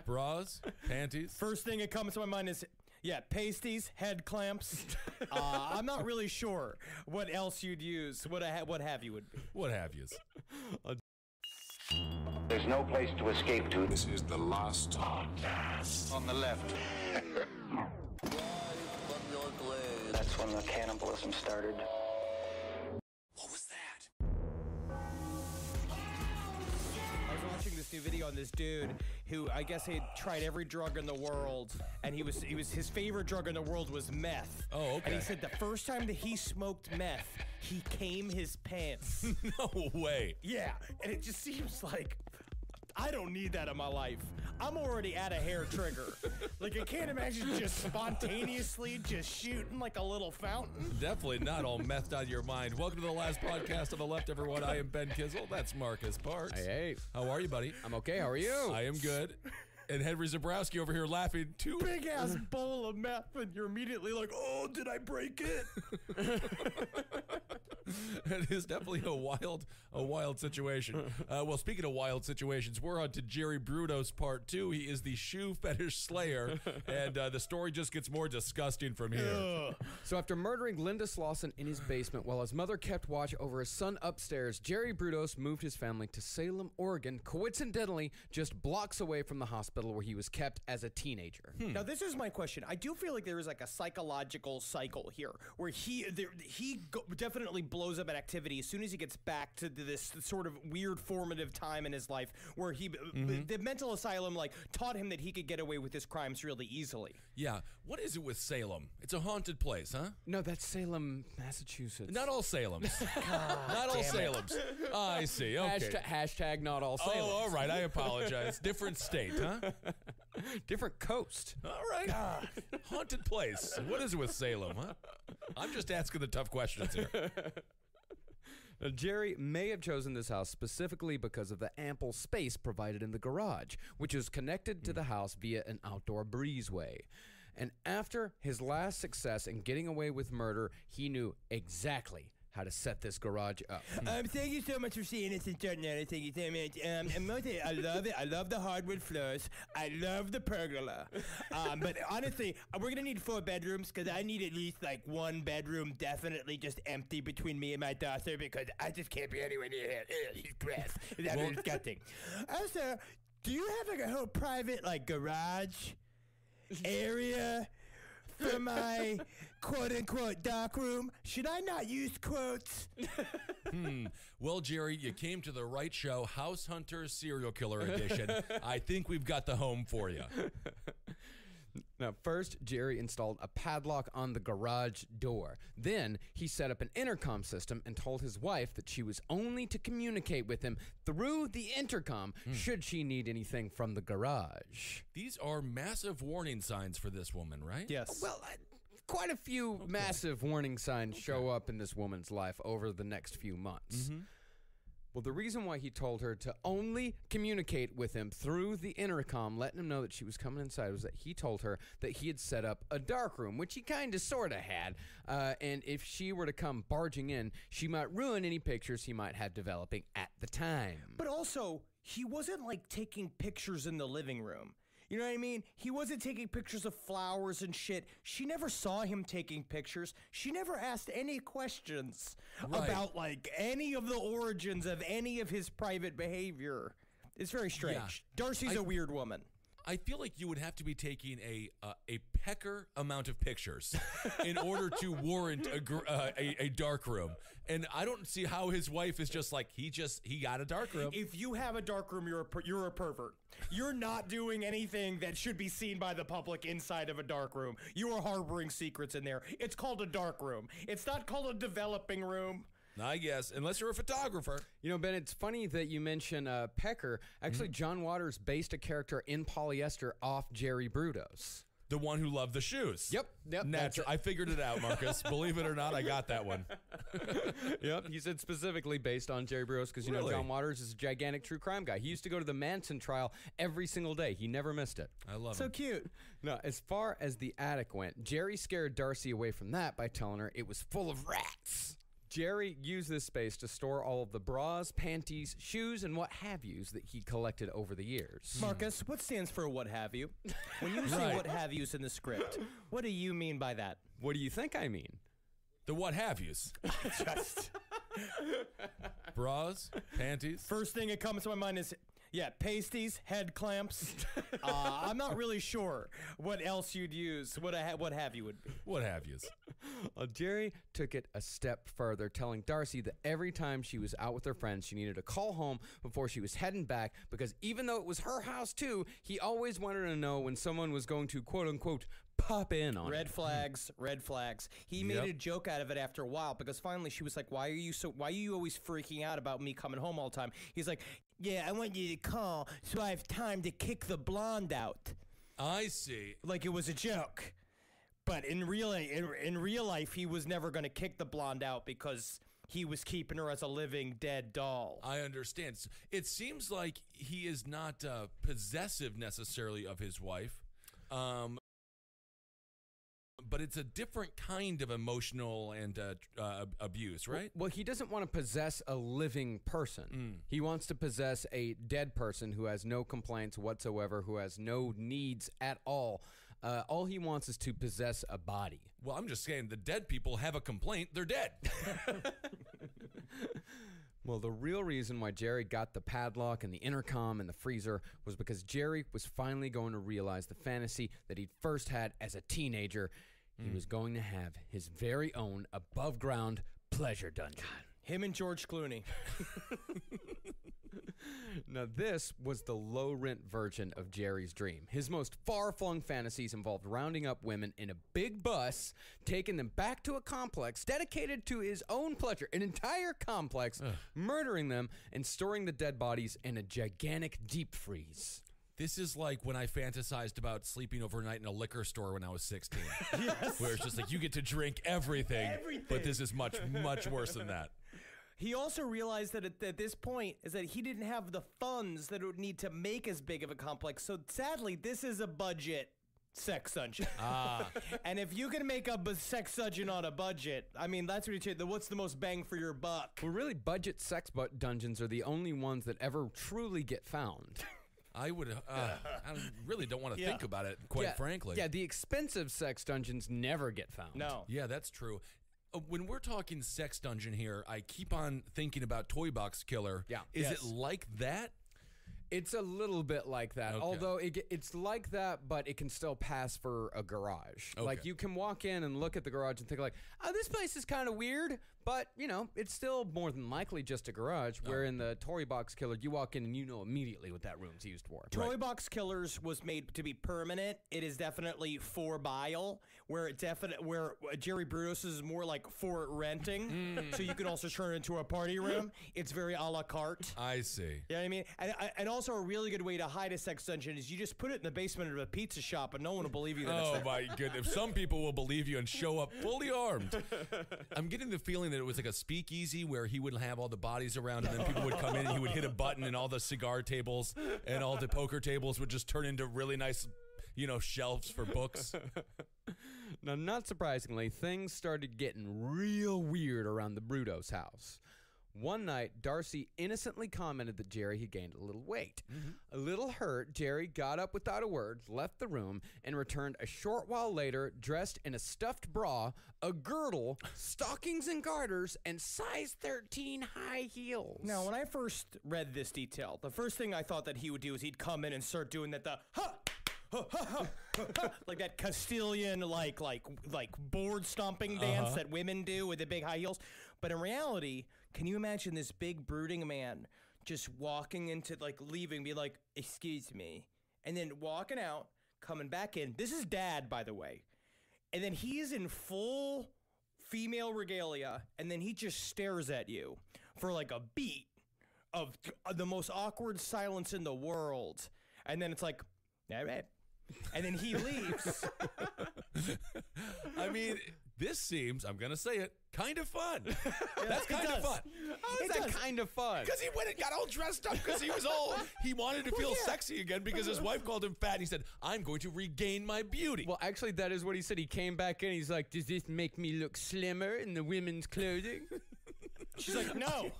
Bras, panties. First thing that comes to my mind is, pasties, head clamps. I'm not really sure what else you'd use. What have you would be. What have yous? There's no place to escape to. This is the last podcast. On the left. That's when the cannibalism started. What was that? I was watching this new video on this dude who I guess he had tried every drug in the world, and his favorite drug in the world was meth. Oh, okay. And he said the first time that he smoked meth, he came his pants. No way. Yeah, and it just seems like I don't need that in my life. I'm already at a hair trigger. Like, I can't imagine just spontaneously just shooting like a little fountain. Definitely not all methed out of your mind. Welcome to the last podcast on the left, everyone. I am Ben Kizzle. That's Marcus Parks. Hey. How are you, buddy? I'm okay. How are you? I am good. And Henry Zabrowski over here laughing too. Big ass bowl of meth, and you're immediately like, oh, did I break it? It is definitely a wild situation. Well, speaking of wild situations, we're on to Jerry Brudos part 2. He is the shoe fetish slayer, and the story just gets more disgusting from here. So after murdering Linda Slauson in his basement while his mother kept watch over his son upstairs, Jerry Brudos moved his family to Salem, Oregon, coincidentally just blocks away from the hospital where he was kept as a teenager. Now, this is my question. I do feel like there is like a psychological cycle here where he definitely blows up at activity as soon as he gets back to this sort of weird formative time in his life where the mental asylum like taught him that he could get away with his crimes really easily. Yeah. What is it with Salem? It's a haunted place, huh? No, that's Salem, Massachusetts. Not all Salems. Not all Salems. I see. Okay. Hashtag not all Salem. Oh, all right. I apologize. Different state, huh? Different coast. All right. Haunted place. What is it with Salem, huh? I'm just asking the tough questions here. Now, Jerry may have chosen this house specifically because of the ample space provided in the garage, which is connected to the house via an outdoor breezeway. And after his last success in getting away with murder, he knew exactly how to set this garage up. Thank you so much for seeing us in Jordan. Thank you so much. And mostly, I love it. I love the hardwood floors. I love the pergola. But honestly, we're going to need 4 bedrooms because I need at least like 1 bedroom definitely just empty between me and my daughter because I just can't be anywhere near him. He's gross. That's disgusting. Also, do you have like a whole private like garage area for my quote-unquote dark room? Should I not use quotes? Well, Jerry, you came to the right show, House Hunter Serial Killer Edition. I think we've got the home for you. Now, first, Jerry installed a padlock on the garage door. Then, he set up an intercom system and told his wife that she was only to communicate with him through the intercom should she need anything from the garage. These are massive warning signs for this woman, right? Yes. Well, quite a few massive warning signs show up in this woman's life over the next few months. Well, the reason why he told her to only communicate with him through the intercom, letting him know that she was coming inside, was that he told her that he had set up a dark room, which he kind of sort of had, and if she were to come barging in, she might ruin any pictures he might have developing at the time. But also, he wasn't like taking pictures in the living room. You know what I mean? He wasn't taking pictures of flowers and shit. She never saw him taking pictures. She never asked any questions about like any of the origins of any of his private behavior. It's very strange. Yeah. Darcy's a weird woman. I feel like you would have to be taking a pecker amount of pictures in order to warrant a dark room. And I don't see how his wife is just like, he got a dark room. If you have a dark room, you're a pervert. You're not doing anything that should be seen by the public inside of a dark room. You are harboring secrets in there. It's called a dark room. It's not called a developing room. I guess, unless you're a photographer. You know, Ben, it's funny that you mention Pecker. Actually, John Waters based a character in polyester off Jerry Brudos. The one who loved the shoes. Yep. Natural. I figured it out, Marcus. Believe it or not, I got that one. Yep. He said specifically based on Jerry Brudos because, you know, John Waters is a gigantic true crime guy. He used to go to the Manson trial every single day. He never missed it. I love it. So cute. Now, as far as the attic went, Jerry scared Darcy away from that by telling her it was full of rats. Jerry used this space to store all of the bras, panties, shoes, and what have yous that he collected over the years. Marcus, what stands for what have you? When you say what have yous in the script, what do you mean by that? What do you think I mean? The what have yous. Just Bras, panties. first thing that comes to my mind is, pasties, head clamps. I'm not really sure what else you'd use. What have you would be. What have yous. Jerry took it a step further, telling Darcy that every time she was out with her friends, she needed to call home before she was heading back, because even though it was her house too, he always wanted to know when someone was going to, quote unquote, pop in on Red it. flags, red flags. He made a joke out of it after a while, because finally she was like, why are you always freaking out about me coming home all the time? He's like, yeah, I want you to call so I have time to kick the blonde out. I see. Like it was a joke. But in real life, he was never going to kick the blonde out because he was keeping her as a living dead doll. I understand. It seems like he is not possessive necessarily of his wife, but it's a different kind of emotional and abuse, right? Well, he doesn't want to possess a living person. He wants to possess a dead person who has no complaints whatsoever, who has no needs at all. All he wants is to possess a body. Well, I'm just saying the dead people have a complaint. They're dead. Well, the real reason why Jerry got the padlock and the intercom and the freezer was because Jerry was finally going to realize the fantasy that he'd first had as a teenager. He was going to have his very own above-ground pleasure dungeon. Him and George Clooney. Now, this was the low-rent version of Jerry's dream. His most far-flung fantasies involved rounding up women in a big bus, taking them back to a complex dedicated to his own pleasure, an entire complex, murdering them, and storing the dead bodies in a gigantic deep freeze. This is like when I fantasized about sleeping overnight in a liquor store when I was 16. Yes. Where it's just like you get to drink everything. But this is much, much worse than that. He also realized that at this point is that he didn't have the funds that it would need to make as big of a complex. So sadly, this is a budget sex dungeon. And if you can make a sex dungeon on a budget, I mean, that's what what's the most bang for your buck? Well, really, budget sex dungeons are the only ones that ever truly get found. I really don't want to think about it, quite frankly. Yeah, the expensive sex dungeons never get found. No. Yeah, that's true. When we're talking sex dungeon here, I keep on thinking about Toy Box Killer. Yeah. Is it like that? It's a little bit like that, Okay. although it's like that, but it can still pass for a garage. Okay. Like, you can walk in and look at the garage and think like, oh, this place is kind of weird, but, you know, it's still more than likely just a garage, where in the Toy Box Killer, you walk in and you know immediately what that room's used for. Toy Box Killers was made to be permanent. It is definitely for bile, where Jerry Brudos is more like for renting. So you can also turn it into a party room. It's very a la carte. I see. You know what I mean? And also a really good way to hide a sex dungeon is you just put it in the basement of a pizza shop and no one will believe you that it's Oh there. my goodness. Some people will believe you and show up fully armed. I'm getting the feeling that it was like a speakeasy where he would have all the bodies around and then people would come in and he would hit a button and all the cigar tables and all the poker tables would just turn into really nice, shelves for books. Now, not surprisingly, things started getting real weird around the Brudos house. One night, Darcy innocently commented that Jerry had gained a little weight. A little hurt, Jerry got up without a word, left the room, and returned a short while later dressed in a stuffed bra, a girdle, stockings and garters, and size 13 high heels. Now, when I first read this detail, the first thing I thought that he would do is he'd come in and start doing that like that Castilian like board stomping dance that women do with the big high heels. But in reality, can you imagine this big brooding man just walking into leaving, be like, "Excuse me," and then walking out, coming back in. This is Dad, by the way, and then he is in full female regalia, and then he just stares at you for like a beat of the most awkward silence in the world, and then it's like, all right. And then he leaves. I mean, this seems, I'm going to say it, kind of fun. That's kind of fun. How is that kind of fun? Because he went and got all dressed up because he was he wanted to feel sexy again because his wife called him fat. And he said, I'm going to regain my beauty. Well, actually, that is what he said. He came back in. He's like, does this make me look slimmer in the women's clothing? She's like, no.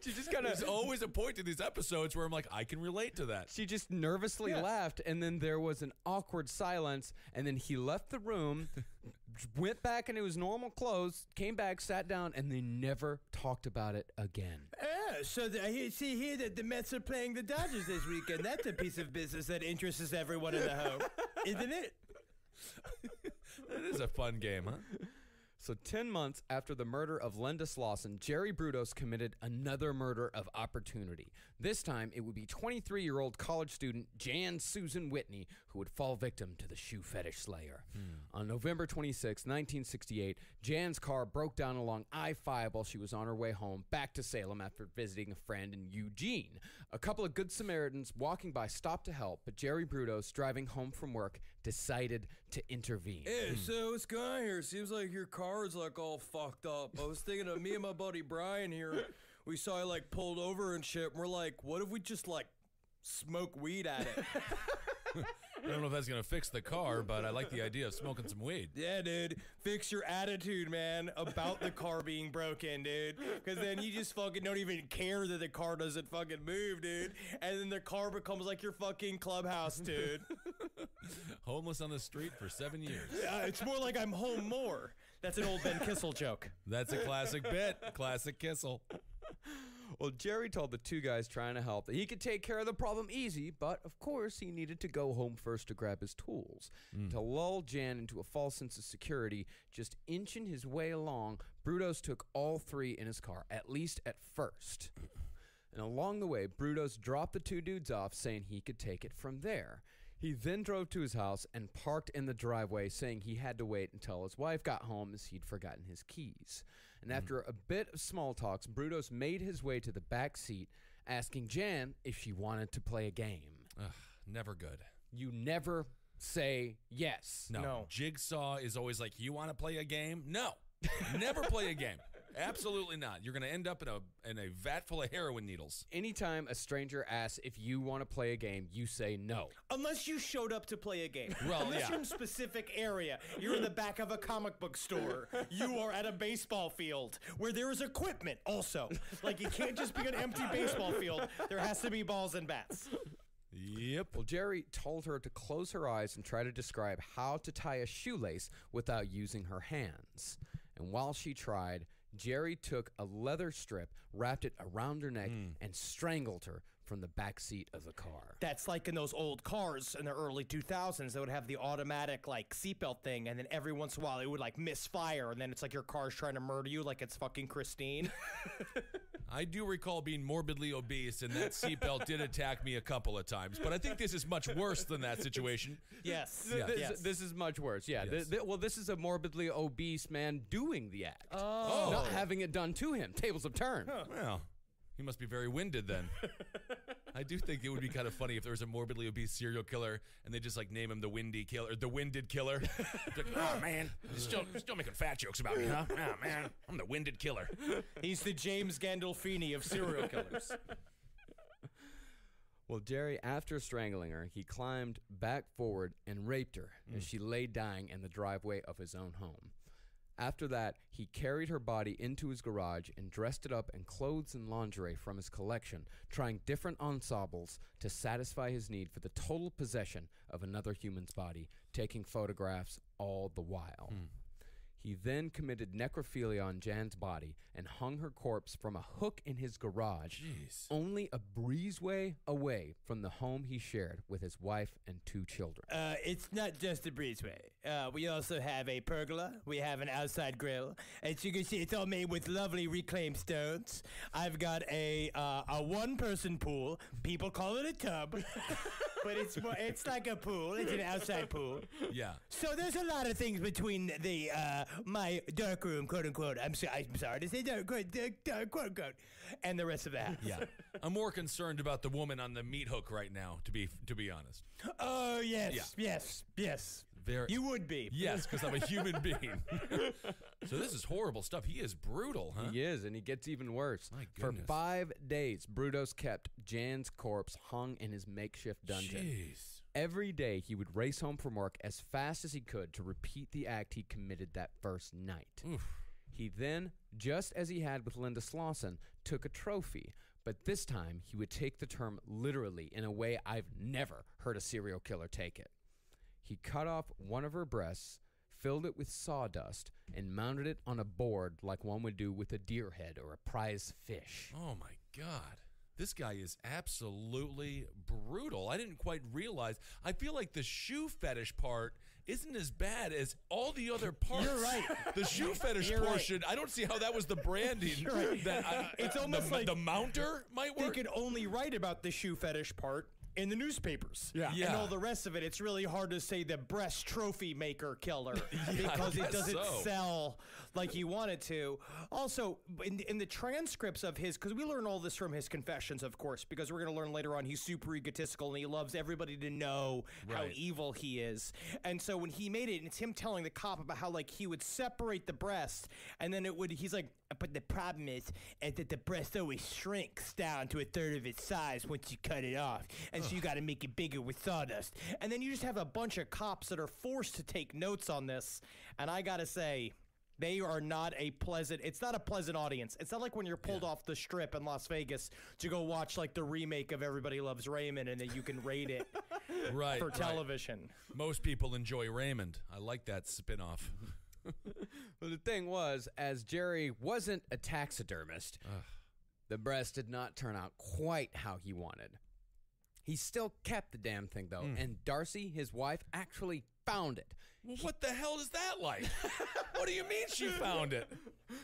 She just kind There's of. always a point to these episodes where I'm like, I can relate to that. She just nervously laughed, and then there was an awkward silence, and then he left the room, went back into his normal clothes, came back, sat down, and they never talked about it again. So I see here that the Mets are playing the Dodgers this weekend. That's a piece of business that interests everyone in the home, isn't it? That is a fun game, huh? So 10 months after the murder of Linda Slauson, Jerry Brudos committed another murder of opportunity. This time, it would be 23-year-old college student Jan Susan Whitney who would fall victim to the shoe fetish slayer. On November 26, 1968, Jan's car broke down along I-5 while she was on her way home back to Salem after visiting a friend in Eugene. A couple of good Samaritans walking by stopped to help, but Jerry Brudos, driving home from work, decided to intervene. Hey, so what's going on here? Seems like your car is like all fucked up. I was thinking of me and my buddy Brian here. We saw you like pulled over and shit. And we're like, what if we just like smoke weed at it? I don't know if that's going to fix the car, but I like the idea of smoking some weed. Yeah, dude. Fix your attitude, man, about the car being broken, dude. Because then you just fucking don't even care that the car doesn't fucking move, dude. And then the car becomes like your fucking clubhouse, dude. Homeless on the street for 7 years. It's more like I'm home more. That's an old Ben Kissel joke. That's a classic bit. Classic Kissel. Well, Jerry told the two guys trying to help that he could take care of the problem easy, but of course he needed to go home first to grab his tools. To lull Jan into a false sense of security, just inching his way along, Brudos took all three in his car, at least at first. And along the way, Brudos dropped the two dudes off, saying he could take it from there. He then drove to his house and parked in the driveway, saying he had to wait until his wife got home as he'd forgotten his keys. And after a bit of small talks, Brudos made his way to the back seat, asking Jan if she wanted to play a game. Ugh, never good. You never say yes. No. Jigsaw is always like, you want to play a game? No. Never play a game. Absolutely not. You're going to end up in a vat full of heroin needles. Anytime a stranger asks if you want to play a game, you say no. Unless you showed up to play a game. Well, Unless yeah. you're in a specific area. You're in the back of a comic book store. You are at a baseball field where there is equipment also. Like, you can't just be an empty baseball field. There has to be balls and bats. Yep. Well, Jerry told her to close her eyes and try to describe how to tie a shoelace without using her hands. And while she tried, Jerry took a leather strip, wrapped it around her neck, and strangled her from the back seat of the car. That's like in those old cars in the early 2000s that would have the automatic like seatbelt thing, and then every once in a while it would like misfire, and then it's like your car's trying to murder you like it's fucking Christine. I do recall being morbidly obese, and that seatbelt did attack me a couple of times. But I think this is much worse than that situation. Yes. Yeah. Yes. This is much worse. Yeah. Yes. Well, this is a morbidly obese man doing the act. Oh. Not having it done to him. Tables have turned. Well, he must be very winded then. I do think it would be kind of funny if there was a morbidly obese serial killer and they just like name him the Windy Killer, the Winded Killer. Like, oh man, you're still making fat jokes about me, huh? Oh man, I'm the Winded Killer. He's the James Gandolfini of serial killers. Well, Jerry, after strangling her, he climbed back forward and raped her as she lay dying in the driveway of his own home. After that, he carried her body into his garage and dressed it up in clothes and lingerie from his collection, trying different ensembles to satisfy his need for the total possession of another human's body, taking photographs all the while. He then committed necrophilia on Jan's body and hung her corpse from a hook in his garage, only a breezeway away from the home he shared with his wife and two children. It's not just a breezeway. We also have a pergola. We have an outside grill. As you can see, it's all made with lovely reclaimed stones. I've got a one-person pool. People call it a tub, but it's like a pool. It's an outside pool. Yeah. So there's a lot of things between the my dark room, quote unquote. I'm sorry to say dark quote unquote, and the rest of that. Yeah. I'm more concerned about the woman on the meat hook right now, to be honest. Oh yes, Yeah. yes. Very. You would be. Yes, because I'm a human being. So this is horrible stuff. He is brutal, huh? He is, and he gets even worse. My For goodness. 5 days, Brudos kept Jan's corpse hung in his makeshift dungeon. Jeez. Every day, he would race home from work as fast as he could to repeat the act he committed that first night. Oof. He then, just as he had with Linda Slauson, took a trophy, but this time he would take the term literally in a way I've never heard a serial killer take it. He cut off one of her breasts, filled it with sawdust, and mounted it on a board like one would do with a deer head or a prize fish. Oh, my God. This guy is absolutely brutal. I didn't quite realize. I feel like the shoe fetish part isn't as bad as all the other parts. You're right. The shoe fetish You're right. portion, I don't see how that was the branding. You're right. It's almost like the mounter might they work. could only write about the shoe fetish part in the newspapers. Yeah. And all the rest of it, it's really hard to say the breast trophy maker killer because it guess doesn't so. sell like you want it to. Also, in the transcripts of his, because we learn all this from his confessions, of course, because we're going to learn later on he's super egotistical and he loves everybody to know how Right. evil he is. And so when he made it, and it's him telling the cop about how like he would separate the breast and then he's like, but the problem is that the breast always shrinks down to a third of its size once you cut it off. And so you got to make it bigger with sawdust. And then you just have a bunch of cops that are forced to take notes on this. And I got to say, they are not it's not a pleasant audience. It's not like when you're pulled off the strip in Las Vegas to go watch like the remake of Everybody Loves Raymond and then you can rate it right, for right. television. Most people enjoy Raymond. I like that spinoff. Well, the thing was, as Jerry wasn't a taxidermist, the breast did not turn out quite how he wanted. He still kept the damn thing, though, and Darcy, his wife, actually found it. Well, what the hell is that like? What do you mean she found it?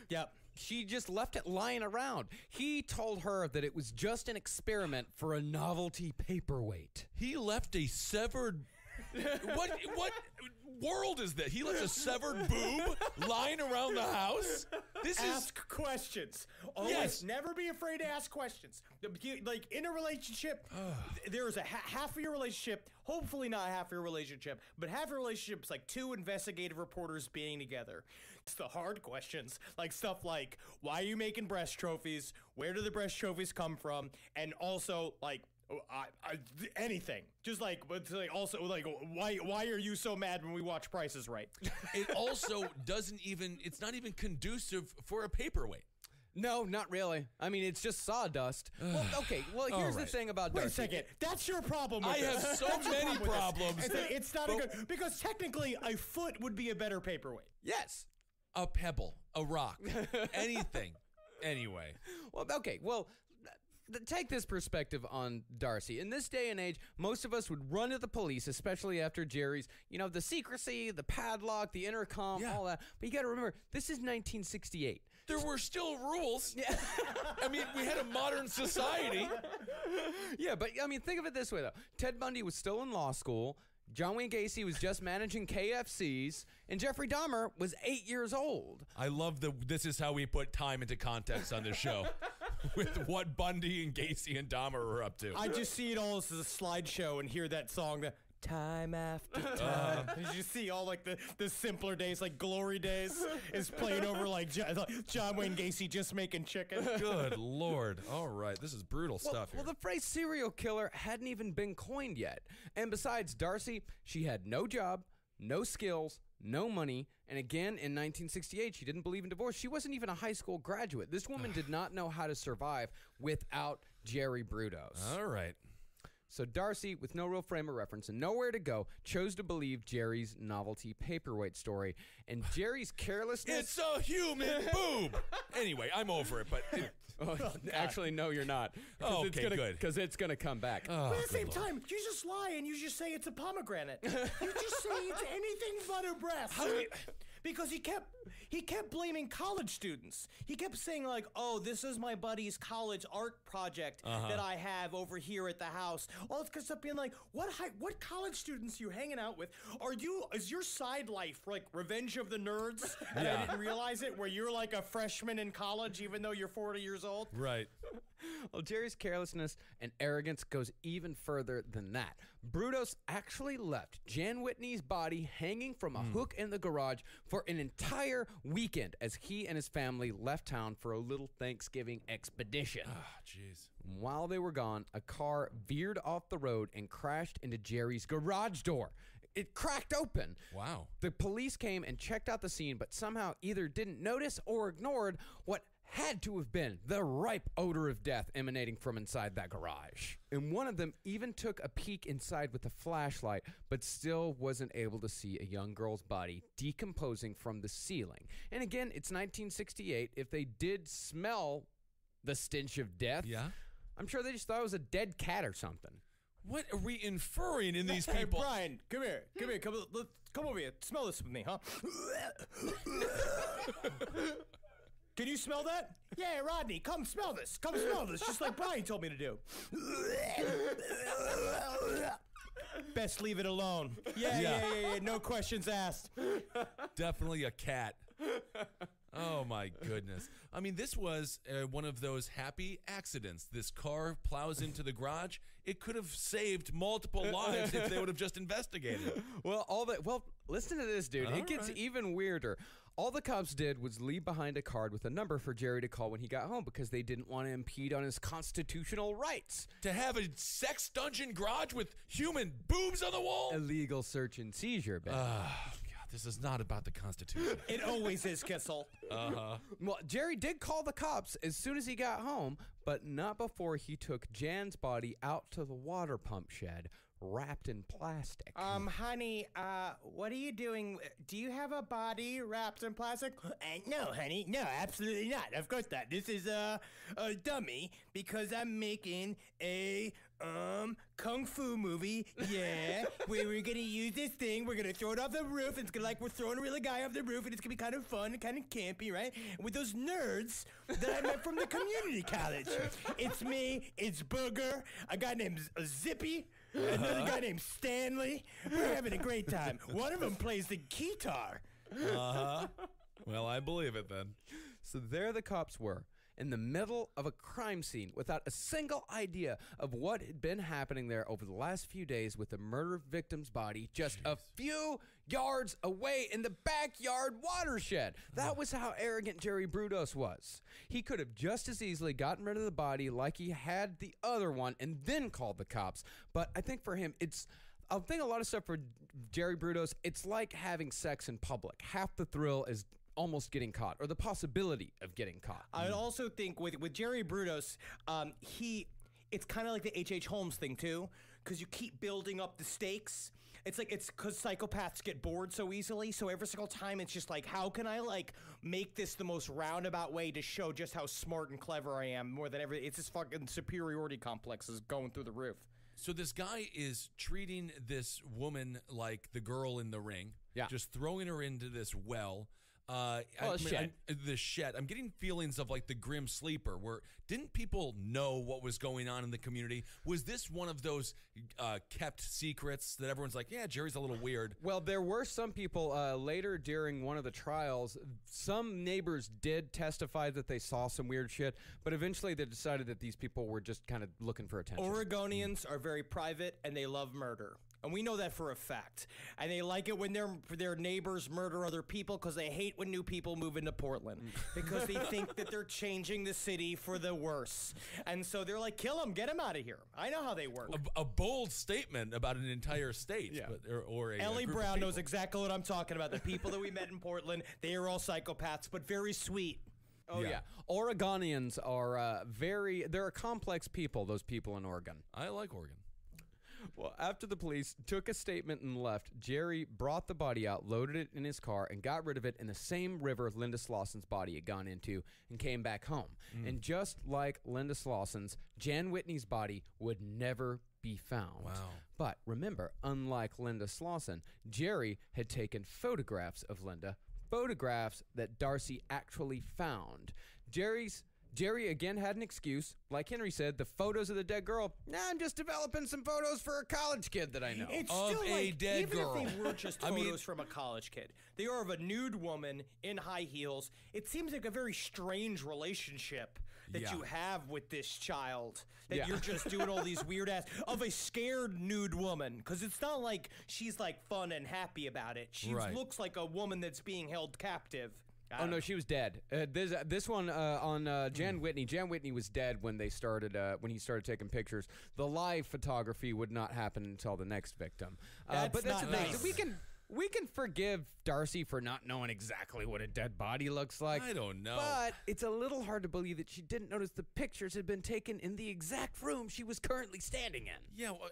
Yep. She just left it lying around. He told her that it was just an experiment for a novelty paperweight. He left a severed. What world is that? He left a severed boob lying around the house? This is Ask questions. Always Yes. never be afraid to ask questions. Like in a relationship, there is a half of your relationship, hopefully not half of your relationship, but half of your relationship is like two investigative reporters being together. It's the hard questions, like stuff like, why are you making breast trophies? Where do the breast trophies come from? And also, like, anything. Just like, but like also like, why are you so mad when we watch Price is Right? it also it's not even conducive for a paperweight. No, not really. I mean, it's just sawdust. Well, okay, well, here's the right. thing about Wait Darcy. a second. That's your problem with I this. have so That's your many problem with this. problems. It's not a good, because technically a foot would be a better paperweight. Yes. A pebble, a rock, anything. Anyway, Well, okay, well, take this perspective on Darcy. In this day and age, most of us would run to the police, especially after Jerry's, the secrecy, the padlock, the intercom, Yeah. all that. But you got to remember, this is 1968. there were still rules. I mean, we had a modern society. Yeah, but I mean, think of it this way, though. Ted Bundy was still in law school. John Wayne Gacy was just managing KFCs, and Jeffrey Dahmer was 8 years old. I love this is how we put time into context on this show with what Bundy and Gacy and Dahmer were up to. I just see it all as a slideshow and hear that song, the time after time. You see all like the simpler days, like Glory Days, is playing over like John Wayne Gacy just making chicken. Good Lord. All right. This is brutal stuff here. Well, the phrase serial killer hadn't even been coined yet. And besides Darcy, she had no job, no skills, no money, and again, in 1968, she didn't believe in divorce. She wasn't even a high school graduate. This woman did not know how to survive without Jerry Brudos. All right. So Darcy, with no real frame of reference and nowhere to go, chose to believe Jerry's novelty paperweight story. And Jerry's carelessness... It's a human boob. Anyway, I'm over it, but Actually, no, you're not. Oh, okay, good. Because it's going to come back. But at the same time, you just lie and you just say it's a pomegranate. You just say it's anything but a breast. Because he kept blaming college students. He kept saying like, "Oh, this is my buddy's college art project that I have over here at the house." All this kind of stuff being like, what college students are you hanging out with? Is your side life like Revenge of the Nerds? And I didn't realize it, where you're like a freshman in college even though you're 40 years old? right. Well, Jerry's carelessness and arrogance goes even further than that. Brudos actually left Jan Whitney's body hanging from a hook in the garage for an entire weekend as he and his family left town for a little Thanksgiving expedition. Ah, jeez. While they were gone, a car veered off the road and crashed into Jerry's garage door. it cracked open. Wow. The police came and checked out the scene, but somehow either didn't notice or ignored what had to have been the ripe odor of death emanating from inside that garage. And one of them even took a peek inside with a flashlight, but still wasn't able to see a young girl's body decomposing from the ceiling. And again, it's 1968. If they did smell the stench of death, Yeah. I'm sure they just thought it was a dead cat or something. What are we inferring in these Hey, people? Brian, come here. Come over here. Smell this with me, huh? Can you smell that? Yeah, Rodney, come smell this. Come smell this, just like Brian told me to do. Best leave it alone. Yeah. No questions asked. Definitely a cat. Oh my goodness. I mean, this was one of those happy accidents. This car plows into the garage. It could have saved multiple lives if they would have just investigated. Well, listen to this, dude. All It gets right. even weirder. All the cops did was leave behind a card with a number for Jerry to call when he got home because they didn't want to impede on his constitutional rights. To have a sex dungeon garage with human boobs on the wall? Illegal search and seizure, Ben. God, this is not about the Constitution. It always is, Kissel. Well, Jerry did call the cops as soon as he got home, but not before he took Jan's body out to the water pump shed, wrapped in plastic. Honey, what are you doing? Do you have a body wrapped in plastic? No, honey. No, absolutely not. Of course not. This is a dummy because I'm making a kung fu movie. Yeah, where we're gonna use this thing. We're gonna throw it off the roof. And it's gonna like we're throwing a real guy off the roof, and it's gonna be kind of fun and kind of campy, right? With those nerds that I met from the community college. It's me. It's Booger. A guy named Zippy. Another guy named Stanley. We're having a great time. One of them plays the guitar. Well, I believe it then. So there the cops were, in the middle of a crime scene without a single idea of what had been happening there over the last few days with the murder victim's body just a few yards away in the backyard watershed. That was how arrogant Jerry Brudos was. He could have just as easily gotten rid of the body like he had the other one and then called the cops. But I think for him, I think a lot of stuff for Jerry Brudos, it's like having sex in public. Half the thrill is almost getting caught, or the possibility of getting caught. I also think with Jerry Brudos, it's kind of like the H.H. Holmes thing too, because you keep building up the stakes. It's because psychopaths get bored so easily. So every single time, it's just like, how can I make this the most roundabout way to show just how smart and clever I am more than ever? It's this fucking superiority complex is going through the roof. So this guy is treating this woman like the girl in the ring. Yeah. Just throwing her into this well. Shed. The shed. I'm getting feelings of like the Grim Sleeper, where didn't people know what was going on in the community? Was this one of those kept secrets that everyone's like, yeah, Jerry's a little weird? Well, there were some people later during one of the trials, some neighbors did testify that they saw some weird shit, but eventually they decided that these people were just kind of looking for attention. Oregonians are very private and they love murder. And we know that for a fact. And they like it when their neighbors murder other people because they hate when new people move into Portland because they think that they're changing the city for the worse. And so they're like, kill them, get them out of here. I know how they work. A bold statement about an entire state. Yeah. Or a Ellie group of Brown knows people. exactly what I'm talking about. The people that we met in Portland, they are all psychopaths, but very sweet. Oh, yeah. Oregonians are they're a complex people, those people in Oregon. I like Oregon. Well, after the police took a statement and left, Jerry brought the body out, loaded it in his car, and got rid of it in the same river Linda Slauson's body had gone into and came back home. And just like Linda Slauson's, Jan Whitney's body would never be found. Wow. But remember, unlike Linda Slauson, Jerry had taken photographs of Linda, photographs that Darcy actually found. Jerry again had an excuse. Like Henry said, the photos of the dead girl, I'm just developing some photos for a college kid that I know. It's Of still a like, dead even girl. if they were just I photos mean- from a college kid, they are of a nude woman in high heels. It seems like a very strange relationship that Yeah. you have with this child. That Yeah. you're just doing all these weird ass of a scared nude woman, because it's not like she's like fun and happy about it. She Right. looks like a woman that's being held captive. Oh no, she was dead. This one on Jan Whitney. Jan Whitney was dead when they started when he started taking pictures. The live photography would not happen until the next victim. But that's not the thing. nice. We can forgive Darcy for not knowing exactly what a dead body looks like. I don't know. But it's a little hard to believe that she didn't notice the pictures had been taken in the exact room she was currently standing in. Yeah, well,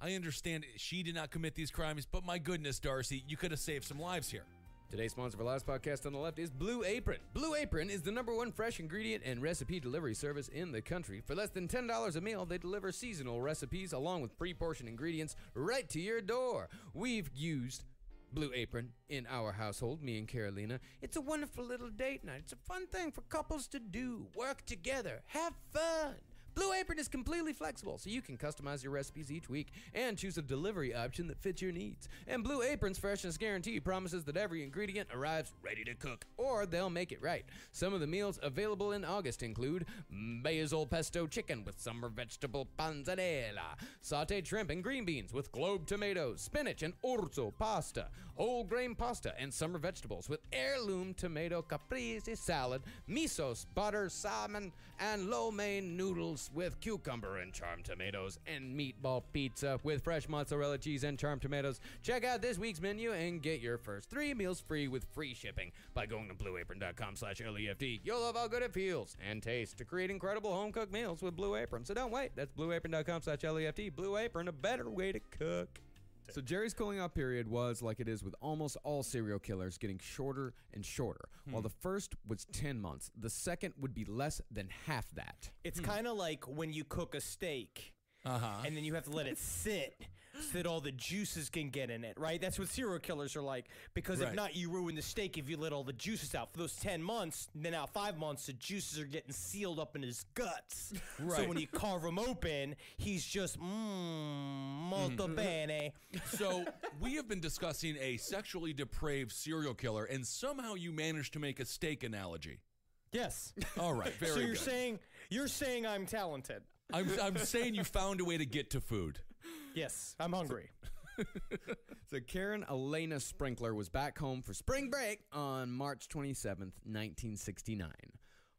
I understand she did not commit these crimes, but my goodness, Darcy, you could have saved some lives here. Today's sponsor for Last Podcast on the Left is Blue Apron. Blue Apron is the #1 fresh ingredient and recipe delivery service in the country. For less than $10 a meal, they deliver seasonal recipes along with pre-portioned ingredients right to your door. We've used Blue Apron in our household, me and Carolina. It's a wonderful little date night. It's a fun thing for couples to do. Work together. Have fun. Blue Apron is completely flexible, so you can customize your recipes each week and choose a delivery option that fits your needs. And Blue Apron's freshness guarantee promises that every ingredient arrives ready to cook, or they'll make it right. Some of the meals available in August include basil pesto chicken with summer vegetable panzanella, sauteed shrimp and green beans with globe tomatoes, spinach and orzo pasta, whole grain pasta and summer vegetables with heirloom tomato caprese salad, miso, butter, salmon, and lo mein noodles with cucumber and charmed tomatoes, and meatball pizza with fresh mozzarella cheese and charmed tomatoes. Check out this week's menu and get your first 3 meals free with free shipping by going to blueapron.com/LEFD. You'll love how good it feels and tastes to create incredible home-cooked meals with Blue Apron. So don't wait. That's blueapron.com/LEFD. Blue Apron, a better way to cook. So Jerry's cooling off period was, like it is with almost all serial killers, getting shorter and shorter. While the first was 10 months, the second would be less than half that. It's kind of like when you cook a steak. And then you have to let it sit so that all the juices can get in it, right? That's what serial killers are like. Because if not, you ruin the steak if you let all the juices out. For those 10 months, then now 5 months, the juices are getting sealed up in his guts. So when you carve him open, he's just, molto bene. So we have been discussing a sexually depraved serial killer, and somehow you managed to make a steak analogy. Yes. All right, very So good. you're saying I'm talented. I'm saying you found a way to get to food. Yes, I'm hungry. So Karen Elena Sprinkler was back home for spring break on March 27th, 1969.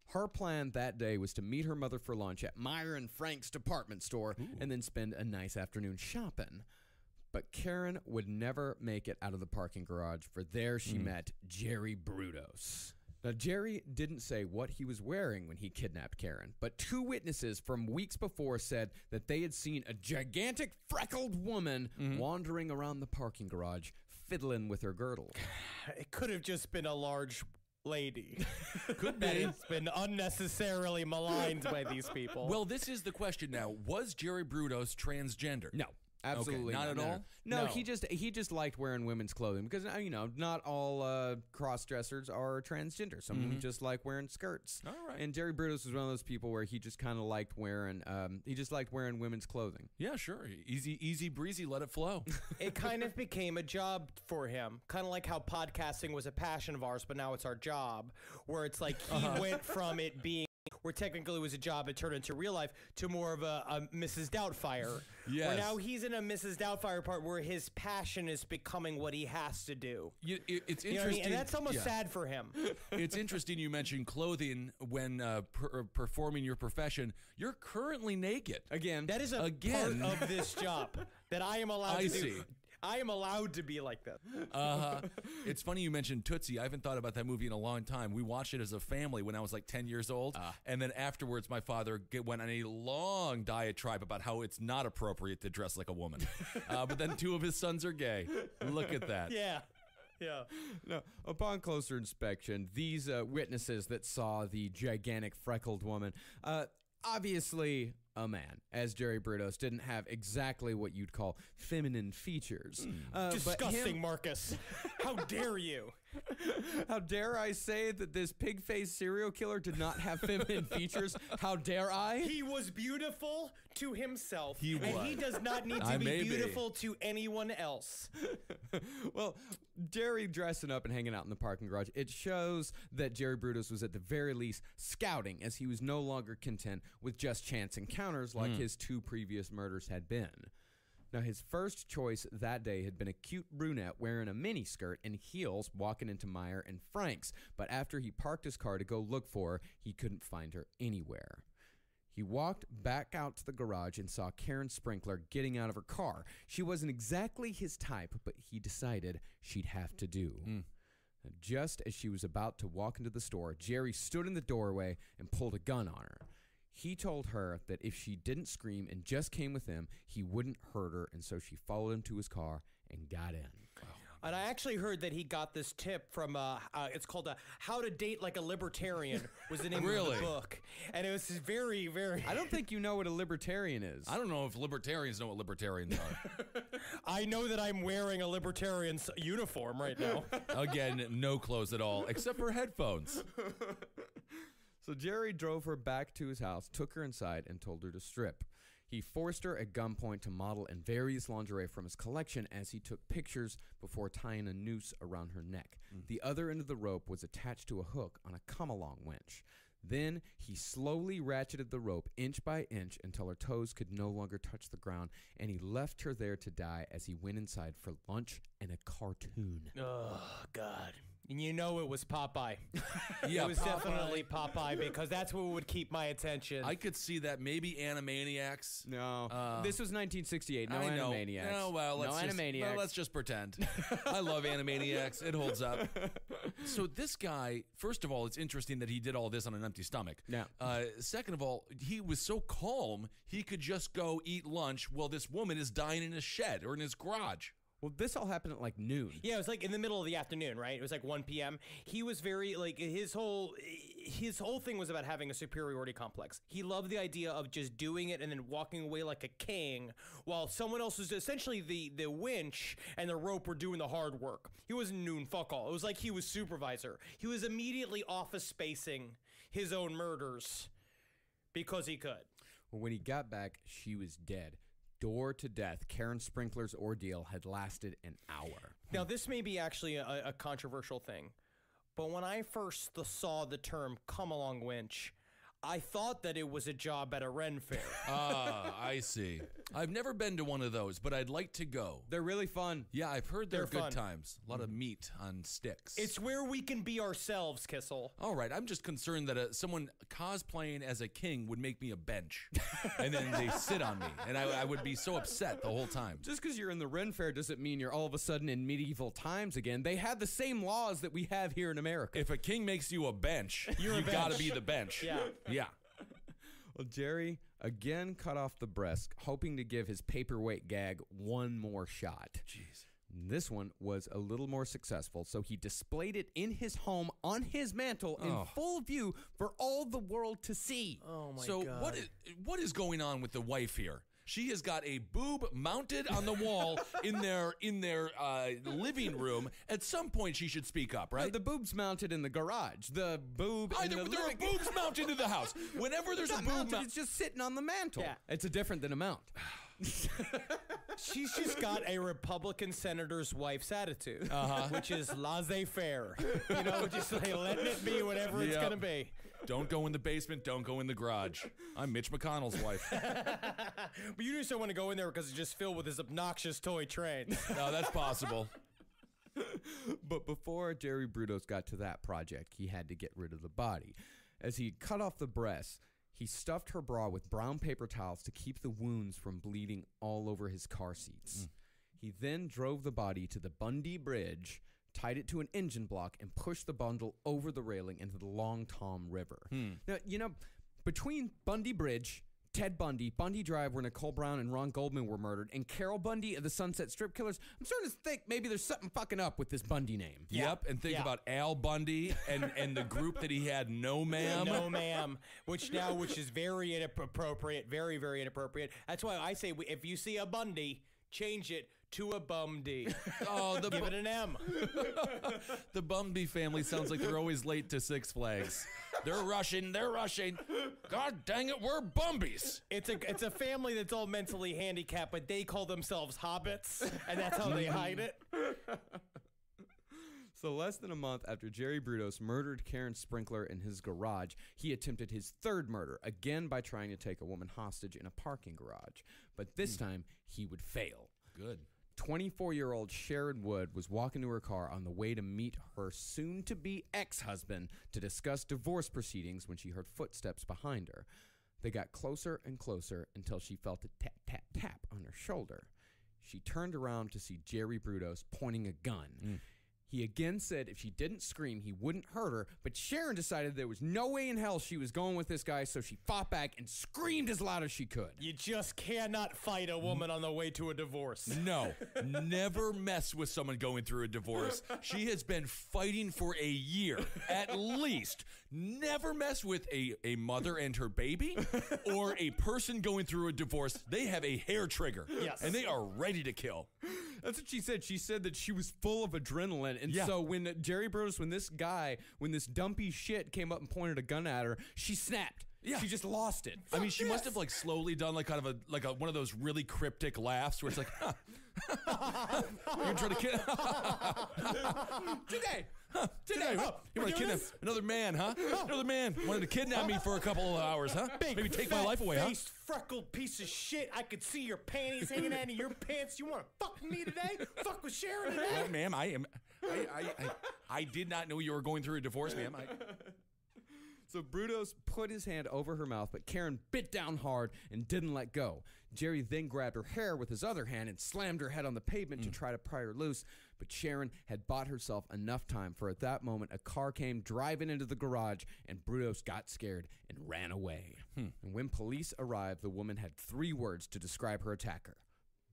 Her plan that day was to meet her mother for lunch at Meyer and Frank's department store and then spend a nice afternoon shopping. But Karen would never make it out of the parking garage, for there she met Jerry Brudos. Now, Jerry didn't say what he was wearing when he kidnapped Karen, but 2 witnesses from weeks before said that they had seen a gigantic freckled woman wandering around the parking garage, fiddling with her girdle. It could have just been a large lady. Could That be. has been unnecessarily maligned by these people. Well, this is the question now. Was Jerry Brudos transgender? No. Absolutely not at all? No, No. he just liked wearing women's clothing because not all cross-dressers are transgender. Some of them just like wearing skirts. All right. And Jerry Brudos was one of those people where he just kind of liked wearing women's clothing. Yeah, sure. Easy breezy, let it flow. It kind of became a job for him. Kind of like how podcasting was a passion of ours, but now it's our job. Where it's like he went from it being where technically it was a job, it turned into real life, to more of a Mrs. Doubtfire. Yes. Where now he's in a Mrs. Doubtfire part where his passion is becoming what he has to do. It's You know what I mean? interesting. And that's almost yeah. sad for him. It's interesting you mentioned clothing when performing your profession. You're currently naked. Again, That is a Again. part of this job that I am allowed I to see. do. I am allowed to be like that. It's funny you mentioned Tootsie. I haven't thought about that movie in a long time. We watched it as a family when I was like 10 years old. And then afterwards, my father went on a long diatribe about how it's not appropriate to dress like a woman. But then 2 of his sons are gay. Look at that. Yeah. Yeah. No, upon closer inspection, these witnesses that saw the gigantic freckled woman, obviously a man, as Jerry Brudos didn't have exactly what you'd call feminine features. But Disgusting, him- Marcus. How dare you? How dare I say that this pig-faced serial killer did not have feminine features? How dare I? He was beautiful to himself. He And he was. does not need I to may be be. beautiful to anyone else. Well, Jerry dressing up and hanging out in the parking garage, it shows that Jerry Brudos was at the very least scouting, as he was no longer content with just chance encounters like his 2 previous murders had been. Now, his first choice that day had been a cute brunette wearing a miniskirt and heels walking into Meyer and Frank's, but after he parked his car to go look for her, he couldn't find her anywhere. He walked back out to the garage and saw Karen Sprinkler getting out of her car. She wasn't exactly his type, but he decided she'd have to do. Just as she was about to walk into the store, Jerry stood in the doorway and pulled a gun on her. He told her that if she didn't scream and just came with him, he wouldn't hurt her, and so she followed him to his car and got in. And I actually heard that he got this tip from, it's called How to Date Like a Libertarian was the name of the book. And it was very, very... I don't think you know what a libertarian is. I don't know if libertarians know what libertarians are. I know that I'm wearing a libertarian's uniform right now. Again, no clothes at all, except for headphones. So Jerry drove her back to his house, took her inside, and told her to strip. He forced her at gunpoint to model in various lingerie from his collection as he took pictures before tying a noose around her neck. The other end of the rope was attached to a hook on a come-along winch. Then he slowly ratcheted the rope inch by inch until her toes could no longer touch the ground, and he left her there to die as he went inside for lunch and a cartoon. Oh, God. And you know it was Popeye. Yeah, it was Popeye. definitely Popeye because that's what would keep my attention. I could see that. Maybe Animaniacs. No. This was 1968. No I know. Animaniacs. No, well, let's just pretend. I love Animaniacs. It holds up. So this guy, first of all, it's interesting that he did all this on an empty stomach. Yeah. Second of all, he was so calm, he could just go eat lunch while this woman is dying in his shed or in his garage. Well, this all happened at like noon. Yeah, it was like in the middle of the afternoon, right? It was like 1 p.m. He was very, like, his whole thing was about having a superiority complex. He loved the idea of just doing it and then walking away like a king while someone else was essentially the winch and the rope were doing the hard work. He wasn't noon fuck all. It was like he was supervisor. He was immediately office spacing his own murders because he could. Well, when he got back, she was dead. Door to death. Karen Sprinkler's ordeal had lasted an hour. Now, this may be actually a controversial thing, but when I first saw the term come-along winch, I thought that it was a job at a Ren fair. Ah, I see. I've never been to one of those, but I'd like to go. They're really fun. Yeah, I've heard they're good fun. times. A lot of meat on sticks. It's where we can be ourselves, Kissel. All right, I'm just concerned that someone cosplaying as a king would make me a bench, and then they sit on me, and I would be so upset the whole time. Just because you're in the Ren Fair doesn't mean you're all of a sudden in medieval times again. They have the same laws that we have here in America. If a king makes you a bench, you gotta be the bench. Yeah. Yeah. Well, Jerry again cut off the breast, hoping to give his paperweight gag one more shot. Jeez. This one was a little more successful, so he displayed it in his home on his mantle in full view for all the world to see. Oh, my So God. what is going on with the wife here? She has got a boob mounted on the wall in their living room. At some point, she should speak up, right? The boob's mounted in the garage. The boob in the There are living boobs mounted in the house. Whenever there's a Not boob mounted, it's just sitting on the mantle. Yeah. It's a different than a mount. She's just got a Republican senator's wife's attitude, which is laissez-faire. You know, just like letting it be whatever it's Yep. going to be. Don't go in the basement. Don't go in the garage. I'm Mitch McConnell's wife. But you just don't want to go in there because it's just filled with his obnoxious toy trains. No, that's possible. But before Jerry Brudos got to that project, he had to get rid of the body. As he cut off the breasts, he stuffed her bra with brown paper towels to keep the wounds from bleeding all over his car seats. He then drove the body to the Bundy Bridge, tied it to an engine block, and pushed the bundle over the railing into the Long Tom River. Now, you know, between Bundy Bridge, Ted Bundy, Bundy Drive, where Nicole Brown and Ron Goldman were murdered, and Carol Bundy of the Sunset Strip Killers, I'm starting to think maybe there's something fucking up with this Bundy name. Yep, and think about Al Bundy and the group that he had, No Ma'am. No, ma'am. Which is very inappropriate, very, very inappropriate. That's why I say if you see a Bundy, change it to a Bumdy. Oh, Give it an M. The Bumby family sounds like they're always late to Six Flags. They're rushing. God dang it, we're Bumbies. It's a family that's all mentally handicapped, but they call themselves hobbits, and that's how they hide it. So less than a month after Jerry Brudos murdered Karen Sprinkler in his garage, he attempted his third murder, again by trying to take a woman hostage in a parking garage. But this time, he would fail. good. 24-year-old Sharon Wood was walking to her car on the way to meet her soon-to-be ex-husband to discuss divorce proceedings when she heard footsteps behind her. They got closer and closer until she felt a tap, tap, tap on her shoulder. She turned around to see Jerry Brudos pointing a gun. He again said if she didn't scream, he wouldn't hurt her, but Sharon decided there was no way in hell she was going with this guy, so she fought back and screamed as loud as she could. You just cannot fight a woman on the way to a divorce. No, never mess with someone going through a divorce. She has been fighting for a year, at least. Never mess with a mother and her baby or a person going through a divorce. They have a hair trigger. Yes. And they are ready to kill. That's what she said. She said that she was full of adrenaline. And Yeah. so when Jerry Brudos, when this dumpy shit came up and pointed a gun at her, she snapped. Yeah. She just lost it. I mean, she must have like slowly done like kind of a one of those really cryptic laughs where it's like, huh. You're trying to kill Today. today. Huh? You want to kidnap another man, huh? Another man wanted to kidnap me for a couple of hours, huh? Maybe take my life away, huh? Face, freckled piece of shit. I could see your panties hanging out of your pants. You want to fuck with me today? Fuck with Sharon today? Ma'am, I did not know you were going through a divorce, ma'am. So Brudos put his hand over her mouth, but Karen bit down hard and didn't let go. Jerry then grabbed her hair with his other hand and slammed her head on the pavement to try to pry her loose, but Sharon had bought herself enough time, for at that moment a car came driving into the garage and Brudos got scared and ran away. And when police arrived, the woman had 3 words to describe her attacker: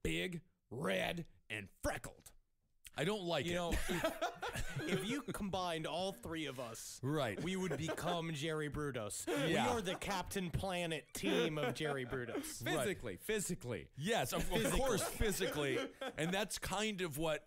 big, red, and freckled. I don't like it. You know, if you combined all 3 of us, Right. we would become Jerry Brudos. Yeah. We are the Captain Planet team of Jerry Brudos. Physically. Yes, of course, physically. And that's kind of what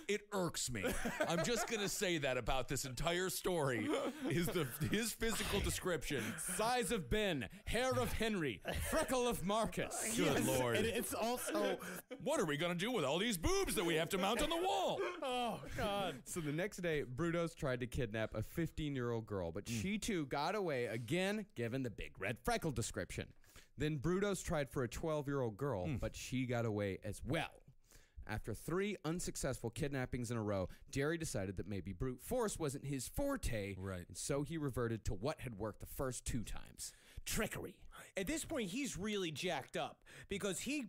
it irks me. I'm just going to say that about this entire story is his physical description. Size of Ben, hair of Henry, freckle of Marcus. Good Lord. And it's also, What are we going to do with all these boobs that we have to mount on the wall? oh, God. So the next day, Brudos tried to kidnap a 15-year-old girl, but she too got away again, given the big red freckle description. Then Brudos tried for a 12-year-old girl, but she got away as well. After 3 unsuccessful kidnappings in a row, Jerry decided that maybe brute force wasn't his forte, Right. and so he reverted to what had worked the first 2 times: trickery. At this point, he's really jacked up because he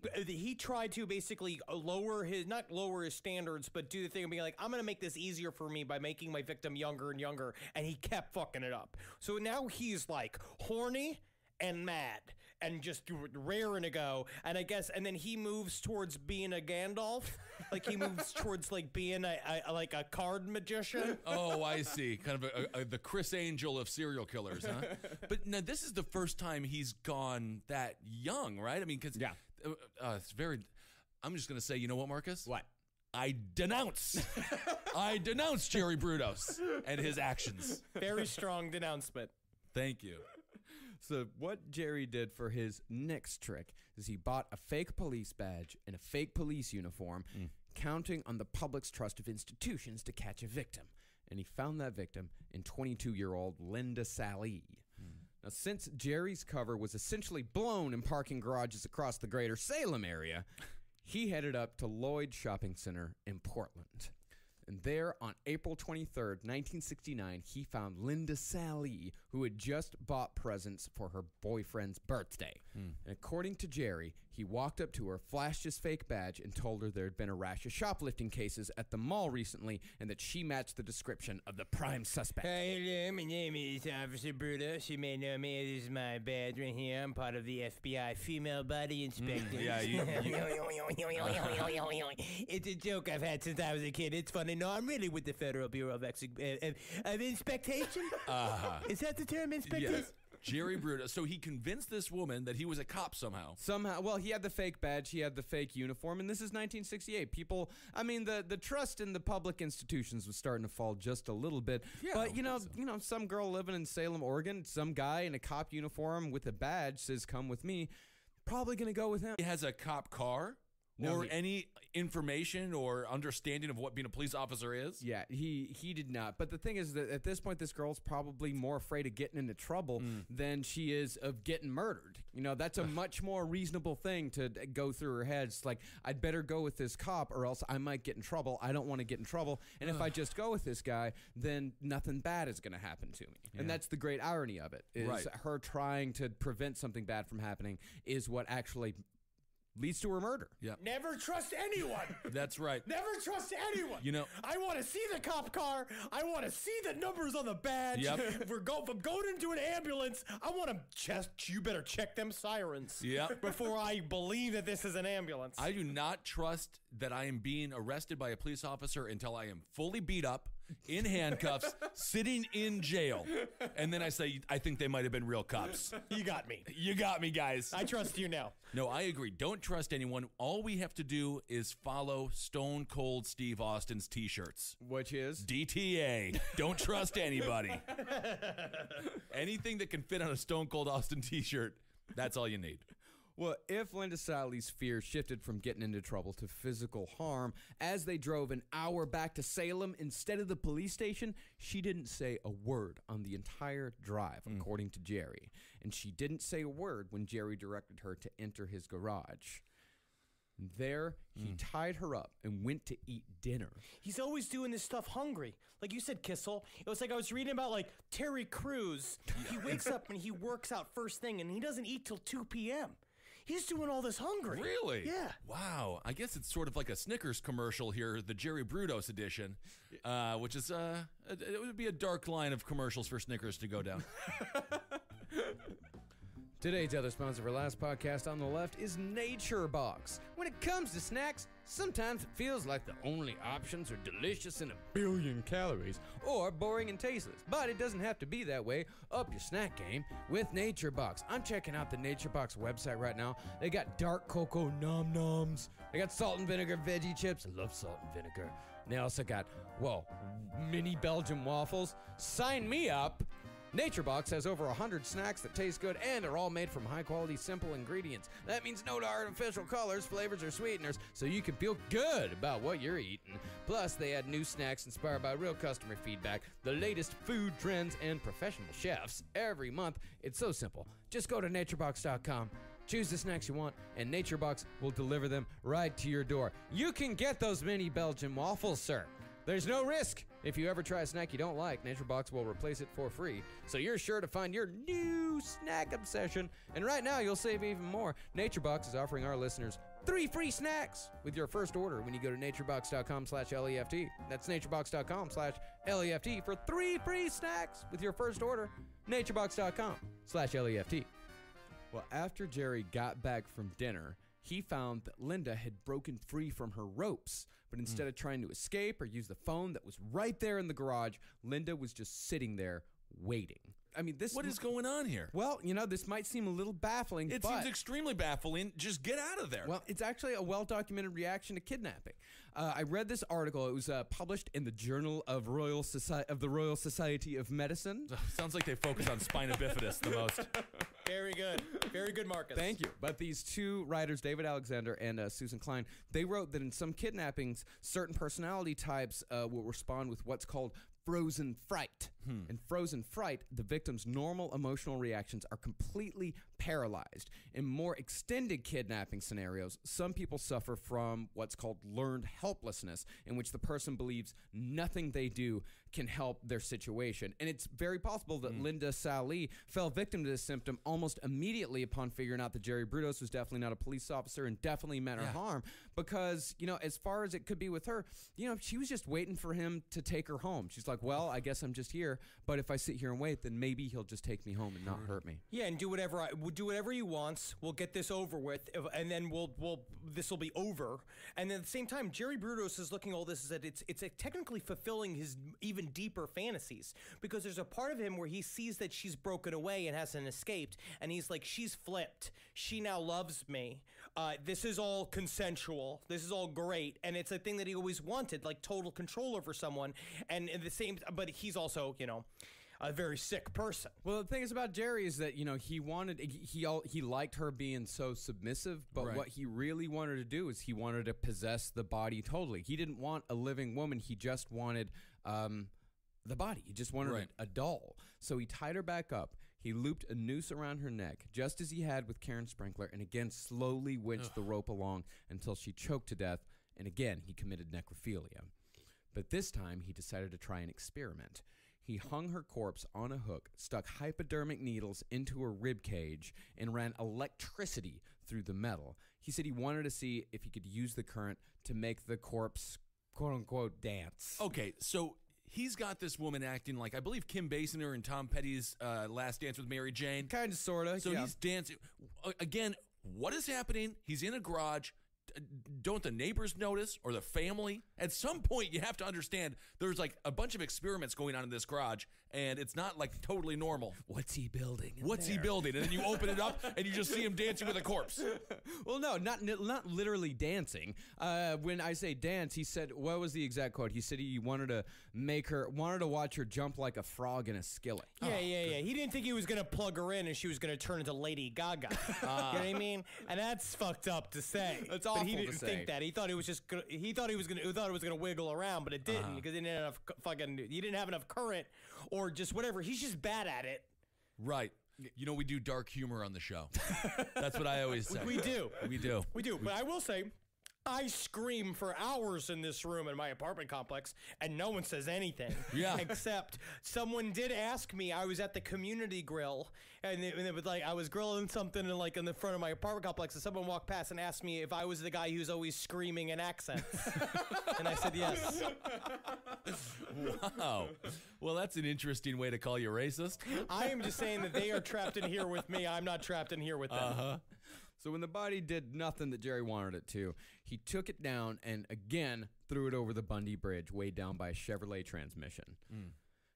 tried to basically not lower his standards, but do the thing of being like, I'm going to make this easier for me by making my victim younger and younger, and he kept fucking it up. So now he's like horny and mad and just raring to go, and I guess, and then he moves towards being a Gandalf, like he moves towards like being a card magician. Oh, I see. Kind of the Chris Angel of serial killers, huh? But now this is the first time he's gone that young, right? I mean, because it's very. I'm just going to say, you know what, Marcus? What? I denounce Jerry Brudos and his actions. Very strong denouncement. Thank you. So what Jerry did for his next trick is he bought a fake police badge and a fake police uniform, counting on the public's trust of institutions to catch a victim. And he found that victim in 22-year-old Linda Sally. Now, since Jerry's cover was essentially blown in parking garages across the greater Salem area, he headed up to Lloyd Shopping Center in Portland. And there, on April 23rd, 1969, he found Linda Sally, who had just bought presents for her boyfriend's birthday. And according to Jerry, he walked up to her, flashed his fake badge, and told her there had been a rash of shoplifting cases at the mall recently and that she matched the description of the prime suspect. Hello, my name is Officer Brutus. You may know me. This is my badge right here. I'm part of the FBI Female Body Inspector. Yeah, It's a joke I've had since I was a kid. It's funny. No, I'm really with the Federal Bureau of Inspection. Is that the term, inspector? Yes. Jerry Brudos. So he convinced this woman that he was a cop somehow. Somehow, well, he had the fake badge, he had the fake uniform, and this is 1968. People, I mean, the trust in the public institutions was starting to fall just a little bit. Yeah, but you know, some girl living in Salem, Oregon, some guy in a cop uniform with a badge says, "Come with me." Probably gonna go with him. He has a cop car or any information or understanding of what being a police officer is. Yeah, he did not. But the thing is that at this point, this girl's probably more afraid of getting into trouble than she is of getting murdered. You know, that's a much more reasonable thing to go through her head. It's like, I'd better go with this cop or else I might get in trouble. I don't want to get in trouble. And if I just go with this guy, then nothing bad is going to happen to me. And that's the great irony of it, is her trying to prevent something bad from happening is what actually leads to her murder. Yeah. Never trust anyone. That's right. Never trust anyone. You know, I want to see the cop car. I want to see the numbers on the badge. Yep. If I'm going into an ambulance, I want to you better check them sirens. Yep. Before I believe that this is an ambulance. I do not trust that I am being arrested by a police officer until I am fully beat up, in handcuffs, sitting in jail. And then I say, I think they might have been real cops. You got me. You got me, guys. I trust you now. No, I agree. Don't trust anyone. All we have to do is follow Stone Cold Steve Austin's t-shirts. Which is? DTA. Don't trust anybody. Anything that can fit on a Stone Cold Austin t-shirt, that's all you need. Well, if Linda Sally's fear shifted from getting into trouble to physical harm as they drove an hour back to Salem instead of the police station, she didn't say a word on the entire drive, according to Jerry. And she didn't say a word when Jerry directed her to enter his garage. There, he tied her up and went to eat dinner. He's always doing this stuff hungry. Like you said, Kissel. It was like I was reading about, like, Terry Crews. He wakes up and he works out first thing, and he doesn't eat till 2 p.m. He's doing all this hungry. Really? Yeah. Wow. I guess it's sort of like a Snickers commercial here, the Jerry Brudos edition, which is, it would be a dark line of commercials for Snickers to go down. Today's other sponsor for last podcast on the left is Nature Box. When it comes to snacks, sometimes it feels like the only options are delicious and a billion calories or boring and tasteless. But it doesn't have to be that way. Up your snack game with Nature Box. I'm checking out the Nature Box website right now. They got dark cocoa nom noms. They got salt and vinegar veggie chips. I love salt and vinegar. And they also got, mini Belgian waffles. Sign me up. NatureBox has over 100 snacks that taste good and are all made from high-quality, simple ingredients. That means no artificial colors, flavors, or sweeteners, so you can feel good about what you're eating. Plus, they add new snacks inspired by real customer feedback, the latest food trends, and professional chefs every month. It's so simple. Just go to naturebox.com. Choose the snacks you want, and NatureBox will deliver them right to your door. You can get those mini Belgian waffles, sir. There's no risk. If you ever try a snack you don't like, NatureBox will replace it for free. So you're sure to find your new snack obsession. And right now, you'll save even more. NatureBox is offering our listeners 3 free snacks with your first order when you go to naturebox.com/LEFT. That's naturebox.com/LEFT for 3 free snacks with your first order. naturebox.com/LEFT. Well, after Jerry got back from dinner, he found that Linda had broken free from her ropes. But instead of trying to escape or use the phone that was right there in the garage, Linda was just sitting there waiting. I mean, What is going on here? Well, this might seem a little baffling, It but seems extremely baffling. Just get out of there. well, it's actually a well-documented reaction to kidnapping. I read this article. It was published in the Journal of the Royal Society of Medicine. Sounds like they focus on spina bifidus the most. Very good. Very good, Marcus. Thank you. But these two writers, David Alexander and Susan Klein, they wrote that in some kidnappings, certain personality types will respond with what's called frozen fright. In frozen fright, the victim's normal emotional reactions are completely paralyzed. In more extended kidnapping scenarios, some people suffer from what's called learned helplessness, in which the person believes nothing they do can help their situation. And it's very possible that Linda Sally fell victim to this symptom almost immediately upon figuring out that Jerry Brudos was definitely not a police officer and definitely meant her harm. Because, as far as it could be with her, she was just waiting for him to take her home. She's like, well, I guess I'm just here, but if I sit here and wait, then maybe he'll just take me home and not hurt me. Yeah, and do whatever he wants. We'll get this over with, and then this will be over. And then at the same time, Jerry Brudos is looking at all this as that it's technically fulfilling his even deeper fantasies, because there's a part of him where he sees that she's broken away and hasn't escaped, and he's like, she's flipped. She now loves me. This is all consensual. This is all great, and it's a thing that he always wanted, like total control over someone. And at the same, but he's also, a very sick person. Well, the thing is about Jerry is that, he liked her being so submissive, but what he really wanted to do is he wanted to possess the body totally. He didn't want a living woman. He just wanted the body. He just wanted a doll. So he tied her back up. He looped a noose around her neck, just as he had with Karen Sprinkler, and again slowly winched the rope along until she choked to death, and again he committed necrophilia. But this time he decided to try an experiment. He hung her corpse on a hook, stuck hypodermic needles into her rib cage, and ran electricity through the metal. He said he wanted to see if he could use the current to make the corpse, quote-unquote, dance. Okay, so he's got this woman acting like, I believe, Kim Basinger in Tom Petty's Last Dance with Mary Jane. Kind of, sort of. So he's dancing. Again, what is happening? He's in a garage. Don't the neighbors notice, or the family? At some point, you have to understand there's like a bunch of experiments going on in this garage, and it's not like totally normal. What's he building? What's he building? And then you open it up, and you just see him dancing with a corpse. Well, no, not literally dancing. When I say dance, he said, what was the exact quote? He said he wanted to watch her jump like a frog in a skillet. Yeah. He didn't think he was gonna plug her in and she was gonna turn into Lady Gaga. You know what I mean? And that's fucked up to say. That's But he awful to didn't say. think that. He thought it was just. He thought it was gonna wiggle around, but it didn't because he didn't have enough He didn't have enough current, or just whatever. He's just bad at it. Right. You know, we do dark humor on the show. That's what I always say. We do. We do. We do. But I will say, I scream for hours in this room in my apartment complex, and no one says anything. Yeah. Except someone did ask me. I was at the community grill, and it was like I was grilling something in the front of my apartment complex, and someone walked past and asked me if I was the guy who's always screaming in accents, and I said yes. Wow. Well, that's an interesting way to call you racist. I am just saying that they are trapped in here with me. I'm not trapped in here with them. So when the body did nothing that Jerry wanted it to, he took it down and again threw it over the Bundy Bridge, weighed down by a Chevrolet transmission.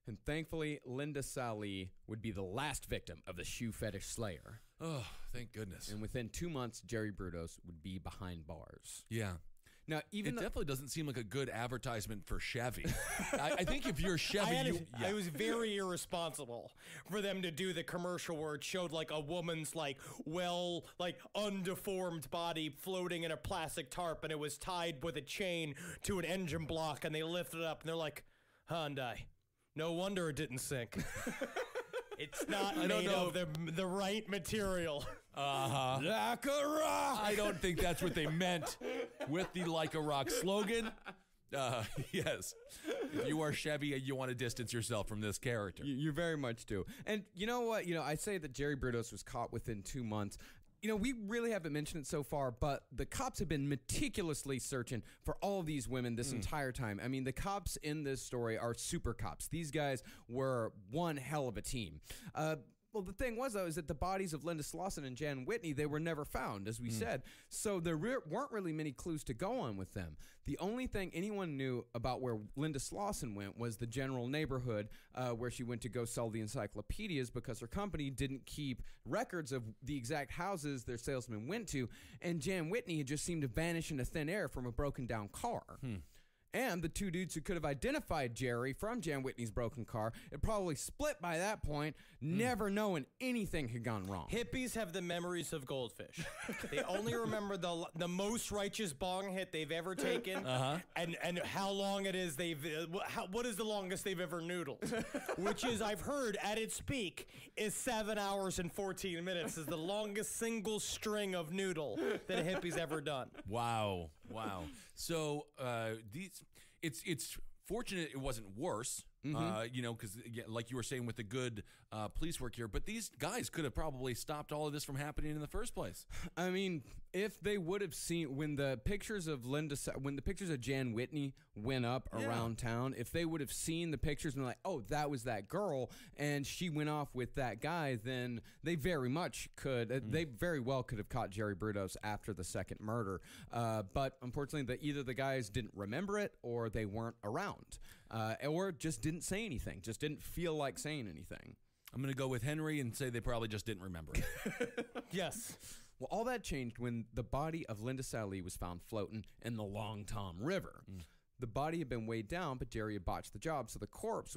And thankfully, Linda Sallee would be the last victim of the shoe fetish slayer. Oh, thank goodness. And within 2 months, Jerry Brudos would be behind bars. Yeah. Now, even It though definitely doesn't seem like a good advertisement for Chevy. I think if you're Chevy, I was very irresponsible for them to do the commercial where it showed like a woman's undeformed body floating in a plastic tarp, and it was tied with a chain to an engine block, and they lifted it up and they're like, Hyundai. No wonder it didn't sink. It's not made of the right material. Like a rock. I don't think that's what they meant with the Like a Rock slogan. Yes. If you are Chevy, you want to distance yourself from this character. You very much do. And you know what? I say that Jerry Brudos was caught within 2 months. We really haven't mentioned it so far, but the cops have been meticulously searching for all of these women this entire time. I mean, the cops in this story are super cops. These guys were one hell of a team. Well, the thing was, though, is that the bodies of Linda Slauson and Jan Whitney, they were never found, as we said. So there weren't really many clues to go on with them. The only thing anyone knew about where Linda Slauson went was the general neighborhood where she went to go sell the encyclopedias, because her company didn't keep records of the exact houses their salesmen went to. And Jan Whitney had just seemed to vanish into thin air from a broken down car. And the two dudes who could have identified Jerry from Jan Whitney's broken car had probably split by that point, never knowing anything had gone wrong. Hippies have the memories of goldfish. They only remember the most righteous bong hit they've ever taken, and how long it is what is the longest they've ever noodled, which is, I've heard, at its peak is 7 hours and 14 minutes is the longest single string of noodle that a hippie's ever done. Wow. So it's fortunate it wasn't worse, because like you were saying with the good police work here, but these guys could have probably stopped all of this from happening in the first place. I mean, if they would have seen when the pictures of Jan Whitney went up around town, if they would have seen the pictures and like, oh, that was that girl, and she went off with that guy, then they very much could. They very well could have caught Jerry Brudos after the second murder. But unfortunately, either the guys didn't remember it, or they weren't around, or just didn't say anything, just didn't feel like saying anything. I'm going to go with Henry and say they probably just didn't remember it. Yes. Well, all that changed when the body of Linda Sallee was found floating in the Long Tom River. The body had been weighed down, but Jerry had botched the job, so the corpse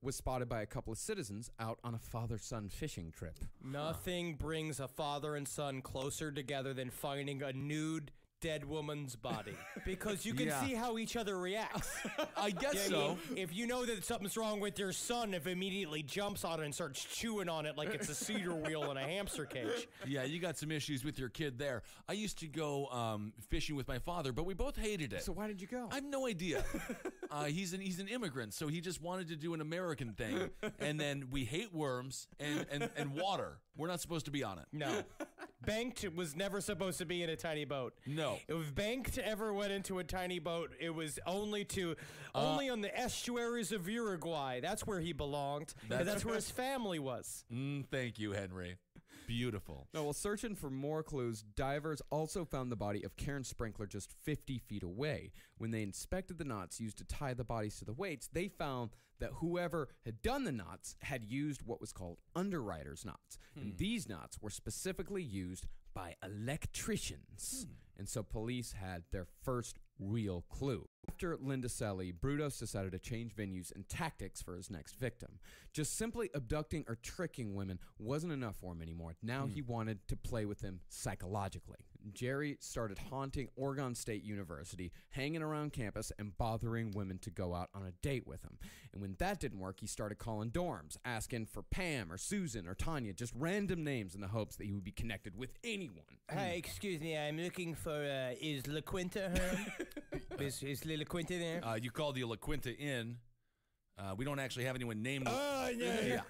was spotted by a couple of citizens out on a father-son fishing trip. Nothing brings a father and son closer together than finding a nude, dead woman's body because you can Yeah. see how each other reacts. I guess You know what I so. mean? If you know that something's wrong with your son, if immediately jumps on it and starts chewing on it like it's a cedar wheel in a hamster cage. Yeah, you got some issues with your kid there. I used to go fishing with my father, but we both hated it. So why did you go? I have no idea. He's an immigrant, so he just wanted to do an American thing. And then we hate worms and water. We're not supposed to be on it. No. Banked was never supposed to be in a tiny boat. No. If Banked ever went into a tiny boat, it was only on the estuaries of Uruguay. That's where he belonged. That's where his family was. Thank you, Henry. Beautiful. No, while searching for more clues, divers also found the body of Karen Sprinkler just 50 feet away. When they inspected the knots used to tie the bodies to the weights, they found that whoever had done the knots had used what was called underwriter's knots. And these knots were specifically used by electricians. And so police had their first real clue. After Linda Selly, Brudos decided to change venues and tactics for his next victim. Just simply abducting or tricking women wasn't enough for him anymore. Now he wanted to play with them psychologically. Jerry started haunting Oregon State University, hanging around campus, and bothering women to go out on a date with him. And when that didn't work, he started calling dorms, asking for Pam or Susan or Tanya, just random names in the hopes that he would be connected with anyone. Hi, excuse me, I'm looking for, is La Quinta home? is La Quinta there? You called the La Quinta Inn. We don't actually have anyone named. Oh, yeah.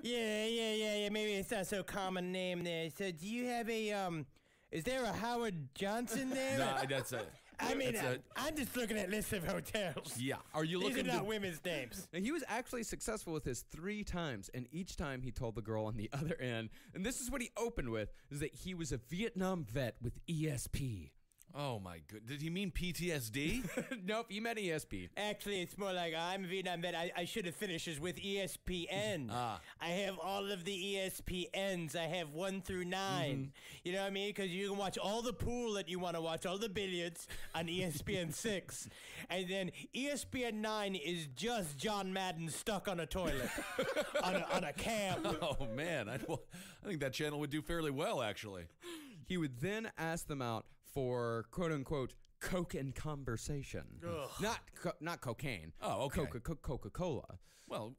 Yeah, maybe it's not so common name there. So do you have a, is there a Howard Johnson there? No, that's a. I mean, that's I'm just looking at lists of hotels. Yeah. Are you These are looking not to? women's names. Now, he was actually successful with this 3 times, and each time he told the girl on the other end, and this is what he opened with, is that he was a Vietnam vet with ESP. Oh my good. Did he mean PTSD? Nope, he meant ESP. Actually, it's more like I'm a Vietnam vet. I should have finished this with ESPN. I have all of the ESPNs. I have 1 through 9. You know what I mean? Because you can watch all the pool that you want to watch, all the billiards on ESPN 6. And then ESPN 9 is just John Madden stuck on a toilet on a camp. Oh man, I think that channel would do fairly well actually. He would then ask them out for quote-unquote coke and conversation. Not cocaine. Oh, okay. Coca-Cola. Well,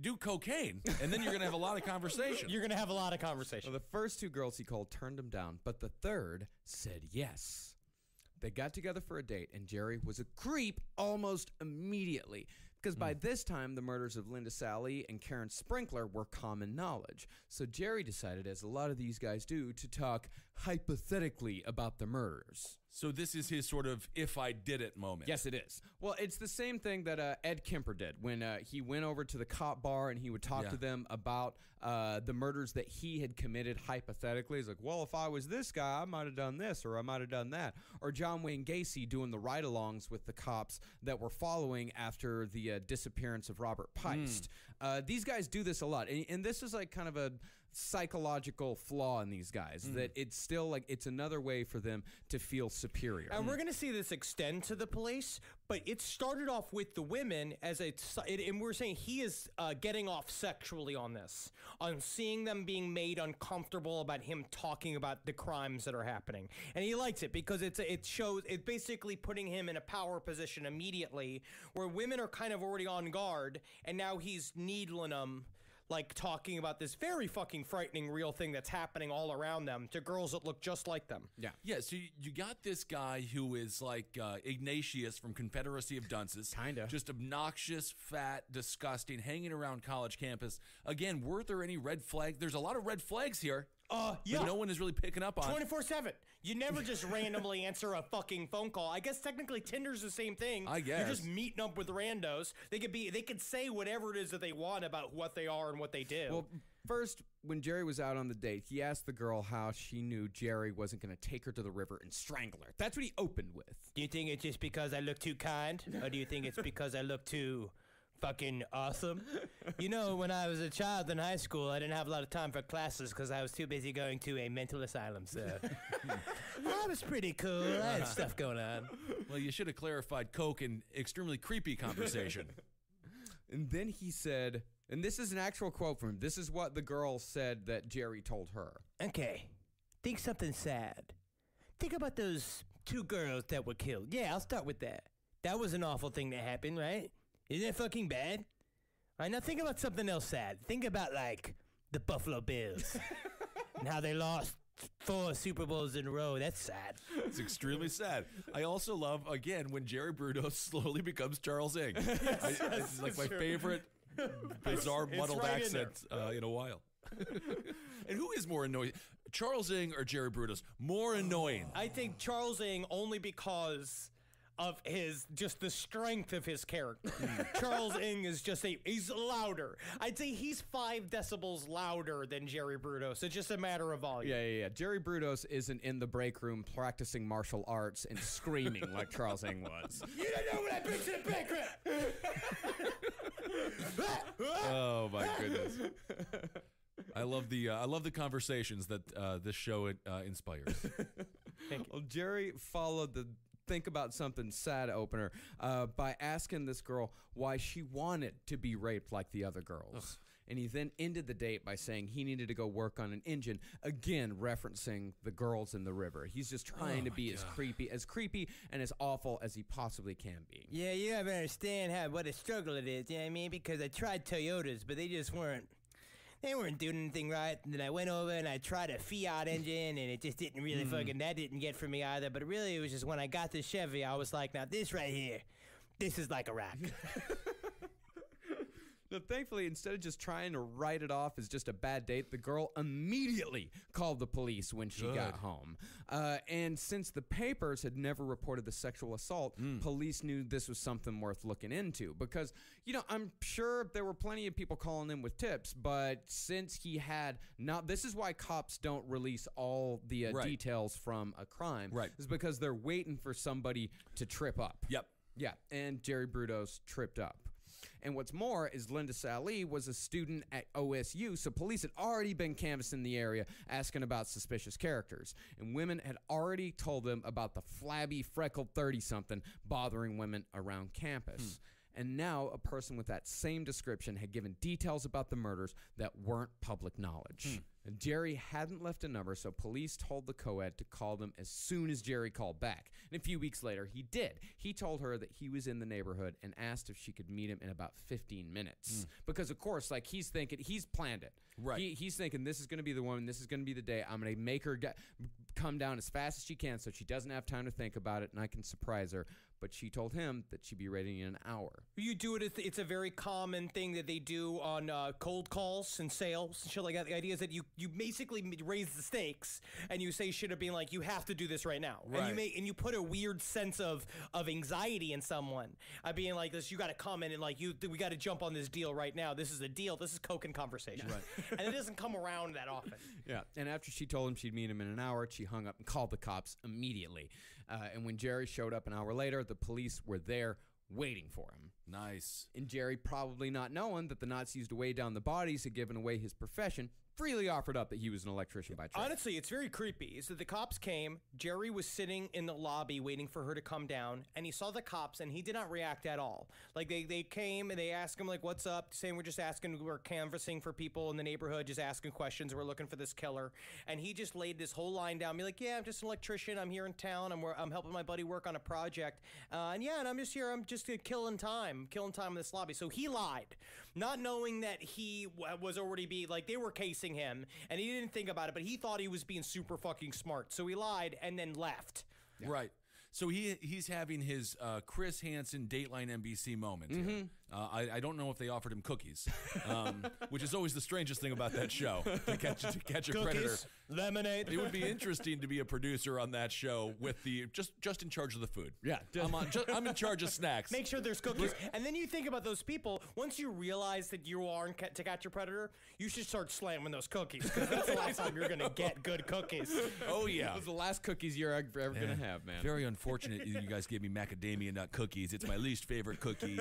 do cocaine, and then you're gonna have a lot of conversation. You're going to have a lot of conversation. Well, the first 2 girls he called turned him down, but the third said yes. They got together for a date, and Jerry was a creep almost immediately. Because by this time, the murders of Linda Sally and Karen Sprinkler were common knowledge. So Jerry decided, as a lot of these guys do, to talk hypothetically about the murders. So this is his sort of "if I did it" moment. Yes, it is. Well, it's the same thing that Ed Kemper did when he went over to the cop bar and he would talk to them about the murders that he had committed hypothetically. He's like, well, if I was this guy, I might have done this or I might have done that. Or John Wayne Gacy doing the ride-alongs with the cops that were following after the disappearance of Robert Peist. These guys do this a lot. And this is like kind of a psychological flaw in these guys, that it's still like it's another way for them to feel superior. And we're going to see this extend to the police, but it started off with the women and we're saying he is getting off sexually on this, on seeing them being made uncomfortable about him talking about the crimes that are happening. And he likes it because it's basically putting him in a power position immediately where women are kind of already on guard, and now he's needling them, like talking about this very fucking frightening real thing that's happening all around them to girls that look just like them. Yeah, so you got this guy who is like Ignatius from Confederacy of Dunces. Kinda. Just obnoxious, fat, disgusting, hanging around college campus. Again, were there any red flags? There's a lot of red flags here. Yeah. But no one is really picking up on. 24/7. You never just randomly answer a fucking phone call. I guess technically Tinder's the same thing. I guess. You're just meeting up with randos. They could say whatever it is that they want about what they are and what they do. Well, first, when Jerry was out on the date, he asked the girl how she knew Jerry wasn't going to take her to the river and strangle her. That's what he opened with. do you think it's just because I look too kind? Or do you think it's because I look too fucking awesome? You know, when I was a child in high school, I didn't have a lot of time for classes because I was too busy going to a mental asylum, so I was pretty cool. I had stuff going on. Well, you should have clarified coke and extremely creepy conversation. And then he said, and this is an actual quote from him, this is what the girl said that Jerry told her. Okay, think something sad. Think about those 2 girls that were killed. Yeah, I'll start with that. That was an awful thing that happened, right? Isn't that fucking bad? All right, now think about something else sad. Think about, like, the Buffalo Bills and how they lost 4 Super Bowls in a row. That's sad. It's extremely sad. I also love, again, when Jerry Brudos slowly becomes Charles Ng. It's like my favorite bizarre muddled right in accent in a while. And who is more annoying, Charles Ng or Jerry Brudos? More annoying. I think Charles Ng only because of just the strength of his character. Charles Ng is he's louder. I'd say he's 5 decibels louder than Jerry Brudos. It's just a matter of volume. Yeah. Jerry Brudos isn't in the break room practicing martial arts and screaming like Charles Ng was. You don't know what I bring to the banquet. Oh my goodness. I love the conversations that this show inspires. Well, Jerry followed the think about something sad opener by asking this girl why she wanted to be raped like the other girls. Ugh. And he then ended the date by saying he needed to go work on an engine, again referencing the girls in the river. He's just trying to be as creepy and as awful as he possibly can be. Yeah, you have to understand what a struggle it is, you know what I mean? Because I tried Toyotas, but they just weren't. They weren't doing anything right, and then I went over and I tried a Fiat engine, and it just didn't really that didn't get for me either, but really it was just when I got the Chevy, I was like, now this right here, this is like a rock. But thankfully, instead of just trying to write it off as just a bad date, the girl immediately called the police when she got home. And since the papers had never reported the sexual assault, police knew this was something worth looking into. Because, I'm sure there were plenty of people calling in with tips, but since he had not, this is why cops don't release all the details from a crime. Right. Is because they're waiting for somebody to trip up. Yep. Yeah, and Jerry Brudos tripped up. And what's more is Linda Sallee was a student at OSU, so police had already been canvassing the area asking about suspicious characters. And women had already told them about the flabby, freckled 30-something bothering women around campus. And now a person with that same description had given details about the murders that weren't public knowledge. And Jerry hadn't left a number, so police told the co-ed to call them as soon as Jerry called back. And a few weeks later, he did. He told her that he was in the neighborhood and asked if she could meet him in about 15 minutes. Because, of course, like he's planned it. Right. He's thinking, this is going to be the woman, this is going to be the day. I'm going to make her come down as fast as she can so she doesn't have time to think about it and I can surprise her. But she told him that she'd be ready in an hour. You do it, it's a very common thing that they do on cold calls and sales and shit like that. The idea is that you basically raise the stakes and you say shit of being like, you have to do this right now. Right. And you put a weird sense of anxiety in someone. Being like this, you got to come in and like, we got to jump on this deal right now. This is a deal. This is Coke and conversation. Right. And it doesn't come around that often. Yeah. And after she told him she'd meet him in an hour, she hung up and called the cops immediately. And when Jerry showed up an hour later, the police were there waiting for him. Nice. And Jerry, probably not knowing that the Nazis to weigh down the bodies had given away his profession, freely offered up that he was an electrician by trade. Honestly, it's very creepy. So the cops came, Jerry was sitting in the lobby waiting for her to come down, and he saw the cops, and he did not react at all. Like, they came, and they asked him, like, what's up? Saying we're canvassing for people in the neighborhood, just asking questions, we're looking for this killer. And he just laid this whole line down, be like, yeah, I'm just an electrician, I'm here in town, I'm helping my buddy work on a project, and I'm just here, I'm just killing time in this lobby. So he lied, not knowing that he was already they were casing him, and he didn't think about it, but he thought he was being super fucking smart. So he lied and then left. Yeah. Right. So he's having his Chris Hansen Dateline NBC moment. Here. I don't know if they offered him cookies, which is always the strangest thing about that show. To catch a cookies, predator, lemonade. It would be interesting to be a producer on that show with the just in charge of the food. Yeah, I'm in charge of snacks. Make sure there's cookies. And then you think about those people. Once you realize that you are to catch a predator, you should start slamming those cookies because that's the last time you're gonna get good cookies. Oh yeah, those are the last cookies you're ever gonna have, man. Very unfortunate you guys gave me macadamia nut cookies. It's my least favorite cookie.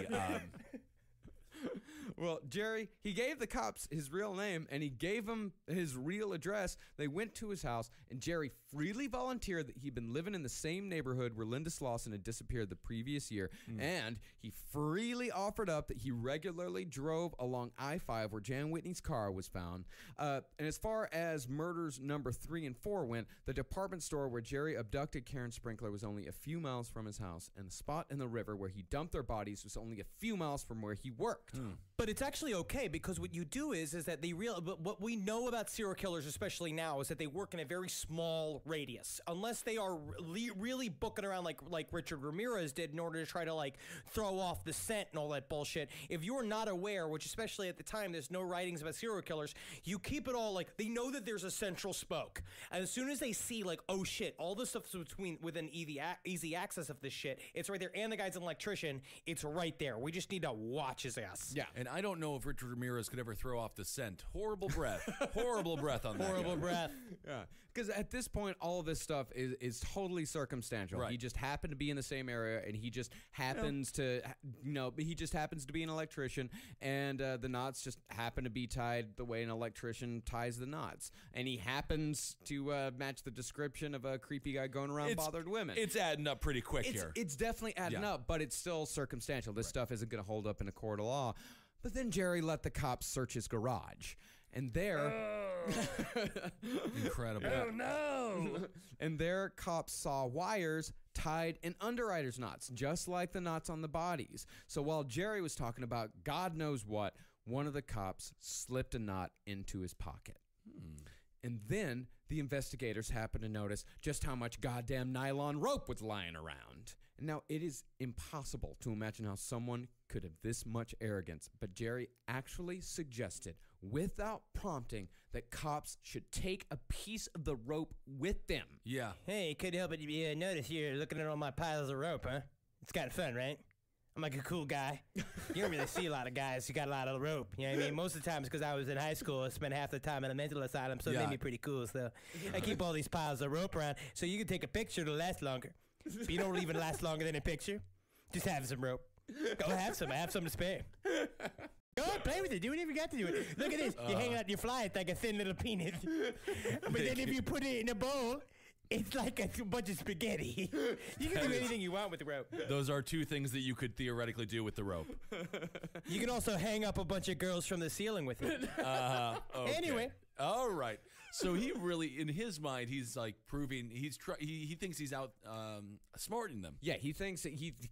Well, Jerry, he gave the cops his real name and he gave them his real address. They went to his house, and Jerry freely volunteered that he'd been living in the same neighborhood where Linda Slauson had disappeared the previous year. And he freely offered up that he regularly drove along I-5 where Jan Whitney's car was found. And as far as murders number 3 and 4 went, the department store where Jerry abducted Karen Sprinkler was only a few miles from his house, and the spot in the river where he dumped their bodies was only a few miles from where he worked. But it's actually okay, because what you do is that what we know about serial killers, especially now, is that they work in a very small radius. Unless they are really booking around like Richard Ramirez did in order to try to like throw off the scent and all that bullshit. If you're not aware, which especially at the time there's no writings about serial killers, you keep it all like they know that there's a central spoke. And as soon as they see like, oh shit, all this stuff's within easy access of this shit, it's right there, and the guy's an electrician, it's right there. We just need to watch his ass. Yeah. And I don't know if Richard Ramirez could ever throw off the scent. Horrible breath. Horrible breath on that Horrible guy. breath. Yeah, because at this point, all of this stuff is totally circumstantial. Right. He just happened to be in the same area, and he just happens to, he just happens to be an electrician, and the knots just happen to be tied the way an electrician ties the knots, and he happens to match the description of a creepy guy going around bothered women. It's adding up pretty quick here. It's definitely adding Yeah. up, but it's still circumstantial. This stuff isn't going to hold up in a court of law. But then Jerry let the cops search his garage, and there... Incredible. No. And there, cops saw wires tied in underwriters' knots, just like the knots on the bodies. So while Jerry was talking about God knows what, one of the cops slipped a knot into his pocket. And then the investigators happened to notice just how much goddamn nylon rope was lying around. Now, it is impossible to imagine how someone could have this much arrogance, but Jerry actually suggested, without prompting, that cops should take a piece of the rope with them. Yeah. Hey, couldn't help but notice you're looking at all my piles of rope, huh? It's kind of fun, right? I'm like a cool guy. You don't really see a lot of guys who got a lot of rope. You know what I mean? Most of the times, because I was in high school, I spent half the time in a mental asylum, so it Yeah. made me pretty cool. So I keep all these piles of rope around so you can take a picture to last longer. But you don't even last longer than a picture. Just have some rope. Go have some. I have some to spare. Go on, play with it. Do whatever you got to do. Look at this. You're hanging out your fly. It's like a thin little penis. But then if you put it in a bowl, it's like a bunch of spaghetti. You can do anything you want with the rope. Those are two things that you could theoretically do with the rope. You can also hang up a bunch of girls from the ceiling with it. Okay. Anyway. All right. So he really, in his mind, he's like proving he thinks he's out smarting them. Yeah, he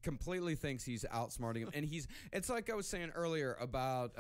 completely thinks he's outsmarting him, and it's like I was saying earlier about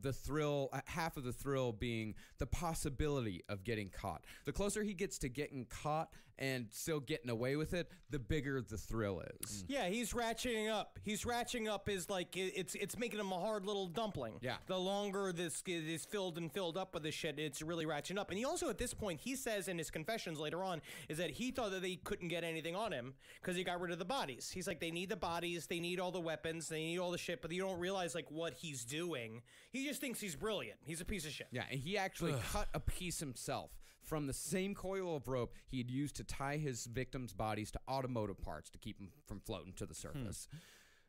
the thrill, half of the thrill being the possibility of getting caught. The closer he gets to getting caught and still getting away with it, the bigger the thrill is. Yeah, he's ratcheting up. He's ratcheting up is like it's making him a hard little dumpling. Yeah. The longer this is filled up with this shit, it's really ratcheting up. And he also at this point he says in his confessions later on is that he thought that they couldn't get anything on him because he got rid of the bodies. He's like, they need the bodies, they need all the weapons, they need all the shit, but you don't realize like what he's doing. He just thinks he's brilliant. He's a piece of shit. Yeah, and he actually cut a piece himself from the same coil of rope he had used to tie his victims' bodies to automotive parts to keep them from floating to the surface.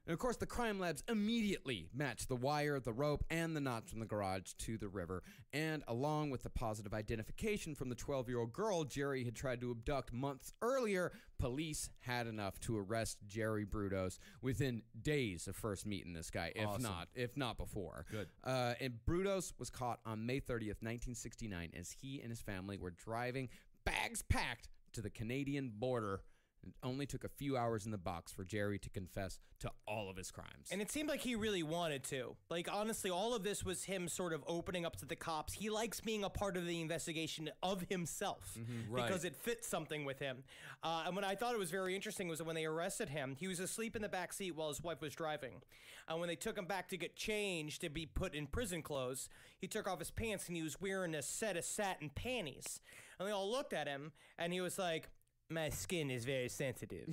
And of course, the crime labs immediately matched the wire, the rope, and the knots from the garage to the river. And along with the positive identification from the 12-year-old girl Jerry had tried to abduct months earlier, police had enough to arrest Jerry Brudos within days of first meeting this guy, if not before. Good. And Brudos was caught on May 30th, 1969, as he and his family were driving, bags packed, to the Canadian border. It only took a few hours in the box for Jerry to confess to all of his crimes. And it seemed like he really wanted to. Like, honestly, all of this was him sort of opening up to the cops. He likes being a part of the investigation of himself right. because it fits something with him. And what I thought it was very interesting was that when they arrested him, he was asleep in the back seat while his wife was driving. And when they took him back to get changed to be put in prison clothes, he took off his pants and he was wearing a set of satin panties. And they all looked at him and he was like, my skin is very sensitive.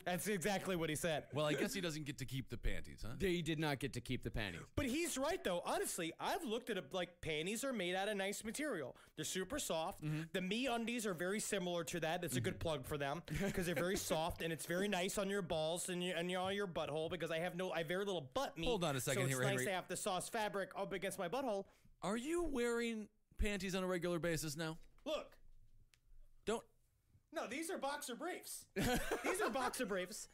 That's exactly what he said. Well, I guess he doesn't get to keep the panties, huh? They did not get to keep the panties. But he's right, though. Honestly, I've looked at it like panties are made out of nice material. They're super soft. The Me Undies are very similar to that. That's a good plug for them because they're very soft and it's very nice on your balls and your butthole because I have very little butt meat. Hold on a second so here, it's nice Henry. to have the soft fabric up against my butthole. Are you wearing panties on a regular basis now? Look. Don't. No, these are boxer briefs. These are boxer briefs.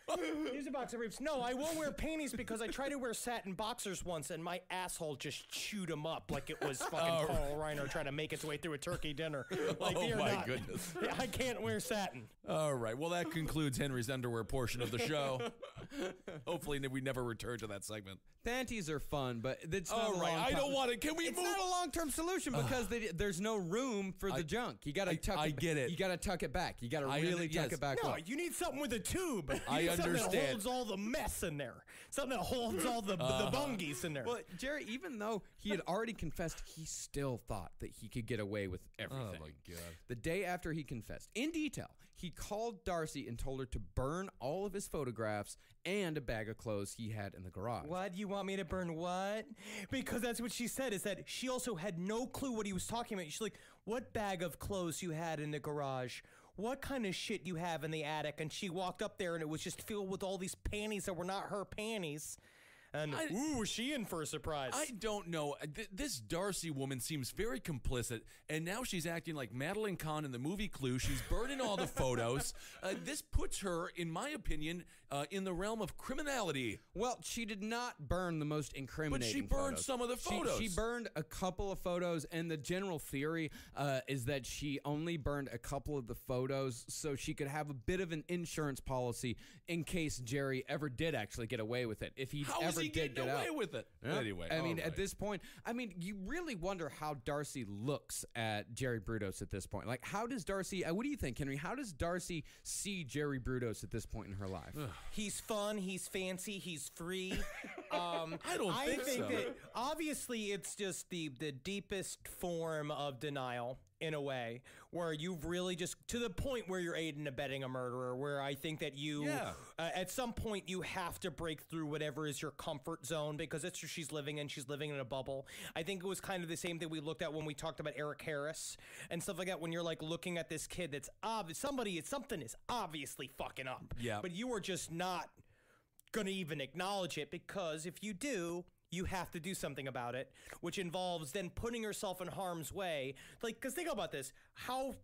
These are boxer briefs. No, I won't wear panties because I tried to wear satin boxers once and my asshole just chewed them up like it was fucking Carl Reiner trying to make its way through a turkey dinner. Like, Oh, you're my not- goodness. I can't wear satin. All right. Well, that concludes Henry's underwear portion of the show. Hopefully, we never return to that segment. Panties are fun, but it's not All a right. long I time- don't want it. Can we It's move? not a long-term solution because there's no room for the junk. You got to tuck. I get it. You got to tuck it back. You got to I really tuck yes. it back. No, up. you need something with a tube. You I need something understand. that holds all the mess in there. Something that holds all the bungies in there. Well, Jerry, even though he had already confessed, he still thought that he could get away with everything. Oh, my God. The day after he confessed, in detail, he called Darcy and told her to burn all of his photographs and a bag of clothes he had in the garage. What? You want me to burn what? Because that's what she said, is that she also had no clue what he was talking about. She's like, what bag of clothes you had in the garage? What kind of shit you have in the attic? And she walked up there and it was just filled with all these panties that were not her panties. And ooh, was she in for a surprise? I don't know. This Darcy woman seems very complicit, and now she's acting like Madeline Kahn in the movie Clue. She's burning all the photos. This puts her, in my opinion, in the realm of criminality. Well, she did not burn the most incriminating But she burned photos. some of the photos. She burned a couple of photos, and the general theory is that she only burned a couple of the photos so she could have a bit of an insurance policy in case Jerry ever did actually get away with it. If he How ever is he did getting get away out. with it? Yeah. Anyway, I mean, all at right. this point, you really wonder how Darcy looks at Jerry Brudos at this point. Like, how does Darcy, what do you think, Henry? How does Darcy see Jerry Brudos at this point in her life? He's fun, he's fancy, he's free. I don't think so. that obviously it's just the deepest form of denial in a way, where you've really just to the point where you're aiding and abetting a murderer, where I think that you at some point you have to break through whatever is your comfort zone because it's where she's living in. She's living in a bubble. I think it was kind of the same thing we looked at when we talked about Eric Harris and stuff like that, when you're like looking at this kid that's something is obviously fucking up. Yeah. But you are just not going to even acknowledge it, because if you do, you have to do something about it, which involves then putting yourself in harm's way. Like, because think about this. How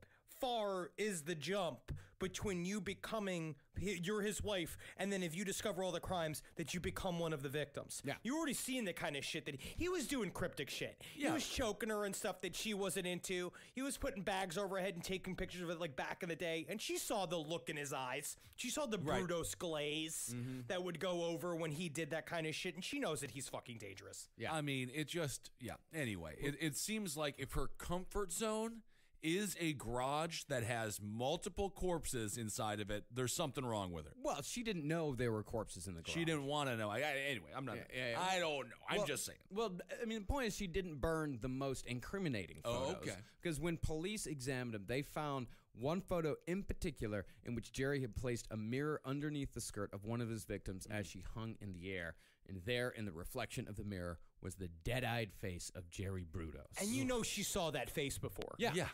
far is the jump between you becoming, you're his wife, and then if you discover all the crimes, that you become one of the victims? Yeah. You already seen the kind of shit that he was doing cryptic shit. Yeah. He was choking her and stuff that she wasn't into. He was putting bags over her head and taking pictures of it like back in the day, and she saw the look in his eyes. She saw the Right. Brudos glaze that would go over when he did that kind of shit, and she knows that he's fucking dangerous. Yeah. I mean, it just, Anyway, it seems like if her comfort zone is a garage that has multiple corpses inside of it, there's something wrong with her. Well, she didn't know there were corpses in the garage. She didn't want to know. Anyway, I'm not. Yeah. I don't know. I'm Well- just saying. Well, I mean, the point is she didn't burn the most incriminating Oh, photos. okay. Because when police examined them, they found one photo in particular in which Jerry had placed a mirror underneath the skirt of one of his victims as she hung in the air. And there, in the reflection of the mirror, was the dead-eyed face of Jerry Brudos. And you know she saw that face before. Yeah.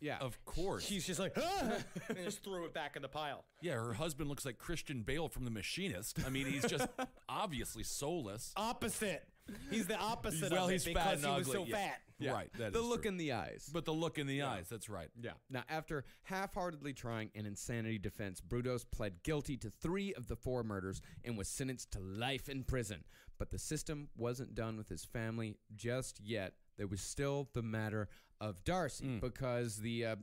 Yeah, of course. She's just like, ah! and just threw it back in the pile. Yeah, her husband looks like Christian Bale from The Machinist. I mean, he's just obviously soulless. Opposite. He's the opposite Well, of he's it fat because and he was ugly, so yeah. fat. Yeah. Right, that the is look true. in the eyes. But the look in the eyes, that's right. Yeah. Now, after half-heartedly trying an insanity defense, Brudos pled guilty to 3 of the 4 murders and was sentenced to life in prison. But the system wasn't done with his family just yet. There was still the matter of Darcy because the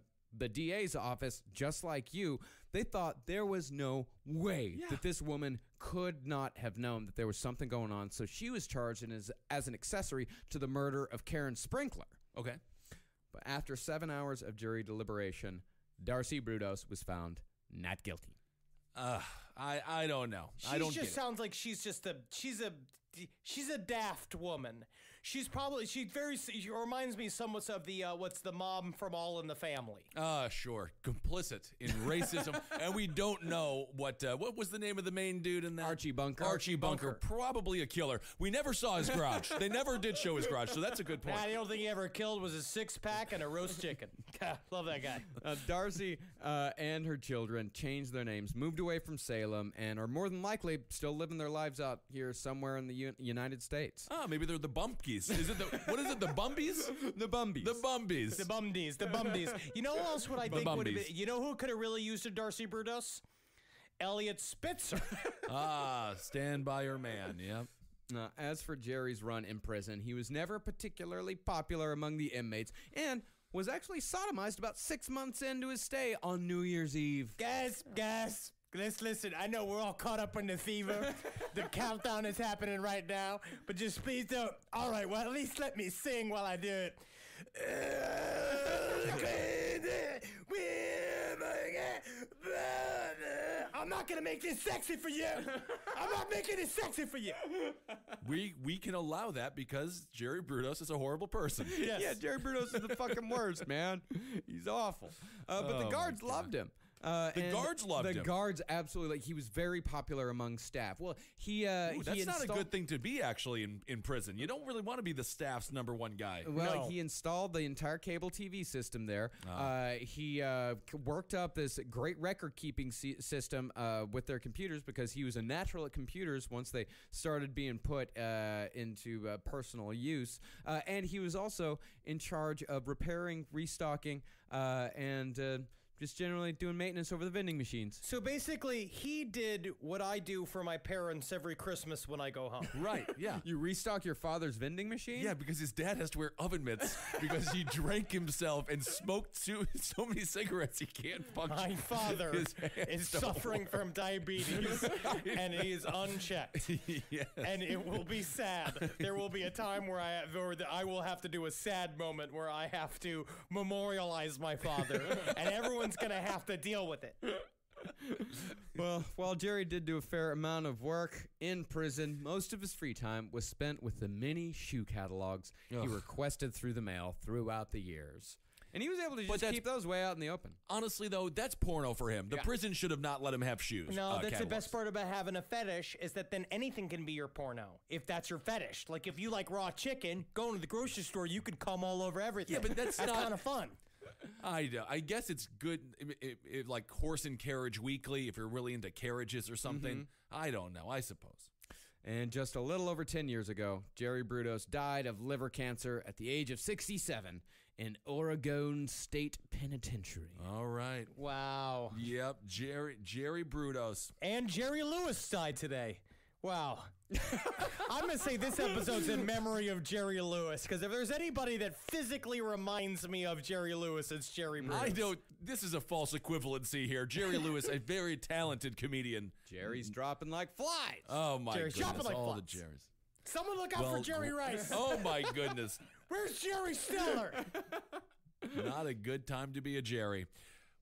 DA's office, just like you, they thought there was no way that this woman could not have known that there was something going on. So she was charged as an accessory to the murder of Karen Sprinkler. Okay. But after 7 hours of jury deliberation, Darcy Brudos was found not guilty. I don't know. I She don't just get it. sounds like she's a daft woman. She reminds me somewhat of the what's the mom from All in the Family. Sure. Complicit in racism. And we don't know what was the name of the main dude in that? Archie Bunker. Archie Bunker. Probably a killer. We never saw his garage. They never did show his garage, so that's a good point. The only thing he ever killed was a 6-pack and a roast chicken. Love that guy. Darcy and her children changed their names, moved away from Salem, and are more than likely still living their lives out here somewhere in the United States. Maybe they're the Bumpkies. What is it, the Bumbies? The Bumbies. The Bumbies. The Bumdies. You know who else would I think would have been? You know who could have really used a Darcy Brudos? Elliot Spitzer. Stand by your man, yep. As for Jerry's run in prison, he was never particularly popular among the inmates and was actually sodomized about 6 months into his stay on New Year's Eve. Guys, let's listen. I know we're all caught up in the fever. The countdown is happening right now, but just please don't. All right, well, at least let me sing while I do it. I'm not gonna make this sexy for you. I'm not making it sexy for you. We can allow that because Jerry Brudos is a horrible person. Yes. Yeah, Jerry Brudos is the fucking worst, man. He's awful. But the guards loved him. The guards loved him. The guards absolutely. He was very popular among staff. Well, that's not a good thing to be actually in prison. You don't really want to be the staff's number one guy. Well, he installed the entire cable TV system there. He worked up this great record-keeping system with their computers because he was a natural at computers once they started being put into personal use. And he was also in charge of repairing, restocking, and just generally doing maintenance over the vending machines. So basically, he did what I do for my parents every Christmas when I go home. Right, yeah. You restock your father's vending machine? Yeah, because his dad has to wear oven mitts because he drank himself and smoked so many cigarettes he can't function. My father His hands is don't suffering from diabetes, and he is unchecked. Yes. And it will be sad. There will be a time where I will have to do a sad moment where I have to memorialize my father, and everyone's going to have to deal with it. Well, while Jerry did do a fair amount of work in prison, most of his free time was spent with the many shoe catalogs he requested through the mail throughout the years. And he was able to just keep those way out in the open. Honestly, though, that's porno for him. The prison should have not let him have shoes. No, that's catalogs. the best part about having a fetish is that then anything can be your porno if that's your fetish. Like if you like raw chicken, going to the grocery store, you can come all over everything. Yeah, but that's not kind of fun. I guess it's good, like Horse and Carriage Weekly, if you're really into carriages or something. I don't know, I suppose. And just a little over 10 years ago, Jerry Brudos died of liver cancer at the age of 67 in Oregon State Penitentiary. All right. Wow. Yep, Jerry Brudos. And Jerry Lewis died today. Wow. I'm going to say this episode's in memory of Jerry Lewis, because if there's anybody that physically reminds me of Jerry Lewis, it's Jerry Brudos. I don't. This is a false equivalency here. Jerry Lewis, a very talented comedian. Jerry's dropping like flies. Oh, my Jerry's goodness. dropping like All flies. the Jerrys. Someone look out for Jerry Rice. Oh, my goodness. Where's Jerry Stiller? Not a good time to be a Jerry.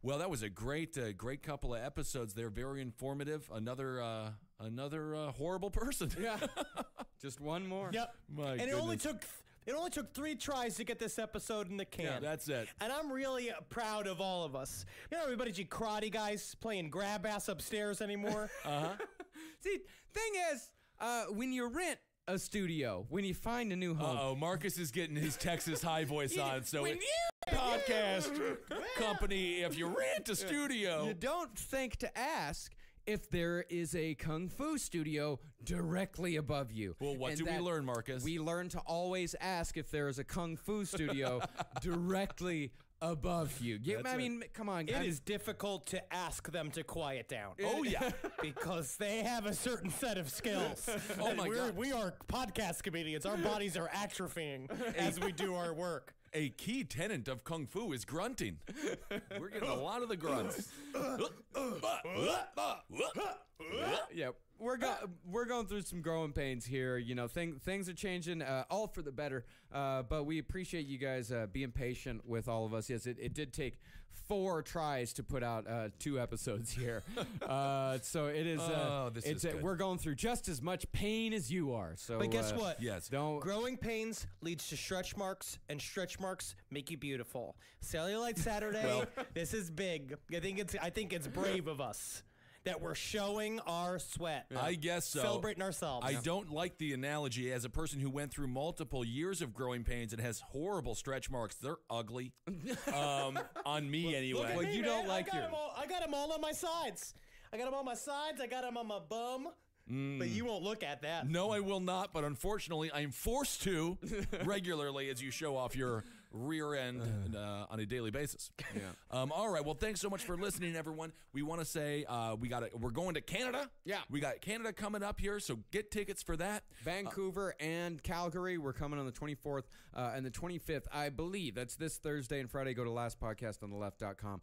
Well, that was a great couple of episodes there. Very informative. Another horrible person. Yeah. Just one more. Yep. My and goodness. it only took 3 tries to get this episode in the can. Yeah, that's it. And I'm really proud of all of us. You know, everybody's you karate guys playing grab ass upstairs anymore. See, thing is, when you rent a studio, when you find a new home. Uh-oh, Marcus is getting his Texas high voice on. So podcast company, if you rent a studio. You don't think to ask if there is a kung fu studio directly above you. Well, what do we learn, Marcus? We learn to always ask if there is a kung fu studio directly above you. I mean, come on, guys. It is difficult to ask them to quiet down. Oh, yeah. Because they have a certain set of skills. Oh, my God. We are podcast comedians. Our bodies are atrophying as we do our work. A key tenet of Kung Fu is grunting. We're getting a lot of the grunts. Yeah, we're going through some growing pains here. You know, things are changing, all for the better. But we appreciate you guys being patient with all of us. Yes, it did take 4 tries to put out 2 episodes here. So it is. We're going through just as much pain as you are. So, But guess what? Yes. Don't. Growing pains leads to stretch marks, and stretch marks make you beautiful. Cellulite Saturday. This is big. I think it's brave of us that we're showing our sweat. I guess so. Celebrating ourselves. I don't like the analogy as a person who went through multiple years of growing pains and has horrible stretch marks. They're ugly. On me, anyway. Look at Well, me, you man. don't like I got them all on my sides. I got them on my sides. I got them on my bum. But you won't look at that. No, I will not, but unfortunately, I am forced to regularly as you show off your rear end on a daily basis. Yeah. All right. Well, thanks so much for listening, everyone. We want to say we're going to Canada. Yeah. We got Canada coming up here, so get tickets for that. Vancouver and Calgary. We're coming on the 24th and the 25th, I believe. That's this Thursday and Friday. Go to lastpodcastontheleft.com.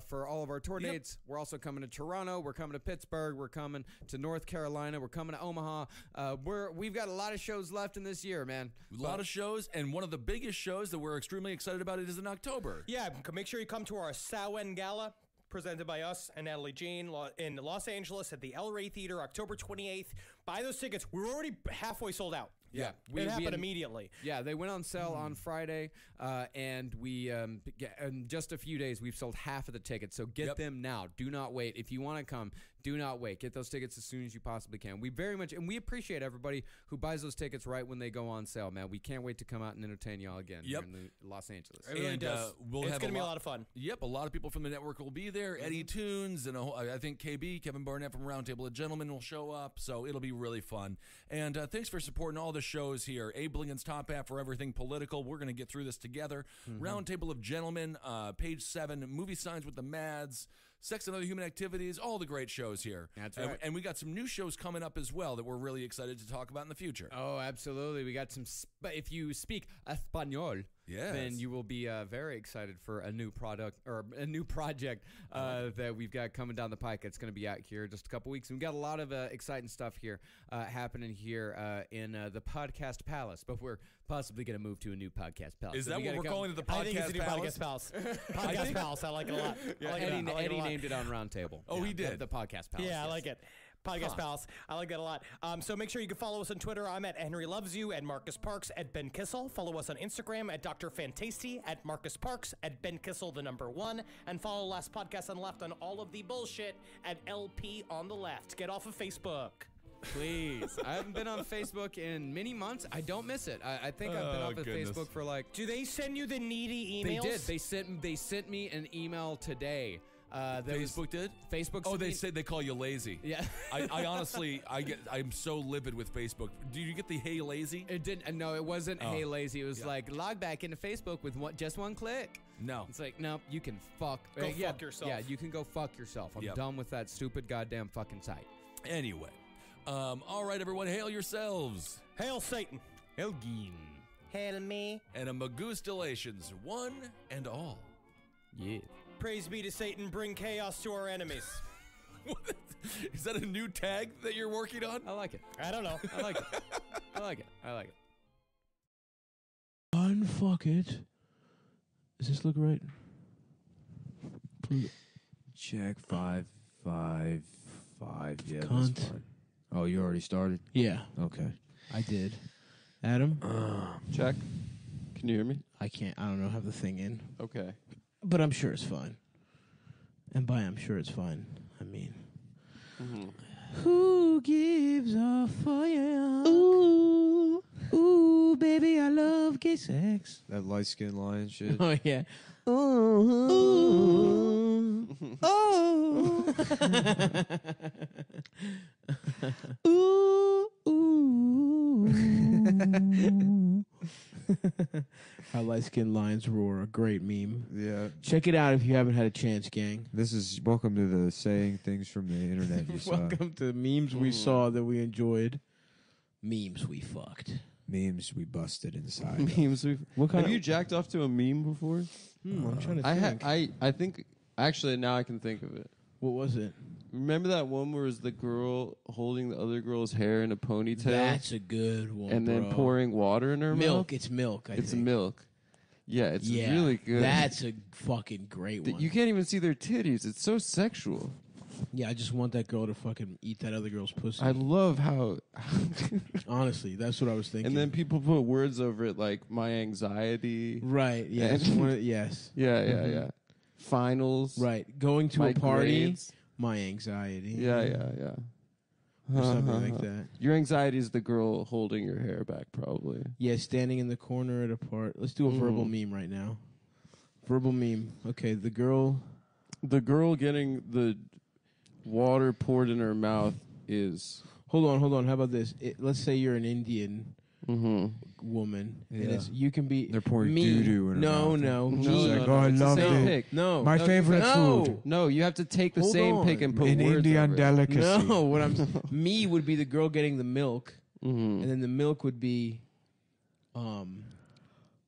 For all of our tour dates, we're also coming to Toronto. We're coming to Pittsburgh. We're coming to North Carolina. We're coming to Omaha. We've got a lot of shows left in this year, man. A lot of shows, and one of the biggest shows that we're extremely excited about it is in October. Yeah, make sure you come to our Samhain Gala, presented by us and Natalie Jean in Los Angeles at the El Rey Theater, October 28th. Buy those tickets. We're already halfway sold out. Yeah, it happened immediately. Yeah, they went on sale on Friday, and we in just a few days we've sold half of the tickets. So get them now. Do not wait. If you want to come, do not wait. Get those tickets as soon as you possibly can. We very much and we appreciate everybody who buys those tickets right when they go on sale. Man, we can't wait to come out and entertain y'all again here in Los Angeles. It really does. It's going to be a lot of fun. Yep, a lot of people from the network will be there. Eddie Tunes and I think KB, Kevin Barnett from Roundtable of Gentlemen will show up. So it'll be really fun. And thanks for supporting all the shows here. Abe Lincoln's Top Half for everything political. We're going to get through this together. Roundtable of Gentlemen, Page 7, Movie Signs with the Mads, Sex and Other Human Activities, all the great shows here. That's right. And we got some new shows coming up as well that we're really excited to talk about in the future. Oh, absolutely. We got some, if you speak Espanol, then you will be very excited for a new product or a new project that we've got coming down the pike. It's going to be out here in just a couple weeks. And we've got a lot of exciting stuff here happening here in the Podcast Palace, but we're possibly going to move to a new Podcast Palace. Is that what we're calling it, the Podcast Palace? I think it's a new Podcast Palace. Podcast Palace. I like it a lot. Eddie named it on Roundtable. Oh, he did? The Podcast Palace. Yeah, I like it. Podcast Palace. I like that a lot. So make sure you can follow us on Twitter. I'm at Henry Loves You, at Marcus Parks, at Ben Kissel. Follow us on Instagram at Dr. Fantasty, at Marcus Parks, at Ben Kissel, the number 1. And follow Last Podcast on the Left on all of the bullshit at LP on the Left. Get off of Facebook. Please. I haven't been on Facebook in many months. I don't miss it. I think I've been off of Facebook for like... Do they send you the needy emails? They did. They sent me an email today. Facebook did? Facebook. Oh, they said they call you lazy. Yeah. I honestly, I'm so livid with Facebook. Did you get the hey lazy? It didn't. No, it wasn't hey lazy. It was like log back into Facebook with just one click. No. It's like, no, you can fuck. Go fuck yourself. Yeah, you can go fuck yourself. I'm done with that stupid goddamn fucking site. Anyway. All right, everyone, hail yourselves. Hail Satan. Elgin. Hail me. And a Magustalations, one and all. Yeah. Praise be to Satan, bring chaos to our enemies. What? Is that a new tag that you're working on? I like it. I don't know. I like it. I like it. I like it. Unfuck it. Does this look right? Check 5, 5, 5. Yeah, Cunt. that's fine. Oh, you already started? Yeah, Okay. I did. Adam? Check. Can you hear me? I can't. I don't know. Have the thing in. Okay. But I'm sure it's fine. And by I'm sure it's fine, I mean... Who gives a fuck? Ooh, ooh, baby, I love gay sex. That light-skinned lion shit. Oh, yeah. Ooh, oh. Ooh, ooh. How light-skinned lions roar, a great meme. Yeah. Check it out if you haven't had a chance, gang. This is welcome to the saying things from the internet you saw. Welcome to memes we saw that we enjoyed. Memes we fucked. Memes we busted inside. Memes. What kind Have you jacked off to a meme before? I'm trying to think. I think. Actually, now I can think of it. What was it? Remember that one where it was the girl holding the other girl's hair in a ponytail That's a good one, and then bro. pouring water in her milk. mouth? It's milk. I It's think. milk. Yeah, it's really good. That's a fucking great one. You can't even see their titties. It's so sexual. Yeah, I just want that girl to fucking eat that other girl's pussy. I love how. Honestly, that's what I was thinking. And then people put words over it like my anxiety. right, yes, yes, Yeah. Finals. right. Going to My a party, grades. my anxiety. Yeah. or something like that. Your anxiety is the girl holding your hair back, probably. Yeah, standing in the corner at a part. Let's do a verbal meme right now. Verbal meme. Okay, the girl getting the water poured in her mouth is. Hold on. How about this? Let's say you're an Indian woman, and Yeah. you can be. They're pouring me. doo-doo in her No, mouth. no, She's me. like, oh, I it's the love same it. pick. No, My favorite no. food. No, you have to take the Hold same on. pick and put An words Indian over it. delicacy. No, what I'm me would be the girl getting the milk, Mhm. and then the milk would be,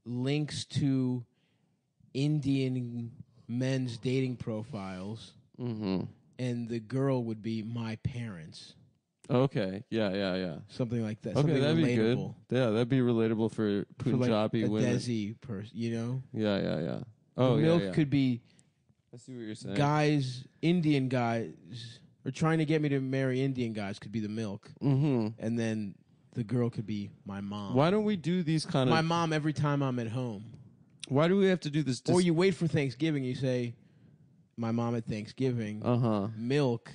links to Indian men's dating profiles, Mhm. and the girl would be my parents, Okay. Yeah. something like that. Okay, something that'd be good. relatable. Yeah, that'd be relatable for For like Punjabi a women. Desi person, you know. Yeah. Oh, the yeah, milk yeah. could be I see what you're saying. guys, Indian guys, or trying to get me to marry Indian guys could be the milk, Mm-hmm. and then the girl could be my mom. Why don't we do these kind My of? mom every time I'm at home. Why do we have to do this? Or you wait for Thanksgiving. You say, "My mom at Thanksgiving." Milk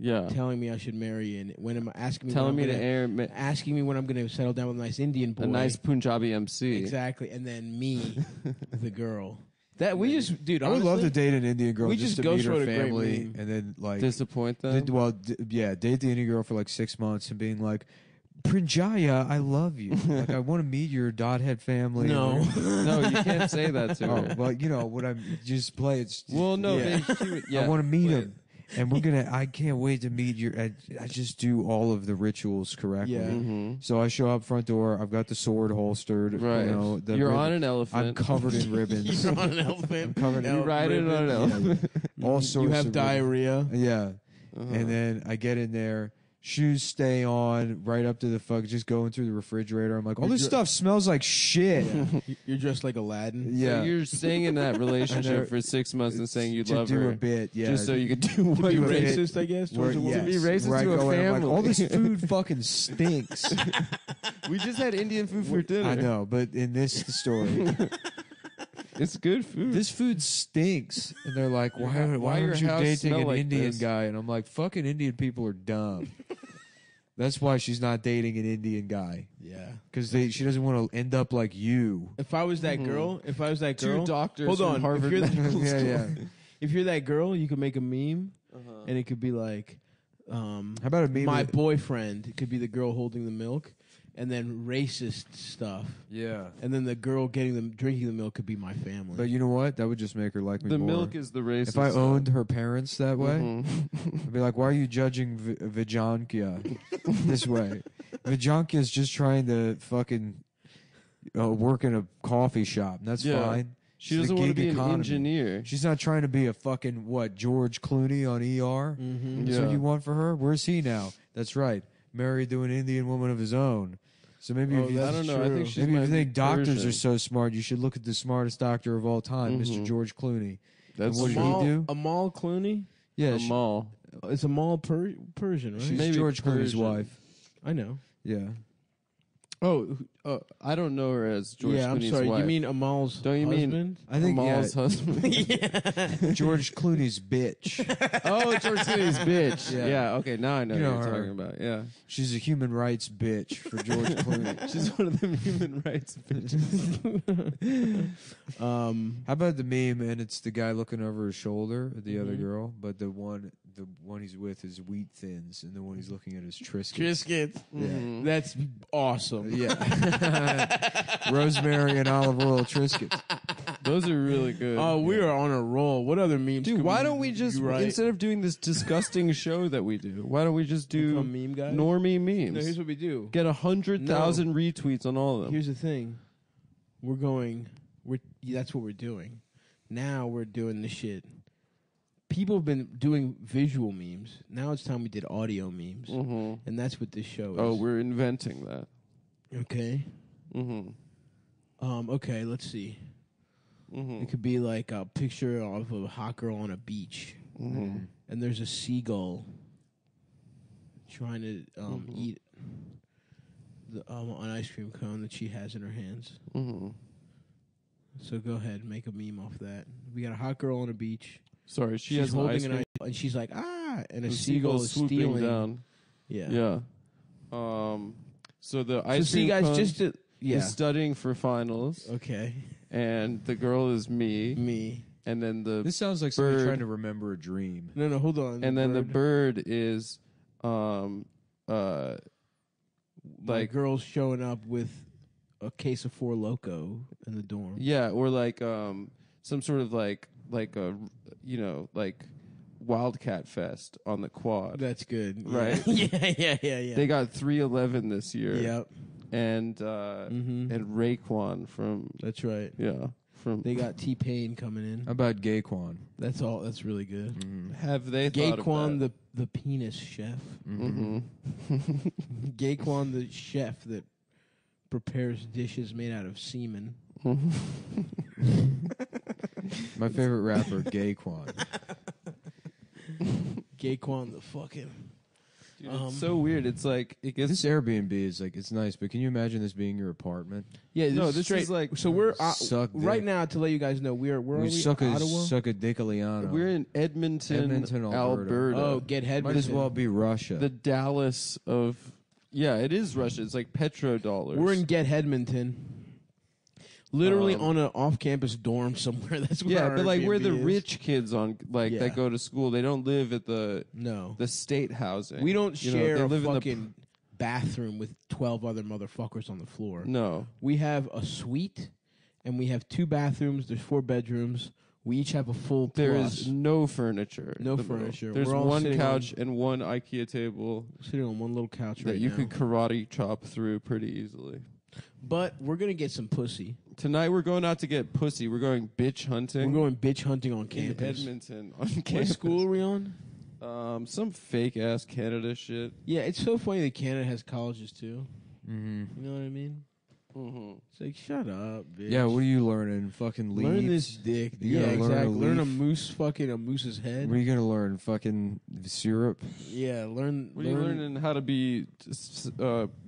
Yeah. telling me I should marry, and when am I asking me? Telling me when to I'm gonna- air asking me when I'm going to settle down with a nice Indian boy. a nice Punjabi MC. exactly, and then me, the girl. That we just, dude. I would love to honestly, date an Indian girl we just just to meet ghostwrote her a great family meme. and then like Disappoint them. date the Indian girl for like 6 months and being like, Prinjaya, I love you. Like I want to meet your Dodhead family. No. No, you can't say that to Oh, her. well, you know what I'm just play. It's Well, no, Yeah. yeah. I want to meet Wait. him, and we're gonna. I can't wait to meet your. I just do all of the rituals correctly. Yeah. Mhm. So I show up front door. I've got the sword holstered. Right. You know, the You're ribbon- on an I'm elephant. covered in ribbons. You're on an elephant. covered in You ride it on an elephant. all sorts. You have of diarrhea. Yeah. Uh-huh. And then I get in there. Shoes stay on right up to the fuck. Just going through the refrigerator. I'm like, all this stuff smells like shit. You're dressed like Aladdin. Yeah. So you're staying in that And relationship they're- for 6 months and saying you to love do her. a bit, yeah. Just so you could do what Be you bit. racist, I guess. Where- Towards a yes, woman. be racist where I to a go in, I'm like, family. all this food fucking stinks. We just had Indian food for dinner. I know, but in this story, It's good food. this food stinks. And they're like, why Why your aren't you house dating smell an like Indian this? guy? And I'm like, fucking Indian people are dumb. That's why she's not dating an Indian guy. Yeah. Because she doesn't want to end up like you. If I was that girl, Two doctors hold from on. Harvard If you're, Medical Yeah, School. yeah. if you're that girl, you could make a meme, and it could be like, How about a meme? my with- boyfriend. It could be the girl holding the milk, and then racist stuff, Yeah. and then the girl drinking the milk could be my family. But you know what? That would just make her like me The more. milk is the racist. If I stuff. owned her parents that way, Mhm. I'd be like, why are you judging Vijankia this way? Vijankia's just trying to fucking work in a coffee shop. And that's Yeah. fine. She It's the doesn't want to gig be economy. an engineer. She's not trying to be a fucking, George Clooney on ER? Mm-hmm. That's what Yeah. you want for her? Where's he now? That's right. Married to an Indian woman of his own. So maybe Oh, if you, that's I don't know. I true. think she's maybe if might you be think doctors Persian. are so smart, you should look at the smartest doctor of all time, Mr. Mhm. George Clooney. That's what did he true. do? Amal Clooney. Yeah, A mall. It's Amal Persian, right? she's Maybe George Clooney's Persian. wife. I know. Yeah. Oh, I don't know her as George yeah, I'm Clooney's sorry. wife. You mean Amal's Don't you mean- husband? I think Amal's husband? George Clooney's bitch. Oh, George Clooney's bitch. Yeah. Yeah. Okay, now I know You what know you're her. talking about. Yeah. She's a human rights bitch for George Clooney. She's one of them human rights bitches. How about the meme and it's the guy looking over his shoulder at the other Mhm. girl, but the one he's with is wheat thins, and the one he's looking at is Triscuits. Triscuits. Mhm. That's awesome. Yeah. Rosemary and olive oil Triscuits. Those are really good. Oh, we are on a roll. What other memes? Dude, could why don't we just, you write? instead of doing this disgusting show that we do, why don't we just do Become meme guys? normie memes? No, here's what we do. Get 100,000 retweets on all of them. Here's the thing. That's what we're doing. Now we're doing the shit people have been doing visual memes. Now it's time we did audio memes, Mm-hmm. and that's what this show is. Oh, we're inventing that. okay. Mm-hmm. Okay, let's see. Mm-hmm. It could be like a picture of a hot girl on a beach, Mm-hmm. and there's a seagull trying to eat an ice cream cone that she has in her hands. Mm-hmm. So go ahead, make a meme off that. We got a hot girl on a beach. Sorry, she She's has an ice holding cream. and she's like, ah, and a The seagull is swooping stealing. down. Yeah. Yeah. So the So ice see, cream guys, cone just to, is studying for finals, Okay. and the girl is me, Me. and then the This sounds like somebody bird. trying to remember a dream. No, hold on. and then the bird is like girls showing up with a case of Four Loko in the dorm. yeah, or like some sort of like a like Wildcat Fest on the quad. That's good. Right. Yeah. They got 311 this year. Yep. And Mhm. and Raekwon from That's right. from They got T-Pain coming in. How about Gayquan? That's all. That's really good. have they thought of Gayquan, that? the penis chef. Mm-hmm. Gayquan, the chef that prepares dishes made out of semen. My favorite rapper, Gayquan. Gayquan, the fucking. Dude, it's so weird. It's like it gets This Airbnb is like, it's nice, but can you imagine this being your apartment? Yeah, No, this this straight, is like- so we're Suck right dick. now to let you guys know we're We we suck Ottawa. a dickaliano. we're in Edmonton, Alberta. Alberta. Oh, get head. Might as well be Russia. The Dallas of it is Russia. It's like petrodollars. We're in Get Hedmonton. Literally Um, on an off-campus dorm somewhere. That's where our but like we're the Airbnb is. rich kids on Yeah. that go to school. They don't live at the No, state housing. we don't You know, share they a live in the fucking bathroom with 12 other motherfuckers on the floor. No. We have a suite, and we have 2 bathrooms. There's 4 bedrooms. We each have a full There plus. is no furniture. No in the middle. furniture. There's We're all one sitting couch and one IKEA table sitting on one little couch that right you now. could karate chop through pretty easily. But we're gonna get some pussy. Tonight we're going out to get pussy. We're going bitch hunting. We're going bitch hunting on in campus. Edmonton on What campus. school are we on? Some fake ass Canada shit. Yeah, it's so funny that Canada has colleges too. Mm-hmm. You know what I mean? Mm-hmm. It's like, shut up, bitch. Yeah, what are you learning? Fucking leaves? Learn this dick. You Yeah, gotta learn a exactly. Learn a leaf? moose's head. What are you gonna learn? Fucking syrup? Yeah, learn. What are you learning how to be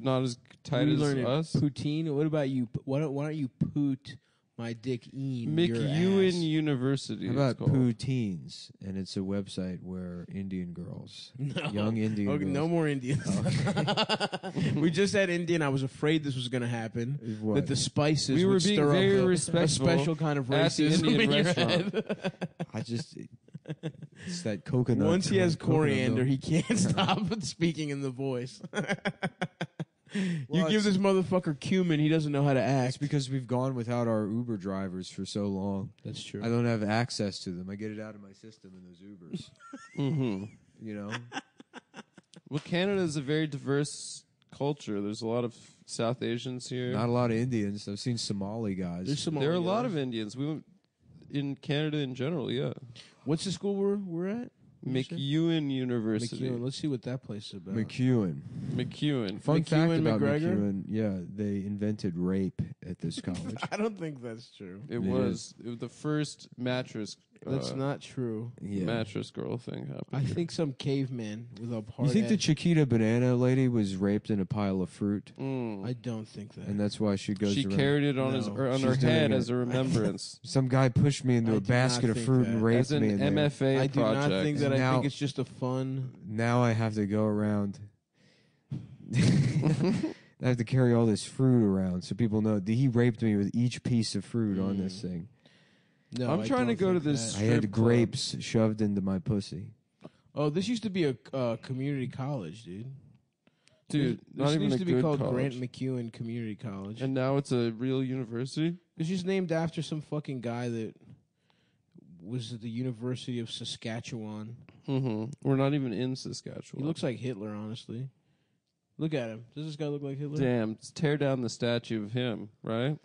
not as tight as us? Poutine. What about you? Why don't you poot my dick in your McEwen ass? University. How it's about called. poutines? And it's a website where Indian girls, No. young Indian Okay, girls. no more Indians. We just had Indian. I was afraid this was going to happen. What? That the spices We were would being stir very up a respectful special kind of at the racism Indian in your restaurant. head. I just, it's that coconut. Once he has coconut coriander, milk. he can't stop speaking in the voice. You Well, give this motherfucker cumin, he doesn't know how to It's act. because we've gone without our Uber drivers for so long. That's true. I don't have access to them. I get it out of my system in those Ubers. Mm-hmm. You know, Well, Canada is a very diverse culture. There's a lot of South Asians here. not a lot of Indians. I've seen Somali guys. There's some. There are a lot of Indians. We went in Canada in general. Yeah, What's the school we're at? McEwen University. McEwen. Let's see what that place is about. McEwen. McEwen. Fun fact McEwen, about McGregor? McEwen, yeah, they invented rape at this college. I don't think that's true. It It was the first mattress. That's not true. Yeah. mattress girl thing happened. I think some caveman with a hard You think the head. Chiquita banana lady was raped in a pile of fruit, Mm. I don't think that. and that's why she goes She around? carried it on No. his on She's her head doing as it. a remembrance. Some guy pushed me into I a do basket not of think fruit that. and raped as an me in there. MFA I do project. not think that. And I now- think it's just a fun. Now I have to go around. I have to carry all this fruit around so people know that he raped me with each piece of fruit on this thing. No, I'm I trying to don't go to think this that. I had Strip club. grapes shoved into my pussy. Oh, this used to be a community college, dude. Dude, this not even used a to be good called college. Grant McEwen Community College. And now it's a real university. It's just named after some fucking guy that was at the University of Saskatchewan. Mm-hmm. We're not even in Saskatchewan. He looks like Hitler, honestly. Look at him. Does this guy look like Hitler? Damn, tear down the statue of him, right?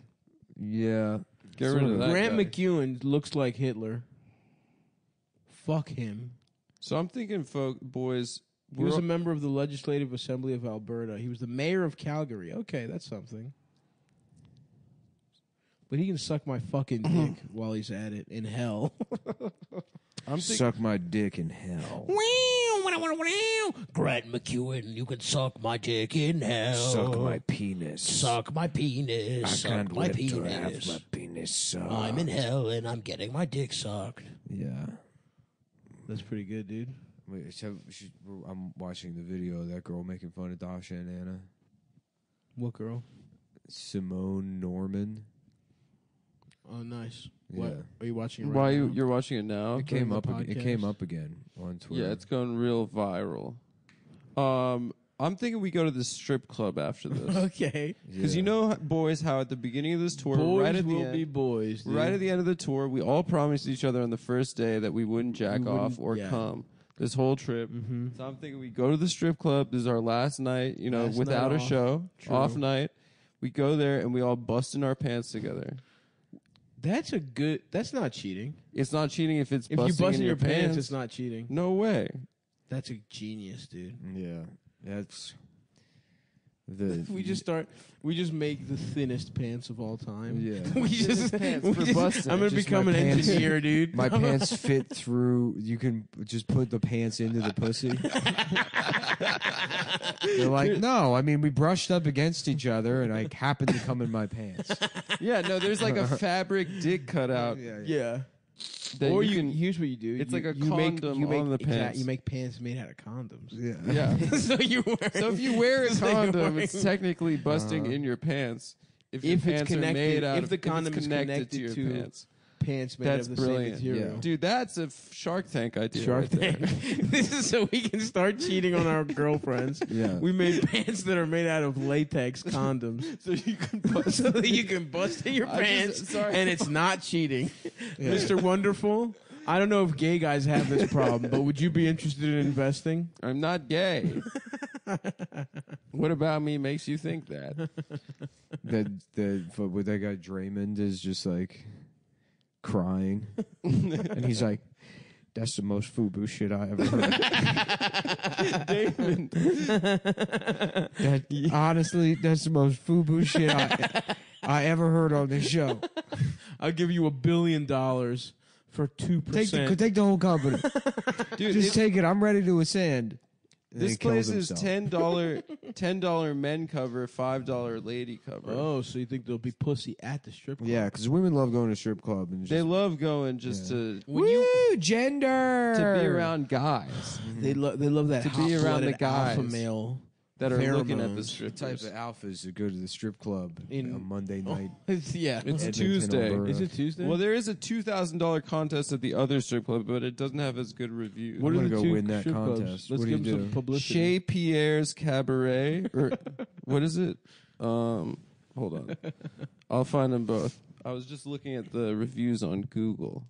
Yeah. Get Sort rid of of. that Grant guy. McEwen looks like Hitler. Fuck him. So I'm thinking, boys. He was a member of the Legislative Assembly of Alberta. He was the mayor of Calgary. Okay, that's something. But he can suck my fucking dick while he's at it in hell. Suck my dick in hell. Grant McEwen, you can suck my dick in hell. Suck my penis. Suck my penis. I Suck can't my wait penis. to have my penis sucked. I'm in hell and I'm getting my dick sucked. Yeah. That's pretty good, dude. Wait, I'm watching the video of that girl making fun of Dasha and Anna. What girl? Simone Norman. Oh, nice. Yeah. What? Are you watching it right Why now? you're watching it now? It came During the up. It podcast? came up again on Twitter. Yeah, it's going real viral. I'm thinking we go to the strip club after this. Okay. Because you know, boys, how at the beginning of this tour, Boys right at the will end, be boys, dude. right at the end of the tour, we all promised each other on the first day that we wouldn't jack We off wouldn't- or yeah. come this whole trip. Mhm. So I'm thinking we go to the strip club. This is our last night, Last without night a off. show, True. off night. We go there and we all bust in our pants together. That's a good. That's not cheating. It's not cheating if it's If you busting bust in in your pants, pants. it's not cheating. No way. That's a genius, dude. Yeah, that's the. We just make the thinnest pants of all time. Yeah. we just, pants we for just- busting. I'm gonna Just become my an pants- engineer, dude. My pants fit through. You can just put the pants into the pussy. They're like, no. I mean, we brushed up against each other, and I happened to come in my pants. Yeah, no, there's like a fabric dick cutout. Yeah. That Or you you can- here's what you do. it's You- like a you make- condom you make, on the pants. You make pants made out of condoms. Yeah. Yeah. so you wear. So if you wear a So you're condom, wearing- it's technically busting in your pants. If your If it's pants are connected- made out if of, the if it's condom is connected to your connected to pants. pants made That's of the brilliant. same material. Yeah. Dude, that's a Shark Tank idea. Shark right there. Tank. This is so we can start cheating on our girlfriends. Yeah. We made pants that are made out of latex condoms. So you can bust. So that you can bust in your I just- pants sorry. and it's not cheating. Mr. Wonderful, I don't know if gay guys have this problem, but would you be interested in investing? I'm not gay. What about me makes you think that? With that guy Draymond is just like crying, and he's like, "That's the most FUBU shit I ever heard." Damon. Honestly, that's the most FUBU shit I ever heard on this show. I'll give you $1 billion for 2%. Take the whole company. Dude, Just take it. I'm ready to ascend. And this he kills place is himself. $10 men cover, $5 lady cover. Oh, so you think there'll be pussy at the strip club? Yeah, because women love going to strip club and They just love going just to woo, gender be around guys They love that To be around the hot-blooded alpha guys male. that are looking at the Pheromones. strippers. type of alphas that go to the strip club In- on Monday night. Yeah. It's Edmonton, Tuesday. Alberta. Is it Tuesday? Well, there is a $2,000 contest at the other strip club, but it doesn't have as good reviews. What I'm are the gonna go two win that strip clubs? contest. Let's What do give you them some do? publicity. Chez Pierre's Cabaret, or what is it? Hold on, I'll find them both. I was just looking at the reviews on Google.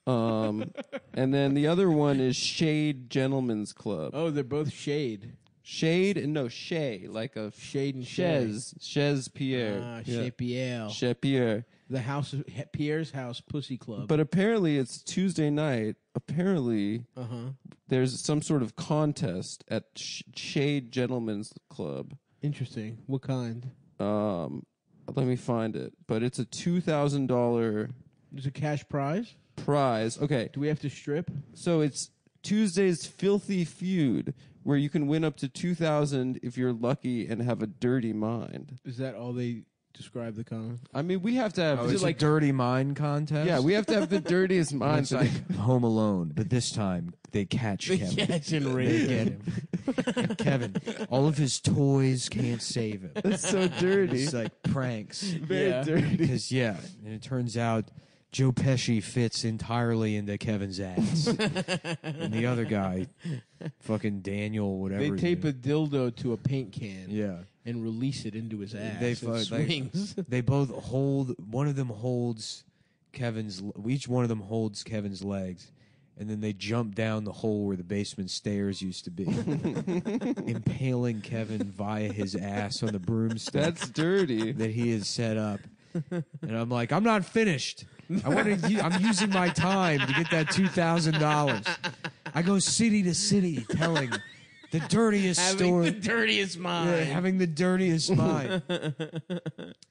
And then the other one is Shade Gentlemen's Club. Oh, they're both shade. Shade and no Shay, like a Shade and Chez Pierre. Ah, Yeah. Chez Pierre. Chez Pierre. The house of Pierre's house pussy club. But apparently it's Tuesday night. Apparently there's some sort of contest at Shade Gentlemen's Club. Interesting. What kind? Let me find it. But it's a $2,000 There's a cash prize. prize. Okay, Do we have to strip? so it's Tuesday's Filthy Feud, where you can win up to $2,000 if you're lucky and have a dirty mind. Is that all they describe the con? I mean, we have to have. Oh, it's like dirty mind contest. yeah, we have to have the dirtiest mind. It's like Home Alone, but this time they catch Kevin. Catch and They raise. get him. Kevin, all of his toys can't save him. That's so dirty. It's like pranks. Very Yeah. dirty. Because, yeah, and it turns out Joe Pesci fits entirely into Kevin's ass. And the other guy, fucking Daniel, whatever. They his tape a name- dildo to a paint can Yeah. and release it into his ass. They It fuck- like- swings. They both hold, one of them holds each one of them holds Kevin's legs. And then they jump down the hole where the basement stairs used to be, impaling Kevin via his ass on the broomstick That's dirty. that he has set up. And I'm like, I'm not finished. I'm using my time to get that $2,000. I go city to city telling the dirtiest story. the dirtiest mind. Yeah, having the dirtiest mind.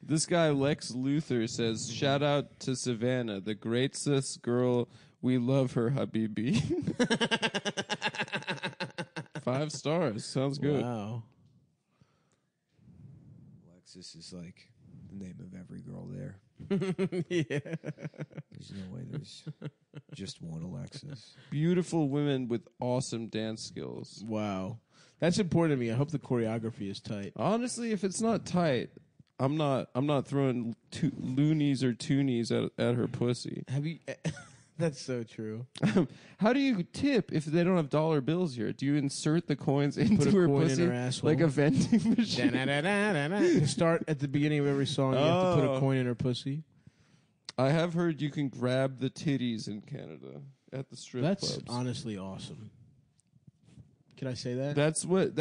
This guy Lex Luthor says, "Shout out to Savannah, the great cis girl. We love her, Habibi." 5 stars. Sounds good. Wow. Alexis is like the name of every girl there. Yeah. There's no way there's just one Alexis. Beautiful women with awesome dance skills. Wow. That's important to me. I hope the choreography is tight. Honestly, if it's not tight, I'm not throwing loonies or toonies at her pussy. Have you? That's so true. How do you tip if they don't have dollar bills here? Do you insert the coins into Put a her coin in pussy her asshole. like a vending machine? To start at the beginning of every song, you have to put a coin in her pussy. I have heard you can grab the titties in Canada at the strip That's clubs. honestly awesome. Can I say that? That's what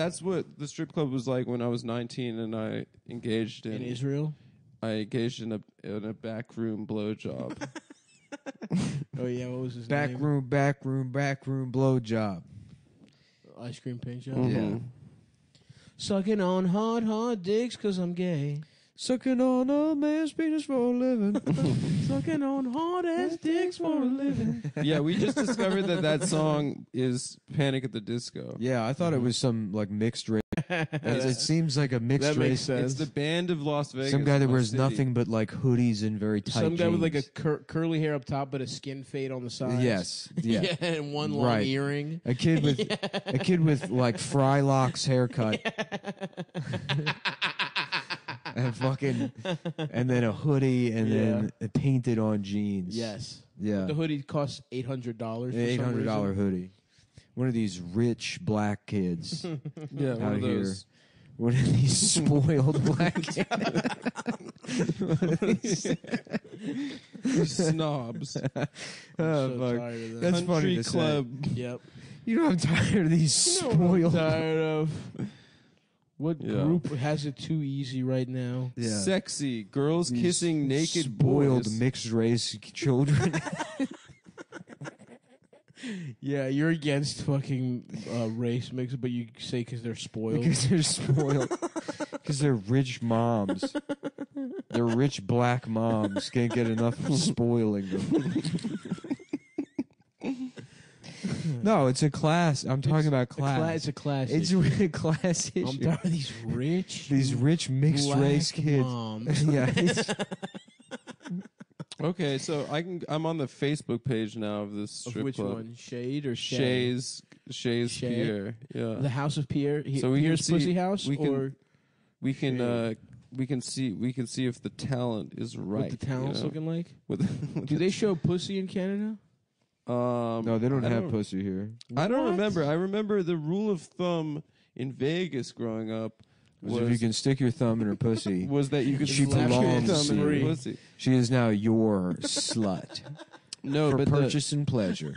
the strip club was like when I was 19 and I engaged in Israel? I engaged in a backroom blowjob. Oh yeah, what was his Back name? room blowjob. Ice cream paint job. Mhm. Sucking on hard dicks 'cause I'm gay. Sucking on a man's penis for a living. Sucking on hard ass dicks for a living. Yeah, we just discovered that song is Panic at the Disco. Yeah, I thought it was some like mixed race. It seems like a mixed That makes race. sense. It's the band of Las Vegas. Some guy that my wears city. nothing but like hoodies and very tight Some guy with like a jeans. curly hair up top, but a skin fade on the sides. Yes, yeah. And one long Right. earring. A kid with like Frylocks haircut. and then a hoodie and then painted on jeans. Yes. Yeah. The hoodie costs $800. $800 hoodie. One of these rich black kids Yeah, one out of here. those. One of these spoiled black kids. Snobs. Oh, fuck. Tired of that. That's funny Country to say. club. Yep. You know I'm tired of these spoiled. Tired of. What Yeah. group has it too easy right now? Yeah. Sexy girls These kissing naked spoiled boys. mixed race children. Yeah, you're against fucking race mix, but you say because they're spoiled. Because they're spoiled. Because they're rich moms. They're rich black moms. Can't get enough of spoiling them. No, it's a class. I'm talking about class. It's a class. It's issue. a class issue. I'm tired of these rich, mixed black race kids. moms. Yeah. it's- Okay, so I'm on the Facebook page now of this Of strip which club. one? Shade or Shay? Shays Shay? Pierre. Yeah. The House of Pierre. So we can Pierre's see- Pussy House, we can- or we can see if the talent is right. what the talent's you know? looking like? With Do they show pussy in Canada? no, they don't have pussy here. I don't What? remember. I remember the rule of thumb in Vegas growing up Was if you can stick your thumb in her pussy, was that you could She slap your belongs thumb in to her you. pussy. she is now your slut No, for but purchase and pleasure.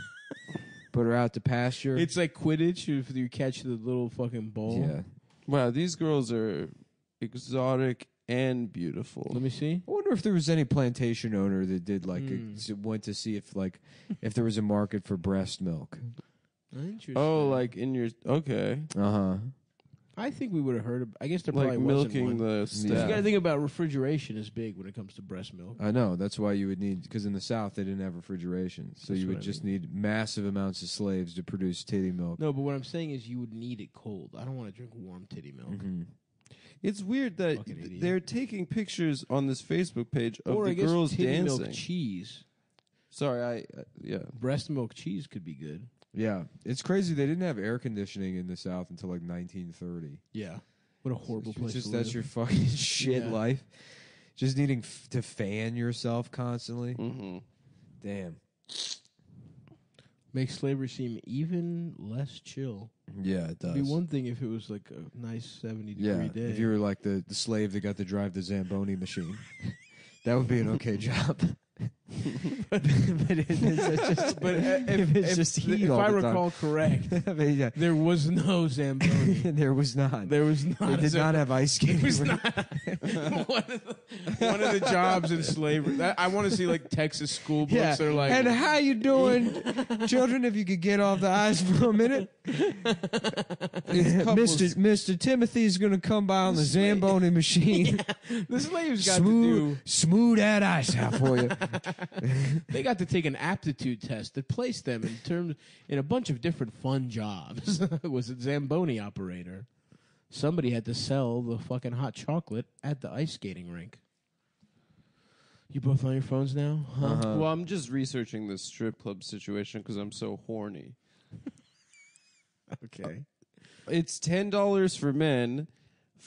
Put her out to pasture. It's like Quidditch if you catch the little fucking ball. yeah. wow, these girls are exotic and beautiful. Let me see. I wonder if there was any plantation owner that did like Hmm. went to see if there was a market for breast milk. Interesting. Oh, like in your okay, Uh-huh. I think we would have heard. I guess there like probably wasn't milking one. the Yeah. You staff. got to think about refrigeration is big when it comes to breast milk. I know. That's why you would need, because in the South they didn't have refrigeration, so That's you what would I just need massive amounts of slaves to produce titty milk. No, but what I'm saying is you would need it cold. I don't want to drink warm titty milk. Mhm. It's weird that Fucking idiot. they're taking pictures on this Facebook page of Or the I guess girls titty dancing. milk cheese. Sorry, yeah. Breast milk cheese could be good. Yeah, it's crazy. They didn't have air conditioning in the South until like 1930. Yeah. What a horrible place Just to that's live. your fucking shit Yeah. life. Just needing to fan yourself constantly. Mm-hmm. Damn. Makes slavery seem even less chill. Yeah, it does. It'd be one thing if it was like a nice 70 Yeah, degree day. if you were like the slave that got to drive the Zamboni machine, that would be an okay job. but if it's just heat if all I the time. recall correct, I mean, yeah. there was no Zamboni. There was not. There was not. They did not have ice skating. It was rink. not one of the jobs in slavery. I want to see like Texas school books. Yeah. They're like, and how you doing, children? If you could get off the ice for a minute, Mr. Timothy's going to come by on the Zamboni machine. the slaves got smooth that ice out for you. they got to take an aptitude test that placed them in a bunch of different fun jobs. Was it Zamboni operator? Somebody had to sell the fucking hot chocolate at the ice skating rink. You both on your phones now? Huh? Well, I'm just researching this strip club situation because I'm so horny. Okay. It's $10 for men,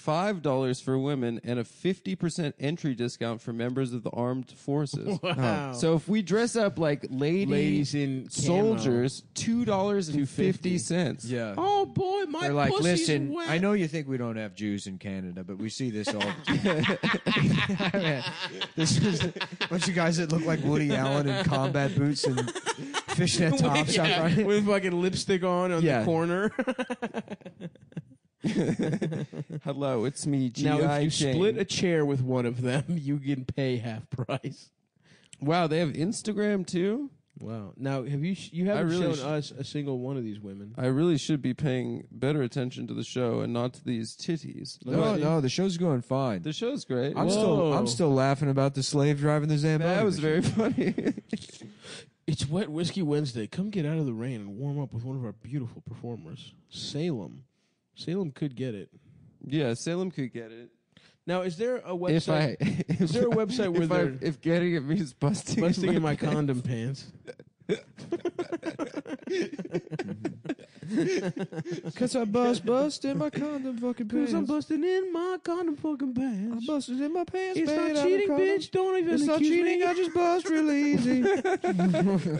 $5 for women, and a 50% entry discount for members of the armed forces. Wow. So if we dress up like Ladies in soldiers, $2.50. Yeah. Oh boy, my They're like, pussy's listen, wet. I know you think we don't have Jews in Canada, but we see this all. This is a bunch of guys that look like Woody Allen in combat boots and fishnet tops. Yeah, out front. with fucking lipstick on Yeah. the corner. Hello, it's me, G.I. Now, if you Jane. split a chair with one of them, you can pay half price. Wow, they have Instagram too? Wow. Now, have you haven't really shown us a single one of these women? I really should be paying better attention to the show and not to these titties. No, the show's going fine. The show's great. I'm still laughing about the slave driving the Zamboni. That was machine. very funny. It's Wet Whiskey Wednesday. Come get out of the rain and warm up with one of our beautiful performers. Salem could get it. Yeah, Salem could get it. Now, is there a website? Is there a website where if getting it means busting in my pants. condom pants? Cause I bust in my condom fucking pants. Cause I'm busting in my condom fucking I pants. busted in my pants. It's made not out of cheating, condom. bitch. Don't even It's not accuse cheating. me. I just bust really easy.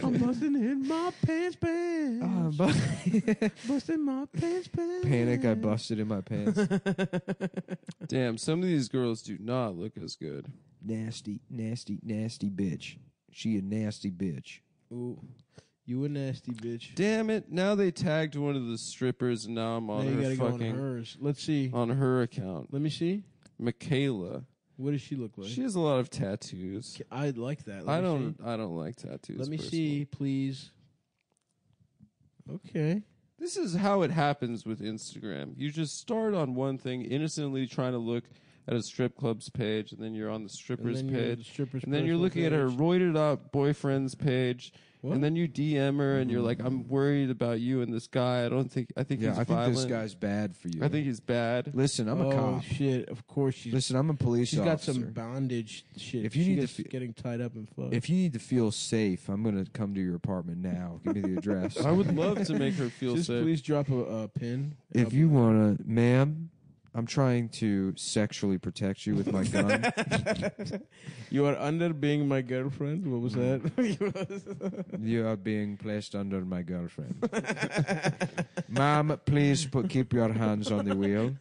I'm busting in my pants. Busting my pants. Panic! I busted in my pants. Damn, some of these girls do not look as good. Nasty bitch. She a nasty bitch. Ooh, you a nasty bitch. Damn it! Now they tagged one of the strippers, and now I'm Now on you her gotta go on fucking hers. Let's see. on her account. Let me see. Michaela. What does she look like? She has a lot of tattoos. I like that. I Let me don't. see. I don't like tattoos. Let me personally. see, please. Okay. This is how it happens with Instagram. You just start on one thing, innocently trying to look at a strip club's page, and then you're on the stripper's And then you're page, the stripper's and then you're personal looking at her page. roided up boyfriend's page, What? and then you DM her, and you're like, "I'm worried about you and this guy. I think Yeah, he's I think violent. this guy's bad for you. I think he's bad." Listen, I'm a Oh cop. shit! Of course she's. Listen, I'm a police She's got officer. some bondage shit. If you She need to gets fe- getting tied up and fucked. If you need to feel safe, I'm gonna come to your apartment now. Give me the address. I would love to make her feel just safe. please drop a pin. If you wanna, ma'am, I'm trying to sexually protect you with my gun. You are under being my girlfriend. What was that? You are being placed under my girlfriend. Ma'am, please keep your hands on the wheel.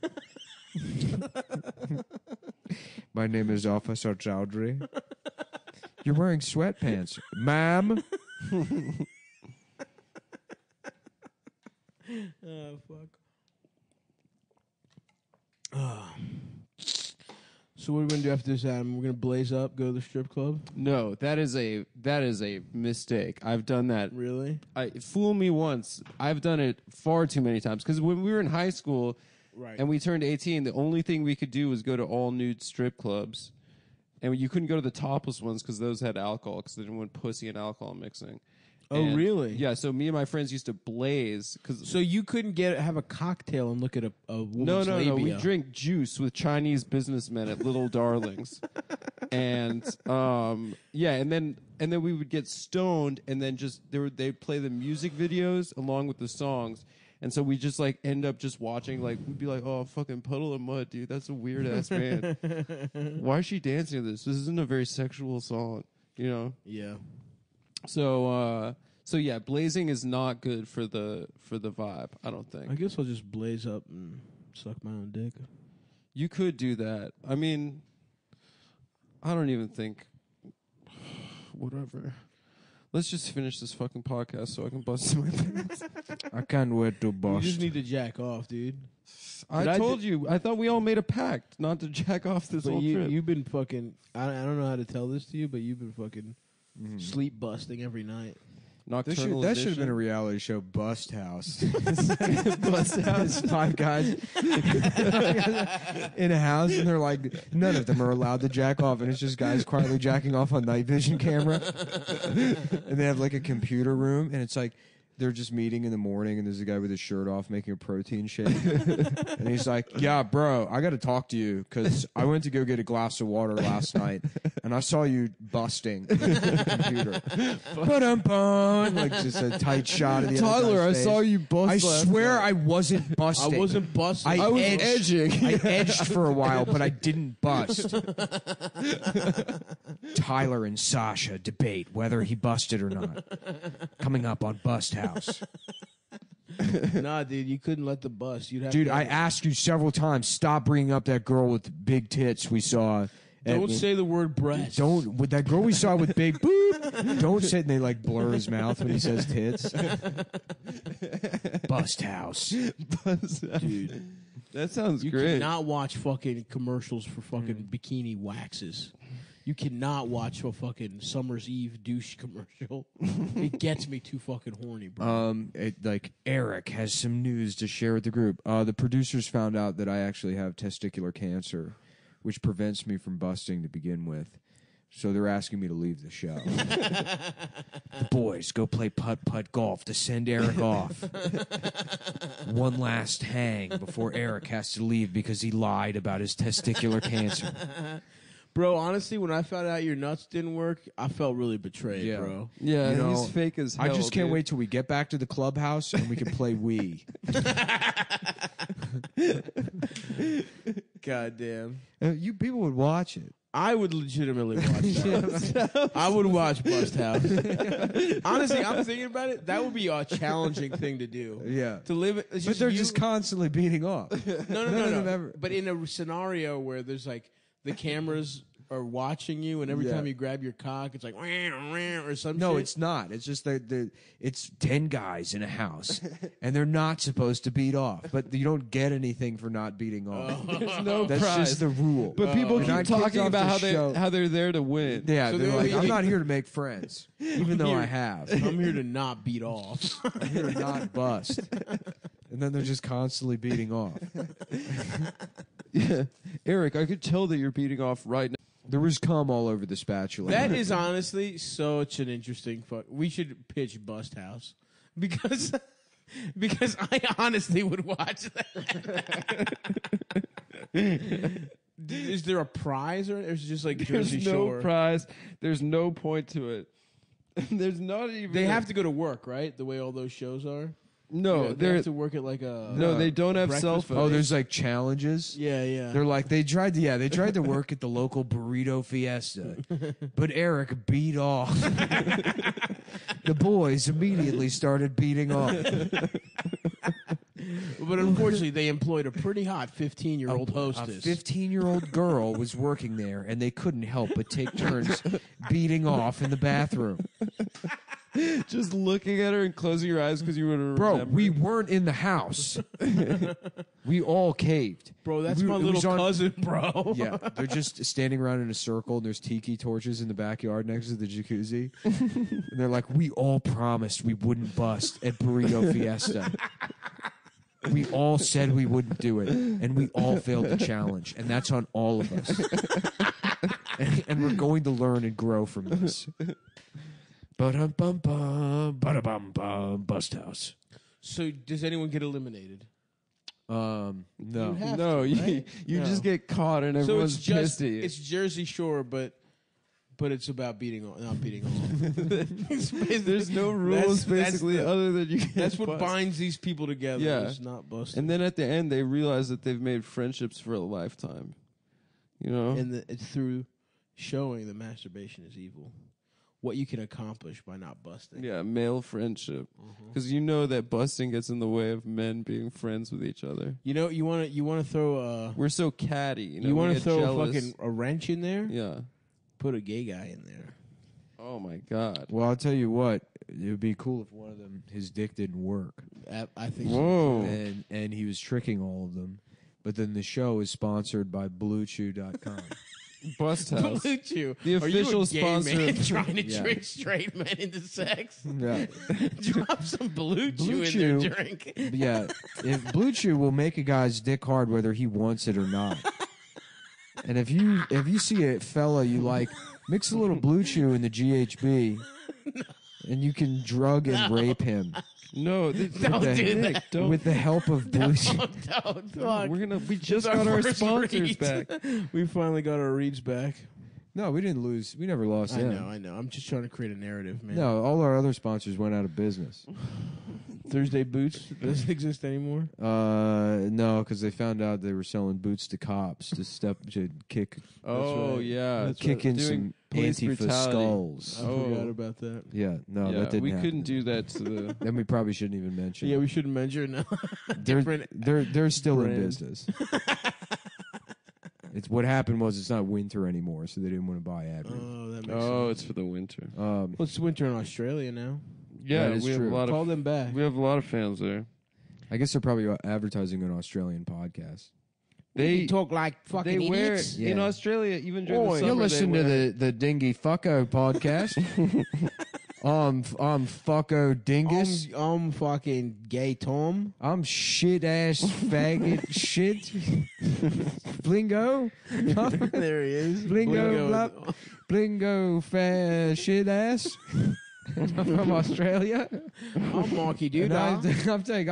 My name is Officer Chowdhury. You're wearing sweatpants. Ma'am. Oh fuck. So what are we gonna do after this, Adam? We're gonna blaze up, go to the strip club. No, that is a mistake. I've done that. Really? Fool me once. I've done it far too many times. Because when we were in high school, Right. and we turned 18, the only thing we could do was go to all nude strip clubs, and you couldn't go to the topless ones because those had alcohol because they didn't want pussy and alcohol mixing. Oh, And- really? Yeah. So me and my friends used to blaze because. So you couldn't have a cocktail and look at a woman's No. We labia. drink juice with Chinese businessmen at Little Darlings, and yeah, and then we would get stoned, and then they'd play the music videos along with the songs, and so we just like end up just watching, like we'd be like, oh, fucking Puddle of Mud, dude, that's a weird ass band. Why is she dancing to this? This isn't a very sexual song, you know. Yeah. So yeah, blazing is not good for the vibe. I don't think. I guess I'll just blaze up and suck my own dick. You could do that. I mean, I don't even think whatever. Let's just finish this fucking podcast so I can bust my pants. I can't wait to You bust. just need to jack off, dude. I told you. I thought we all made a pact not to jack off this But whole trip. you've been fucking. I don't know how to tell this to you, but you've been fucking sleep busting every night. Nocturnal That should have been a edition. reality show, Bust House. Bust It's 5 guys in a house, and they're like, none of them are allowed to jack off, and it's just guys quietly jacking off on night vision camera. And they have like a computer room, and it's like they're just meeting in the morning, and there's a guy with his shirt off making a protein shake, and he's like, "Yeah, bro, I got to talk to you because I went to go get a glass of water last night, and I saw you busting the computer." Ba-dum-bum. Like just a tight shot of the other Tyler, I guy's face. saw you bust. I last swear night. I wasn't busting. I wasn't busting. I was edged. edging. I edged for a while, but I didn't bust. Tyler and Sasha debate whether he busted or not. Coming up on Bust House. Nah, dude, you couldn't let the bust. You'd have Dude, to, I asked you several times, stop bringing up that girl with big tits we saw. don't say the word breast. Don't, with that girl we saw with big boop. Don't say, and they like blur his mouth when he says tits. Bust House. dude. That sounds You great. cannot watch fucking commercials for fucking bikini waxes. You cannot watch a fucking Summer's Eve douche commercial. It gets me too fucking horny, bro. Like Eric has some news to share with the group. The producers found out that I actually have testicular cancer, which prevents me from busting to begin with. So they're asking me to leave the show. The boys go play putt-putt golf to send Eric off. One last hang before Eric has to leave because he lied about his testicular cancer. Bro, honestly, when I found out your nuts didn't work, I felt really betrayed, Yeah. bro. Yeah, You know, he's fake as hell. I just can't dude. wait till we get back to the clubhouse and we can play Wii. God damn. You people would watch it. I would legitimately watch that. I would watch Bust House. Honestly, I'm thinking about it. That would be a challenging thing to do. Yeah. To live it. But they're just constantly beating off. No, None of them ever- But in a scenario where there's like the cameras are watching you, and every Yeah. time you grab your cock, it's like or some No, shit. it's not. It's just that it's 10 guys in a house, and they're not supposed to beat off. But you don't get anything for not beating off. There's no That's prize. just the rule. But people You're not keep kicked talking off about the show. how they're there to win. Yeah, So they're they're like, like- I'm not here to make friends, even though I have. I'm here to not beat off. I'm here to not bust. And then they're just constantly beating off. Yeah. Eric, I could tell that you're beating off right now. There was cum all over the spatula. That is honestly such an interesting fuck. We should pitch Bust House because I honestly would watch that. Is there a prize or is it just like Jersey There's no Shore? prize. There's no point to it. There's not even. They have to go to work, right? The way all those shows are. No, Yeah, they they're have to work at like a no. They don't have breakfast cell buffet. phones. Oh, there's like challenges. Yeah, yeah. They're like they tried to work at the local burrito fiesta, but Eric beat off. The boys immediately started beating off. But unfortunately, they employed a pretty hot 15-year-old A hostess. 15-year-old girl was working there, and they couldn't help but take turns beating off in the bathroom. just looking at her and closing your eyes because you would have. Bro, we weren't in the house. We all caved. Bro, that's We- my it little was on- cousin, bro. Yeah, they're just standing around in a circle, and there's tiki torches in the backyard next to the jacuzzi. And they're like, we all promised we wouldn't bust at Burrito Fiesta. We all said we wouldn't do it, and we all failed the challenge, and that's on all of us. And we're going to learn and grow from this. Ba-dum-bum-bum, ba-da-bum-bum, Bust House. So does anyone get eliminated? No. You have No, to, you right? you No. just get caught and So everyone's it's just pissed at you. it's Jersey Shore, but it's about beating off, not beating off. There's no rules basically the- other than you get That's what bust. binds these people together. Yeah. Is not busting. And then at the end, they realize that they've made friendships for a lifetime. You know? And it's through showing that masturbation is evil. What you can accomplish by not busting. Yeah, male friendship. Because you know that busting gets in the way of men being friends with each other. You know, you want to throw a We're so catty. You know, you we want to get throw jealous. a fucking a wrench in there. Yeah. Put a gay guy in there. Oh Oh my God. Well, I'll tell you what. It would be cool if one of them, his dick didn't work, I think. Whoa. and he was tricking all of them. But then the show is sponsored by BlueChew.com. Bust So. House. Blue Chew. The Are you official a gay sponsor man of- trying to Yeah. trick straight men into sex? Yeah. Drop some Blue Chew Blue in Chew. their drink. Yeah, if Blue Chew will make a guy's dick hard whether he wants it or not. And if you see a fella you like, mix a little Blue Chew in the GHB, and you can drug and rape him No, Don't the- do Nick, that. don't. with the help of Blue Chew. Don't fuck. We just It's got our first sponsors reads. back. We finally got our reads back. No, we didn't lose. We never lost I him. know. I'm just trying to create a narrative, man. No, all our other sponsors went out of business. Thursday Boots doesn't exist anymore. No, because they found out they were selling boots to cops to kick Oh right. yeah, That's kick in Doing some police Antifa brutality. skulls. I Oh. forgot about that. Yeah, no, yeah, that didn't we happen. couldn't do that to the. Then we probably shouldn't even mention. Yeah, it. we shouldn't measure now. they're, different they're still in brand. business. It's what happened was it's not winter anymore, so they didn't want to buy ad read. Oh, that makes Oh, sense. it's for the winter. Well, it's winter in Australia now. Yeah, That is we have true. a lot Call of them back. we have a lot of fans there. I guess they're probably advertising an Australian podcast. They talk like fucking they wear idiots. Yeah. in Australia even during the You're summer. listening they to wear- the Dingy Fucko podcast. I'm Fucko Dingus. I'm fucking gay Tom. I'm shit ass faggot shit. Blingo. There he is. Blingo, blah, Blingo, shit ass. From Australia. I'm Marky And I'm saying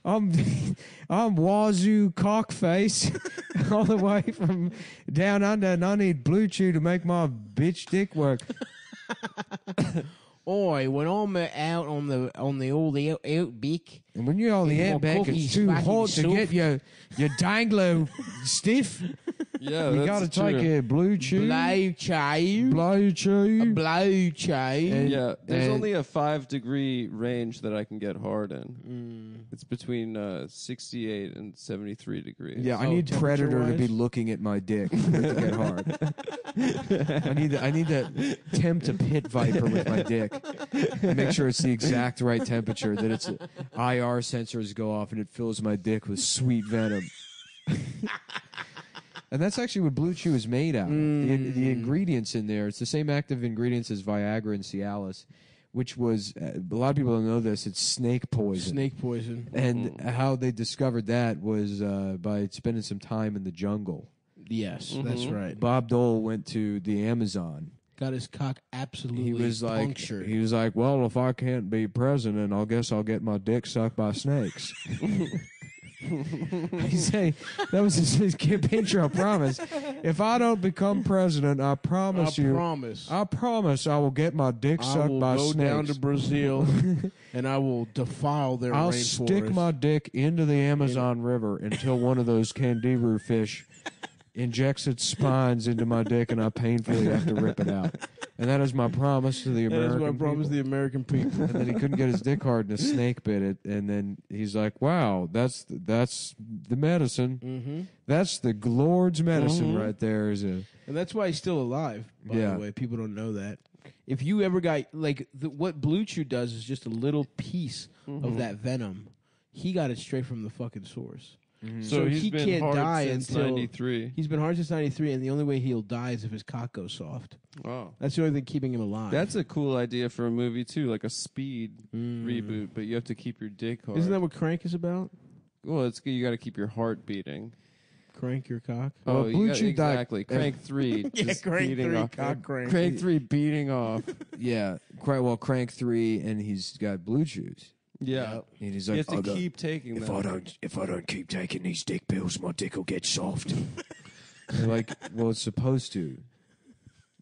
I'm Wazoo Cockface all the way from down under, and I need Blue Chew to make my bitch dick work. Oi, when I'm out on the outback, And when you're on the More outback, cookies, it's too fucking hot to soup. get your danglo stiff. yeah, You that's got to true. take a Blue Chew. blow chew, Blue Chew. blow chew. And- Yeah, there's and- only a 5-degree range that I can get hard in. It's between 68 and 73 degrees. Yeah, I Oh, need Predator to be temperature-wise? looking at my dick for it to get hard. I need to tempt a pit viper with my dick. Make sure it's the exact right temperature, that its IR sensors go off and it fills my dick with sweet venom. And that's actually what Blue Chew is made out of. The ingredients in there, it's the same active ingredients as Viagra and Cialis, which was, a lot of people don't know this, it's snake poison. Snake poison. And how they discovered that was by spending some time in the jungle. Yes, that's right. Bob Dole went to the Amazon. Got his cock absolutely He was punctured. like, well, if I can't be president, I guess I'll get my dick sucked by snakes. He said that was his campaign trail promise. If I don't become president, I promise I promise I will get my dick I sucked will by go snakes. down to Brazil and I will defile their I'll rainforest. stick my dick into the Amazon River until one of those kangaroo fish injects its spines into my dick, and I painfully have to rip it out. And that is my promise to the That American is what I promised people. the American people. And then he couldn't get his dick hard, and a snake bit it. And then he's like, "Wow, that's the medicine. Mm-hmm. That's the Lord's medicine right there." Is a And that's why he's still alive, by Yeah. the way. People don't know that. If you ever got, like, what Blue Chew does is just a little piece of that venom. He got it straight from the fucking source. So he's he been can't hard die since until 93. He's been hard since 93, and the only way he'll die is if his cock goes soft. Wow. That's the only thing keeping him alive. That's a cool idea for a movie too, like a Speed reboot, but you have to keep your dick hard. Isn't that what Crank is about? Well, it's you got to keep your heart beating. Crank your cock? Well, you Blue got- Chew exactly. Crank 3. Yeah, just Crank beating 3, off. cock crank. Crank 3 beating off. yeah. Crank 3, and he's got Blue Chews. Yeah. And he's You like, have to keep taking them. if I don't keep taking these dick pills, my dick will get soft. They're like, well, it's supposed to.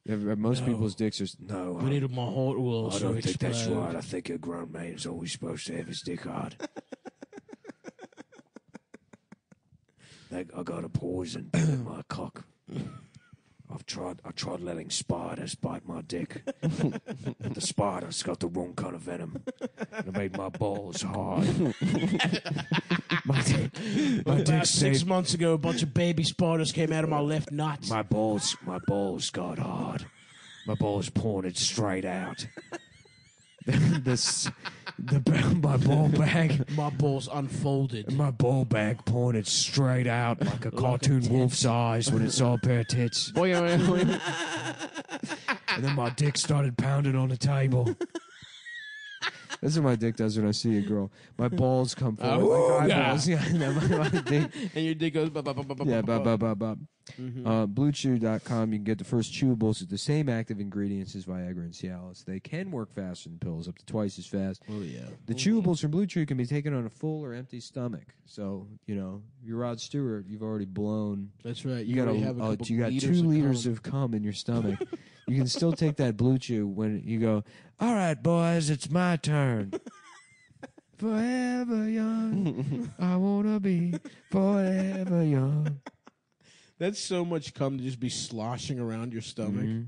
Most people's dicks are no. I need my heart will I don't think that's right. I think a grown man is always supposed to have his dick hard. I got a poison in my cock. I tried letting spiders bite my dick. And the spiders got the wrong kind of venom. And it made my balls hard. my About dick 6 stayed, months ago, a bunch of baby spiders came out of my left nut. my balls got hard. My balls pointed straight out. My ball bag. My balls unfolded. My ball bag pointed straight out like a cartoon wolf's eyes when it saw a pair of tits. And then my dick started pounding on the table. That's what my dick does when I see a girl. My balls come forward like eyeballs. Yeah, my dick. And your dick goes bop, bop, bop, bop, Yeah, bop, bop, bop, bop, bop. BlueChew.com, you can get the first chewables with the same active ingredients as Viagra and Cialis. They can work faster than pills, up to twice as fast. Oh, yeah. The chewables from Blue Chew can be taken on a full or empty stomach. So, you know, if you're Rod Stewart, you've already blown. That's right. You got already have a couple you got 2 liters of cum in your stomach. You can still take that Blue Chew when you go, all right, boys, it's my turn. Forever young, I want to be forever young. That's so much cum to just be sloshing around your stomach.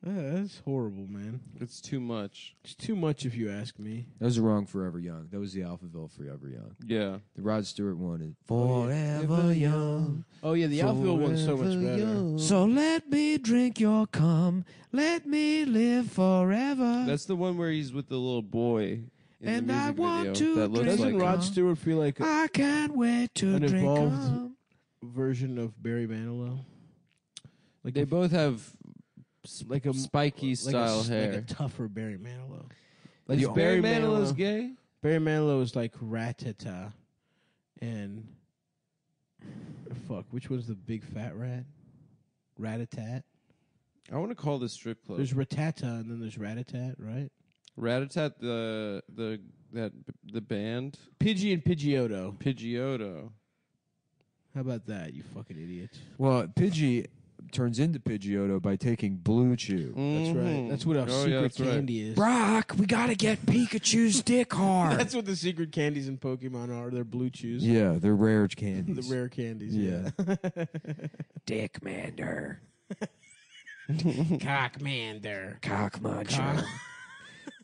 That's horrible, man. It's too much. It's too much if you ask me. That was the wrong Forever Young. That was the Alphaville Forever Young. Yeah. The Rod Stewart one is Forever Young. Oh, yeah, the Alphaville one's so much better. Young. So let me drink your cum. Let me live forever. That's the one where he's with the little boy in And the music I want video. to That looks drink Doesn't like Rod Stewart feel like I can't wait to an drink evolved cum. version of Barry Manilow? Like they both have like a spiky style hair. like a tougher Barry Manilow. Is Barry Manilow's gay? Barry Manilow is like Ratata, and fuck, which one's the big fat rat? Ratatat. I want to call this strip club. There's Ratata, and then there's Ratatat, right? Ratatat, the band. Pidgey and Pidgeotto. Pidgeotto. How about that, you fucking idiots? Well, Pidgey turns into Pidgeotto by taking Blue Chew. That's right. That's what our secret candy is. Brock, we gotta get Pikachu's dick hard. That's what the secret candies in Pokemon are. They're blue chews. Yeah, they're rare candies. The rare candies. Yeah. Dickmander. Cockmander. Cockmuncher.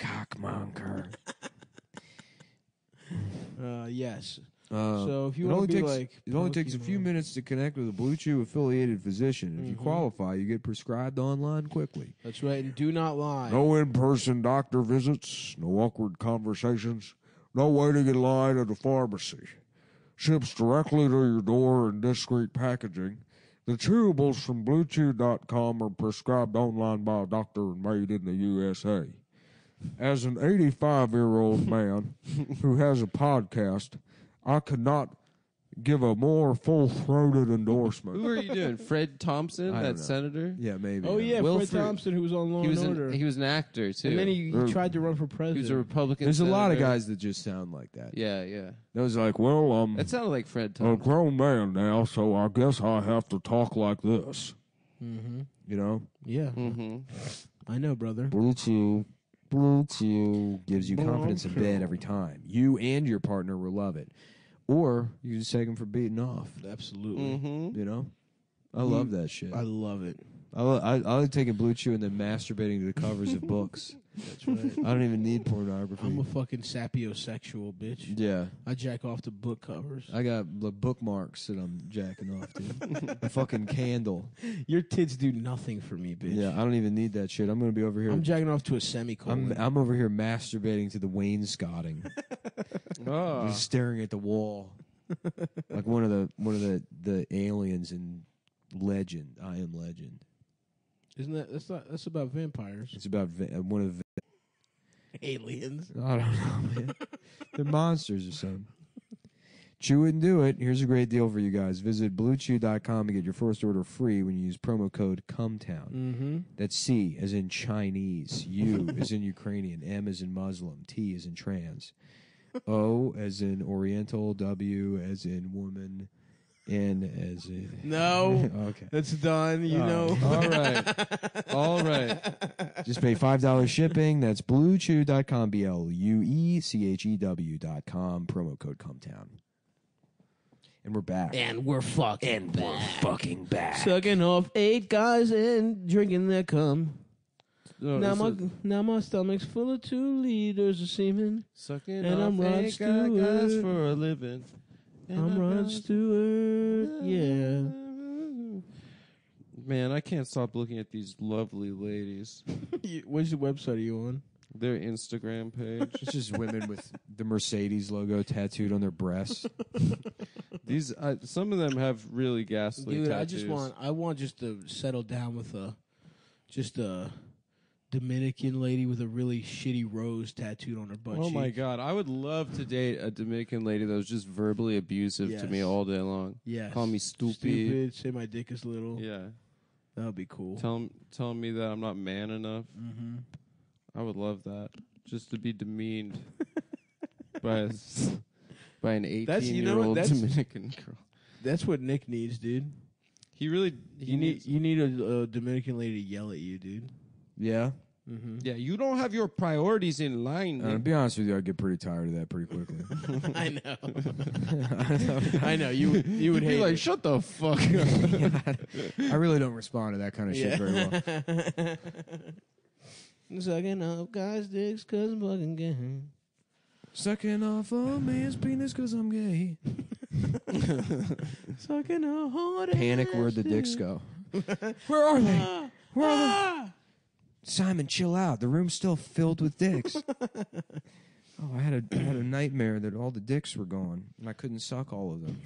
Cockmonker. Yes. So if you want to be like, it only takes a few minutes to connect with a Blue Chew affiliated physician. If you qualify, you get prescribed online quickly. That's right, and do not lie. No in-person doctor visits, no awkward conversations, no waiting in line at a pharmacy. Ships directly to your door in discreet packaging. The chewables from BlueChew.com are prescribed online by a doctor and made in the USA. As an 85-year-old man who has a podcast, I could not give a more full-throated endorsement. Who are you doing? Fred Thompson, I don't that know. senator? Yeah, maybe. Oh, yeah, Wilfred- Fred Thompson, who was on Law and Order. He was an actor, too. And then he tried to run for president. He was a Republican There's a lot of senator. guys that just sound like that. Yeah, yeah. That was like, well, That sounded like Fred a Thompson. grown man now, so I guess I have to talk like this. Mm-hmm. You know? Yeah. Mm-hmm. I know, brother. Blue Chew gives you confidence in bed every time. You and your partner will love it. Or you can just take them for beating off. Absolutely. Mm-hmm. You know? I love that shit. I love it. I like taking Blue Chew and then masturbating to the covers of books. That's right. I don't even need pornography. I'm a fucking sapiosexual bitch. Yeah. I jack off to book covers. I got the bookmarks that I'm jacking off to. A fucking candle. Your tits do nothing for me, bitch. Yeah, I don't even need that shit. I'm going to be over here. I'm jacking off to a semicolon. I'm over here masturbating to the wainscoting. Oh. Just staring at the wall. Like one of the aliens in Legend. I Am Legend. Isn't that that's about vampires? It's about one of the Aliens. I don't know, man. They're monsters or something. Chew it and do it. Here's a great deal for you guys. Visit BlueChew.com and get your first order free when you use promo code CUMTOWN. Mm-hmm. That's C as in Chinese, U as in Ukrainian, M as in Muslim, T as in trans, O as in Oriental, W as in woman, N as in... No. Okay. That's done. You know. All right. All right. Just pay $5 shipping. That's BlueChew.com, BlueChew.com, promo code CUMTOWN. And we're back. And we're fucking back. Sucking off 8 guys and drinking their cum. No, Now my stomach's full of 2 liters of semen. sucking and off I'm Rod 8 guys Stewart. for a living. And I'm Rod Stewart. Yeah. Man, I can't stop looking at these lovely ladies. Which website are you on? Their Instagram page. It's just women with the Mercedes logo tattooed on their breasts. These some of them have really ghastly Dude, tattoos. I want just to settle down with a Dominican lady with a really shitty rose tattooed on her butt. Oh my cheek. god, I would love to date a Dominican lady that was just verbally abusive to me Yes. all day long. Yes. Call me stupid. Say my dick is little. Yeah. That would be cool. Tell me that I'm not man enough. Mm-hmm. I would love that. Just to be demeaned by an 18-year-old Dominican girl. That's what Nick needs, dude. You need a Dominican lady to yell at you, dude. Yeah. Mm-hmm. Yeah, you don't have your priorities in line. To be honest with you, I'd get pretty tired of that pretty quickly. I know. I know. You would You'd be hate like, it. shut the fuck up. I really don't respond to that kind of shit very well. Sucking off guys' dicks because I'm fucking gay. Sucking off a man's penis because I'm gay. Sucking a hard Panic, where'd the dicks go? Where are they? Where are they? Simon, chill out. The room's still filled with dicks. Oh, I had a nightmare that all the dicks were gone, and I couldn't suck all of them.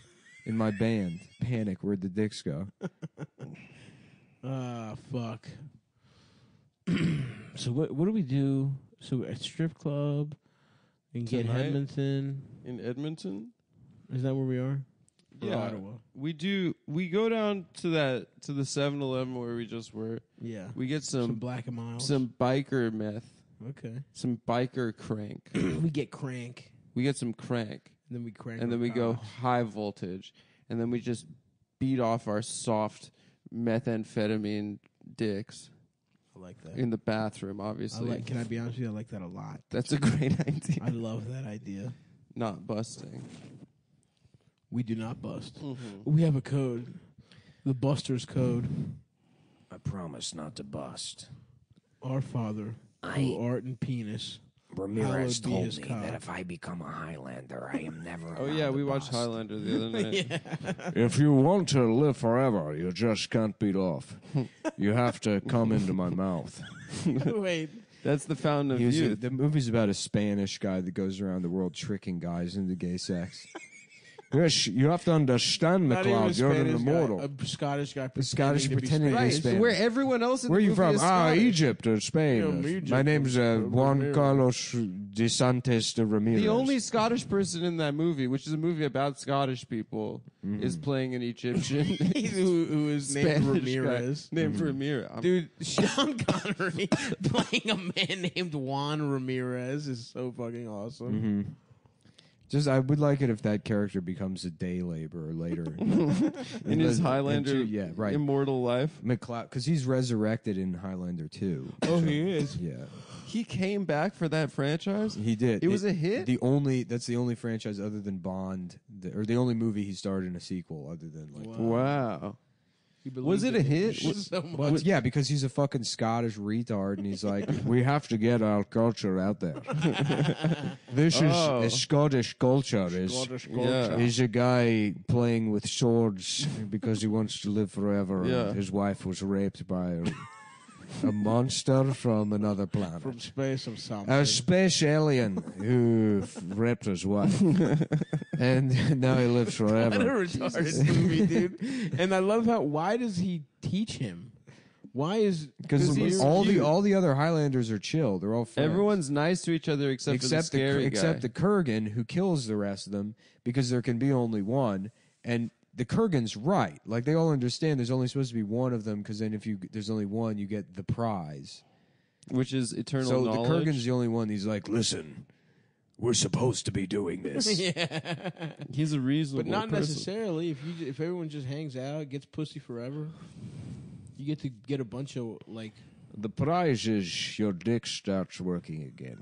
In my band, Panic, where'd the dicks go? Fuck. So what do we do? So at strip club in Get Tonight? Edmonton. In Edmonton? Is that where we are? Or Yeah. Ottawa. We go down to the 7-Eleven where we just were. Yeah. We get Some Black and Miles. some biker meth, Okay. some biker crank. We get crank. We get some crank, And then we crank. and then our we go cocks. high voltage, and then we just beat off our soft methamphetamine dicks I like that. in the bathroom. Obviously, Can I be honest with you? I like that a lot. that's a great idea. I love that idea. Not busting. We do not bust. Mm-hmm. We have a code. The Buster's Code. I promise not to bust. Our Father, who art in penis. Ramirez Hallowed be told his me cock. that if I become a Highlander, I am never Oh allowed yeah, to we watched bust. Highlander the other night. If you want to live forever, you just can't beat off. You have to come into my mouth. Wait. That's the fountain of youth. The movie's about a Spanish guy that goes around the world tricking guys into gay sex. Yes, you have to understand, Not even a McLeod. You're an Spanish immortal. guy. A Scottish guy Scottish pretending to be pretending to be Spanish. Spanish. Where everyone else in Where are the you movie from? is Ah, Scottish. Egypt or Spain. From Egypt. My name's Juan Carlos de Santos de Ramirez. The only Scottish person in that movie, which is a movie about Scottish people, is playing an Egyptian who is named Spanish Ramirez. guy named Ramirez. Dude, Sean Connery playing a man named Juan Ramirez is so fucking awesome. Just, I would like it if that character becomes a day laborer later in his Highlander yeah, right. immortal life. McLeod, because he's resurrected in Highlander 2. Oh, he is. Yeah, He came back for that franchise. he did. It was a hit? That's the only franchise other than Bond, or the only movie he starred in a sequel other than like. Wow. He Was it a hit? so much. Well, yeah, because he's a fucking Scottish retard, and he's like, we have to get our culture out there. This is a Scottish culture. He's a guy playing with swords because he wants to live forever. Yeah. And his wife was raped by a monster from another planet. From space or something. A space alien who raped his wife. And now he lives What a forever. retarded movie, dude. And I love how. Why does he teach him? Why is Because all the other Highlanders are chill. They're all friends. Everyone's nice to each other except for the scary guy. except the Kurgan, who kills the rest of them because there can be only one. And the Kurgan's right. Like, they all understand there's only supposed to be one of them, because then if there's only one, you get the prize. Which is eternal So knowledge. the Kurgan's the only one. He's like, listen, we're supposed to be doing this. He's a reasonable But not person. necessarily. If everyone just hangs out, gets pussy forever, you get to get a bunch of like. The prize is your dick starts working again.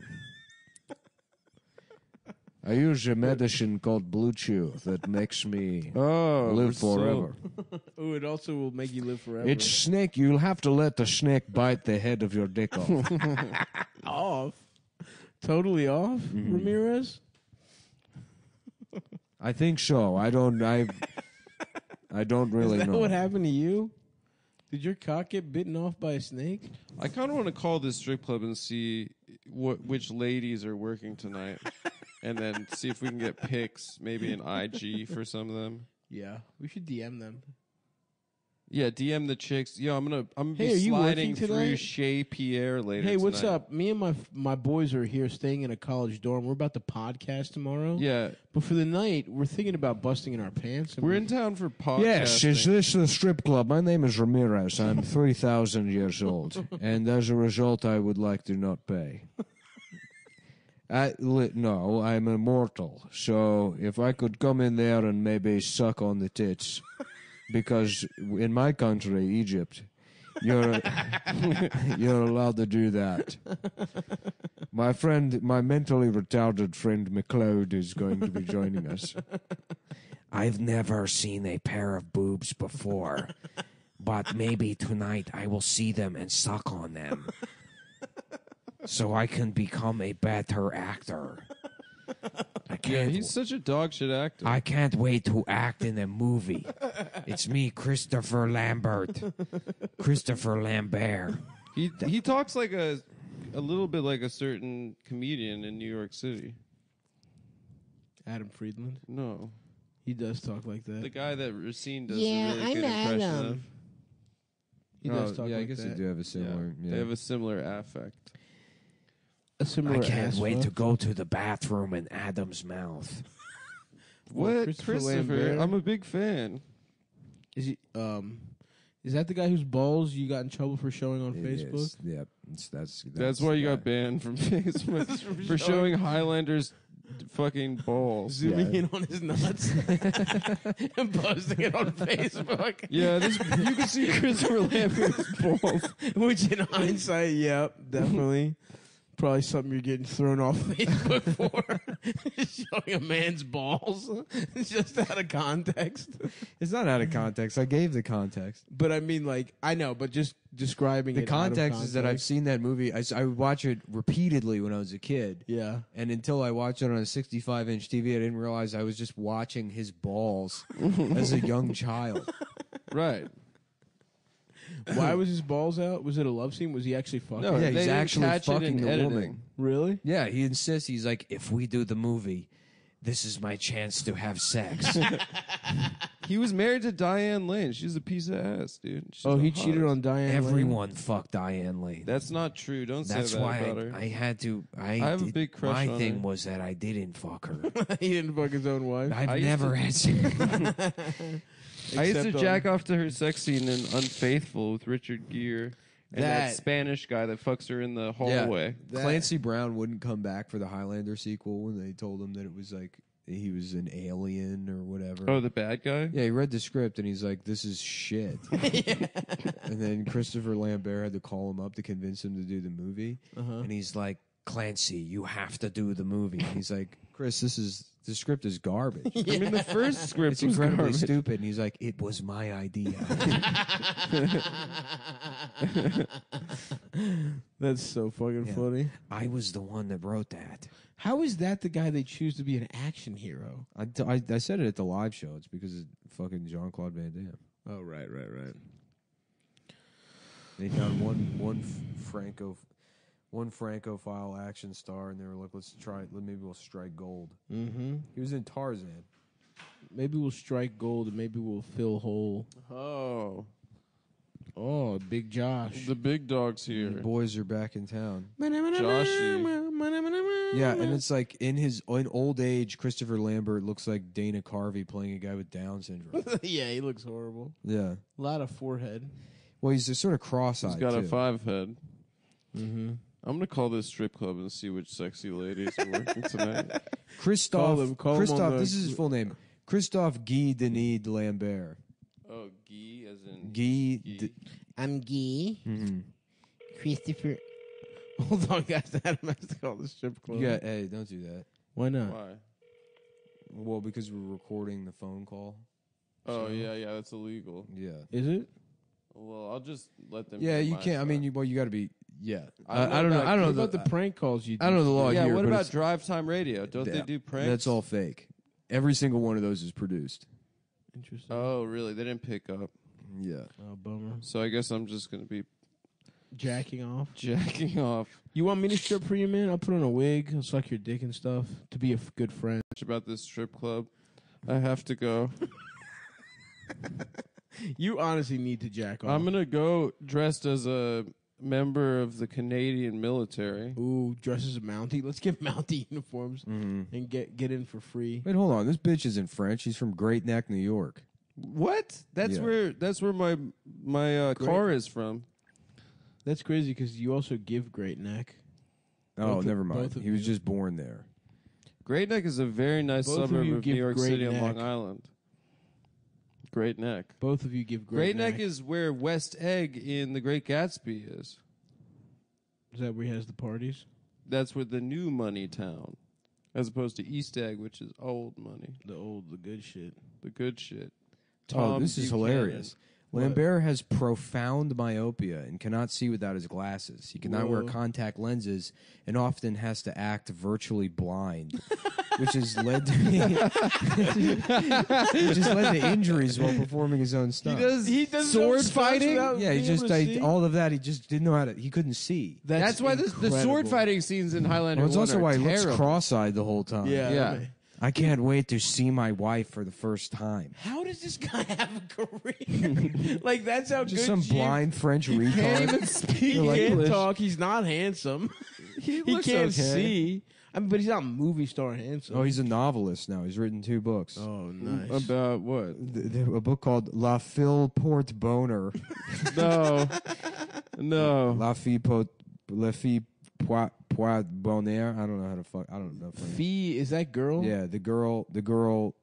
I use a medicine called Blue Chew that makes me live forever. Oh, it also will make you live forever. It's snake. You'll have to let the snake bite the head of your dick off. off. Totally off, Ramirez. I think so. I don't really Is that know. what happened to you? Did your cock get bitten off by a snake? I kind of want to call this strip club and see which ladies are working tonight, and then see if we can get pics, maybe an IG for some of them. Yeah, we should DM them. Yeah, DM the chicks. Yo, I'm gonna Hey, are be you sliding working through tonight? Chez Pierre later. Hey, what's tonight. up? Me and my boys are here staying in a college dorm. We're about to podcast tomorrow. Yeah, But for the night, we're thinking about busting in our pants. and we're in town for podcasting. Yes, is this the strip club? My name is Ramirez. I'm 3,000 years old, and as a result, I would like to not pay. No, I'm immortal. So if I could come in there and maybe suck on the tits, because in my country, Egypt, you're you're allowed to do that. My mentally retarded friend McLeod is going to be joining us. I've never seen a pair of boobs before, but maybe tonight I will see them and suck on them, so I can become a better actor. Yeah, he's such a dog shit actor. I can't wait to act in a movie. It's me, Christopher Lambert. Christopher Lambert. He talks like a little bit like a certain comedian in New York City. Adam Friedland. No, He does talk like that. the guy that Racine does Yeah, a really I'm good impression Adam. of. He does talk yeah, I like guess that. they do have a similar. Yeah. They have a similar affect. A similar I can't ass wait fuck. to go to the bathroom in Adam's mouth. What, Christopher Lambert? Christopher? I'm a big fan. Is he? Is that the guy whose balls you got in trouble for showing on It Facebook? is. Yep. That's why you got banned from Facebook for showing Highlanders fucking balls. Zooming in on his nuts and posting it on Facebook. Yeah, you can see Christopher Lambert's balls. Which, in hindsight, yep, definitely. Probably something you're getting thrown off Facebook for. Showing a man's balls. Just out of context. It's not out of context. I gave the context. But I mean, like, I know, but just describing The it out of context is that I've context. seen that movie. I would watch it repeatedly when I was a kid. Yeah. And until I watched it on a 65-inch TV, I didn't realize I was just watching his balls as a young child. Right. Why was his balls out? Was it a love scene? Was he actually fucking? No, Yeah, they he's didn't actually catch it in fucking the editing. woman. Really? Yeah, he insists. He's like, if we do the movie, this is my chance to have sex. He was married to Diane Lane. She's a piece of ass, dude. She's Oh, the he cheated hottest. on Diane Lane? Everyone fucked Diane Lane. That's not true. Don't That's say that why about her. I had to. I have a did- big crush My on thing her. was that I didn't fuck her. He didn't fuck his own wife. I've I used never to- had sex. I used to Except jack off to her sex scene in Unfaithful with Richard Gere and that That- Spanish guy that fucks her in the hallway. Clancy Brown wouldn't come back for the Highlander sequel when they told him that it was like he was an alien or whatever. Oh, the bad guy? Yeah, he read the script and he's like, "This is shit." And then Christopher Lambert had to call him up to convince him to do the movie. And he's like, "Clancy, you have to do the movie." And he's like, "Chris, the script is garbage. I mean, the first script It's was incredibly garbage. stupid." And he's like, "It was my idea." That's so fucking Yeah. funny. I was the one that wrote that. How is that the guy they choose to be an action hero? I said it at the live show. It's because of fucking Jean-Claude Van Damme. Oh, right. They found one Francophile action star, and they were like, "Let's try it. Maybe we'll strike gold." Mm-hmm. He was in Tarzan. Maybe we'll strike gold and maybe we'll fill hole. Oh, Oh, Big Josh. the big dog's here. The boys are back in town. Joshy. Yeah, and it's like in old age, Christopher Lambert looks like Dana Carvey playing a guy with Down syndrome. Yeah, he looks horrible. Yeah. A lot of forehead. Well, he's sort of cross-eyed. He's got a too. 5 head. Mm-hmm. I'm going to call this strip club and see which sexy ladies are working tonight. Christophe. Call him Christophe. on the- This is his full name. Christophe Guy Denis Lambert. Oh, Guy as in... Guy. Guy. I'm Guy. Mhm. Christopher. Hold on, guys. Adam has to call the strip club. Yeah. Hey, don't do that. Why not? Why? Well, because we're recording the phone call. Oh, So- yeah, that's illegal. Yeah. Is it? Well, I'll just let them... Yeah, do you my can't. I mean, stuff. you got to be. Yeah. I I don't know. I don't know What about the prank calls you do? I don't know the law yeah, here. what but about it's- drive time radio? Don't they Yeah, do pranks? That's all fake. Every single one of those is produced. Interesting. Oh, really? They didn't pick up. Yeah. Oh, bummer. So I guess I'm just gonna be Jacking off. jacking off. You want me to strip for you, man? I'll put on a wig. I'll suck your dick and stuff to be a good friend. About this strip club, I have to go. You honestly need to jack off. I'm gonna go dressed as a member of the Canadian military. Ooh, dress as a Mountie. Let's get Mountie uniforms and get in for free. Wait, hold on. This bitch isn't French. She's from Great Neck, New York. What? That's Yeah. where my car is from. That's crazy because you also give Great Neck. Oh, Both of- never mind. both of He was you. just born there. Great Neck is a very nice Both of suburb you of give New York Great City on Neck. Long Island. Great Neck. Both of you give Great Neck is where West Egg in The Great Gatsby is. Is that where he has the parties? That's where the new money town, as opposed to East Egg, which is old money, The good shit. the good shit. Oh, this is Buchanan. hilarious. Lambert has profound myopia and cannot see without his glasses. He cannot wear Whoa. contact lenses and often has to act virtually blind, which has led to injuries while performing his own stuff. He does sword fighting. Yeah, he just all of that. He just didn't know how to. He couldn't see. That's why the sword incredible. fighting scenes in Highlander. Well, it's 1 also are why he looks terrible. cross-eyed the whole time. Yeah. I can't wait to see my wife for the first time. How does this guy have a career? Like that's how Just good some Jim- blind French Can't retard. even speak. He They're like, can't English. talk. He's not handsome. He looks can't okay. see. I mean, but he's not movie star handsome. Oh, he's a novelist now. He's written 2 books. Oh, nice. About what? A book called La Fille Porte Boner. No. La Fille Poit Bonheur. I don't know how to fuck. I don't know. Fee, is that girl? Yeah, the girl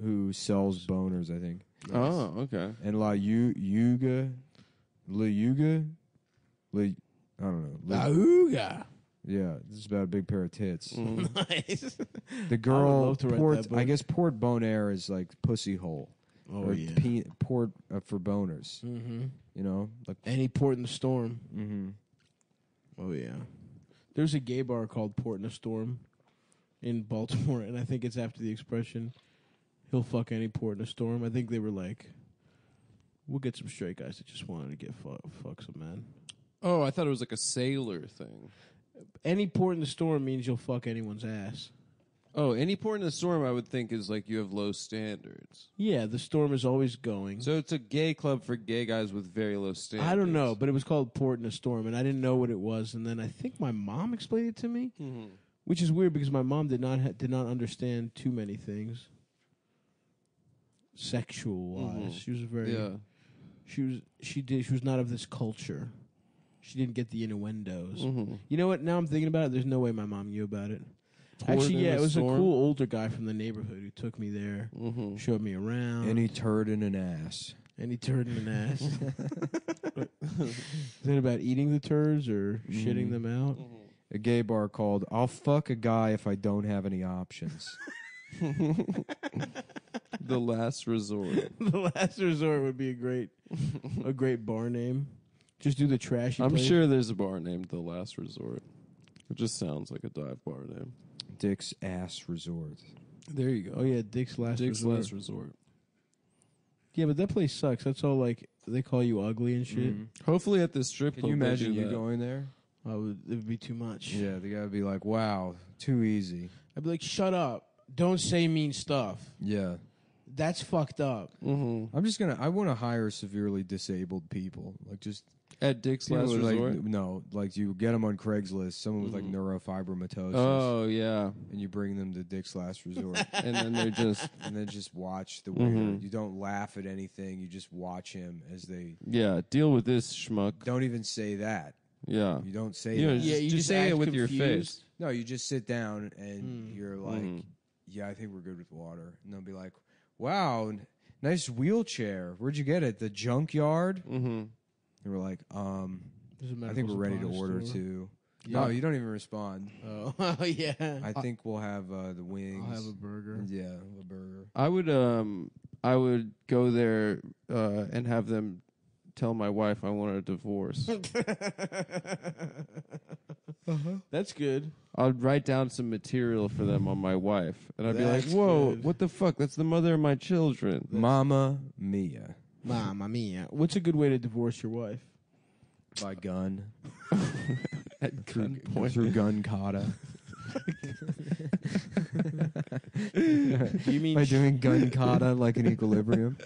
who sells boners, I think. Oh, okay. And La Yuga. I don't know. Auga. Yeah, this is about a big pair of tits. Nice. The girl love to write Port. that book. I guess Port Bonaire is like pussy hole. Oh, or yeah. Port for boners. Mm-hmm. You know, like. Any port in the storm. Mm-hmm. Oh, yeah. There's a gay bar called Port in a Storm in Baltimore, and I think it's after the expression, he'll fuck any port in a storm. I think they were like, we'll get some straight guys that just wanted to get fuck some men. Oh, I thought it was like a sailor thing. Any port in the storm means you'll fuck anyone's ass. Oh, any port in the storm, I would think, is like you have low standards. Yeah, the storm is always going. So it's a gay club for gay guys with very low standards. I don't know, but it was called Port in a Storm, and I didn't know what it was. And then I think my mom explained it to me, which is weird because my mom did not understand too many things sexual wise. She was very she was not of this culture. She didn't get the innuendos. You know what? Now I'm thinking about it. There's no way my mom knew about it. Actually, yeah, it was a cool older guy from the neighborhood who took me there, showed me around. Any turd in an ass. Any turd in an ass. Is it about eating the turds or shitting them out? A gay bar called "I'll fuck a guy if I don't have any options." The Last Resort. The Last Resort would be a great bar name. Just do the trashy. I'm place. sure there's a bar named The Last Resort. It just sounds like a dive bar name. Dick's Ass Resort. There you go. Oh yeah, Dick's Last Dick's Resort. Last Resort. Yeah, but that place sucks. That's all like they call you ugly and shit. Hopefully at this strip Can club you they imagine do you that. going there? It would be too much. Yeah, the guy would be like, "Wow, too easy." I'd be like, shut up. Don't say mean stuff. Yeah. That's fucked up. I'm just gonna. I want to hire severely disabled people, like just At Dick's people Last with, Resort? Like, no, like you get them on Craigslist. Someone with like neurofibromatosis. Oh, yeah. And you bring them to Dick's Last Resort, And then they're just... and then just watch the waiter. You don't laugh at anything. You just watch him as they. Yeah, deal with this schmuck. Don't even say that. Yeah. You don't say You know, that. just, Yeah, you just just say act it with your confused. face. No, you just sit down and you're like, "Yeah, I think we're good with water." And they'll be like, "Wow, nice wheelchair. Where'd you get it? The junkyard?" Mm-hmm. And we're like, There's a I think medical we're ready to supply order store. too. Yeah. No, you don't even respond. Oh, yeah. I think we'll have the wings. I'll have a burger. Yeah, a burger. I would go there and have them tell my wife I want a divorce. That's good. I'd write down some material for them on my wife, and I'd be like, That's "Whoa, good. what the fuck? That's the mother of my children." Mama Mia. Mamma mia. What's a good way to divorce your wife? By gun. At Through gunpoint. gun kata. Do you mean By doing gun kata like an equilibrium.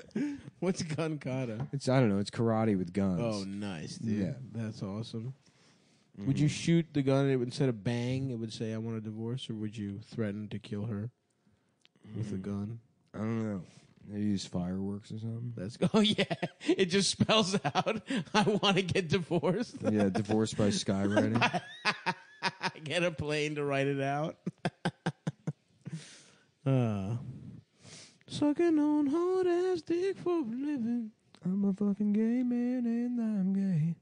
what's gun kata? It's I don't know. It's karate with guns. Oh, nice, dude. Yeah. That's awesome. Would you shoot the gun and it would, instead of bang, it would say, I want a divorce? Or would you threaten to kill her with a gun? I don't know. They use fireworks or something. That's oh yeah, it just spells out. I want to get divorced. Yeah, divorced by skywriting. Get a plane to write it out. Sucking on hard ass dick for a living. I'm a fucking gay man and I'm gay.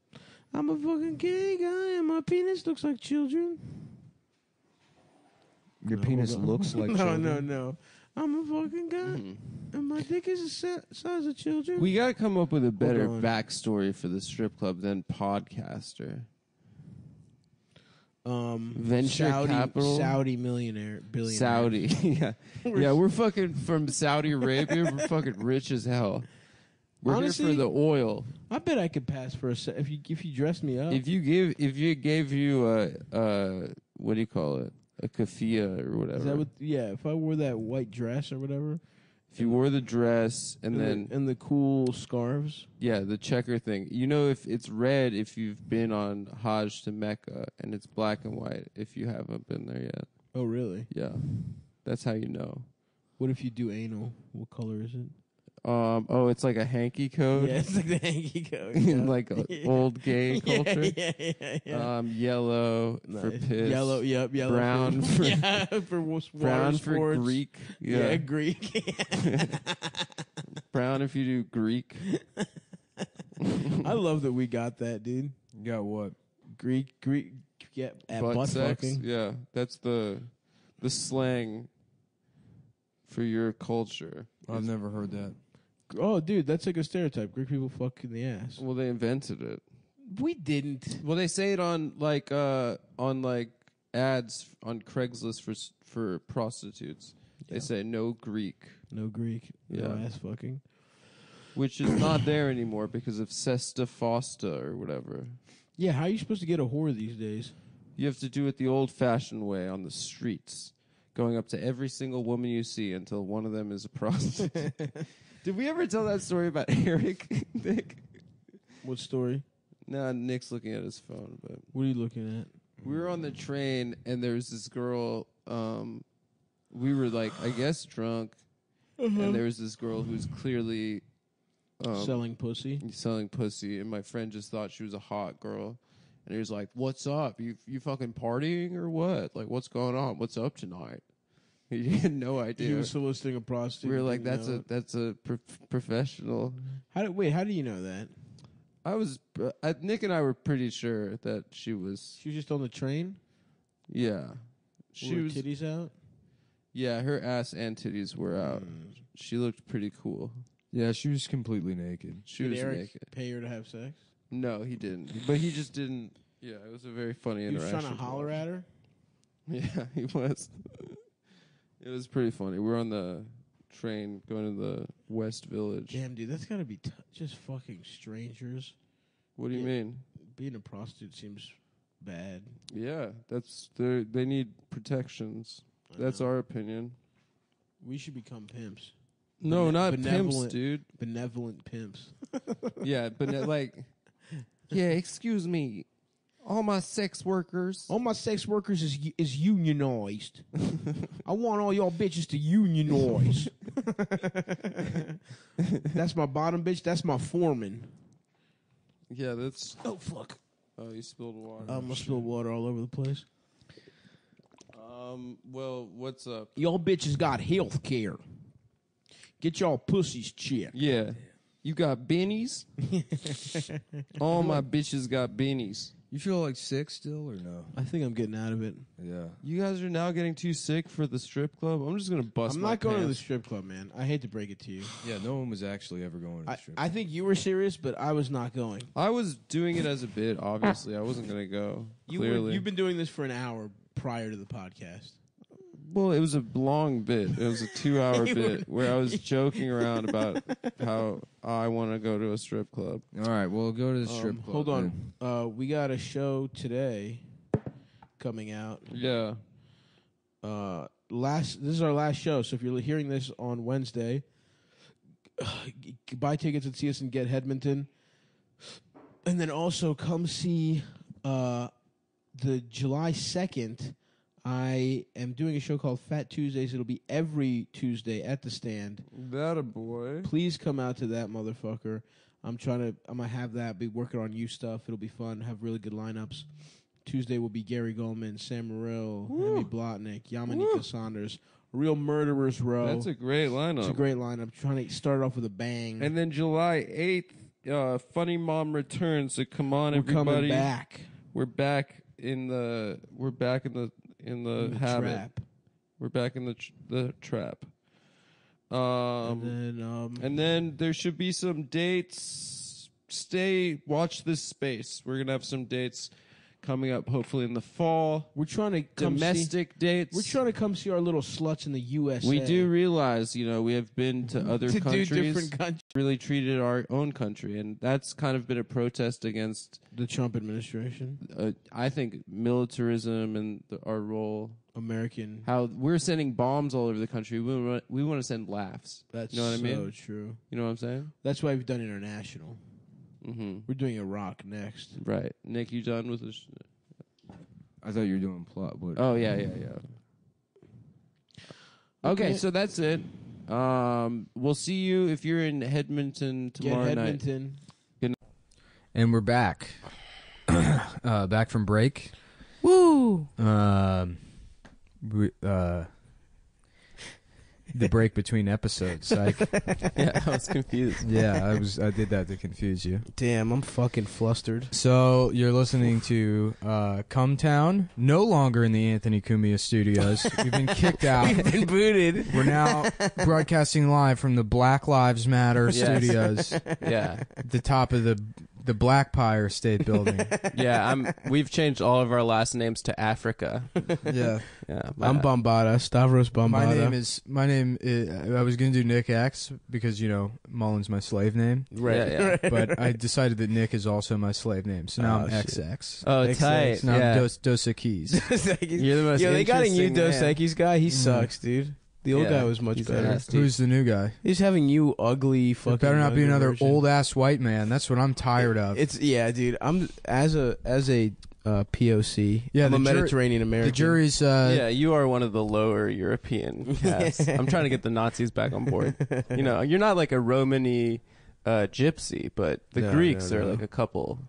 I'm a fucking gay guy and my penis looks like children. Your penis looks like children? No. I'm a fucking guy and my dick is the size of children. We got to come up with a better on. backstory for the strip club than podcaster. Venture capital? Saudi billionaire. Saudi. Yeah, we're fucking from Saudi Arabia. We're fucking rich as hell. We're Honestly, here for the oil. I bet I could pass for if you dress me up. If you gave you a what do you call it? A keffiyeh or whatever. Is that what, yeah, if I wore that white dress or whatever. If you wore the dress and then and the cool scarves. Yeah, the checker thing. You know, if it's red, if you've been on Hajj to Mecca, and it's black and white if you haven't been there yet. Oh, really? Yeah, that's how you know. What if you do anal? What color is it? Oh, it's like a hanky code. Yeah, it's like the hanky code. In like old gay culture. Yeah. Yellow for Nice. piss. Yellow, yep. Yellow. Brown for yeah, for water brown for sports. Greek. Yeah, Greek. Brown if you do Greek. I love that we got that, dude. You got what? Greek. Yeah, at butt sex. fucking. Yeah, that's the slang for your culture. I've never heard that. Oh, dude, that's like a stereotype. Greek people fuck in the ass. Well, they invented it. We didn't. Well, they say it on like ads on Craigslist for prostitutes. They say no Greek, No Greek. No Yeah. ass fucking. which is not there anymore because of Sesta Fosta or whatever. Yeah, how are you supposed to get a whore these days? You have to do it the old-fashioned way on the streets, going up to every single woman you see until one of them is a prostitute. Did we ever tell that story about Eric, Nick? What story? Nah, Nick's looking at his phone, but What are you looking at? we were on the train and there was this girl. We were like, I guess, drunk, and there was this girl who was clearly Selling pussy. selling pussy, and my friend just thought she was a hot girl, and he was like, "What's up? You fucking partying or what? Like, what's going on? What's up tonight?" He had no He idea. was soliciting a prostitute. We were like, didn't know "That's it. a professional." How do you know that? I was Nick and I were pretty sure that she was. She was just on the train. Yeah, She was titties out. Yeah, her ass and titties were out. She looked pretty cool. Yeah, she was completely naked. She Did was Eric naked. pay her to have sex? No, he didn't. But he just didn't. Yeah, it was a very funny He was interaction. trying to holler at her. Yeah, he was. It was pretty funny. We were on the train going to the West Village. Damn, dude, that's gotta be just fucking strangers. What do you mean? Being a prostitute seems bad. Yeah, they need protections. That's our opinion. We should become pimps. No, not pimps, benevolent- dude. Benevolent pimps. Yeah, but yeah, excuse me. All my sex workers. All my sex workers is unionized. I want all y'all bitches to unionize. That's my bottom bitch. That's my foreman. Yeah, that's. Oh fuck! Oh, you spilled water. I'm gonna spill water all over the place. Well, what's up? Y'all bitches got health care. Get y'all pussies checked. Yeah. You got bennies? All my bitches got bennies. You feel like sick still or no? I think I'm getting out of it. Yeah. You guys are now getting too sick for the strip club? I'm just going to bust I'm my not going to the pants. strip club, man. I hate to break it to you. Yeah, no one was actually ever going to the strip. I think you were serious, but I was not going. I was doing it as a bit, obviously. I wasn't going to go. Clearly. You've been doing this for an hour prior to the podcast. Well, it was a long bit. It was a 2-hour bit where I was joking around about how I want to go to a strip club. All right, we'll go to the strip club. Hold on. We got a show today coming out. Yeah. This is our last show, so if you're hearing this on Wednesday, buy tickets and see us in Get Hedmonton. And then also come see the July 2nd. I am doing a show called Fat Tuesdays. It'll be every Tuesday at the Stand. That a boy. Please come out to that motherfucker. I'm gonna have that, be working on you stuff. It'll be fun, have really good lineups. Tuesday will be Gary Goldman, Sam Morril, Emmy Blotnick, Yamanika Saunders, Real Murderers Row. That's a great lineup. It's a great lineup. Trying to start off with a bang. And then July 8th, Funny Mom returns. So come on, We're everybody. coming back. We're back in the habit. Trap. We're back in the trap. And then there should be some dates. Watch this space. We're gonna have some dates coming up, hopefully in the fall. We're trying to domestic dates. We're trying to come see our little sluts in the USA. We do realize, we have been to other to countries, do different countries. Really treated our own country, and that's kind of been a protest against the Trump administration. I think militarism and our role. American. How we're sending bombs all over the country. We want to send laughs. That's you know what I mean? So true. You know what I'm saying? That's why we've done international. Mm-hmm. We're doing Iraq next. Right. Nick, you done with this? I thought you were doing plot. But oh, yeah. Okay, so that's it. We'll see you if you're in Hedmonton tomorrow night. And we're back. Back from break. Woo! The break between episodes. Yeah, I was confused. Yeah, I did that to confuse you. Damn, I'm fucking flustered. So you're listening to Come Town, no longer in the Anthony Cumia studios. We've been kicked out. We've been booted. We're now broadcasting live from the Black Lives Matter studios. Yeah. At the top of the Black Pyre State Building. Yeah, we've changed all of our last names to Africa. Yeah. I'm Bombada, Stavros Bombada. My name is, I was going to do Nick X because, Mullen's my slave name. Right. Yeah. But I decided that Nick is also my slave name. So now I'm XX. Oh, XX. tight. Now yeah. I'm Dos Equis. You're the most they got a new Dos man. Equis guy. He sucks, dude. The old guy was much better. nasty. Who's the new guy? He's having you ugly fucking. It better not be younger another version. old ass white man. That's what I'm tired of. Dude. I'm as a POC. Yeah, I'm a Mediterranean American. The jury's. Yeah, you are one of the lower European casts. I'm trying to get the Nazis back on board. You're not like a Romany gypsy, but the Greeks are like a couple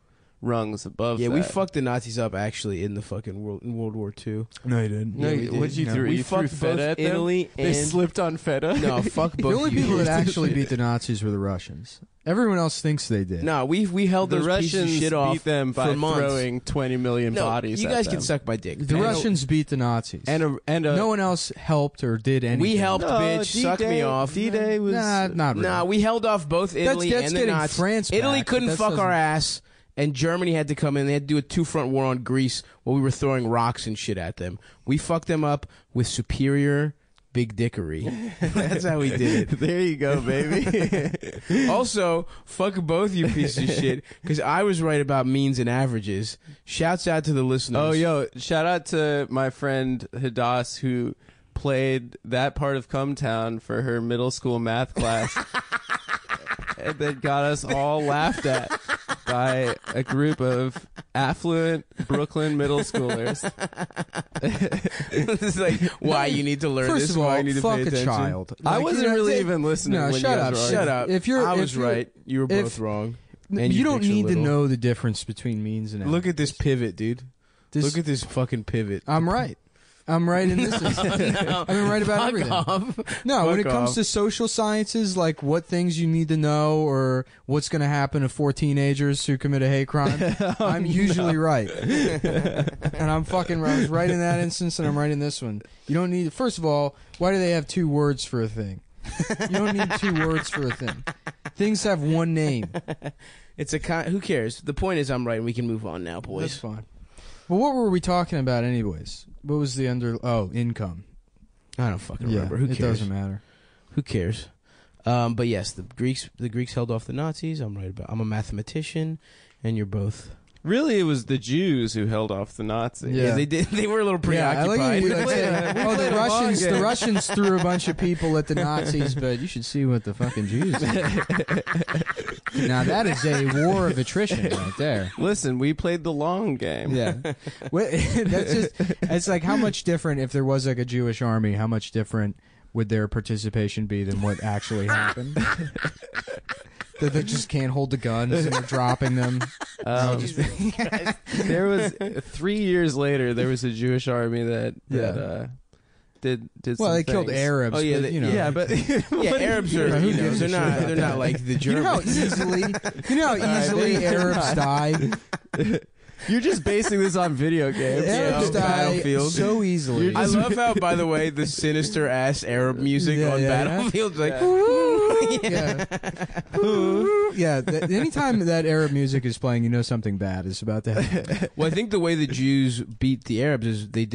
rungs above. Yeah, that. we fucked the Nazis up actually in the fucking World War II. No, you didn't. No, we what'd you did. do? We You threw fucked feta both at them? Italy They and slipped on feta. No, fuck both. The only you people that guys. actually beat the Nazis were the Russians. Everyone else thinks they did. No, we held The those pieces of Russians shit off beat them by for months. throwing 20 million No, bodies. you at guys them. can suck my dick. The Russians beat the Nazis. And no one else helped or did anything. We helped, bitch. Suck me off. D-Day was not really. Nah, we held off both Italy that's and the getting Nazis. France Italy back, couldn't but that fuck our doesn't- ass, and Germany had to come in. They had to do a two-front war on Greece while we were throwing rocks and shit at them. We fucked them up with superior big dickery. That's how we did it. There you go, baby. Also, fuck both you pieces of shit, because I was right about means and averages. Shouts out to the listeners. Oh, yo, shout out to my friend Hadas who played that part of Come Town for her middle school math class. And then got us all laughed at by a group of affluent Brooklyn middle schoolers. It's like, why you need to learn First this, of all, why you need to fuck pay a attention. child. I Like, wasn't you know, really they- even listening. No, when shut you up, guys were Shut arguing. up. I was right. You were both wrong. And you your don't dicks are need to little. know the difference between means and Look at this pivot, dude. Look at this fucking pivot. I'm right. I'm right in this. I've been right about everything. No, when it comes to social sciences, like what things you need to know or what's going to happen to 4 teenagers who commit a hate crime, I'm usually right. And I'm fucking right. I was right in that instance, and I'm right in this one. You don't need. First of all, why do they have 2 words for a thing? You don't need 2 words for a thing. Things have one name. It's a who cares? The point is, I'm right, and we can move on now, boys. That's fine. Well, what were we talking about, anyways? What was the income? I don't fucking Yeah, remember. Who cares? it doesn't matter. Who cares? But yes, the Greeks held off the Nazis. I'm a mathematician, and you're both. Really, it was the Jews who held off the Nazis. Yeah. They did. They were a little Yeah, I preoccupied. like you We played the a long Russians. game. The Russians threw a bunch of people at the Nazis, but you should see what the fucking Jews did. Now that is a war of attrition right there. Listen, we played the long game. Yeah, that's just. It's like how much different if there was like a Jewish army. How much different would their participation be than what actually happened? That they just can't hold the guns and they're dropping them. There was 3 years later. There was a Jewish army that did. Well, some they killed things. Arabs. Oh yeah, but, you know. Yeah, but yeah, Arabs are. Who You know, gives a they're shit not. about They're that? not like the You know how Germans. easily Arabs die. You're just basing this on video games. Arabs die Battlefield. so easily. I love how, by the way, the sinister ass Arab music Yeah, on yeah, Battlefield is like. Yeah. Yeah. Anytime that Arab music is playing, you know something bad is about to happen. Well, I think the way the Jews beat the Arabs is they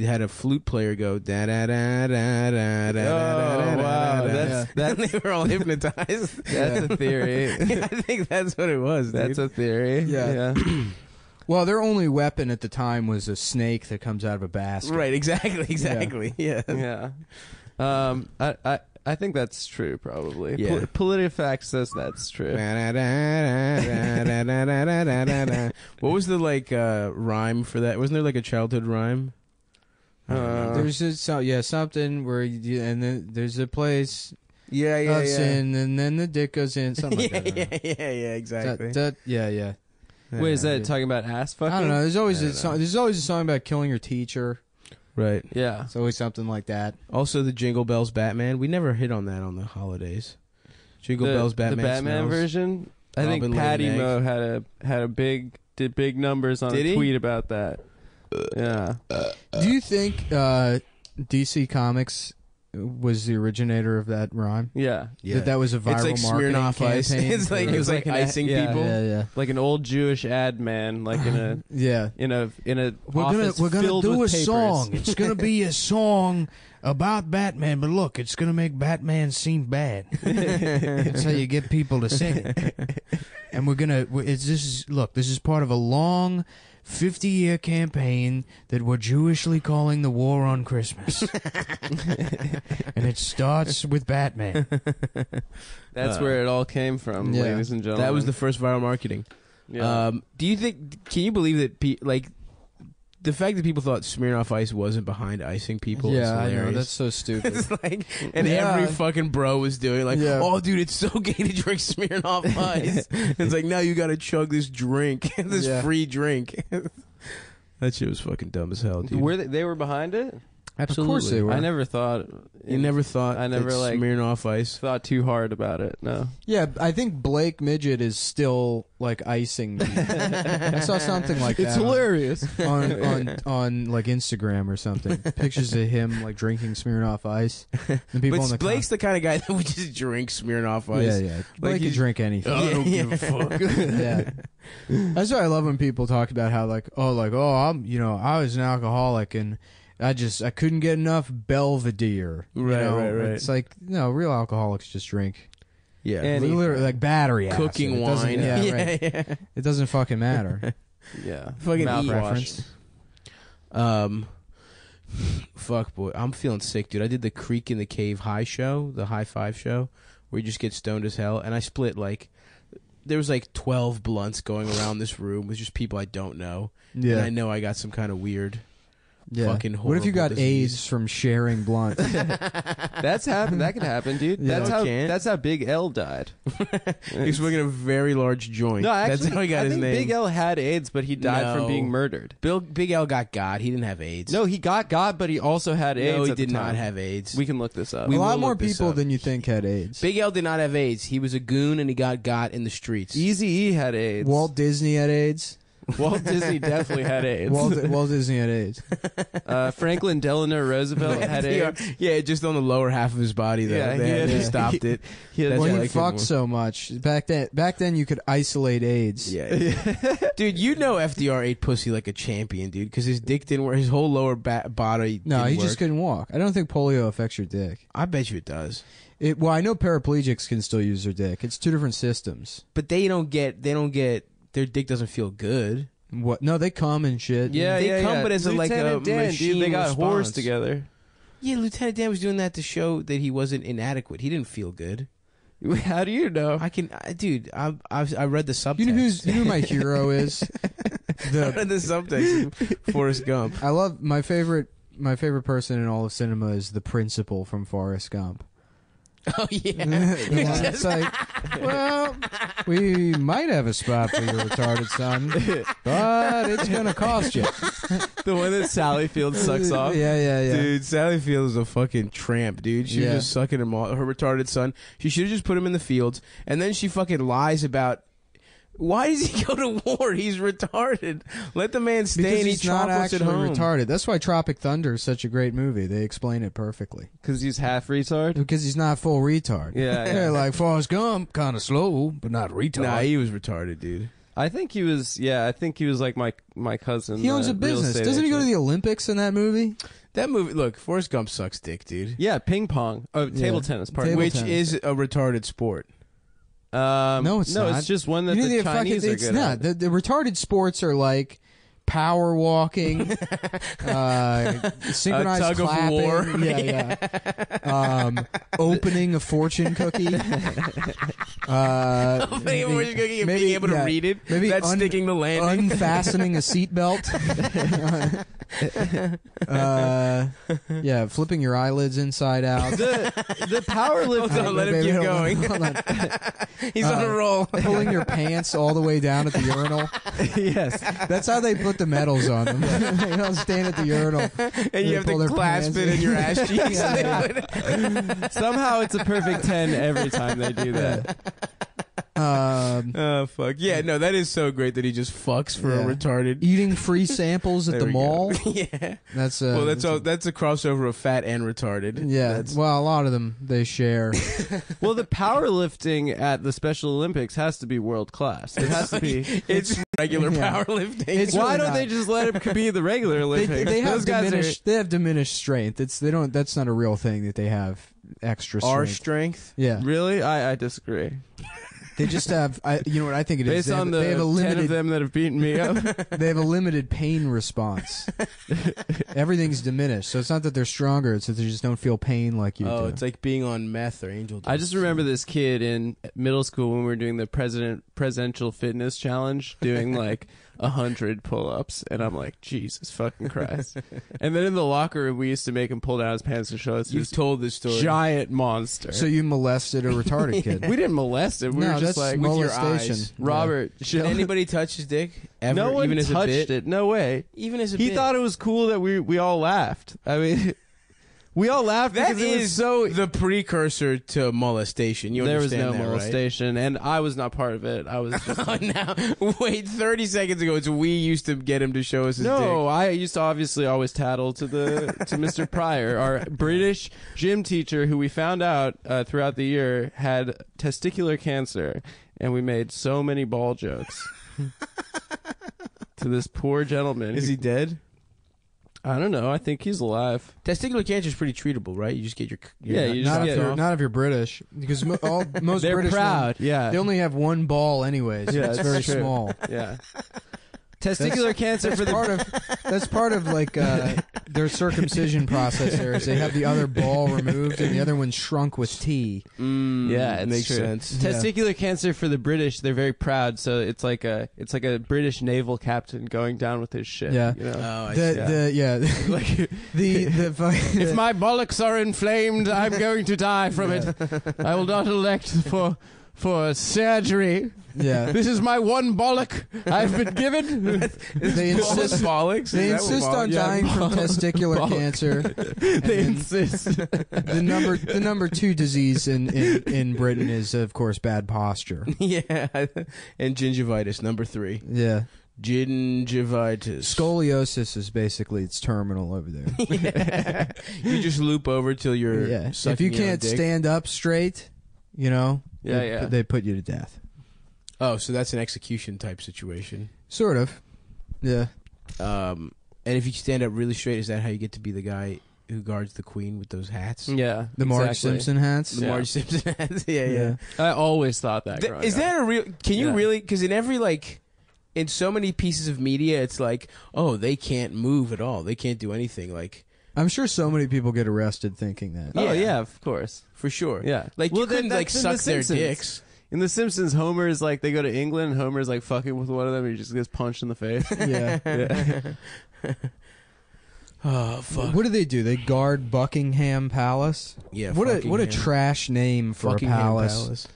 had a flute player go da da da da da da. Oh, wow. Then they were all hypnotized. That's a theory. I think that's what it was. That's a theory. Yeah. Well, their only weapon at the time was a snake that comes out of a basket. Right. Exactly. Yeah. Yeah. I think that's true. Probably. Yeah. PolitiFact says that's true. What was the rhyme for that? Wasn't there like a childhood rhyme? There's just something where and then there's a place. Yeah, of sin, and then the dick goes in. Something like that. Yeah, exactly. Yeah. Wait, is that talking about ass fucking? I don't know. There's always a song. There's always a song about killing your teacher. Right. Yeah. It's always something like that. Also, the Jingle Bells Batman. We never hit on that on the holidays. Jingle Bells Batman. The Batman smells. version. I think Robin Patty laid an egg. Mo did big numbers on Did a he? tweet about that. Yeah. Do you think DC Comics was the originator of that rhyme? Yeah. That was a viral It's like marketing Smirnoff Ice. campaign. It's like It was like an icing yeah. people. Yeah. Like an old Jewish ad man, like in a Yeah. in a We're gonna filled do a with papers. song. It's gonna be a song about Batman, but look, it's gonna make Batman seem bad. That's how you get people to sing it. And this is part of a long 50-year campaign that we're Jewishly calling the War on Christmas. And it starts with Batman. That's where it all came from, Yeah. ladies and gentlemen. That was the first viral marketing. Yeah. Do you think? Can you believe that? The fact that people thought Smirnoff Ice wasn't behind icing people is I hilarious. know, that's so stupid. It's like, and Yeah. every fucking bro was doing Yeah. oh, dude, it's so gay to drink Smirnoff Ice. It's like, now you got to chug this drink, this Yeah. free drink. That shit was fucking dumb as hell, dude. Were they were behind it? Absolutely. Of course they were. I never thought. You never thought I never that like Smirnoff Ice. thought too hard about it. No. Yeah, I think Blake Midget is still like icing me. I saw something like that. It's hilarious. on like Instagram or something. Pictures of him like drinking Smirnoff Ice. And people But in the Blake's the kind of guy that would just drink Smirnoff yeah, Ice. yeah. Blake can he's- drink anything. I don't give a fuck. Yeah. That's why I love when people talk about how I was an alcoholic and I couldn't get enough Belvedere. Right, right. It's like, no, real alcoholics just drink. Yeah. And Literally, like battery acid. Cooking It doesn't- wine. Yeah, right. yeah. It doesn't fucking matter. Yeah. Fucking Mouthwash. Fuck, boy. I'm feeling sick, dude. I did the Creek in the Cave high show, the high five show, where you just get stoned as hell. And I split, there was 12 blunts going around this room with just people I don't know. Yeah. And I know I got some kind of weird Yeah. fucking What if you horrible got disease. AIDS from sharing blunts? That's happened. That could happen, dude. Yeah. That's how Big L died. He's smoking a very large joint. No, actually, That's how he got I his think name. Big L had AIDS, but he died from No. being murdered. Big L got God. He didn't have AIDS. No, he got but he also had AIDS. No, he at the did not time. have AIDS. We can look this up. A lot will more look this people up. than you think had AIDS. Big L did not have AIDS. He was a goon and he got in the streets. Eazy-E had AIDS. Walt Disney had AIDS. Walt Disney definitely had AIDS. Walt Disney had AIDS. Franklin Delano Roosevelt had AIDS. Yeah, just on the lower half of his body, though. Yeah, They stopped it. Well, he fucked so much. Back then, you could isolate AIDS. Yeah. Dude, you know FDR ate pussy like a champion, dude, because his dick didn't work. His whole lower body No, didn't he work. just couldn't walk. I don't think polio affects your dick. I bet you it does. Well, I know paraplegics can still use their dick. It's two different systems. But they don't get, their dick doesn't feel good. What? No, they come and shit. They come, but as Lieutenant a Dan, machine dude, they got response. whores together. Yeah, Lieutenant Dan was doing that to show that he wasn't inadequate. He didn't feel good. How do you know? Dude, I read the subtext. You know who my hero is? I read the subtext. Forrest Gump. I love my favorite person in all of cinema is the principal from Forrest Gump. Oh yeah. The one that's like, well, we might have a spot for your retarded son, but it's gonna cost you. The one that Sally Field sucks off. Yeah. Dude, Sally Field is a fucking tramp, dude. She was just sucking him off. Her retarded son. She should have just put him in the fields, and then she fucking lies about. Why does he go to war? He's retarded. Let the man stay Because and eat he's not chocolates at actually home. retarded. That's why Tropic Thunder is such a great movie. They explain it perfectly. Because he's half retard? Because he's not full retard. Yeah. They're like Forrest Gump, kind of slow, but not retard. Nah, he was retarded, dude. I think he was like my cousin. He owns a business. Doesn't he go to the Olympics in that movie? That movie, look, Forrest Gump sucks dick, dude. Yeah, ping pong. Oh, table tennis. Pardon. Table Which tennis. is a retarded sport. No, it's not. It's just one that You know, the Chinese are it's good not. at. The retarded sports are like power walking, synchronized tug of clapping, war. opening a fortune cookie, Opening a fortune cookie and being able to read it. Maybe That's sticking the landing. unfastening a seatbelt. Flipping your eyelids inside out. The powerlifting. Hold on, let him keep going. Hold on. He's on a roll. Pulling your pants all the way down at the urinal. Yes. That's how they put the medals on them. They don't stand at the urinal. And you have to clasp it in your ass cheeks. Somehow it's a perfect 10 every time they do that. Oh fuck yeah! No, that is so great that he just fucks for a retarded. Eating free samples at There the we mall. go. Yeah, That's well, that's a crossover of fat and retarded. yeah. Well, a lot of them they share. Well, the powerlifting at the Special Olympics has to be world class. It has to be. It's regular Yeah. powerlifting. It's Why really don't not. they just let it be the regular Olympics? They have Those guys diminished. They have diminished strength. They don't. That's not a real thing that they have extra strength. Our strength. Yeah. are really. I disagree. They just have. You know what I think it is. Based on the they have a 10 limited. of them that have beaten me up. They have a limited pain response. Everything's diminished, so it's not that they're stronger; it's that they just don't feel pain like you Oh, do. it's like being on meth or angel dust. I just remember this kid in middle school when we were doing the presidential fitness challenge, doing like 100 pull-ups, and I'm like, Jesus fucking Christ! And then in the locker room, we used to make him pull down his pants to show us You've this told this story. giant monster. So you molested a retarded kid? We didn't molest him. We No, were just that's like with your molestation. eyes. Robert. Did show- anybody touch his dick? Ever? No one even as touched a bit? it. No way. Even as a He bit. thought it was cool that we all laughed. I mean, we all laughed that because it was is so. the precursor to molestation. You There was understand no that, right? molestation, and I was not part of it. I was just. Oh, now, wait, 30 seconds ago, it's we used to get him to show us his No, I used to obviously always tattle to Mr. Pryor, our British gym teacher, who we found out throughout the year had testicular cancer, and we made so many ball jokes to this poor gentleman. dick. Is he dead? I don't know. I think he's alive. Testicular cancer is pretty treatable, right? You just get your Yeah, you just Not get if you're not if you're British, because most They're British proud. men, Yeah. they only have one ball anyways. Yeah, it's that's very true. small. Yeah. Testicular cancer for That's part of like their circumcision process. There is they have the other ball removed and the other one shrunk with tea. Yeah, it makes sense. Testicular cancer for the British, they're very proud. So it's like a British naval captain going down with his ship. Yeah. You know? Oh, I The If my bollocks are inflamed, I'm going to die from it. I will not elect for surgery. Yeah. This is my one bollock I've been given. They insist bollocks. They insist on dying from testicular cancer. They insist. The number 2 disease in Britain is of course bad posture. Yeah, and gingivitis, number 3. Yeah. Gingivitis. Scoliosis is basically it's terminal over there. You just loop over till you're Yeah. sucking If you your own can't dick. stand up straight, you know, Yeah, they put you to death. Oh, so that's an execution type situation. Sort of. Yeah. And if you stand up really straight, is that how you get to be the guy who guards the queen with those hats? Yeah, The Marge exactly. Simpson hats. The Marge Simpson hats. Yeah, yeah. Yeah. I always thought that. growing Is up. that a real? Can you Yeah. really? Because in every in so many pieces of media, it's like, oh, they can't move at all. They can't do anything. Like, I'm sure so many people get arrested thinking that. Oh yeah, of course. for sure. Yeah, Like Well, you couldn't that's in The suck their Simpsons. dicks. In The Simpsons, Homer's like they go to England. And Homer's like fucking with one of them. And he just gets punched in the face. Yeah. Oh fuck. What do? They guard Buckingham Palace. Yeah. What a Buckingham. trash name for Buckingham a palace.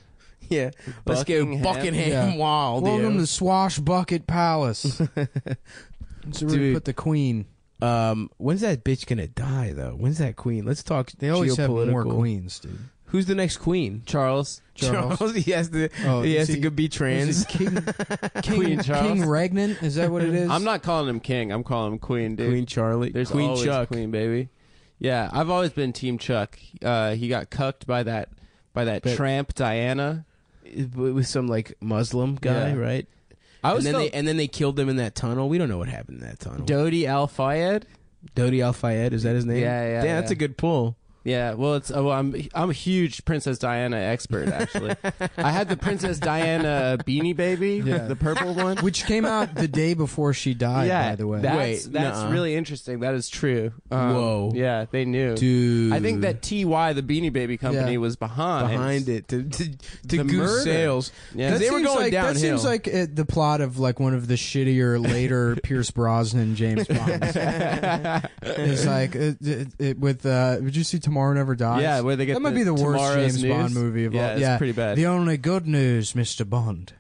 Yeah. Let's go Buckingham? Buckingham Yeah. Wild. Welcome to Swashbucket Palace. That's where we Dude. put the queen. When's that bitch gonna die though? When's that queen? Let's talk. They always have more geopolitical. queens, dude. Who's the next queen? Charles. Charles. He has to. Oh, he has is to go be trans. King Queen Charles. King Regnant? Is that what it is? I'm not calling him king. I'm calling him queen, dude. Queen Charlie. There's Queen always Chuck. queen, baby. Yeah, I've always been Team Chuck. He got cucked by that But- tramp Diana. With some like Muslim guy, Yeah. right? I was and then they killed him in that tunnel. We don't know what happened in that tunnel. Dodi Al Fayed. Dodi Al Fayed, is that his name? Yeah, yeah, Damn, that's yeah. a good pull. Yeah, well, I'm a huge Princess Diana expert. Actually, I had the Princess Diana Beanie Baby, Yeah. the purple one. Which came out the day before she died, yeah, by the way. that's nuh-uh. really interesting. That is true. Whoa. Yeah, they knew. Dude. I think that TY, the Beanie Baby company, Yeah. was behind it to The goose murder. sales. Yeah. Because they were seems going like, downhill. That seems like the plot of like one of the shittier later Pierce Brosnan James Bonds. It's like with did you see Tomorrow Never Dies? Yeah, where they get that might the be the worst Tomorrow's James News. Bond movie of Yeah, all. it's pretty bad. The only good news, Mr. Bond,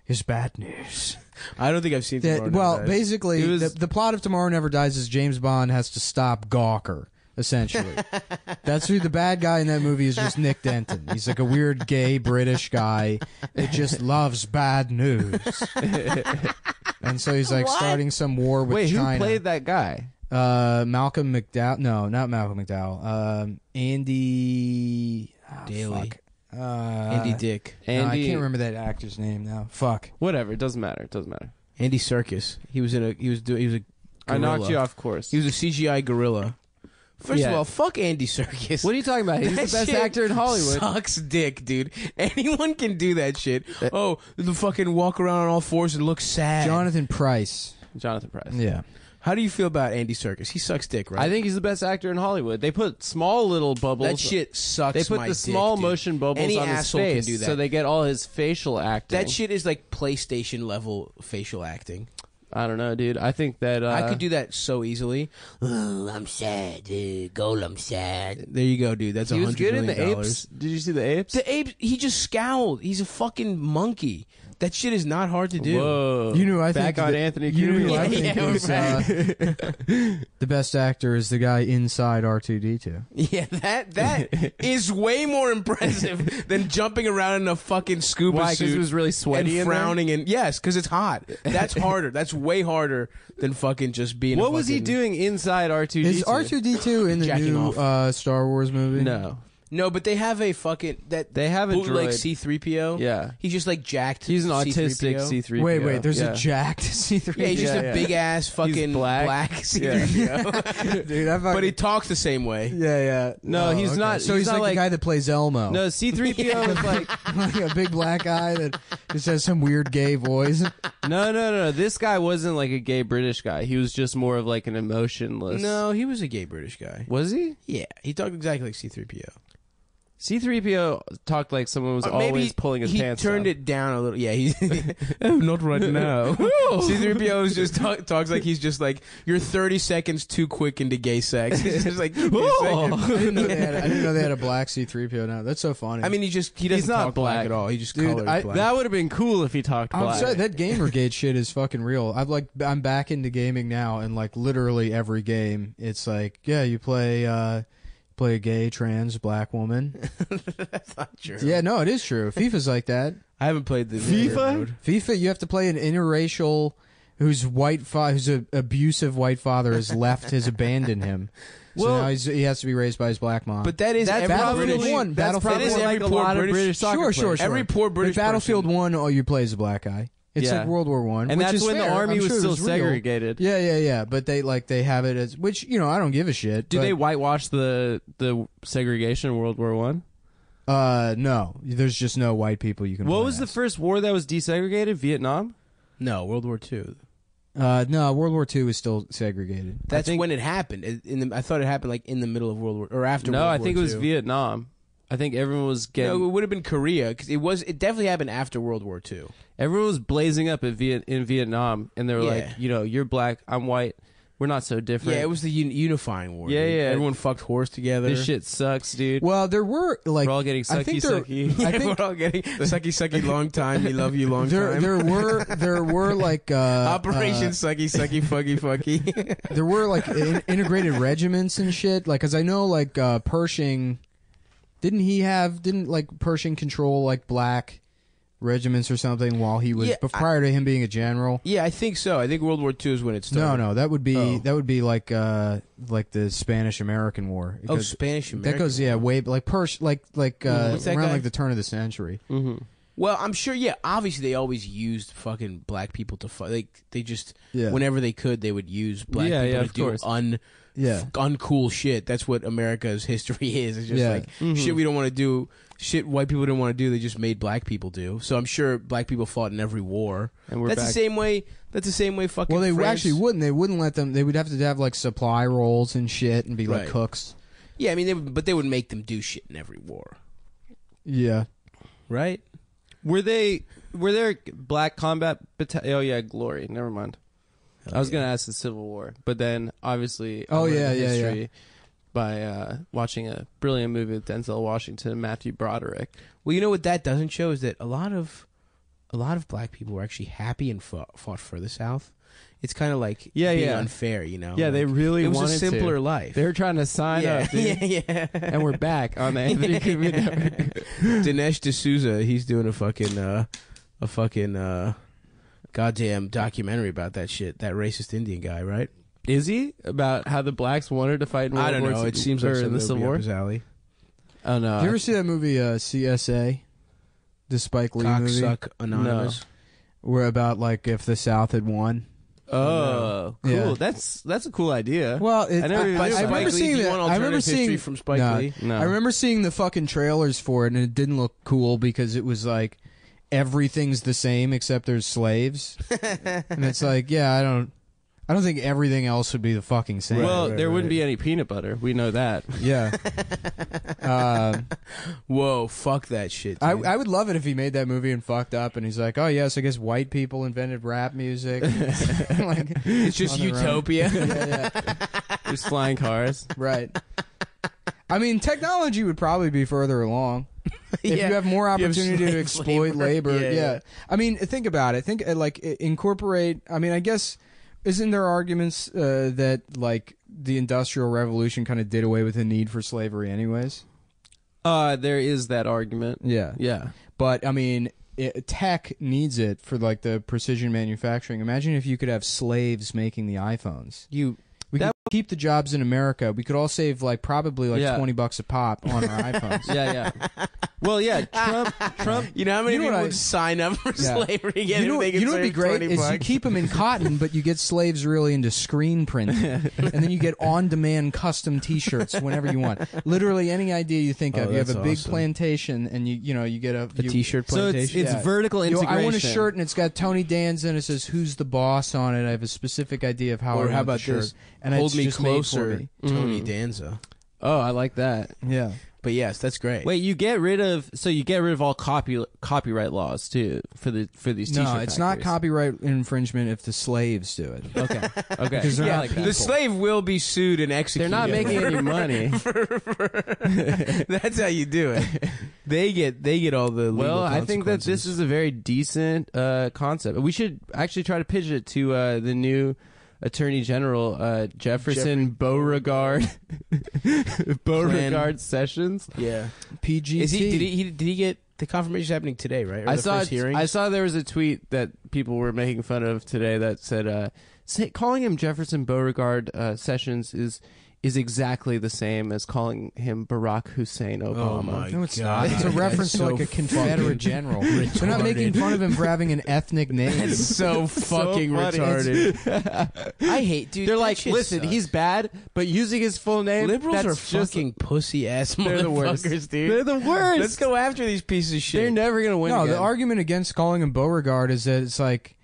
is bad news. I don't think I've seen. Tomorrow Never Well, Dies. basically, It was- the plot of Tomorrow Never Dies is James Bond has to stop Gawker. Essentially, that's who the bad guy in that movie is. Just Nick Denton. He's like a weird gay British guy that just loves bad news, and so he's like starting some war with Wait, China. who played that guy? Malcolm McDowell? No, not Malcolm McDowell. Andy Daly. Fuck. Andy Dick. No, I Andy- can't remember that actor's name now. Fuck. Whatever, it doesn't matter. It doesn't matter. Andy Serkis. He was a I knocked gorilla. you off course. He was a CGI gorilla. First Yeah. of all, fuck Andy Serkis. What are you talking about? He's the That best shit actor in Hollywood. Sucks dick, dude. Anyone can do that shit. Oh, the fucking walk around on all fours and look sad. Jonathan Pryce. Jonathan Pryce. Yeah. How do you feel about Andy Serkis? He sucks dick, right? I think he's the best actor in Hollywood. They put small little bubbles. that shit sucks. They put my the dick, small dude. motion bubbles Any on his asshole face, can do that. so they get all his facial acting. That shit is like PlayStation level facial acting. I don't know, dude. I think that I could do that so easily. Oh, I'm sad, Golem sad. There you go, dude. That's He was $100 good in the million. apes. Did you see the apes? The ape, he just scowled. He's a fucking monkey. That shit is not hard to do. Whoa! You know, I Back think on that- Anthony you know Cumia. who I think Yeah, is, the best actor is the guy inside R2D2. Yeah, that is way more impressive than jumping around in a fucking scuba Why? 'Cause suit it was really sweaty and in there? frowning and yes, because it's hot. That's harder. That's way harder than fucking just being. What a was he fucking- doing inside R2D2? Is R2D2 in the Jacking new off. Star Wars movie? No. No, but they have a fucking that They have a bootleg droid. C-3PO. Yeah. He's just like jacked. He's an autistic C-3PO. C-3PO. Wait, there's yeah. a jacked C3PO. Yeah, he's just Yeah, a yeah. big ass fucking black. C-3PO. Dude, I fucking, But he talks the same way. yeah. No, Oh, he's okay. not- So he's he's not like like- the guy that plays Elmo. No, C-3PO is like... Like a big black guy that just has some weird gay voice. No. This guy wasn't like a gay British guy. He was just more of like an emotionless... No, he was a gay British guy. Was he? Yeah, he talked exactly like C-3PO. C-3PO talked like someone was Maybe always pulling his he pants turned up. it down a little. Yeah, he's oh, not right now. C-3PO is just talks like he's just like you're 30 seconds too quick into gay sex. He's just like, give me a second. I didn't know they had a black C3PO now. That's so funny. I mean, he doesn't not talk black black. at all. He just Dude, colors black. That would have been cool if he talked I'm black. sorry, that Gamergate shit is fucking real. I'm back into gaming now, and like literally every game, it's like, yeah, you play a gay, trans, black woman. That's not true. Yeah, no, it is true. FIFA's like that. I haven't played the FIFA? FIFA, you have to play an interracial whose abusive white father has abandoned him. So Well- now he has to be raised by his black mom. But that is That's every probably- British one. That's Battlefield probably one. like Every a poor lot of British- British soccer Sure. players. Every poor British But Battlefield person. 1, all you play is a black guy. It's Yeah. like World War One, And which that's is when the fair. army I'm was sure it still real. segregated. Yeah. But they have it as, which I don't give a shit. Do but, they whitewash the segregation in World War One? No, there's just no white people you can. What play was the as. first war that was desegregated? Vietnam? No, World War II. No, World War II is still segregated. That's when it happened. I thought it happened like in the middle of World War or after. No, World I War think it was II. Vietnam. I think everyone was getting. No, it would have been Korea because it definitely happened after World War II. Everyone was blazing up in Vietnam, and they were like, Yeah. you're black, I'm white, we're not so different. Yeah, it was the unifying war. Yeah, dude. yeah. Everyone fucked whores together. This shit sucks, dude. Well, there were like We're all getting I think sucky. I think we're all getting sucky long time. We love you long time. there were like Operation Sucky Fucky. there were like integrated regiments and shit. Like, cause I know like Pershing, didn't like Pershing control like black regiments or something while he was prior to him being a general? Yeah, I think so. I think World War II is when it started. No, that would be like the Spanish American War. Because Spanish American. That goes way like What's that around guy? like the turn of the century. Mm-hmm. Well, I'm sure. Yeah, obviously they always used fucking black people to fight. Like they just Yeah. whenever they could, they would use black Yeah, people yeah, to of do course. uncool shit. That's what America's history is. It's just like shit we don't want to do. Shit white people didn't want to do. They just made black people do. So I'm sure black people fought in every war. And we're That's back. the same way. That's the same way. Fucking. Well, they France- actually wouldn't. They wouldn't let them. They would have to have like supply roles and shit and be like Right. cooks. Yeah, I mean, but they would make them do shit in every war, Yeah. right? Were there black combat battalion? Oh yeah, Glory. Never mind. I was gonna ask the Civil War, but then obviously I learned the history by watching a brilliant movie with Denzel Washington and Matthew Broderick. Well, you know what that doesn't show is that a lot of black people were actually happy and fought for the South. It's kind of like being unfair, you know. Yeah, they Like, really it was wanted a simpler to. life. They were trying to sign up, dude. yeah. And we're back on the Anthony Cumia Network. Dinesh D'Souza, he's doing a fucking goddamn documentary about that shit. That racist Indian guy, right? Is he about how the blacks wanted to fight in World I don't War know. II, It seems or like in something the that Civil would be War? up his alley. Oh no! Did you ever see that movie CSA, the Spike Lee movie, Cocksuck Anonymous. where about like if the South had won? Oh, cool. Yeah. That's a cool idea. Well, I never even By knew Spike about remember it. Lee, seeing do you that- want I remember alternative history seeing- from Spike No. Lee. No. I remember seeing the fucking trailers for it, and it didn't look cool because it was like everything's the same except there's slaves, and it's like, yeah, I don't think everything else would be the fucking same. Well, there wouldn't be any peanut butter. We know that. Yeah. Whoa, fuck that shit. I dude. would love it if he made that movie and fucked up, and he's like, oh yes, I guess white people invented rap music. Like, it's just on their own. utopia. Yeah. There's flying cars. Right. I mean, technology would probably be further along. If you have more you have opportunity to slave exploit labor. labor. Yeah. I mean, think about it. Think incorporate. I mean, I guess isn't there arguments that like the Industrial Revolution kind of did away with the need for slavery, anyways? There is that argument. Yeah. Yeah. But I mean, tech needs it for like the precision manufacturing. Imagine if you could have slaves making the iPhones. We could keep the jobs in America. We could all save like probably like Yeah. $20 a pop on our iPhones. Yeah. Well, yeah. Trump. You know how many You know people what would sign up for Yeah. slavery again You know, if they could you know what'd be save great is you $20? keep them in cotton, but you get slaves really into screen printing, and then you get on-demand custom T-shirts whenever you want. Literally any idea you think Oh, of. You have a that's big awesome. plantation, and you get a T-shirt So plantation. it's Yeah. vertical You know, integration. I want a shirt, and it's got Tony Danza, and it says "Who's the boss" on it. I have a specific idea of how. Or I want how about the shirt, this? And Hold it's me just made for closer, me. Tony Danza. Oh, I like that. Yeah. But yes, that's great. Wait, you get rid of all copyright laws too for these t-shirt No, it's not factories. copyright infringement if the slaves do it. Okay. Because they're yeah, not people. the slave will be sued and They're executed. not making any money. That's how you do it. They get all the legal Well, I think that this consequences. is a very decent concept. We should actually try to pitch it to the new Attorney General Jefferson Beauregard Beauregard Sessions. yeah. PGT. Is he? Did he get The confirmation's happening today, right? Or I the saw first hearing. I saw there was a tweet that people were making fun of today that said, calling him Jefferson Beauregard Sessions is exactly the same as calling him Barack Hussein Obama. Oh my No, it's God. not. It's a reference to so like a Confederate general. They're not making fun of him for having an ethnic name. It's so fucking funny. retarded. I hate, dude. They're that like, shit listen, sucks. he's bad, but using his full name, Liberals that's are just fucking pussy ass They're the worst. motherfuckers, dude. They're the worst. Let's go after these pieces of shit. They're never gonna win. No, again. the argument against calling him Beauregard is that it's like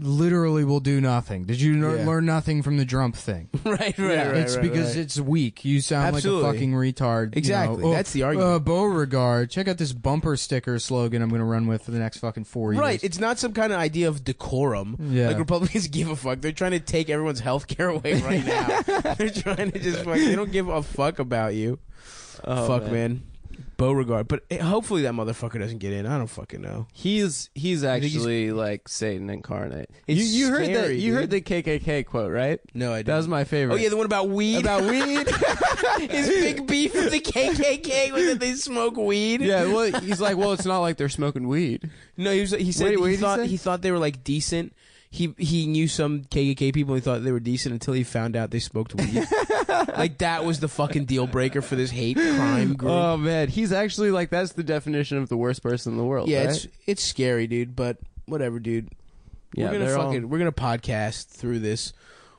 literally will do nothing. Did you learn nothing from the Trump thing? right. It's because it's weak. You sound Absolutely. like a fucking retard. Exactly. You know? That's the argument. Beauregard. Check out this bumper sticker slogan I'm going to run with for the next fucking 4 years. Right, it's not some kind of idea of decorum. Yeah. Like Republicans give a fuck. They're trying to take everyone's health care away right now. They're trying to just fuck. They don't give a fuck about you. Oh, Fuck, man. Beauregard, but hopefully that motherfucker doesn't get in. I don't fucking know. He's actually like Satan incarnate. You heard scary, you heard dude. the KKK quote, right? No, I didn't. That was my favorite. Oh yeah, the one about weed. About weed. His big beef with the KKK was that they smoke weed. Yeah, well, he's like, well, it's not like they're smoking weed. No, he said Wait, what he did he thought say? he thought they were like decent. He knew some KKK people. He thought they were decent until he found out they smoked weed. Like that was the fucking deal breaker for this hate crime group. Oh man, he's actually like that's the definition of the worst person in the world. Yeah, right? it's scary, dude. But whatever, dude. Yeah, we're gonna podcast through this.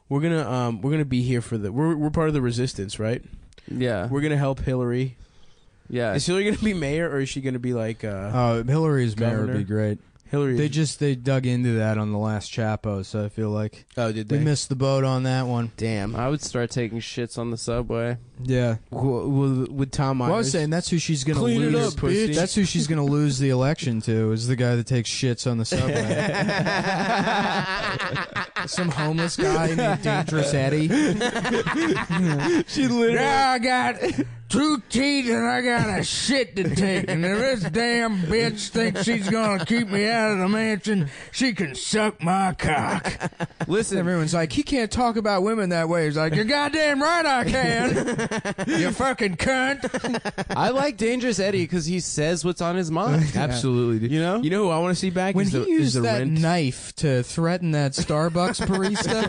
We're gonna be here for the. We're part of the resistance, right? Yeah, We're gonna help Hillary. yeah. Is Hillary gonna be mayor or is she gonna be like? Hillary's mayor would Governor? be great. Hillary. They dug into that on the last Chapo, so I feel like Oh, did we they? missed the boat on that one. Damn. I would start taking shits on the subway. Yeah. With Tom Myers. Well, I was saying that's who she's gonna Clean it lose. up, bitch. That's who she's gonna lose the election to. Is the guy that takes shits on the subway. Some homeless guy named Dangerous Eddie. she literally. I got 2 teeth and I got a shit to take. And if this damn bitch thinks she's gonna keep me out of the mansion, she can suck my cock. Listen, everyone's like, he can't talk about women that way. He's like, you're goddamn right I can. You fucking cunt. I like Dangerous Eddie because he says what's on his mind. Absolutely, dude. You know? You know who I want to see back? When is he the, used is the that Rent. knife to threaten that Starbucks barista,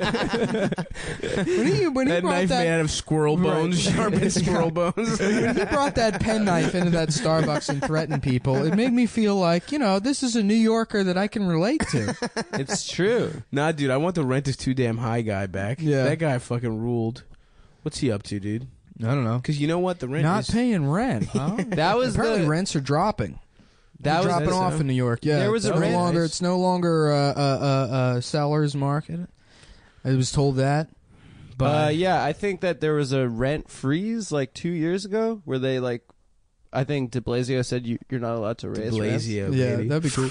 when he That brought knife that, made out of squirrel bones, sharpened squirrel bones. when he brought that penknife into that Starbucks and threatened people, it made me feel like, you know, this is a New Yorker that I can relate to. It's true. Nah, dude, I want the Rent is Too Damn High guy back. Yeah. That guy fucking ruled. What's he up to, dude? I don't know. Because you know what? The rent Not is... paying rent, huh? That was Apparently the rents are dropping. that They're was dropping off in New York. Yeah, There was it's a no rent- longer. It's no longer a seller's market. I was told that. But yeah, I think that there was a rent freeze like 2 years ago where they like, I think De Blasio said you're not allowed to raise rents. Blasio, yeah, baby. that'd be cool.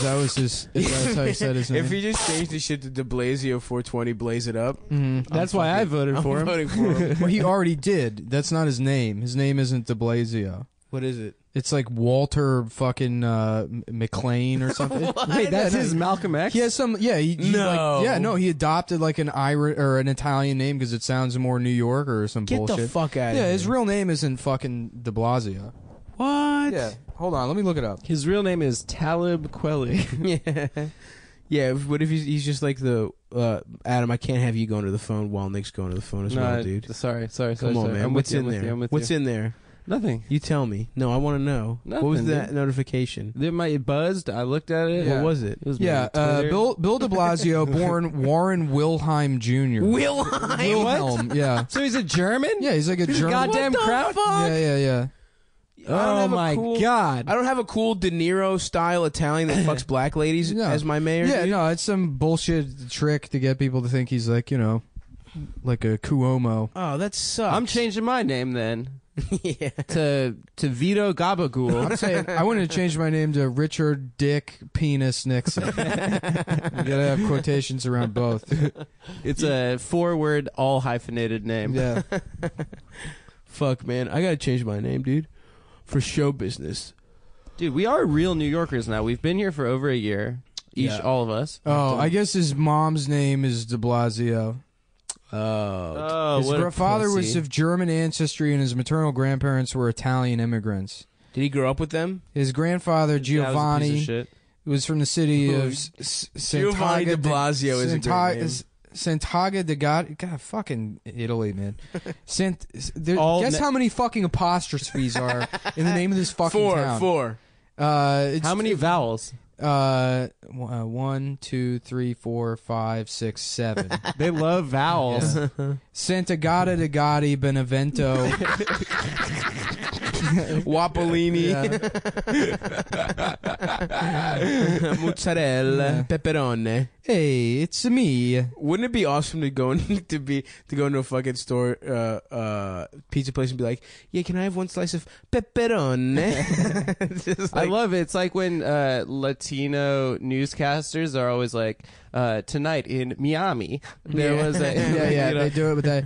That was his. That's how he said his name. If he just changed the shit to De Blasio 420, blaze it up. That's why I voted I'm for him. voting for him. Well, he already did. That's not his name. His name isn't De Blasio. What is it? It's like Walter fucking McLean or something. Wait, that's his Malcolm X? He has some. Yeah, he No. he adopted like an Irish or an Italian name because it sounds more New Yorker or some Get bullshit. the fuck out of Yeah, here. his real name isn't fucking De Blasio. What? Yeah, hold on, let me look it up. His real name is Talib Kweli. Yeah. Yeah, what if he's just like the Adam, I can't have you going to the phone while Nick's going to the phone as well, dude. Sorry. Come on, man. What's in there? What's in there? Nothing. You tell me. No, I want to know. What was Nothing, that dude. notification? It buzzed. I looked at it. Yeah. What was it? It was Yeah, my Twitter. Bill De Blasio, born Warren Wilhelm Jr. Wilhelm, yeah. So he's a German? Yeah, he's like a German. Goddamn crowd. Yeah. I don't Oh have a my cool- god. I don't have a cool De Niro style Italian that fucks black ladies No. as my mayor. Yeah, dude. no, it's some bullshit trick to get people to think he's like, you know, like a Cuomo. Oh, that sucks. I'm changing my name then yeah. to Vito Gabagool. I'm saying I wanted to change my name to Richard Dick Penis Nixon. You gotta have quotations around both. It's a 4-word, all hyphenated name. Yeah. Fuck, man. I gotta change my name, dude. For show business. Dude, we are real New Yorkers now. We've been here for over a year, Yeah. all of us. Oh, I guess his mom's name is De Blasio. Oh, His what a father was pussy. of German ancestry, and his maternal grandparents were Italian immigrants. Did he grow up with them? His grandfather That was a piece of Giovanni shit. was from the city of Giovanni de Blasio is a great name. Sant'Agata de Gotti. God, fucking Italy, man. All Guess how many fucking apostrophes are in the name of this fucking town? Four. How many vowels? 1, 2, 3, 4, 5, 6, 7. They love vowels. Sant'Agata de Gotti, Benevento. Wapolini. Mozzarella. Pepperone. Hey, it's me. Wouldn't it be awesome to go into a fucking store, pizza place and be like, yeah, can I have one slice of pepperone? I love it. It's like when Latino newscasters are always like, tonight in Miami, there was a they do it with that.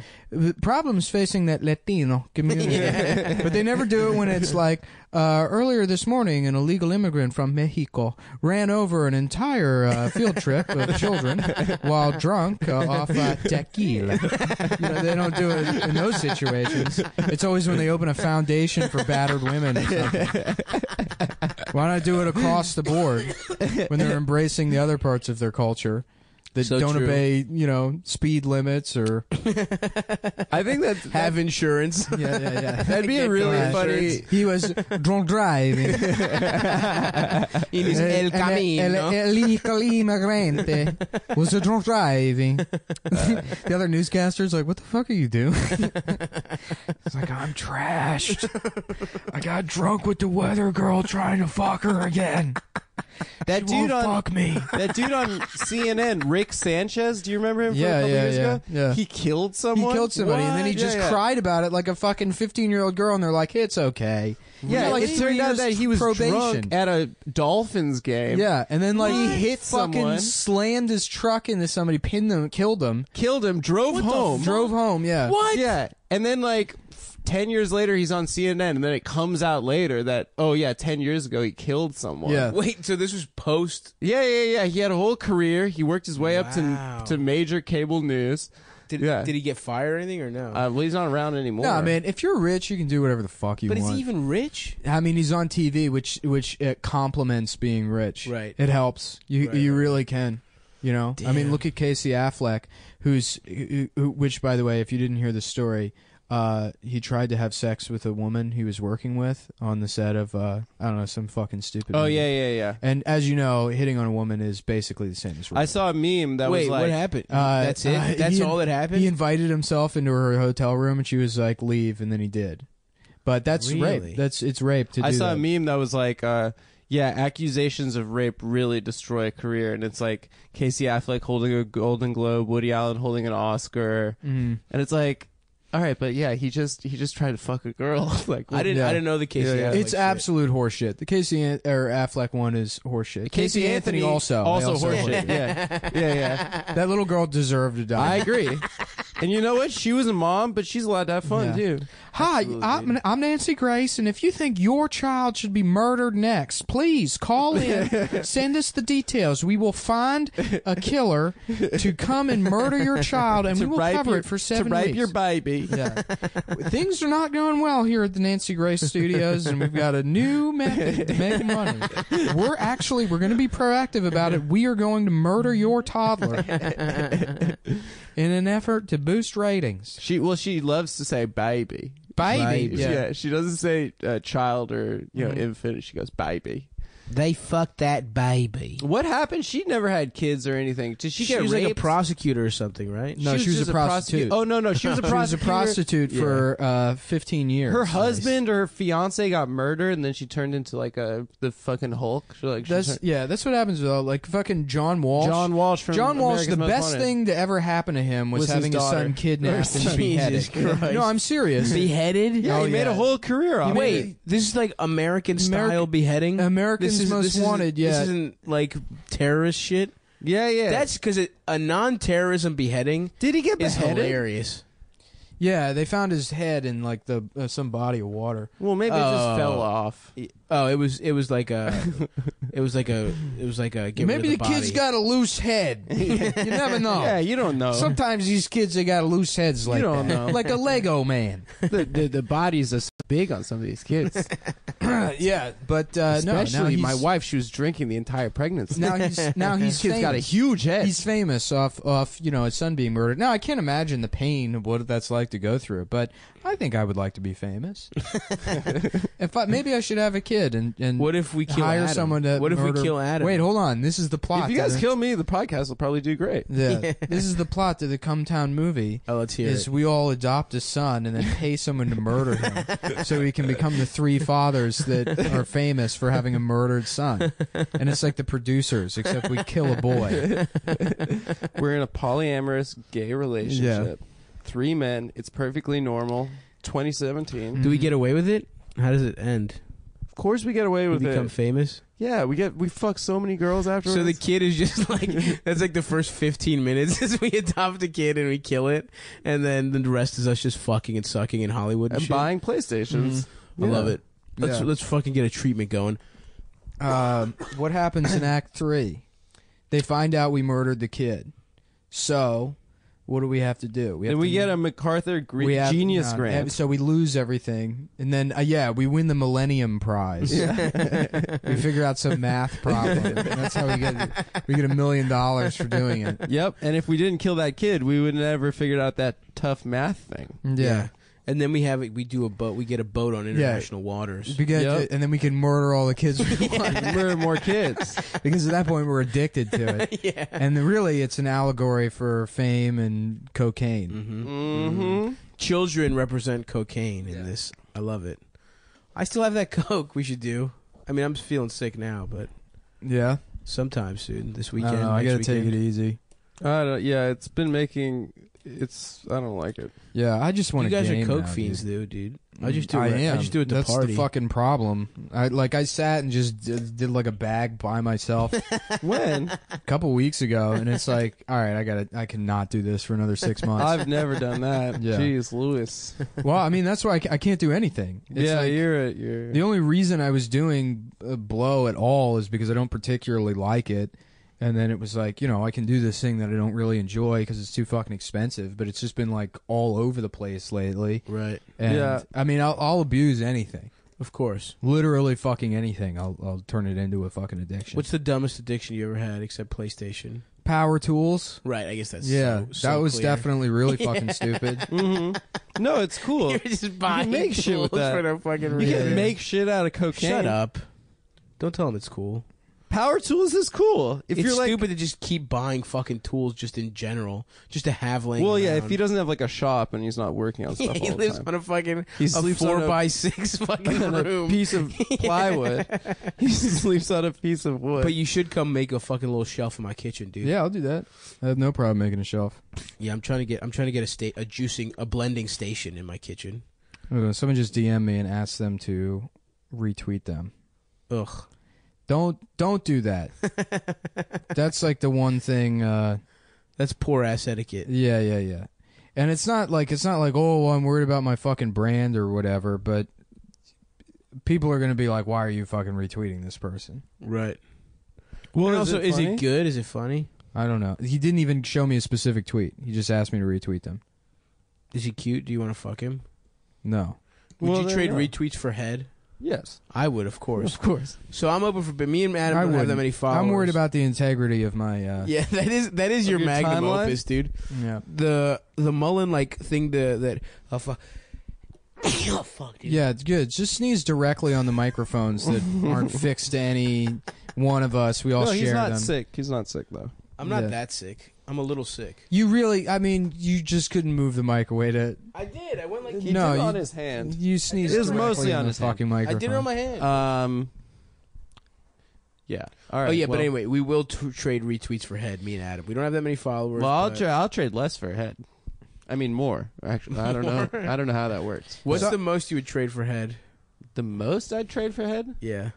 Problems facing that Latino community, but they never do it when it's like earlier this morning, an illegal immigrant from Mexico ran over an entire field trip of children while drunk off tequila. They don't do it in those situations. It's always when they open a foundation for battered women or something. Why not do it across the board when they're embracing the other parts of their culture that don't obey, speed limits or I think that have insurance. Yeah. That'd be a really funny. He was drunk driving. In his El Camino. Illegal immigrante was drunk driving. The other newscaster's like, what the fuck are you doing? It's like, I'm trashed. I got drunk with the weather girl trying to fuck her again. That dude fuck me. That dude on CNN, Rick Sanchez. Do you remember him from a couple years ago? Yeah. He killed someone. He killed somebody, and then he just cried about it like a fucking 15-year-old girl, and they're like, it's okay. Yeah, like it turned out that he was drunk at a Dolphins game. Yeah, and then like he hit fucking someone, slammed his truck into somebody, pinned them, killed him, drove home. Drove home, yeah. What? Yeah, and then like 10 years later, he's on CNN, and then it comes out later that, 10 years ago, he killed someone. Yeah. Wait, so this was post? Yeah. He had a whole career. He worked his way up to major cable news. Did he get fired or anything, or no? Well, he's not around anymore. No, man, if you're rich, you can do whatever the fuck you But want. is he even rich? I mean, he's on TV, which complements being rich. Right. It helps. You really can. I mean, look at Casey Affleck, which, by the way, if you didn't hear the story, he tried to have sex with a woman he was working with on the set of I don't know, some fucking stupid movie. Yeah. And as you know, hitting on a woman is basically the same as rape. I saw a meme that was like, what happened? That's it? That's all that happened? He invited himself into her hotel room, and she was like, leave, and then he did. But that's rape. It's rape to do I saw that. a meme that was like, accusations of rape really destroy a career, and it's like Casey Affleck holding a Golden Globe, Woody Allen holding an Oscar, and it's like, all right, but yeah, he just tried to fuck a girl. Like, I didn't know the Casey Affleck It's shit. absolute horseshit. The Casey Affleck one is horseshit. Casey Anthony also horseshit. Yeah. That little girl deserved to die. I agree. And you know what? She was a mom, but she's allowed to have fun too. Hi, I'm Nancy Grace, and if you think your child should be murdered next, please call in. Send us the details. We will find a killer to come and murder your child, and we will cover it for 7 weeks. To rape your baby. Yeah. Things are not going well here at the Nancy Grace Studios, and we've got a new method to making money. We're going to be proactive about it. We are going to murder your toddler in an effort to boost ratings. She loves to say baby. Baby. Yeah. She doesn't say child or infant. She goes baby. They fucked that baby. What happened? She never had kids or anything. Did she get was raped? like a prosecutor or something, right? No, she was just a prostitute. Oh, no. She was a prostitute. She was a prostitute for 15 years. Her husband or her fiance got murdered, and then she turned into like the fucking Hulk. That's what happens though. Like fucking John Walsh. From John Walsh. America's The Most best Wanted. thing to ever happen to him was having his son kidnapped and Jesus beheaded. Christ. No, I'm serious. Beheaded? Yeah, he made a whole career off Wait, this is like American-style beheading? American's Most Wanted, yeah. This isn't like terrorist shit? Yeah. That's because a non-terrorism beheading Did he get is beheaded? hilarious. Yeah, they found his head in like the some body of water. Well, maybe it just fell off. Oh, it was like a get Maybe rid of the kid's body. got a loose head. You never know. Yeah, you don't know. Sometimes these kids they got loose heads like don't that. know. Like a Lego man. the bodies are so big on some of these kids. Yeah, but no. Now Especially my he's, wife, she was drinking the entire pregnancy. now he's Kid's got a famous. huge head. He's famous off his son being murdered. Now I can't imagine the pain of what that's like to go through, but I think I would like to be famous. Maybe I should have a kid and What if we kill hire Adam? someone to What if we murder- kill Adam? Wait, hold on. This is the plot. If you to guys the- kill me, the podcast will probably do great. Yeah, this is the plot to the Come Town movie. Oh, let's hear Is it. we all adopt a son and then pay someone to murder him, so he can become the three fathers that are famous for having a murdered son. And it's like the Producers, except we kill a boy. We're in a polyamorous gay relationship. 3 men. It's perfectly normal. 2017. Do we get away with it? How does it end? Of course, we get away We with become it. famous. Yeah, we fuck so many girls afterwards. So the kid is just like that's like the first 15 minutes is we adopt a kid and we kill it, and then the rest is us just fucking and sucking in Hollywood and and shit. buying PlayStations. I love it. Yeah. Let's fucking get a treatment going. What happens in Act 3? They find out we murdered the kid. So, what do we have to do? Then we get a MacArthur Genius Grant. So we lose everything, and then we win the Millennium Prize. We figure out some math problem. That's how we get $1 million for doing it. Yep, and if we didn't kill that kid, we would never figured out that tough math thing. Yeah. And then we do a boat. We get a boat on international waters. And then we can murder all the kids we want. Murder more kids. Because at that point we're addicted to it. Yeah. And really it's an allegory for fame and cocaine. Mm-hmm. Children represent cocaine in this. I love it. I still have that Coke. We should do. I mean, I'm feeling sick now, but Yeah. sometime soon. This I weekend. don't know, I next gotta take weekend. it easy. It's been making. I don't like it. Yeah, I just want You to guys game are Coke now, fiends, dude. dude. I just do. I am. I just do it to That's party. the fucking problem. I sat and just did like a bag by myself When? a couple weeks ago, and it's like, all right, I cannot do this for another 6 months. I've never done that. Yeah. Jeez, Lewis. Well, I mean, that's why I can't do anything. It's Yeah, like, you're. the only reason I was doing blow at all is because I don't particularly like it. And then it was like, I can do this thing that I don't really enjoy because it's too fucking expensive. But it's just been like all over the place lately. Right. And Yeah. I mean, I'll abuse anything. Of course. Literally fucking anything. I'll turn it into a fucking addiction. What's the dumbest addiction you ever had except PlayStation? Power tools? Right. I guess that's That was clear. definitely really fucking stupid. Mm-hmm. No, it's cool. You're just buying make shit with tools that. for no fucking You reason. can make shit out of cocaine. Shut up. Don't tell him it's cool. Power tools is cool. If It's you're like, stupid to just keep buying fucking tools just in general, just to have laying well, yeah, around. if he doesn't have like a shop and he's not working on stuff he all the lives time. on a fucking He a sleeps on a- 4x6 fucking on a room. piece of plywood. He sleeps on a piece of wood. But you should come make a fucking little shelf in my kitchen, dude. Yeah, I'll do that. I have no problem making a shelf. Yeah, I'm trying to get a blending station in my kitchen. Someone just DM me and ask them to retweet them. Ugh. Don't do that. That's like the one thing. That's poor ass etiquette. Yeah. And it's not like oh, well, I'm worried about my fucking brand or whatever. But people are gonna be like, why are you fucking retweeting this person? Right. well, And is also, it is funny? it good? Is it funny? I don't know. He didn't even show me a specific tweet. He just asked me to retweet them. Is he cute? Do you want to fuck him? No. Would Well, you then trade no. retweets for head? Yes, I would, of course. of course. So I'm open for. But me and Adam I don't have that wouldn't. many followers. I'm worried about the integrity of my. Yeah, that is your your magnum timeline? opus, dude. Yeah. The Mullen like thing that. Oh fuck. Oh fuck, dude. Yeah, it's good. Just sneeze directly on the microphones that aren't fixed to any one of us. We all No, share he's not them. sick. He's not sick though. I'm not Yeah. that sick. I'm a little sick. You really, I mean, you just couldn't move the mic away to. I did. I went like. He No, did it you- on his hand. You sneezed It was directly mostly on on the his hand. fucking I microphone. did it on my hand. Yeah. All right. Oh yeah, but well- anyway, we will trade retweets for head. Me and Adam. We don't have that many followers. Well, but- I'll trade less for head. I mean more. Actually, I don't know. I don't know how that works. What's the most you would trade for head? The most I'd trade for head? Yeah.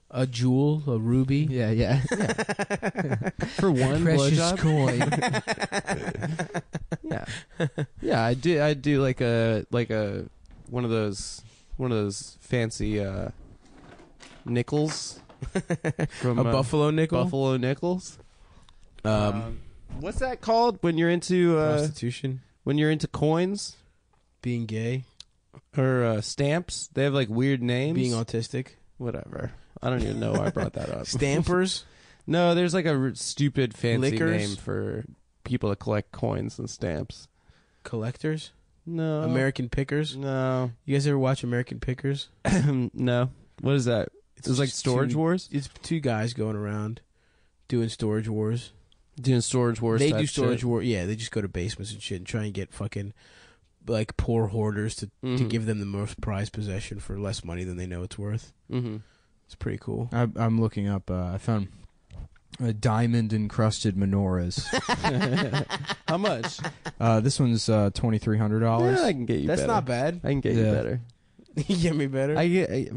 A jewel, a ruby. Yeah. For one Precious blowjob? coin. Yeah. Yeah, I do like a one of those fancy nickels from A buffalo nickel? Buffalo nickels. What's that called when you're into Prostitution. When you're into coins Being gay. or stamps? They have like weird names. Being autistic. Whatever. I don't even know why I brought that up. Stampers. No, there's like a stupid fancy Liquors? name for people that collect coins and stamps. Collectors. No. American Pickers. No. You guys ever watch American Pickers? No. What is that? It's like just Storage Wars? It's two guys going around doing Storage Wars. Doing Storage Wars. They type do Storage shit. War. Yeah, they just go to basements and shit and try and get fucking like poor hoarders to give them the most prized possession for less money than they know it's worth. Mm-hmm. It's pretty cool. I'm looking up. I found diamond encrusted menorahs. How much? This one's $2,300. Yeah, I can get you That's better. not bad. I can get you better. You get me better?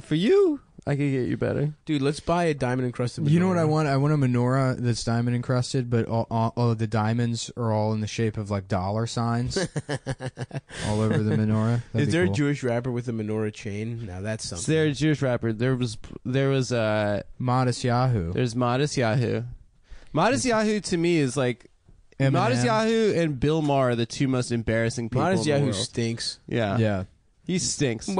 For you, I can get you better. Dude, let's buy a diamond encrusted menorah. You know what I want? I want a menorah that's diamond encrusted, but all of the diamonds are all in the shape of like dollar signs all over the menorah. That'd Is be there cool. a Jewish rapper with a menorah chain? Now that's something. So they're a Jewish rapper. There was Modest Yahoo. There's Modest Yahoo. Modest Yahoo to me is like Eminem. Modest Yahoo and Bill Maher are the two most embarrassing people. Modest in the Yahoo world. stinks. Yeah. Yeah. He stinks. I I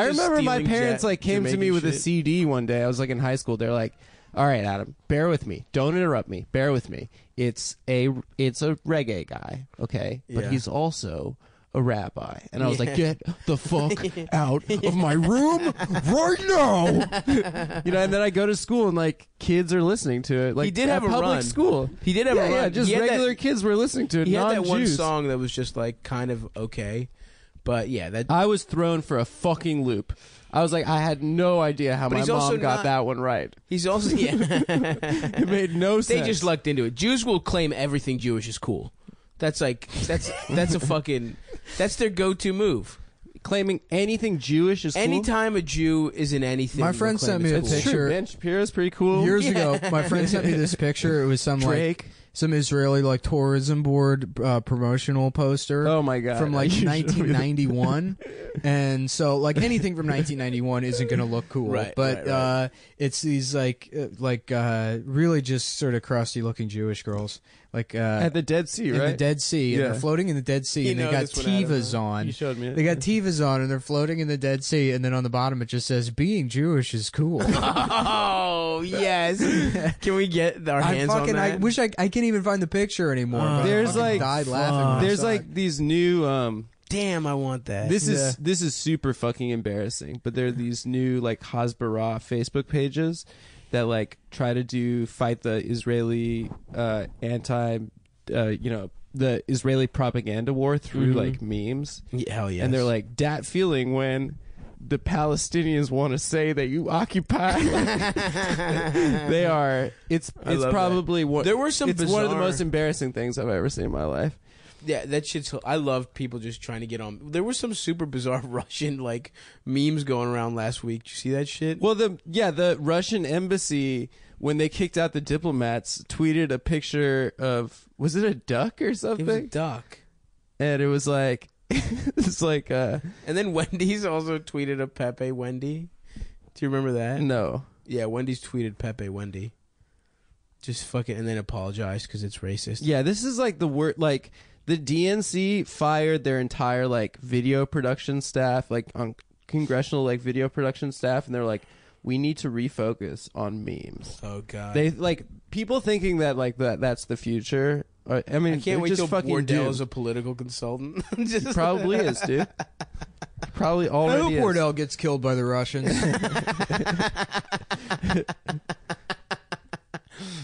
remember my parents like came to me with a CD one day. I was like in high school. They're like, "All right, Adam, bear with me. Don't interrupt me. Bear with me. It's a reggae guy, okay? But Yeah. he's also a rabbi." And I was like, "Get the fuck out of my room right now!" You know. And then I go to school and like kids are listening to it. Like He did at have a public run. school. He did have a run. Yeah, just He had regular kids were listening to it. He had that one non-Jews. song that was just like kind of okay, but yeah, that I was thrown for a fucking loop. I was like, I had no idea how But my he's also mom got not- that one right. he's also yeah. It made no sense. They just lucked into it. Jews will claim everything Jewish is cool. That's like that's a fucking that's their go-to move. Claiming anything Jewish is cool. Anytime a Jew is in anything, My friend they'll claim sent me it's a cool. picture. Ben Shapiro's pretty cool. Years ago, my friend sent me this picture. It was some Drake. like some Israeli like tourism board promotional poster. Oh my god! From like You showed me that. 1991, and so like anything from 1991 isn't gonna look cool. Right, but right. it's these like really just sort of crusty looking Jewish girls, like At the Dead Sea, in right? the Dead Sea, and Yeah. they're floating in the Dead Sea, You and they know got this one, Adam, tivas huh? on. You showed me it. They got tivas on, and they're floating in the Dead Sea, and then on the bottom it just says "Being Jewish is cool." Oh yes! Can we get our hands on that? I wish I can't even find the picture anymore. but I There's fucking like died laughing. when I there's saw like it. these new Damn, I want that. this is super fucking embarrassing, but there are these new like Hasbara Facebook pages that like try to fight the Israeli the Israeli propaganda war through like memes. Yeah, hell yes. And they're like, that feeling when the Palestinians want to say that you occupy. They are. It's love probably one. There were some It's one of the bizarre- most embarrassing things I've ever seen in my life. Yeah, that shit's. I love people just trying to get on. There were some super bizarre Russian like memes going around last week. Did you see that shit? Well, the Russian embassy, when they kicked out the diplomats, tweeted a picture of, was it a duck or something? It was a duck. And it was like, it's like, And then Wendy's also tweeted a Pepe Wendy. Do you remember that? no. Yeah, Wendy's tweeted Pepe Wendy. Just fucking, and then apologized because it's racist. Yeah, this is like the word, like, the DNC fired their entire, like, video production staff, like, on congressional, like, video production staff, and they're like, we need to refocus on memes. Oh god. They, like, people thinking that, like, that's the future. I mean, I can't wait just till fucking Wardell doomed. is a political consultant. Just- Probably is, dude. Probably I already hope is. Wardell gets killed by the Russians.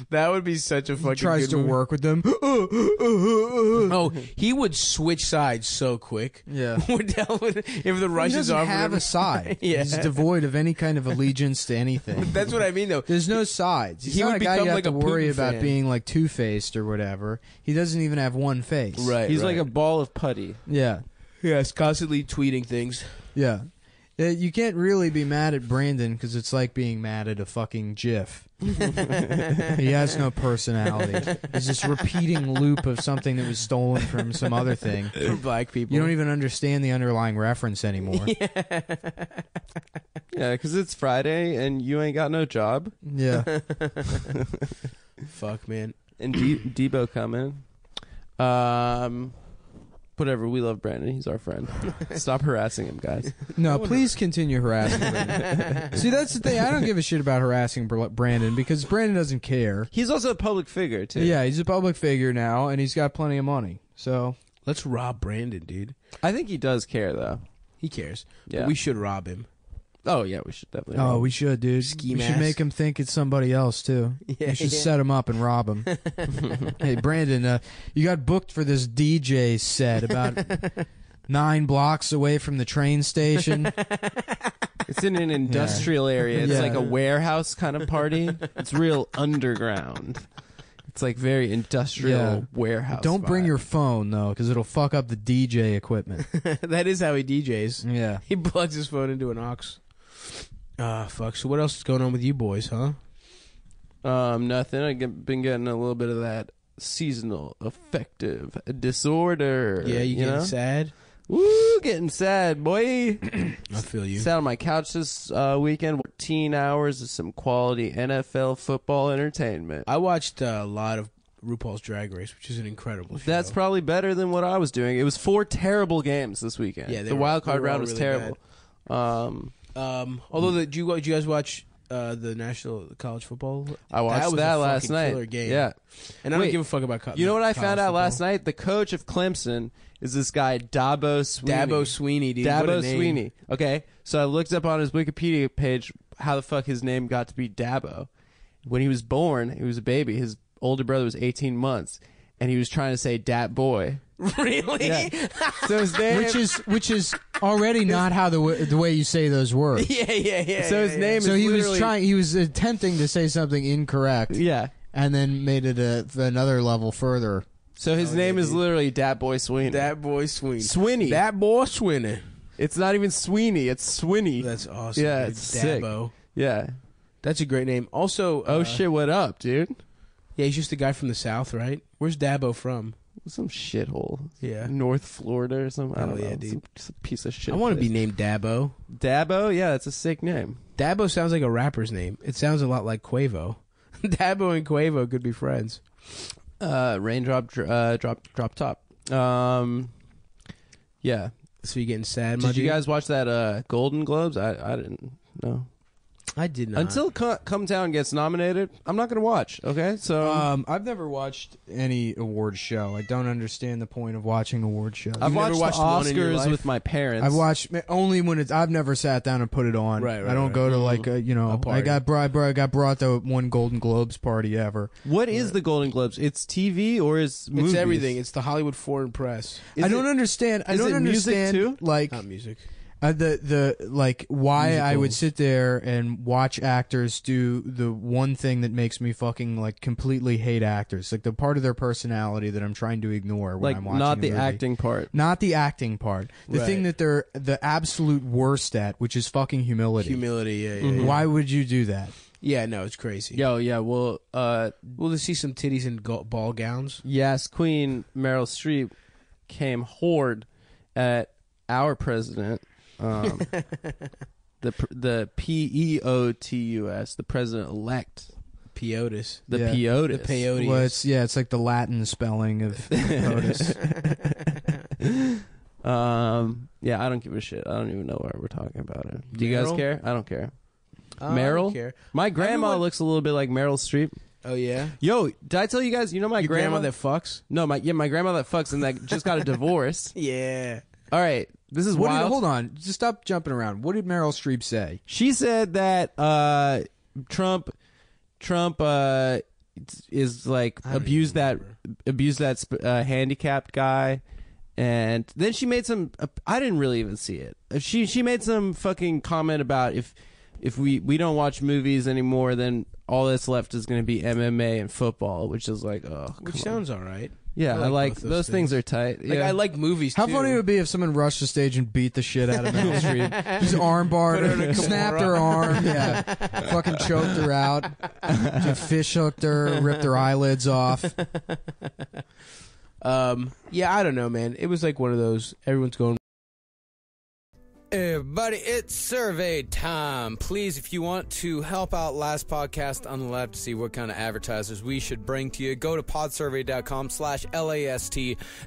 That would be such a fucking. Tries good to movie. work with them. Oh, he would switch sides so quick. Yeah. Wardell would, if the He Russians doesn't offered have him- a side. Yeah. He's devoid of any kind of allegiance to anything. That's what I mean, though. There's no sides. He's He not would a guy you become have like to a worry Putin about fan. being like two-faced or whatever. He doesn't even have one face. Right. He's like a ball of putty. Yeah. Yes, constantly tweeting things. Yeah. You can't really be mad at Brandon because it's like being mad at a fucking GIF. He has no personality. It's this repeating loop of something that was stolen from some other thing. For black people. You don't even understand the underlying reference anymore. Yeah, because it's Friday and you ain't got no job. Yeah. Fuck, man. And Debo coming. Whatever. We love Brandon. He's our friend. Stop harassing him, guys. No, please continue harassing him. See, that's the thing. I don't give a shit about harassing Brandon because Brandon doesn't care. He's also a public figure, too. Yeah, he's a public figure now, and he's got plenty of money. So let's rob Brandon, dude. I think he does care, though. He cares. Yeah. But we should rob him. Oh, yeah, we should definitely. Oh, we should, dude. Ski we should mask. make him think it's somebody else too. Yeah, we should yeah. set him up and rob him. Hey, Brandon, you got booked for this DJ set about 9 blocks away from the train station. It's in an industrial area. It's Yeah. like a warehouse kind of party. It's real underground. It's like very industrial warehouse. Don't bring vibe. your phone though, because it'll fuck up the DJ equipment. That is how he DJs. Yeah. He plugs his phone into an aux. Fuck. So what else is going on with you boys, huh? Nothing. I've been getting a little bit of that seasonal affective disorder. Yeah, you getting know? sad? Woo, getting sad, boy. I feel you. Sat on my couch this weekend. 14 hours of some quality NFL football entertainment. I watched a lot of RuPaul's Drag Race, which is an incredible show. That's probably better than what I was doing. It was 4 terrible games this weekend. Yeah, the wild card they were round all was really terrible. Although, did you guys watch the National College Football? I watched was that a last fucking night. killer game. Yeah, and I don't Wait, give a fuck about. You know what I college found out football. last night? The coach of Clemson is this guy Dabo Sweeney. Dabo Sweeney, dude. What a Dabo name. Sweeney. Okay, so I looked up on his Wikipedia page how the fuck his name got to be Dabo. When he was born, he was a baby. His older brother was 18 months, and he was trying to say Dat Boy. Really? Yeah. So his name, which is already not how the way you say those words. Yeah. So his name. So is he was literally- trying. He was attempting to say something incorrect. Yeah. And then made it another level further. So his name is literally Dat Boy Sweeney. Dat Boy Sweeney. Sweeney. That boy Sweeney. It's not even Sweeney. It's Sweeney. That's awesome. Yeah, dude. it's sick. Dabo. Yeah. That's a great name. Also, Oh shit! What up, dude? yeah, he's just a guy from the South, right? Where's Dabo from? Some shithole. Yeah. North Florida or something. I Hell don't know. yeah, dude. Some piece of shit. I want to be place. named Dabo. Dabo. Yeah, it's a sick name. Dabo sounds like a rapper's name. It sounds a lot like Quavo. Dabo and Quavo could be friends. Raindrop, drop top. Yeah. So you getting sad? Did you Muddy? guys watch that Golden Globes? I didn't know. I did not. Until Come Town gets nominated, I'm not gonna watch. Okay, so I've never watched any award show. I don't understand the point of watching award shows. I've never watched the watched one in your Oscars life? with my parents. I've watched only when it's. I've never sat down and put it on. Right, I don't right. go to like a, A party. I got brought to one Golden Globes party ever. What is the Golden Globes? It's TV or is movies? It's everything. It's the Hollywood Foreign Press. I don't understand. I is don't it music understand too? like Not music. the like why I would Musicals. sit there and watch actors do the one thing that makes me fucking like completely hate actors, like the part of their personality that I'm trying to ignore when Like I'm watching not a the movie. acting part. Not the acting part. The thing Right. that they're the absolute worst at, which is fucking humility. Humility. Yeah. Why would you do that? Yeah. No, it's crazy. Yo, yeah. Well, We'll see some titties and ball gowns. yes, Queen Meryl Streep came horde at our president. The PEOTUS, the president elect, Peotis. the Yeah. PEOTUS. The peyote. Well, it's like the Latin spelling of POTUS. Yeah, I don't give a shit. I don't even know why we're talking about it. Do you guys Meryl? care? I don't care. I Meryl? don't care. My grandma Everyone- looks a little bit like Meryl Streep. Oh yeah. Yo, did I tell you guys? You know my Your grandma that fucks. No, my grandma that fucks and that just got a divorce. Yeah. All right, this is What did, wild. hold on, just stop jumping around. What did Meryl Streep say? She said that Trump is like I don't abused even that handicapped guy, and then she made some. I didn't really even see it. She made some fucking comment about if we don't watch movies anymore, then all that's left is going to be MMA and football, which is like, oh, Which come on. sounds all right. Yeah, I like both those things are tight. Like, Yeah. I like movies, How too. funny it would be if someone rushed the stage and beat the shit out of Meryl Streep. Just arm barred Put her in her, a snapped Kimura. her arm, yeah. Fucking choked her out. Just fish hooked her, ripped her eyelids off. Yeah, I don't know, man. It was like one of those, everyone's going, Everybody, it's survey time. Please, if you want to help out Last Podcast on the Left to see what kind of advertisers we should bring to you, go to podsurvey.com/LAST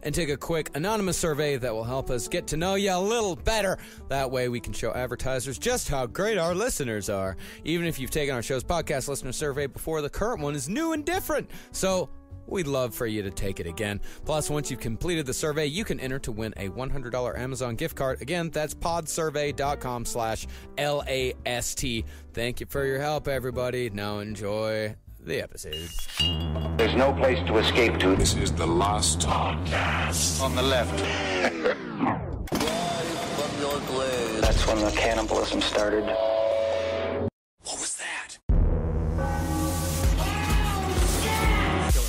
and take a quick anonymous survey that will help us get to know you a little better. That way we can show advertisers just how great our listeners are. Even if you've taken our show's podcast listener survey before, the current one is new and different. So we'd love for you to take it again. Plus, once you've completed the survey, you can enter to win a $100 Amazon gift card. Again, that's podsurvey.com/LAST. Thank you for your help, everybody. Now enjoy the episode. There's no place to escape to. This is the last podcast. On the left. That's when the cannibalism started. What was that?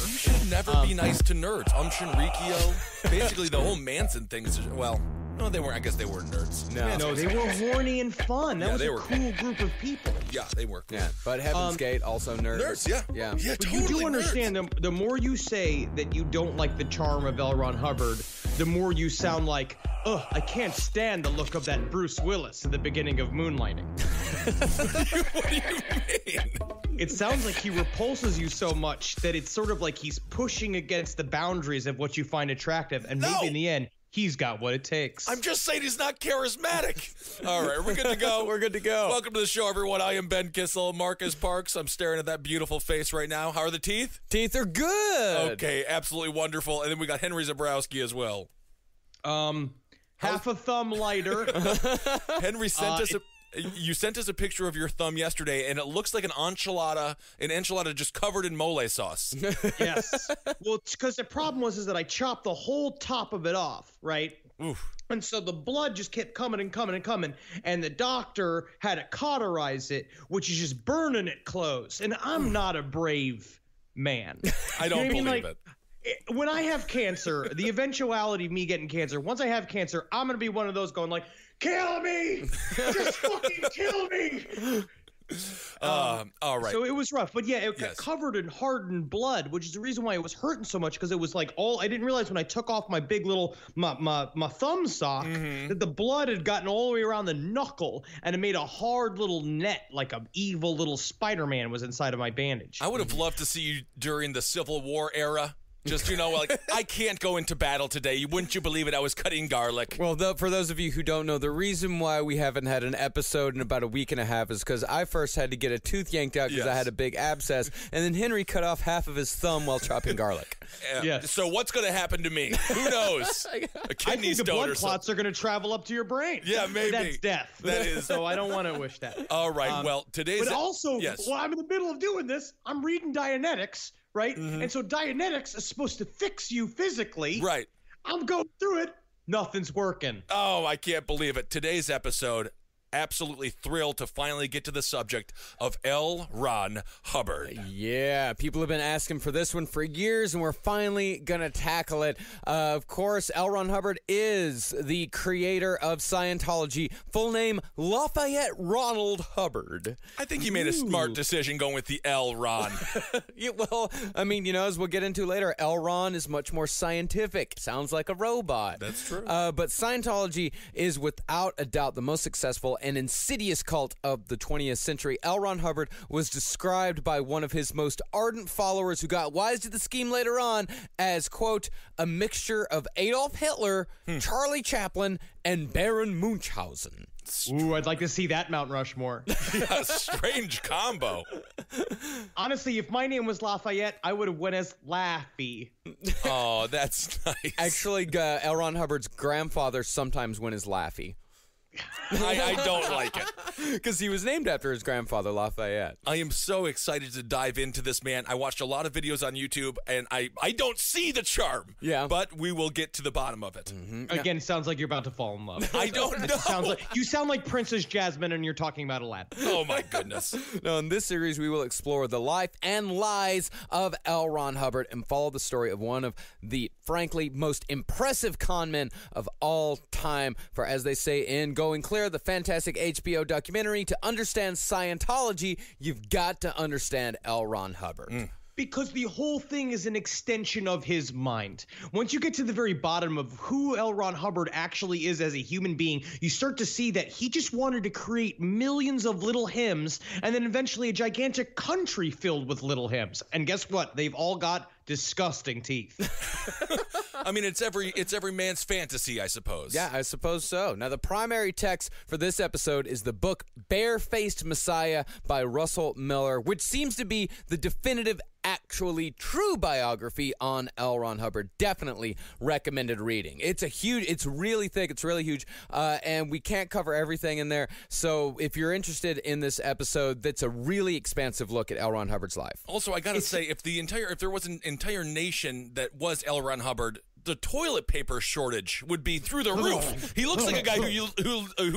You should never be nice to nerds. Shinrikyo. Basically, the whole Manson thing is, well, no, they weren't. I guess they weren't nerds. No, they were horny and fun. That Yeah, was they a were cool group of people. Yeah, they were. Yeah, but Heaven's Gate, also nerds. Nerds, yeah. Yeah. Yeah, But totally you do nerds. understand, the more you say that you don't like the charm of L. Ron Hubbard, the more you sound like, ugh, I can't stand the look of that Bruce Willis at the beginning of Moonlighting. What do you mean? It sounds like he repulses you so much that it's sort of like he's pushing against the boundaries of what you find attractive, and maybe in the end, he's got what it takes. I'm just saying he's not charismatic. All right, we're good to go. We're good to go. Welcome to the show, everyone. I am Ben Kissel, Marcus Parks. I'm staring at that beautiful face right now. How are the teeth? Teeth are good. Okay, absolutely wonderful. And then we got Henry Zabrowski as well. Half a thumb lighter. Henry sent us you sent us a picture of your thumb yesterday, and it looks like an enchilada just covered in mole sauce. Yes. Well, because the problem was that I chopped the whole top of it off, right? Oof. And so the blood just kept coming and coming and coming, and the doctor had to cauterize it, which is just burning it close. And I'm not a brave man. I don't You know what I mean? believe it. When I have cancer, the eventuality of me getting cancer, once I have cancer, I'm going to be one of those going like, kill me! Just fucking kill me! All right. So it was rough, but yeah, it got Yes. covered in hardened blood, which is the reason why it was hurting so much, because it was like I didn't realize when I took off my big little my thumb sock that the blood had gotten all the way around the knuckle, and it made a hard little net, like a evil little Spider-Man was inside of my bandage. I would have loved to see you during the Civil War era. Just, like, I can't go into battle today. Wouldn't you believe it? I was cutting garlic. Well, for those of you who don't know, the reason why we haven't had an episode in about a week and a half is because I first had to get a tooth yanked out because I Yes. had a big abscess, and then Henry cut off half of his thumb while chopping garlic. Yes. So what's going to happen to me? Who knows? A I kidney think the stone blood or clots something. are going to travel up to your brain. Yeah, maybe. That's death. That is. So I don't want to wish that. All right. Well, today's. But also, yes. while I'm in the middle of doing this, I'm reading Dianetics, right? Mm-hmm. And so Dianetics is supposed to fix you physically. Right. I'm going through it. Nothing's working. Oh, I can't believe it. Today's episode, absolutely thrilled to finally get to the subject of L. Ron Hubbard. Yeah, people have been asking for this one for years, and we're finally going to tackle it. Of course, L. Ron Hubbard is the creator of Scientology. Full name, Lafayette Ronald Hubbard. I think he made a smart decision going with the L. Ron. Yeah, well, I mean, as we'll get into later, L. Ron is much more scientific. Sounds like a robot. That's true. But Scientology is without a doubt the most successful and insidious cult of the 20th century. L. Ron Hubbard was described by one of his most ardent followers who got wise to the scheme later on as, quote, a mixture of Adolf Hitler, Charlie Chaplin, and Baron Munchausen. Ooh, I'd like to see that Mount Rushmore. Yeah, strange combo. Honestly, if my name was Lafayette, I would have went as Laffy. Oh, that's nice. Actually, L. Ron Hubbard's grandfather sometimes went as Laffy. I don't like it. Because he was named after his grandfather, Lafayette. I am so excited to dive into this man. I watched a lot of videos on YouTube, and I don't see the charm. Yeah. But we will get to the bottom of it. Again, it sounds like you're about to fall in love. I don't know. You sound like Princess Jasmine, and you're talking about Aladdin. Oh, my goodness. Now, in this series, we will explore the life and lies of L. Ron Hubbard and follow the story of one of the, frankly, most impressive con men of all time. For, as they say in Going Clear, the fantastic HBO documentary, to understand Scientology, you've got to understand L. Ron Hubbard. Because the whole thing is an extension of his mind. Once you get to the very bottom of who L. Ron Hubbard actually is as a human being, you start to see that he just wanted to create millions of little hymns and then eventually a gigantic country filled with little hymns. And guess what? They've all got disgusting teeth. I mean, it's every man's fantasy, I suppose. Yeah, I suppose so. Now, the primary text for this episode is the book Barefaced Messiah by Russell Miller, which seems to be the definitive, actually true biography on L. Ron Hubbard. Definitely recommended reading. It's really thick, it's really huge, and we can't cover everything in there. So if you're interested in this episode, that's a really expansive look at L. Ron Hubbard's life. Also, I gotta say, if there was an entire nation that was L. Ron Hubbard, the toilet paper shortage would be through the roof. He looks like a guy who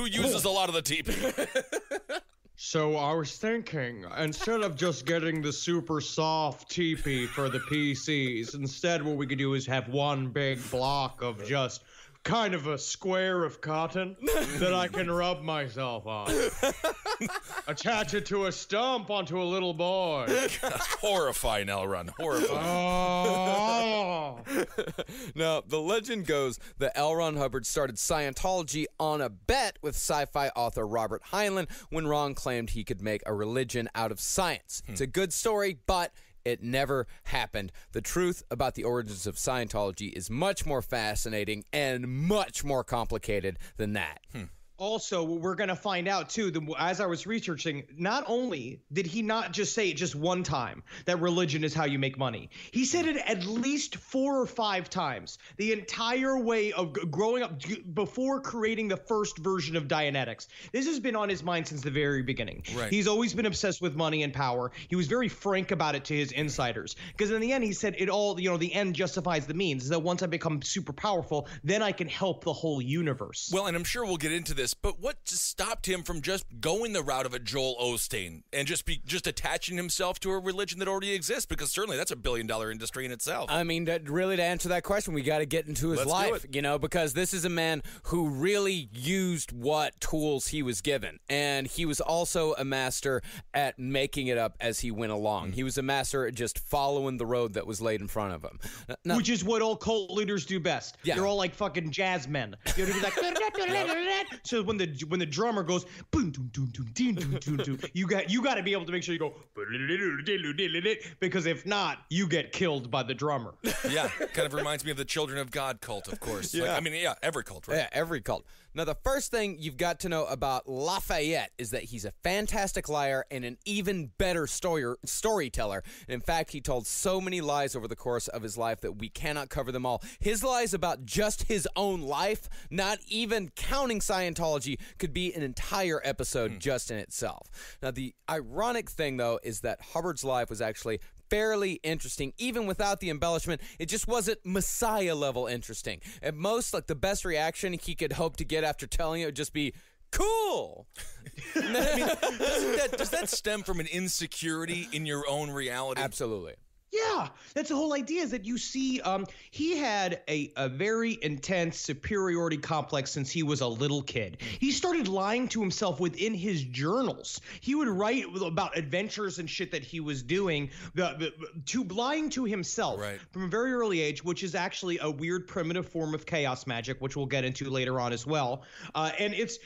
uses a lot of the TP. So I was thinking, instead of just getting the super soft teepee for the PCs, instead what we could do is have one big block of just kind of a square of cotton that I can rub myself on. Attach it to a stump onto a little boy. Horrifying, L. Ron. Horrifying. Oh. Now, the legend goes that L. Ron Hubbard started Scientology on a bet with sci-fi author Robert Heinlein when Ron claimed he could make a religion out of science. It's a good story, but it never happened. The truth about the origins of Scientology is much more fascinating and much more complicated than that. Also, we're going to find out, too, as I was researching, not only did he not just say it just one time, that religion is how you make money. He said it at least 4 or 5 times, the entire way of growing up before creating the first version of Dianetics. This has been on his mind since the very beginning. Right. He's always been obsessed with money and power. He was very frank about it to his insiders. Because in the end, he said it all, the end justifies the means. That once I become super powerful, then I can help the whole universe. Well, and I'm sure we'll get into this, but what stopped him from just going the route of a Joel Osteen and just attaching himself to a religion that already exists? Because certainly that's $1 billion industry in itself. I mean, really, to answer that question, we got to get into his life, because this is a man who really used what tools he was given. And he was also a master at making it up as he went along. He was a master at just following the road that was laid in front of him. Now, which is what all cult leaders do best. Yeah. They're all like fucking jazz men. You know, like, so when the drummer goes, boom, doom, doom, doom, doom, doom, doom, doom, you got to be able to make sure you go, because if not, you get killed by the drummer. Yeah, kind of reminds me of the Children of God cult, of course. Yeah. Every cult, right? Yeah, every cult. Now, the first thing you've got to know about Lafayette is that he's a fantastic liar and an even better storyteller. In fact, he told so many lies over the course of his life that we cannot cover them all. His lies about just his own life, not even counting Scientology, could be an entire episode just in itself. Now, the ironic thing, though, is that Hubbard's life was actually fairly interesting, even without the embellishment. It just wasn't Messiah level interesting. At most, like, the best reaction he could hope to get after telling it would just be, cool. I mean, does that stem from an insecurity in your own reality? Absolutely. Yeah, that's the whole idea, is that you see he had a very intense superiority complex since he was a little kid. He started lying to himself within his journals. He would write about adventures and shit that he was doing, lying to himself from a very early age, which is actually a weird primitive form of chaos magic, which we'll get into later on as well. And it's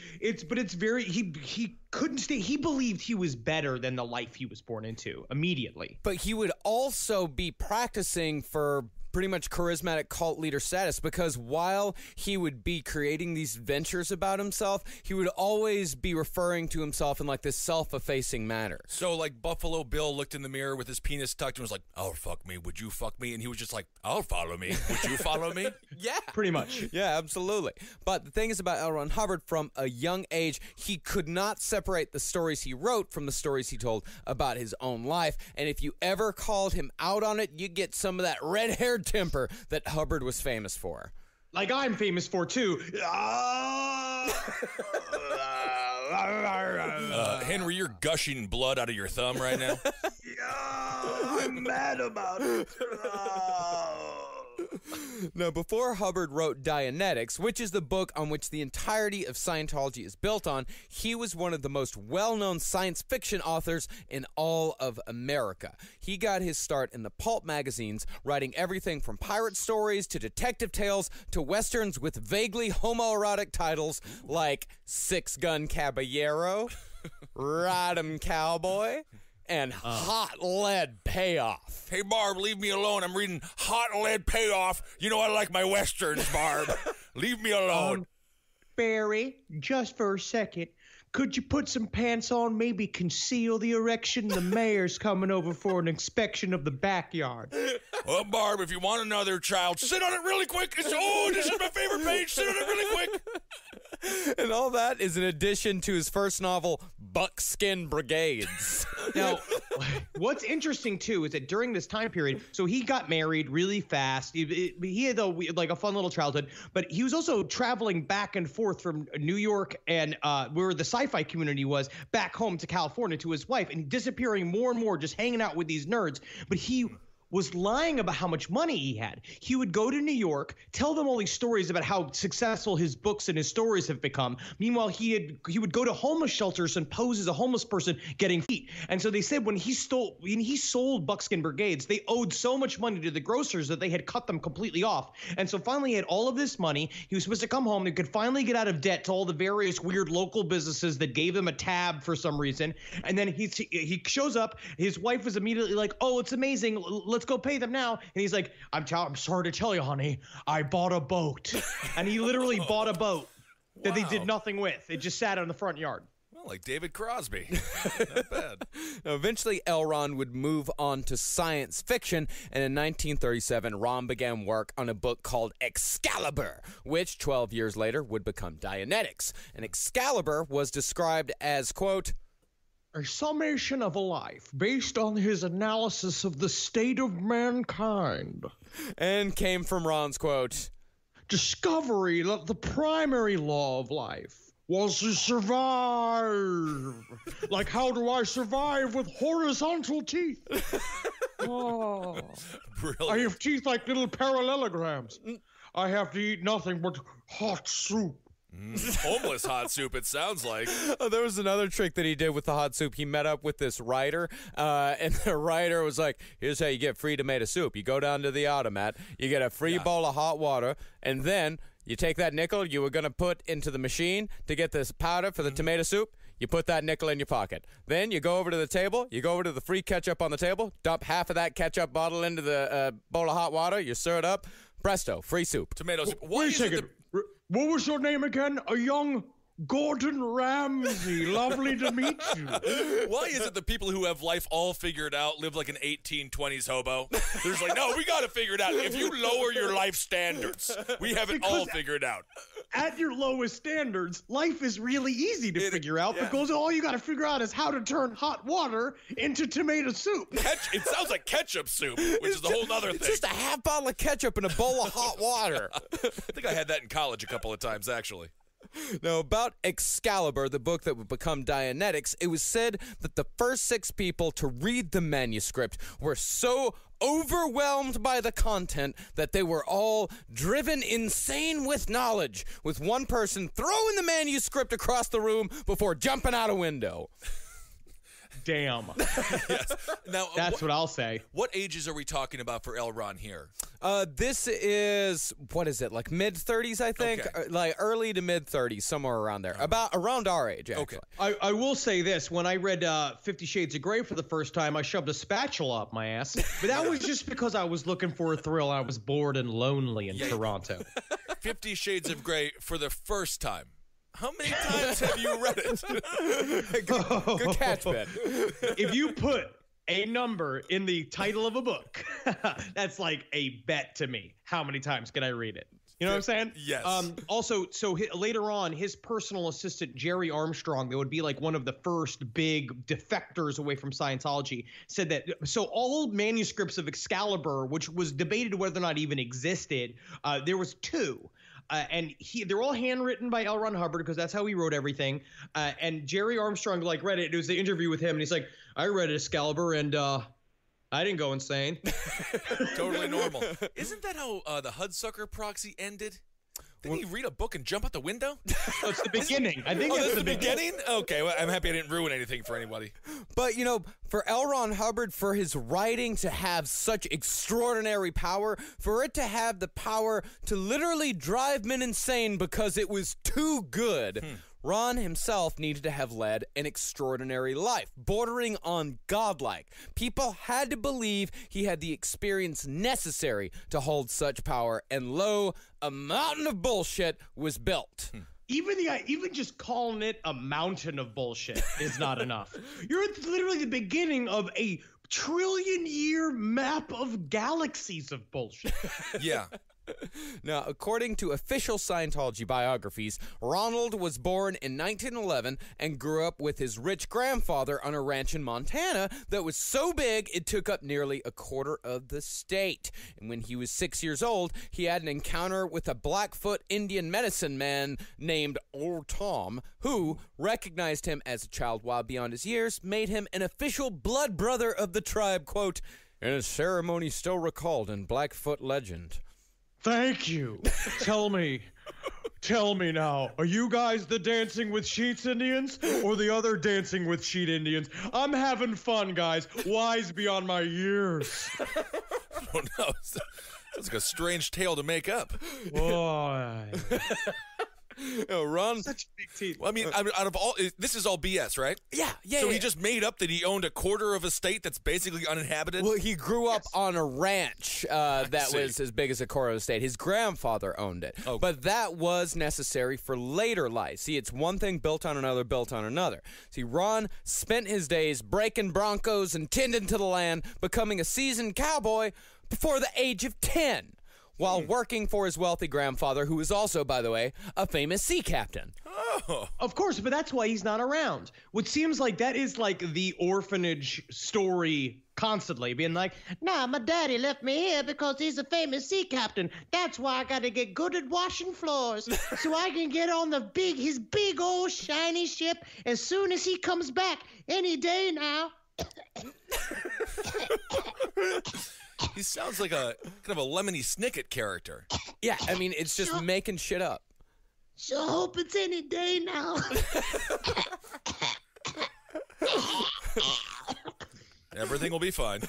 very, he couldn't stay. He believed he was better than the life he was born into immediately. But he would also be practicing for pretty much charismatic cult leader status, because while he would be creating these ventures about himself, he would always be referring to himself in like this self-effacing manner. So like Buffalo Bill looked in the mirror with his penis tucked and was like, "Oh, fuck me. Would you fuck me?" And he was just like, "I'll follow me. Would you follow me?" Yeah. Pretty much. Yeah, absolutely. But the thing is about L. Ron Hubbard, from a young age, he could not separate the stories he wrote from the stories he told about his own life. And if you ever called him out on it, you get some of that red-haired temper that Hubbard was famous for. Like I'm famous for, too. Henry, you're gushing blood out of your thumb right now. I'm mad about it. Now, before Hubbard wrote Dianetics, which is the book on which the entirety of Scientology is built on, he was one of the most well-known science fiction authors in all of America. He got his start in the pulp magazines, writing everything from pirate stories to detective tales to westerns with vaguely homoerotic titles like Six Gun Caballero, Ride 'em Cowboy, and Hot Lead Payoff. Hey, Barb, leave me alone. I'm reading Hot Lead Payoff. You know I like my westerns, Barb. Leave me alone. Barry, just for a second, could you put some pants on, maybe conceal the erection? The mayor's coming over for an inspection of the backyard. Well, Barb, if you want another child, sit on it really quick. This is my favorite page. Sit on it really quick. And all that is in addition to his first novel, Buckskin Brigades. Now, what's interesting, too, is that during this time period, so he got married really fast. He had a fun little childhood, but he was also traveling back and forth from New York and where the sci-fi community was back home to California to his wife, and disappearing more and more, just hanging out with these nerds. But he was lying about how much money he had. He would go to New York, tell them all these stories about how successful his books and his stories have become. Meanwhile, he would go to homeless shelters and pose as a homeless person getting feet. And so they said when he sold Buckskin Brigades, they owed so much money to the grocers that they had cut them completely off. And so finally he had all of this money. He was supposed to come home. He could finally get out of debt to all the various weird local businesses that gave him a tab for some reason. And then he shows up. His wife was immediately like, "Oh, it's amazing. Let's go pay them now." And he's like, I'm sorry to tell you, honey, I bought a boat. And he literally bought a boat that they did nothing with. It just sat in the front yard. Well, like David Crosby. Not bad. Now, eventually, L. Ron would move on to science fiction, and in 1937, Ron began work on a book called Excalibur, which 12 years later would become Dianetics. And Excalibur was described as, quote, a summation of a life based on his analysis of the state of mankind. And came from Ron's quote, discovery that the primary law of life was to survive. Like, how do I survive with horizontal teeth? Oh. Brilliant. I have teeth like little parallelograms. I have to eat nothing but hot soup. Homeless hot soup, it sounds like. Oh, there was another trick that he did with the hot soup. He met up with this writer, and the writer was like, here's how you get free tomato soup. You go down to the automat, you get a free bowl of hot water, and then you take that nickel you were going to put into the machine to get this powder for the tomato soup. You put that nickel in your pocket. Then you go over to the table. You go over to the free ketchup on the table. Dump half of that ketchup bottle into the bowl of hot water. You stir it up. Presto, free soup. Tomato soup. Wait a second. What was your name again? A young Gordon Ramsay. Lovely to meet you. Why is it the people who have life all figured out live like an 1820s hobo? They're just like, no, we got to figure it out. If you lower your life standards, we have it all figured out. At your lowest standards, life is really easy to figure out because all you got to figure out is how to turn hot water into tomato soup. It sounds like ketchup soup, which is a whole other thing. It's just a half bottle of ketchup and a bowl of hot water. I think I had that in college a couple of times, actually. Now, about Excalibur, the book that would become Dianetics, it was said that the first 6 people to read the manuscript were so overwhelmed by the content that they were all driven insane with knowledge, with one person throwing the manuscript across the room before jumping out a window. damn. Yes. Now, That's what I'll say. What ages are we talking about for L. Ron here? This is, what is it, like mid-30s, I think? Okay. Like early to mid-30s, somewhere around there. Around our age, actually. I will say this. When I read 50 Shades of Grey for the first time, I shoved a spatula up my ass. But that was just because I was looking for a thrill. I was bored and lonely in Toronto. 50 Shades of Grey for the first time. How many times have you read it? Good catch, Ben. If you put a number in the title of a book, that's like a bet to me. How many times can I read it? You know what I'm saying? Yes. Also, later on, his personal assistant, Jerry Armstrong, that would be like one of the first big defectors away from Scientology, said that, so all manuscripts of Excalibur, which was debated whether or not even existed, there was two. And they're all handwritten by L. Ron Hubbard because that's how he wrote everything. And Jerry Armstrong read it. It was the interview with him, and he's like, "I read Excalibur, and I didn't go insane." Totally normal. Isn't that how the Hudsucker proxy ended? Didn't he read a book and jump out the window? Oh, it's the beginning. I think that's the beginning. Okay, well, I'm happy I didn't ruin anything for anybody. But, for L. Ron Hubbard, for his writing to have such extraordinary power, for it to have the power to literally drive men insane because it was too good, Ron himself needed to have led an extraordinary life, bordering on godlike. People had to believe he had the experience necessary to hold such power, and lo, a mountain of bullshit was built. Even just calling it a mountain of bullshit is not enough. You're at literally the beginning of a trillion-year map of galaxies of bullshit. Yeah. Now, according to official Scientology biographies, Ronald was born in 1911 and grew up with his rich grandfather on a ranch in Montana that was so big it took up nearly a quarter of the state. And when he was 6 years old, he had an encounter with a Blackfoot Indian medicine man named Old Tom, who recognized him as a child while beyond his years, made him an official blood brother of the tribe, quote, in a ceremony still recalled in Blackfoot legend. Thank you. Tell me now, are you guys the Dancing with Sheets Indians or the other Dancing with Sheet Indians? I'm having fun, guys. Wise beyond my years. Oh, no. That's like a strange tale to make up. Boy. Ron. Such big teeth. Well, I mean, out of all, this is all BS, right? Yeah. So he just made up that he owned a quarter of a state that's basically uninhabited? Well, he grew up on a ranch that was as big as a quarter of the state. His grandfather owned it. Okay. But that was necessary for later life. See, it's one thing built on another, built on another. See, Ron spent his days breaking broncos and tending to the land, becoming a seasoned cowboy before the age of 10. While working for his wealthy grandfather, who was also, by the way, a famous sea captain. Oh. Of course, but that's why he's not around. Which seems like that is like the orphanage story constantly, being like, nah, my daddy left me here because he's a famous sea captain. That's why I got to get good at washing floors so I can get on his big old shiny ship as soon as he comes back any day now. He sounds like a kind of a Lemony Snicket character. Yeah, I mean, it's just making shit up. Sure hope it's any day now. Everything will be fine.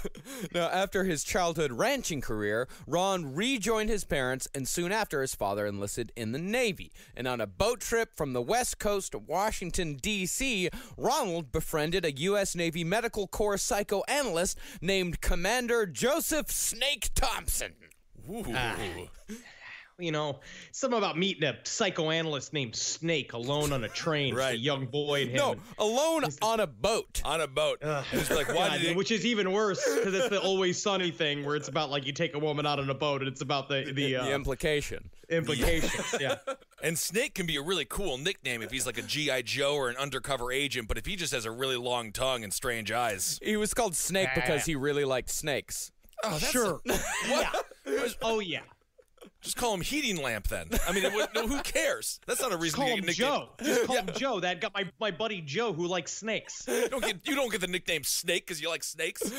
Now, after his childhood ranching career, Ron rejoined his parents, and soon after, his father enlisted in the Navy. And on a boat trip from the West Coast to Washington, D.C., Ronald befriended a U.S. Navy Medical Corps psychoanalyst named Commander Joseph Snake Thompson. Ooh. You know, something about meeting a psychoanalyst named Snake alone on a train. Right. A young boy and him. No, alone on a boat. On a boat. It's like, why did he... Which is even worse because it's the Always Sunny thing where it's about like you take a woman out on a boat and it's about the implication. Implications, yeah. And Snake can be a really cool nickname if he's like a G.I. Joe or an undercover agent, but if he just has a really long tongue and strange eyes. He was called Snake because he really liked snakes. Oh, that's sure. What? Oh, yeah. Just call him Heating Lamp then. I mean, who cares? That's not a reason Call to him get Joe. Just call him Joe. That got my buddy Joe who likes snakes. You don't get the nickname Snake because you like snakes.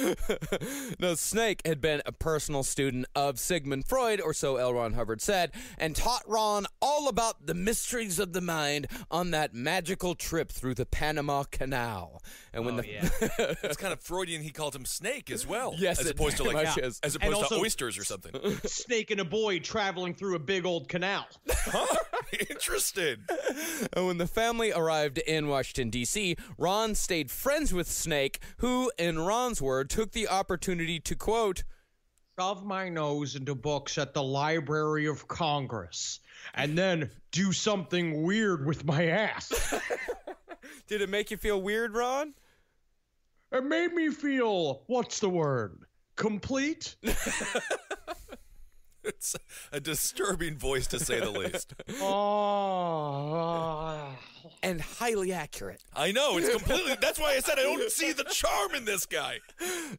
No, Snake had been a personal student of Sigmund Freud, or so L. Ron Hubbard said, and taught Ron all about the mysteries of the mind on that magical trip through the Panama Canal. And when It's kind of Freudian. He called him Snake as well. Yes, as it opposed to very much is. as And opposed to also- oysters or something. Snake and a boy traveling through a big old canal. Interesting. And when the family arrived in Washington, D.C., Ron stayed friends with Snake, who, in Ron's word, took the opportunity to, quote, shove my nose into books at the Library of Congress and then do something weird with my ass. Did it make you feel weird, Ron? It made me feel, what's the word? Complete? It's a disturbing voice, to say the least. And highly accurate. I know. It's completely... That's why I said I don't see the charm in this guy.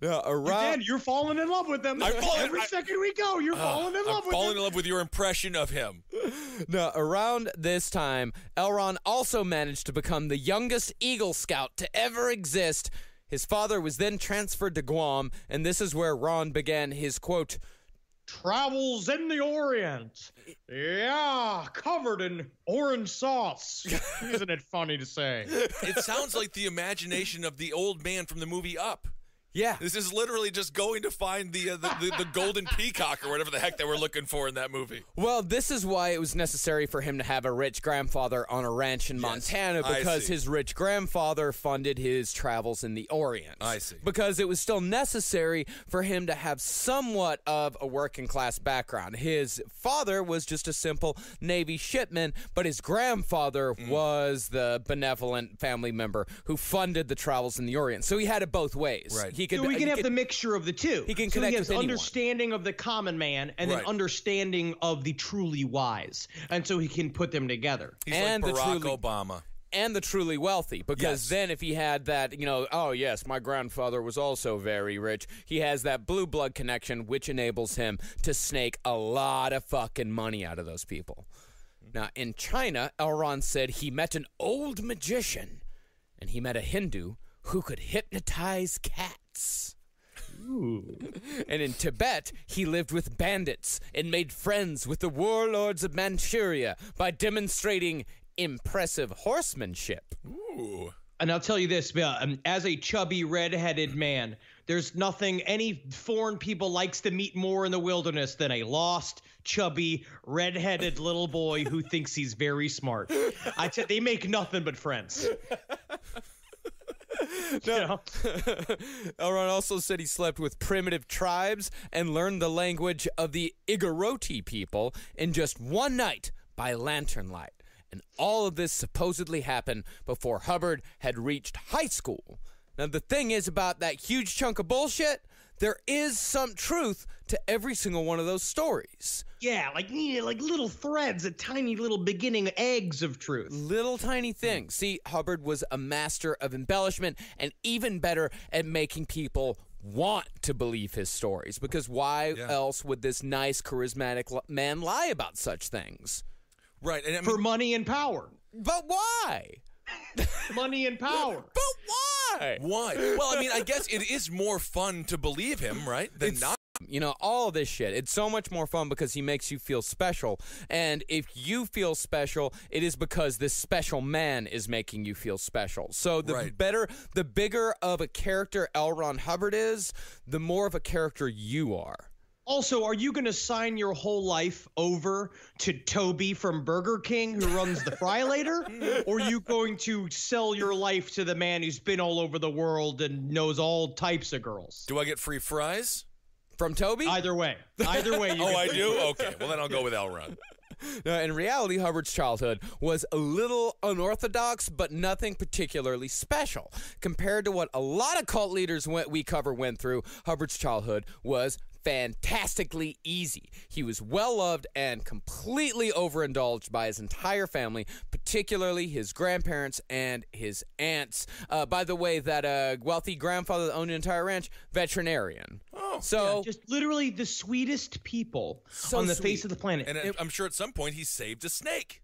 Again, you're falling in love with him. Every second we go, you're falling in love I'm with falling him. in love with your impression of him. Now, around this time, L. Ron also managed to become the youngest Eagle Scout to ever exist. His father was then transferred to Guam, and this is where Ron began his, quote, travels in the Orient. Yeah, covered in orange sauce. Isn't it funny to say? It sounds like the imagination of the old man from the movie Up. Yeah. This is literally just going to find the golden peacock or whatever the heck they were looking for in that movie. Well, this is why it was necessary for him to have a rich grandfather on a ranch in Montana, because his rich grandfather funded his travels in the Orient. I see. Because it was still necessary for him to have somewhat of a working class background. His father was just a simple Navy shipman, but his grandfather was the benevolent family member who funded the travels in the Orient. So he had it both ways. Right. He could, So we can have the mixture of the two. He can so connect he has with anyone. understanding of the common man and then Right. understanding of the truly wise. And so he can put them together. He's And like the Barack truly- Obama. and the truly wealthy, because Yes. then if he had that, oh yes, my grandfather was also very rich, he has that blue blood connection, which enables him to snake a lot of fucking money out of those people. Now, in China, L. Ron said he met an old magician, and he met a Hindu who could hypnotize cats. And in Tibet, he lived with bandits and made friends with the warlords of Manchuria by demonstrating impressive horsemanship. Ooh. And I'll tell you this, as a chubby, red-headed man, there's nothing any foreign people likes to meet more in the wilderness than a lost, chubby, red-headed little boy who thinks he's very smart. They make nothing but friends. No. Elron also said he slept with primitive tribes and learned the language of the Igoroti people in just one night by lantern light. And all of this supposedly happened before Hubbard had reached high school. Now, the thing is about that huge chunk of bullshit, there is some truth to every single one of those stories. Yeah, like little threads, tiny little beginning eggs of truth. Little tiny things. See, Hubbard was a master of embellishment and even better at making people want to believe his stories, because why else would this nice, charismatic man lie about such things? Right. And for money and power. But why? Money and power. But why? Why? Well, I mean, I guess it is more fun to believe him, right, than not. All of this shit, it's so much more fun because he makes you feel special. And if you feel special, it is because this special man is making you feel special. So the bigger of a character L. Ron Hubbard is, the more of a character you are. Also, are you going to sign your whole life over to Toby from Burger King who runs the Fry-Later? Or are you going to sell your life to the man who's been all over the world and knows all types of girls? Do I get free fries? From Toby? Either way. Either way. Oh, I do? Okay. Well, then I'll go with L. Ron. Now, in reality, Hubbard's childhood was a little unorthodox, but nothing particularly special. Compared to what a lot of cult leaders we cover went through, Hubbard's childhood was fantastically easy. He was well loved and completely overindulged by his entire family, particularly his grandparents and his aunts. By the way, that wealthy grandfather that owned an entire ranch, veterinarian. Oh, so yeah, just literally the sweetest people on the face of the planet. And I'm sure at some point he saved a snake.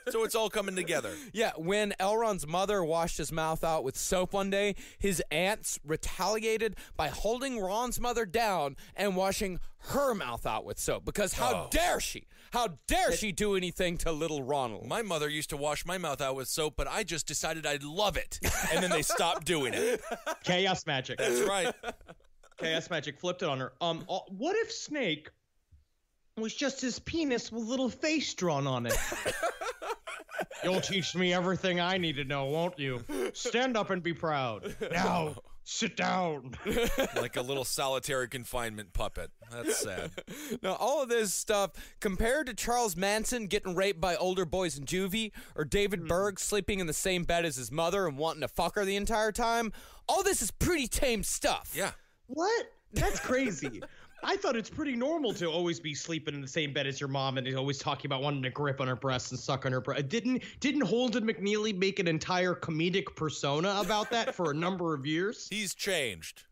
So it's all coming together. Yeah, when Elron's mother washed his mouth out with soap one day, his aunts retaliated by holding Ron's mother down and washing her mouth out with soap. Because how dare she? How dare she do anything to little Ronald? My mother used to wash my mouth out with soap, but I just decided I'd love it. And then they stopped doing it. Chaos magic. That's right. Chaos magic flipped it on her. What if Snake was just his penis with a little face drawn on it? You'll teach me everything I need to know, won't you? Stand up and be proud. Now, sit down. Like a little solitary confinement puppet. That's sad. Now, all of this stuff, compared to Charles Manson getting raped by older boys in juvie, or David Berg sleeping in the same bed as his mother and wanting to fuck her the entire time, all this is pretty tame stuff. Yeah. What? That's crazy. I thought it's pretty normal to always be sleeping in the same bed as your mom and always talking about wanting to grip on her breasts and suck on her breast. Didn't Holden McNeely make an entire comedic persona about that for a number of years? He's changed.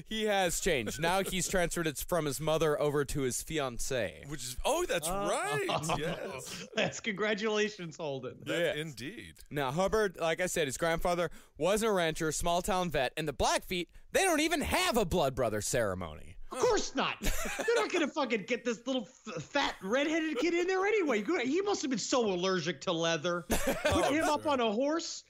He has changed. Now he's transferred it from his mother over to his fiancée. Which is, that's right. Yes. That's congratulations, Holden. Indeed. Now, Hubbard, like I said, his grandfather was a rancher, small-town vet, and the Blackfeet, they don't even have a blood brother ceremony. Of course not. They're not going to fucking get this little fat redheaded kid in there anyway. He must have been so allergic to leather. Put him up on a horse.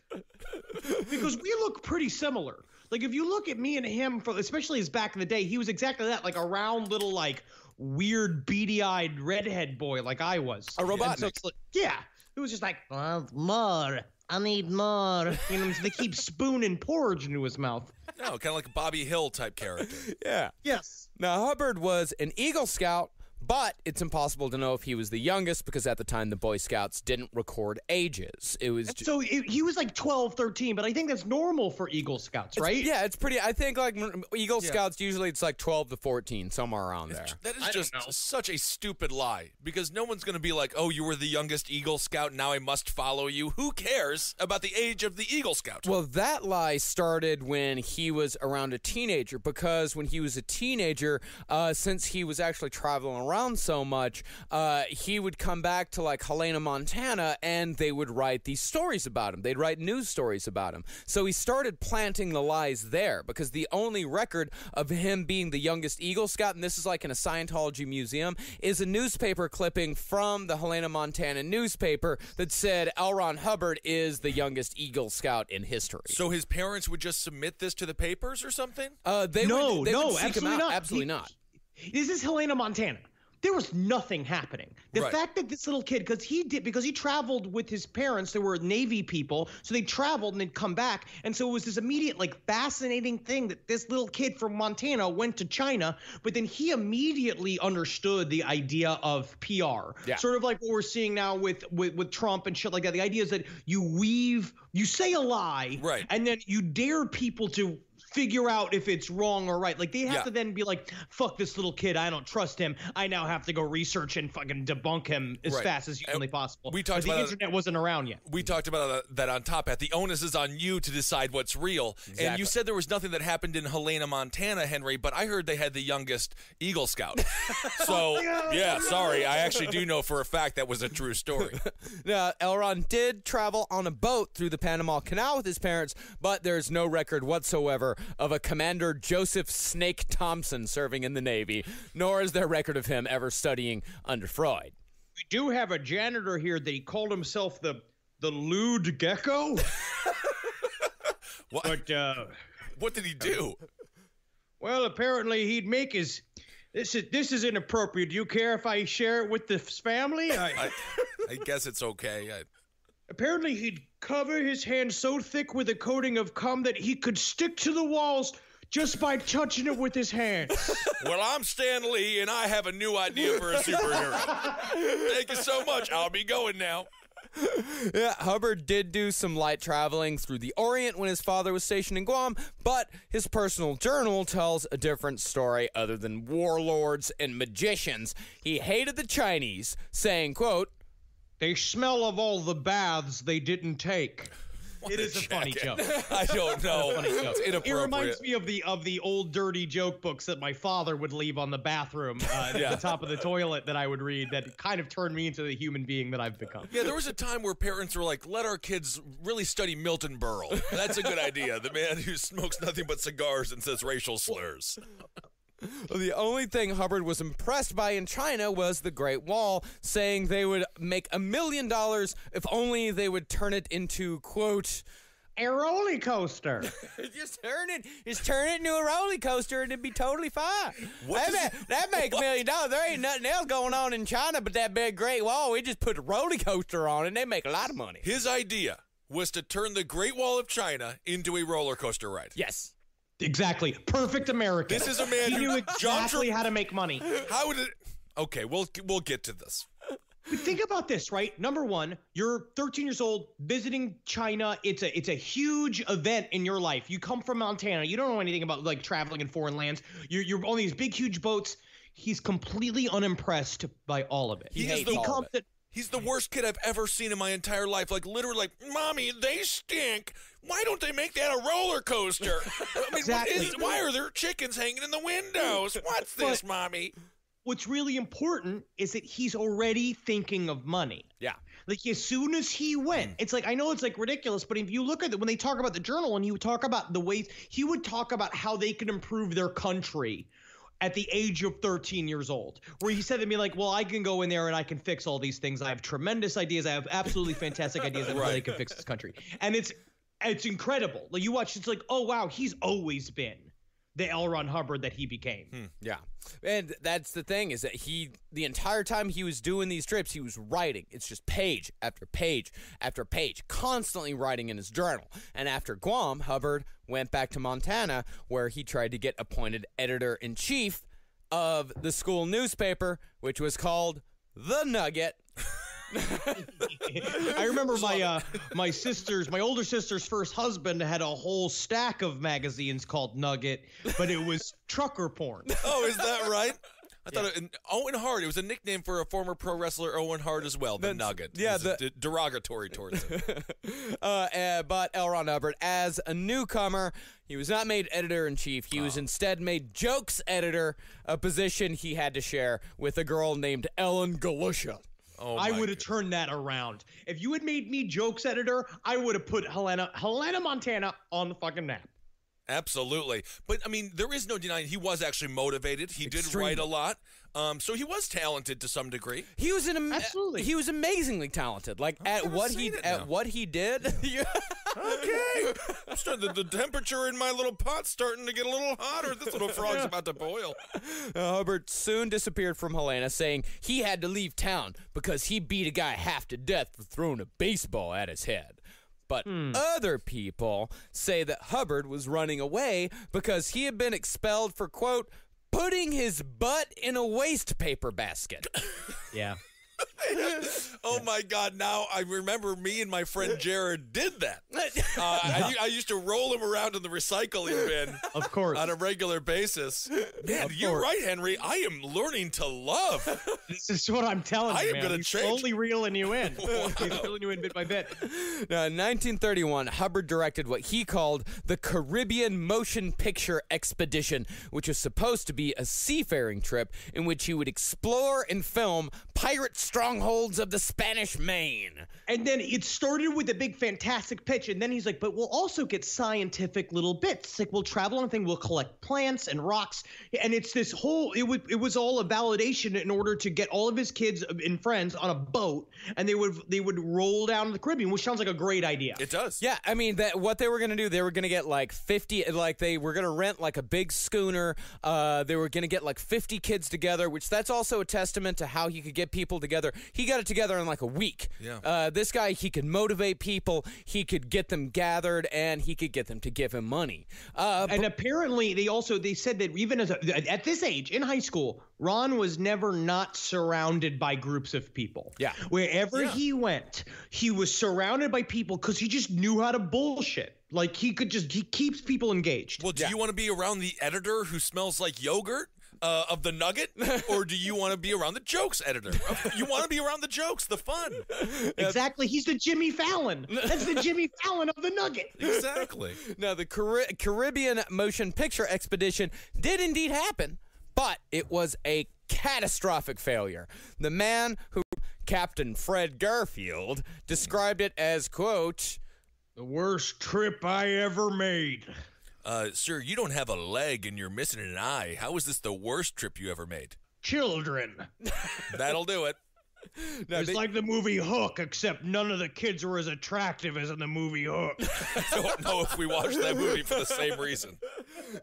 Because we look pretty similar. Like, if you look at me and him, especially as back in the day, he was exactly that, like a round little, like, weird, beady-eyed redhead boy like I was. A Robotnik. So yeah. It was just like, more. I need more. You know, they keep spooning porridge into his mouth. No, kind of like a Bobby Hill type character. Yeah. Yes. Now, Hubbard was an Eagle Scout, but it's impossible to know if he was the youngest because at the time the Boy Scouts didn't record ages. It was so he was like 12, 13, but I think that's normal for Eagle Scouts, right? Yeah, it's pretty. I think like Eagle Scouts usually it's like 12 to 14, somewhere around there. That is just such a stupid lie because no one's going to be like, "Oh, you were the youngest Eagle Scout, now I must follow you." Who cares about the age of the Eagle Scout? Well, that lie started when he was around a teenager because when he was a teenager, since he was actually traveling around so much, he would come back to like Helena, Montana, and they would write these stories about him. They'd write news stories about him. So he started planting the lies there because the only record of him being the youngest Eagle Scout, and this is like in a Scientology museum, is a newspaper clipping from the Helena, Montana newspaper that said L. Ron Hubbard is the youngest Eagle Scout in history. So his parents would just submit this to the papers or something? They would seek him out. not. Absolutely not. This is Helena, Montana. There was nothing happening. The fact that this little kid, because he traveled with his parents, they were Navy people, so they traveled and they'd come back, and so it was this immediate, like, fascinating thing that this little kid from Montana went to China, but then he immediately understood the idea of PR. Yeah. Sort of like what we're seeing now with Trump and shit like that. The idea is that you say a lie, and then you dare people to figure out if it's wrong or right. Like they have to then be like, fuck this little kid, I don't trust him. I now have to go research and fucking debunk him as fast as humanly possible. We talked about the internet wasn't around yet. We talked about that on Top Hat. The onus is on you to decide what's real. Exactly. And you said there was nothing that happened in Helena, Montana, Henry, but I heard they had the youngest Eagle Scout. So, yeah, sorry. I actually do know for a fact that was a true story. Now, L. Ron did travel on a boat through the Panama Canal with his parents, but there's no record whatsoever of a Commander Joseph Snake Thompson serving in the Navy, nor is there record of him ever studying under Freud. We do have a janitor here that he called himself the lewd gecko. What? But what did he do? Well, apparently he'd make his. This is inappropriate. Do you care if I share it with the family? I guess it's okay. Apparently he'd cover his hands so thick with a coating of cum that he could stick to the walls just by touching it with his hands. Well, I'm Stan Lee, and I have a new idea for a superhero. Thank you so much. I'll be going now. Yeah, Hubbard did do some light traveling through the Orient when his father was stationed in Guam, but his personal journal tells a different story other than warlords and magicians. He hated the Chinese, saying, quote, They smell of all the baths they didn't take. It is a funny joke. I don't know. Funny joke. It's inappropriate. It reminds me of the old dirty joke books that my father would leave on the bathroom at the top of the toilet that I would read. That kind of turned me into the human being that I've become. Yeah, there was a time where parents were like, "Let our kids really study Milton Berle. That's a good idea. The man who smokes nothing but cigars and says racial slurs." The only thing Hubbard was impressed by in China was the Great Wall, saying they would make $1 million if only they would turn it into, quote, a roller coaster. Just turn it into a roller coaster and it'd be totally fine. That make $1 million. There ain't nothing else going on in China but that big Great Wall. We just put a roller coaster on it and they make a lot of money. His idea was to turn the Great Wall of China into a roller coaster ride. Yes. Exactly. Perfect American. This is a man who knew exactly how to make money. How would it? Okay, we'll get to this. Think about this, right? Number one, you're 13 years old, visiting China. It's a huge event in your life. You come from Montana. You don't know anything about like traveling in foreign lands. You're on these big, huge boats. He's completely unimpressed by all of it. He hates all of it. He's the worst kid I've ever seen in my entire life. Like, literally, like, Mommy, they stink. Why don't they make that a roller coaster? I mean, exactly. Why are there chickens hanging in the windows? What's this, Mommy? What's really important is that he's already thinking of money. Yeah. Like, as soon as he went, it's like, I know it's like ridiculous, but if you look at it, when they talk about the journal and you talk about the ways, he would talk about how they could improve their country at the age of 13 years old, where he said to me like, well, I can go in there and I can fix all these things. I have tremendous ideas. I have absolutely fantastic ideas on how they can fix this country. And it's incredible. Like, you watch, it's like, oh, wow, he's always been the L. Ron Hubbard that he became. Yeah. And that's the thing, is that the entire time he was doing these trips, he was writing. It's just page after page after page, constantly writing in his journal. And after Guam, Hubbard went back to Montana, where he tried to get appointed editor-in-chief of the school newspaper, which was called The Nugget. I remember my older sister's first husband had a whole stack of magazines called Nugget, but it was trucker porn. Oh, is that right? I thought Owen Hart. It was a nickname for a former pro wrestler, Owen Hart, as well. The Nugget. Yeah, derogatory towards him. But L. Ron Hubbard, as a newcomer, he was not made editor-in-chief. He was instead made jokes editor, a position he had to share with a girl named Ellen Galusha. Oh, I would have turned that around. If you had made me jokes editor, I would have put Helena Montana on the fucking map. Absolutely. But, I mean, there is no denying he was actually motivated. He did write a lot. So he was talented to some degree. He was absolutely. He was amazingly talented. Like at what he did. Okay. The temperature in my little pot's starting to get a little hotter. This little frog's about to boil. Hubbard soon disappeared from Helena, saying he had to leave town because he beat a guy half to death for throwing a baseball at his head. But other people say that Hubbard was running away because he had been expelled for, quote, putting his butt in a waste paper basket. Yeah. Oh my God! Now I remember me and my friend Jared did that. I used to roll him around in the recycling bin, of course, on a regular basis. Man, you're right, Henry. I am learning to love. This is what I'm telling you. I am going to change. Slowly reeling you in. Wow. He's reeling you in bit by bit. Now, in 1931, Hubbard directed what he called the Caribbean Motion Picture Expedition, which was supposed to be a seafaring trip in which he would explore and film pirate strongholds of the Spanish Main. And then it started with a big fantastic pitch, and then he's like, but we'll also get scientific little bits. Like, we'll travel on a thing, we'll collect plants and rocks, and it's this whole, it was all a validation in order to get all of his kids and friends on a boat, and they would roll down to the Caribbean, which sounds like a great idea. It does. Yeah, I mean, what they were going to do, they were going to get like 50, like they were going to rent like a big schooner. They were going to get like 50 kids together, which that's also a testament to how he could get people together. He got it together in like a week. Yeah. This guy, he could motivate people, he could get them gathered, and he could get them to give him money. And apparently, they said that even at this age in high school, Ron was never not surrounded by groups of people. Yeah. Wherever he went, he was surrounded by people because he just knew how to bullshit. Like he keeps people engaged. Well, do you want to be around the editor who smells like yogurt? of the Nugget, or do you want to be around the jokes editor? You want to be around the jokes, the fun. Exactly. He's the Jimmy Fallon. That's the Jimmy Fallon of the Nugget. Exactly. Now, the Caribbean Motion Picture Expedition did indeed happen, but it was a catastrophic failure. The man who, Captain Fred Garfield, described it as, quote, the worst trip I ever made. Sir, you don't have a leg and you're missing an eye. How is this the worst trip you ever made? Children. That'll do it. It's like the movie Hook, except none of the kids were as attractive as in the movie Hook. I don't know if we watched that movie for the same reason.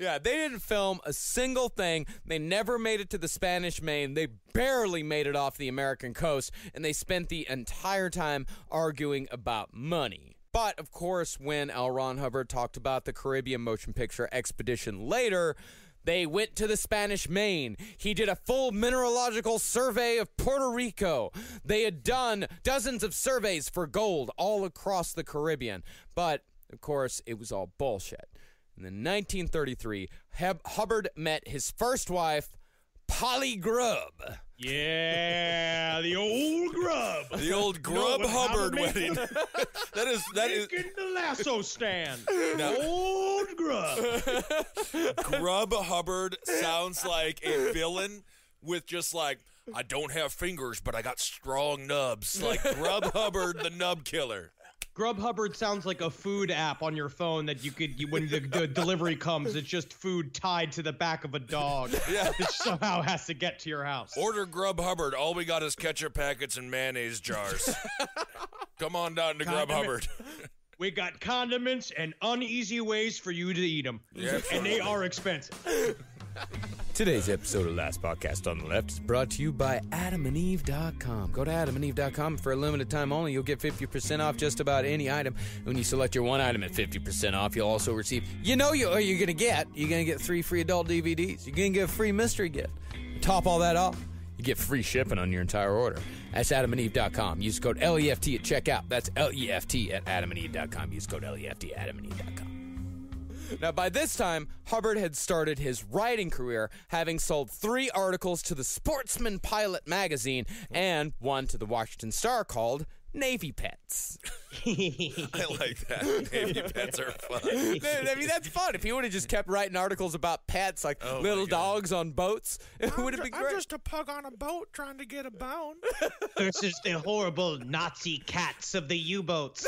Yeah, they didn't film a single thing. They never made it to the Spanish Main. They barely made it off the American coast, and they spent the entire time arguing about money. But, of course, when L. Ron Hubbard talked about the Caribbean Motion Picture Expedition later, they went to the Spanish Main. He did a full mineralogical survey of Puerto Rico. They had done dozens of surveys for gold all across the Caribbean. But, of course, it was all bullshit. And in 1933, Hubbard met his first wife, Polly Grubb. Yeah, the old Grub. The old Grub Hubbard wedding. that is Making the lasso stand. No. Old Grub. Grub Hubbard sounds like a villain with just like, I don't have fingers, but I got strong nubs. Like Grub Hubbard, the nub killer. Grub Hubbard sounds like a food app on your phone that when the delivery comes, it's just food tied to the back of a dog. Yeah. That somehow has to get to your house. Order Grub Hubbard. All we got is ketchup packets and mayonnaise jars. Come on down to Grub Hubbard. We got condiments and uneasy ways for you to eat them. Yeah, and they are expensive. Today's episode of Last Podcast on the Left is brought to you by AdamandEve.com. Go to AdamandEve.com. For a limited time only, you'll get 50% off just about any item. When you select your one item at 50% off, you'll also receive, you're going to get 3 free adult DVDs. You're going to get a free mystery gift. Top all that off, you get free shipping on your entire order. That's AdamandEve.com. Use code LEFT at checkout. That's LEFT at AdamandEve.com. Use code LEFT at AdamandEve.com. Now, by this time, Hubbard had started his writing career, having sold 3 articles to the Sportsman Pilot magazine and one to the Washington Star called Navy Pets. I like that. Navy Pets are fun. I mean, that's fun. If he would have just kept writing articles about pets, like little dogs on boats, it would have been great. I'm just a pug on a boat trying to get a bone. Versus the horrible Nazi cats of the U-boats.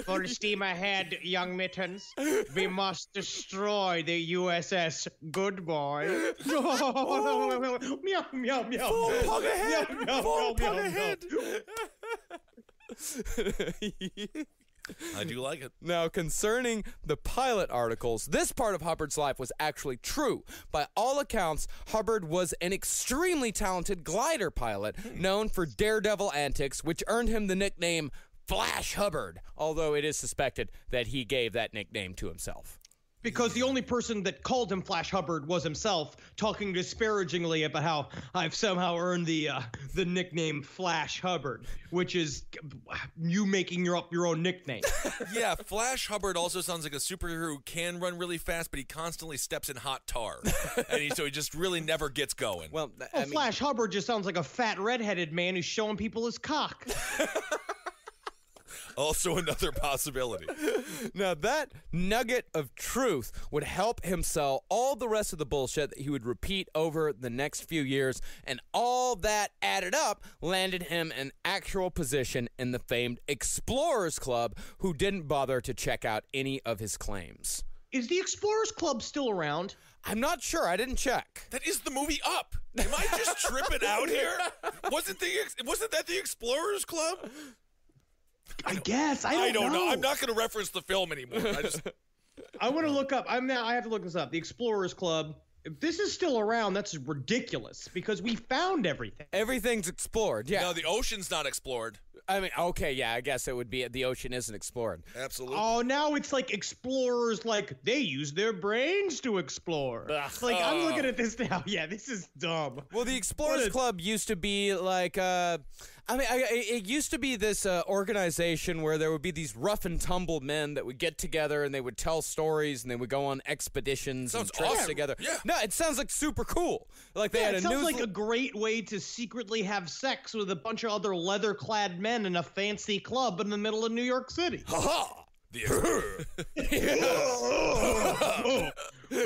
Full steam ahead, young mittens. We must destroy the USS Good Boy. Meow, meow, meow. Full pug ahead. Meow, meow, Full meow, pug meow, ahead. I do like it. Now, concerning the pilot articles, this part of Hubbard's life was actually true. By all accounts, Hubbard was an extremely talented glider pilot known for daredevil antics, which earned him the nickname Flash Hubbard, although it is suspected that he gave that nickname to himself. Because the only person that called him Flash Hubbard was himself, talking disparagingly about how I've somehow earned the nickname Flash Hubbard, which is you making up your own nickname. Yeah, Flash Hubbard also sounds like a superhero who can run really fast, but he constantly steps in hot tar, so he just really never gets going. Well, Flash Hubbard just sounds like a fat redheaded man who's showing people his cock. Also another possibility. Now, that nugget of truth would help him sell all the rest of the bullshit that he would repeat over the next few years, and all that added up landed him an actual position in the famed Explorers Club, who didn't bother to check out any of his claims. Is the Explorers Club still around? I'm not sure. I didn't check. That is the movie Up. Am I just tripping out here? Wasn't that the Explorers Club? I guess. I don't know. I'm not going to reference the film anymore. I want to look up. I have to look this up. The Explorers Club. If this is still around, that's ridiculous because we found everything. Everything's explored. Yeah. No, the ocean's not explored. I mean, okay, yeah, I guess it would be the ocean isn't explored. Absolutely. Oh, now it's like explorers, like they use their brains to explore. Like I'm looking at this now. Yeah, this is dumb. Well, the Explorers Club used to be like I mean, it used to be this organization where there would be these rough and tumble men that would get together and they would tell stories and they would go on expeditions and trips together. Yeah. No, it sounds like super cool. Like they had it a sounds like a great way to secretly have sex with a bunch of other leather-clad men in a fancy club in the middle of New York City. Ha-ha!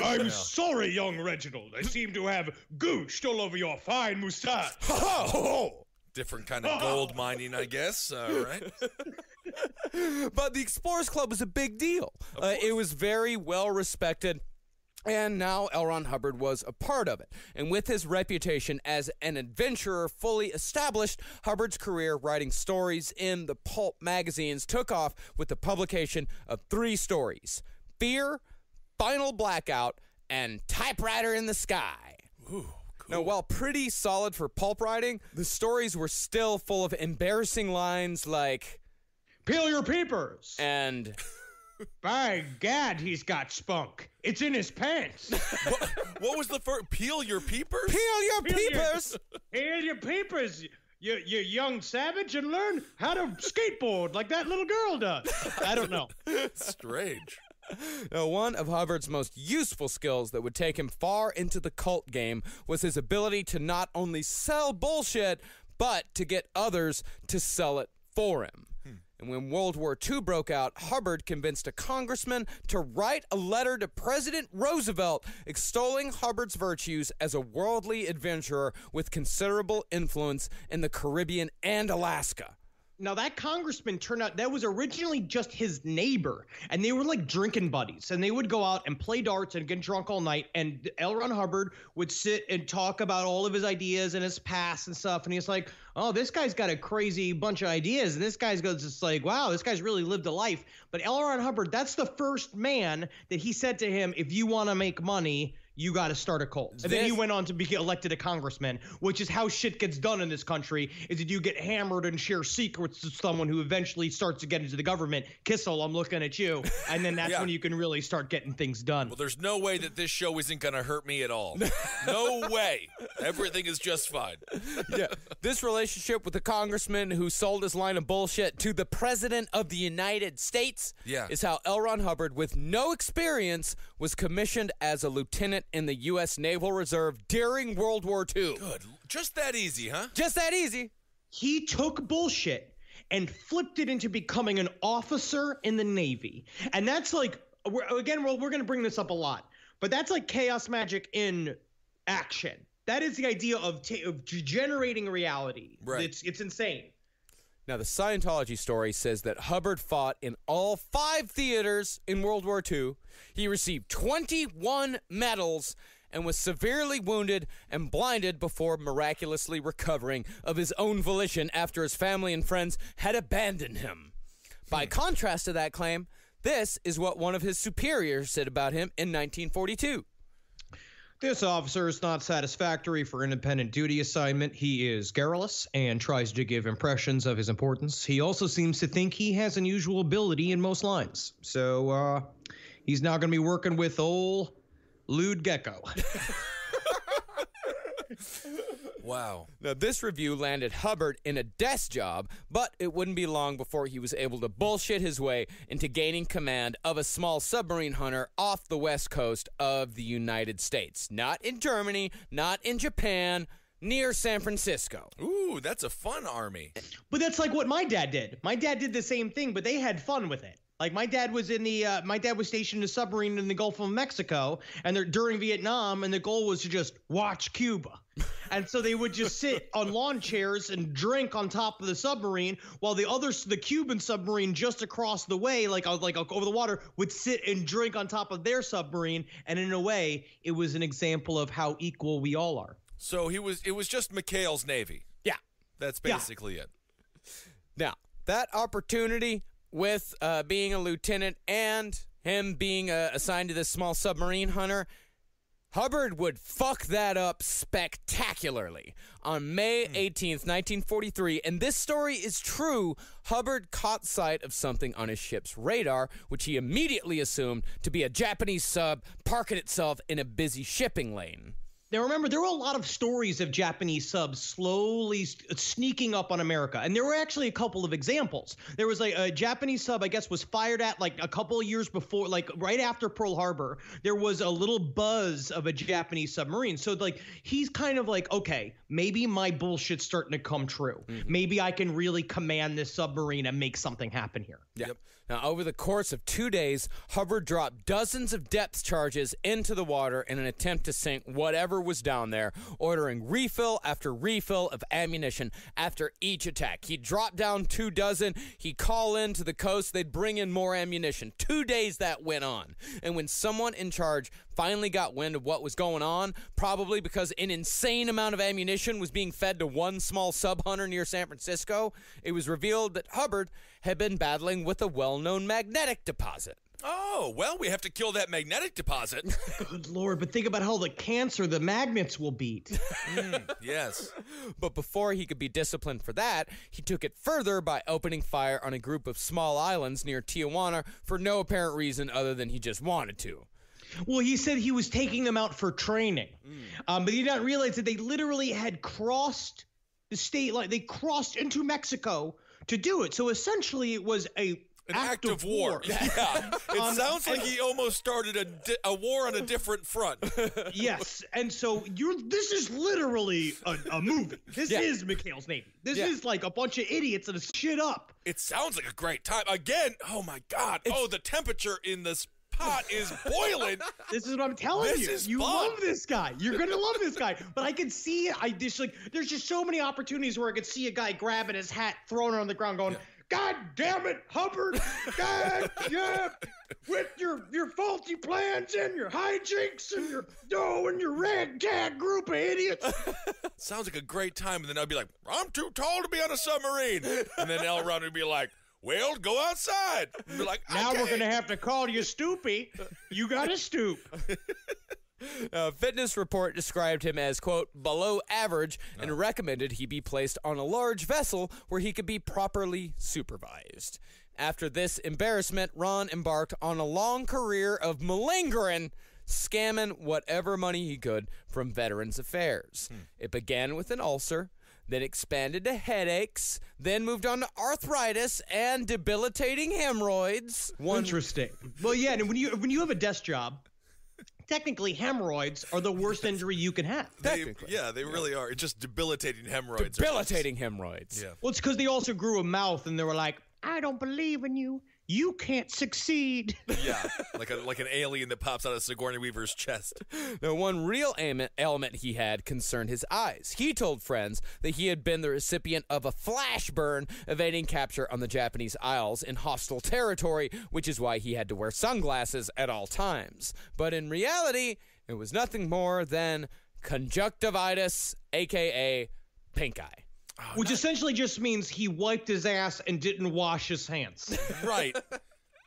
I'm sorry, young Reginald. I seem to have gooshed all over your fine moustache. Different kind of gold mining, I guess. Right? But the Explorers Club was a big deal. It was very well respected. And now L. Ron Hubbard was a part of it. And with his reputation as an adventurer fully established, Hubbard's career writing stories in the pulp magazines took off with the publication of 3 stories: Fear, Final Blackout, and Typewriter in the Sky. Ooh. Now, while pretty solid for pulp writing, the stories were still full of embarrassing lines like, "Peel your peepers," and "By gad, he's got spunk. It's in his pants." What was the first? Peel your peepers? Peel your peepers! Peel your peepers, you young savage, and learn how to skateboard like that little girl does. I don't know. Strange. Now, one of Hubbard's most useful skills that would take him far into the cult game was his ability to not only sell bullshit, but to get others to sell it for him. And when World War II broke out, Hubbard convinced a congressman to write a letter to President Roosevelt extolling Hubbard's virtues as a worldly adventurer with considerable influence in the Caribbean and Alaska. Now, that congressman turned out, that was originally just his neighbor, and they were like drinking buddies, and they would go out and play darts and get drunk all night, and L. Ron Hubbard would sit and talk about all of his ideas and his past and stuff, and he's like, oh, this guy's got a crazy bunch of ideas, and this guy's goes just like, wow, this guy's really lived a life. But L. Ron Hubbard, that's the first man that he said to him, if you want to make money, you got to start a cult. And then he went on to be elected a congressman, which is how shit gets done in this country, is that you get hammered and share secrets to someone who eventually starts to get into the government. Kissel, I'm looking at you. And then that's when you can really start getting things done. Well, there's no way that this show isn't going to hurt me at all. No way. Everything is just fine. Yeah. This relationship with the congressman who sold his line of bullshit to the president of the United States is how L. Ron Hubbard, with no experience, was commissioned as a lieutenant in the U.S. Naval Reserve during World War II. Good. Just that easy, huh? Just that easy. He took bullshit and flipped it into becoming an officer in the Navy. And that's like, we're going to bring this up a lot, but that's like chaos magic in action. That is the idea of generating reality. Right. It's insane. Now, the Scientology story says that Hubbard fought in all 5 theaters in World War II. He received 21 medals and was severely wounded and blinded before miraculously recovering of his own volition after his family and friends had abandoned him. By contrast to that claim, this is what one of his superiors said about him in 1942. This officer is not satisfactory for independent duty assignment. He is garrulous and tries to give impressions of his importance. He also seems to think he has unusual ability in most lines. So, he's now going to be working with old Lewd Gecko. Wow. Now, this review landed Hubbard in a desk job, but it wouldn't be long before he was able to bullshit his way into gaining command of a small submarine hunter off the west coast of the United States. Not in Germany, not in Japan, near San Francisco. Ooh, that's a fun army. But that's like what my dad did. My dad did the same thing, but they had fun with it. Like my dad was stationed in a submarine in the Gulf of Mexico, and they're during Vietnam, and the goal was to just watch Cuba. And so they would just sit on lawn chairs and drink on top of the submarine, while the Cuban submarine just across the way, like over the water, would sit and drink on top of their submarine. And in a way, it was an example of how equal we all are. So it was just McHale's Navy. Yeah. That's basically it. Now, that opportunity with being a lieutenant and him being assigned to this small submarine hunter, Hubbard would fuck that up spectacularly. On May 18th, 1943, and this story is true, Hubbard caught sight of something on his ship's radar, which he immediately assumed to be a Japanese sub parking itself in a busy shipping lane. Now, remember, there were a lot of stories of Japanese subs slowly sneaking up on America. And there were actually a couple of examples. There was a Japanese sub, I guess, was fired at like a couple of years before, like right after Pearl Harbor. There was a little buzz of a Japanese submarine. So like he's kind of like, okay, maybe my bullshit's starting to come true. Maybe I can really command this submarine and make something happen here. Yep. Now, over the course of 2 days, Hubbard dropped dozens of depth charges into the water in an attempt to sink whatever was down there, ordering refill after refill of ammunition after each attack. He'd drop down 2 dozen, he'd call in to the coast, they'd bring in more ammunition. 2 days that went on. And when someone in charge finally got wind of what was going on, probably because an insane amount of ammunition was being fed to one small sub-hunter near San Francisco, it was revealed that Hubbard had been battling with a well-known magnetic deposit. Oh, well, we have to kill that magnetic deposit. Good Lord, but think about how the cancer the magnets will beat. Yes. But before he could be disciplined for that, he took it further by opening fire on a group of small islands near Tijuana for no apparent reason other than he just wanted to. Well, he said he was taking them out for training. But he did not realize that they literally had crossed the state line. They crossed into Mexico to do it. So essentially it was an act of war. Yeah. It sounds like he almost started a war on a different front. Yes. And so this is literally a movie. This is McHale's Navy. This is like a bunch of idiots that are shit up. It sounds like a great time. Again, oh my God. The temperature in this pot is boiling. This is what I'm telling you. Is you fun. love this guy. You're gonna love this guy. But I can see there's just so many opportunities where I could see a guy grabbing his hat, throwing it on the ground, going, God damn it, Hubbard! God, with your faulty plans and your hijinks and your ragtag group of idiots. Sounds like a great time. And then I'd be like, I'm too tall to be on a submarine. And then L. Ron would be like, well, go outside. And be like, now okay. we're gonna have to call you Stoopy. You gotta stoop. Fitness report described him as, quote, below average and recommended he be placed on a large vessel where he could be properly supervised. After this embarrassment, Ron embarked on a long career of malingering, scamming whatever money he could from Veterans Affairs. It began with an ulcer, then expanded to headaches, then moved on to arthritis and debilitating hemorrhoids. Interesting. Well, yeah, and when you have a desk job, technically hemorrhoids are the worst injury you can have. They really are. It's just debilitating hemorrhoids. Debilitating hemorrhoids. Yeah. Well, it's because they also grew a mouth and they were like, I don't believe in you. You can't succeed. Yeah, like an alien that pops out of Sigourney Weaver's chest. Now, one real ailment he had concerned his eyes. He told friends that he had been the recipient of a flash burn evading capture on the Japanese Isles in hostile territory, which is why he had to wear sunglasses at all times. But in reality, it was nothing more than conjunctivitis, a.k.a. pink eye. Which essentially just means he wiped his ass and didn't wash his hands. Right.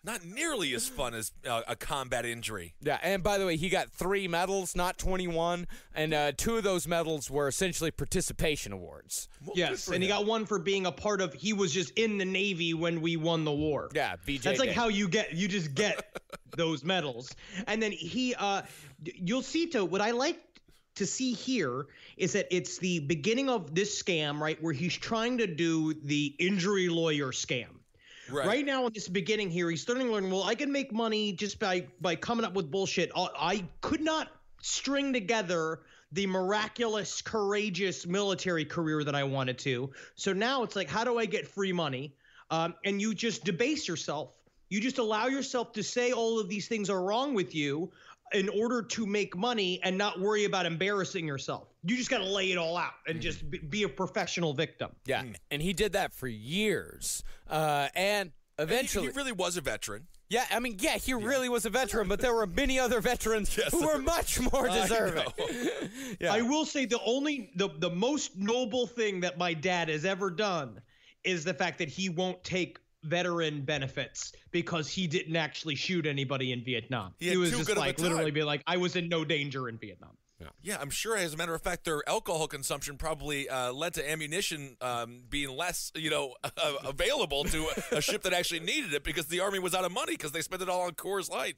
Not nearly as fun as a combat injury. Yeah, and by the way, he got 3 medals, not 21, and 2 of those medals were essentially participation awards. Well, yes, and he got one for being a part of, he was just in the Navy when we won the war. Yeah, VJ. That's like how you just get those medals. And then you'll see, what I like to see here is that it's the beginning of this scam, right, where he's trying to do the injury lawyer scam. Right now in this beginning here, he's starting to learn, well, I can make money just by coming up with bullshit. I could not string together the miraculous, courageous military career that I wanted to. So now it's like, how do I get free money? And you just debase yourself. You just allow yourself to say all of these things are wrong with you in order to make money and not worry about embarrassing yourself. You just got to lay it all out and just be a professional victim. Yeah, and he did that for years. And eventually... He really was a veteran. Yeah, I mean, he really was a veteran, but there were many other veterans who were much more deserving. I will say the most noble thing that my dad has ever done is the fact that he won't take veteran benefits because he didn't actually shoot anybody in Vietnam. He was just like literally be like, I was in no danger in Vietnam. Yeah, I'm sure. As a matter of fact, their alcohol consumption probably led to ammunition being less, available to a ship that actually needed it because the Army was out of money because they spent it all on Coors Light.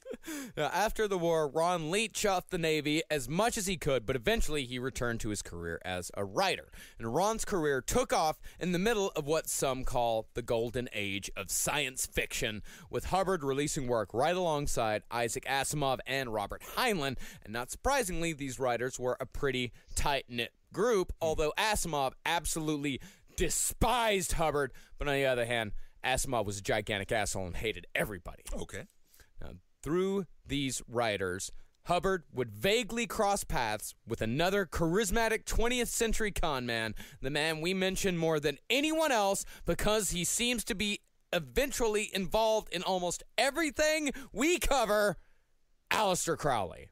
Now, after the war, Ron leached off the Navy as much as he could, but eventually he returned to his career as a writer. And Ron's career took off in the middle of what some call the golden age of science fiction, with Hubbard releasing work right alongside Isaac Asimov and Robert Heinlein. And not surprisingly, these writers were a pretty tight-knit group, although Asimov absolutely despised Hubbard. But on the other hand, Asimov was a gigantic asshole and hated everybody. Okay. Now, through these writers, Hubbard would vaguely cross paths with another charismatic 20th century con man, the man we mention more than anyone else because he seems to be eventually involved in almost everything we cover, Aleister Crowley.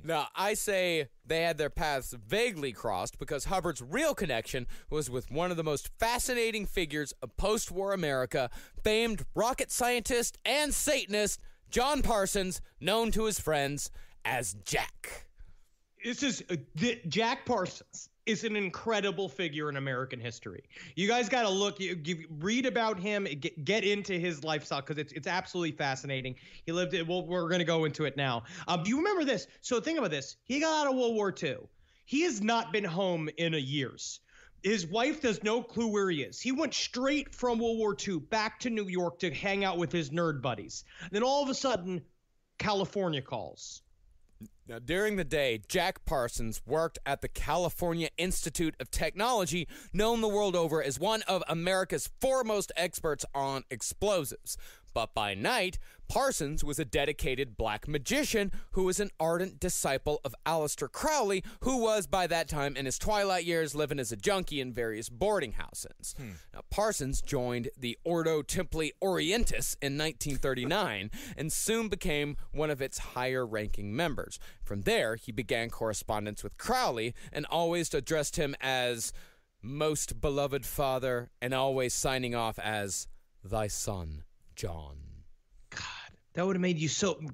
Now, I say they had their paths vaguely crossed because Hubbard's real connection was with one of the most fascinating figures of post-war America, famed rocket scientist and Satanist John Parsons, known to his friends as Jack. This is Jack Parsons is an incredible figure in American history. You guys got to look, read about him, get into his lifestyle because it's absolutely fascinating. He lived it. Well, we're going to go into it now. Do you remember this? So think about this. He got out of World War II. He has not been home in years. His wife has no clue where he is. He went straight from World War II back to New York to hang out with his nerd buddies. Then all of a sudden, California calls. Now, during the day, Jack Parsons worked at the California Institute of Technology, known the world over as one of America's foremost experts on explosives. But by night, Parsons was a dedicated black magician who was an ardent disciple of Aleister Crowley, who was by that time in his twilight years living as a junkie in various boarding houses. Now, Parsons joined the Ordo Templi Orientis in 1939 and soon became one of its higher-ranking members. From there, he began correspondence with Crowley and always addressed him as most beloved father and always signing off as thy son, John. That would have made you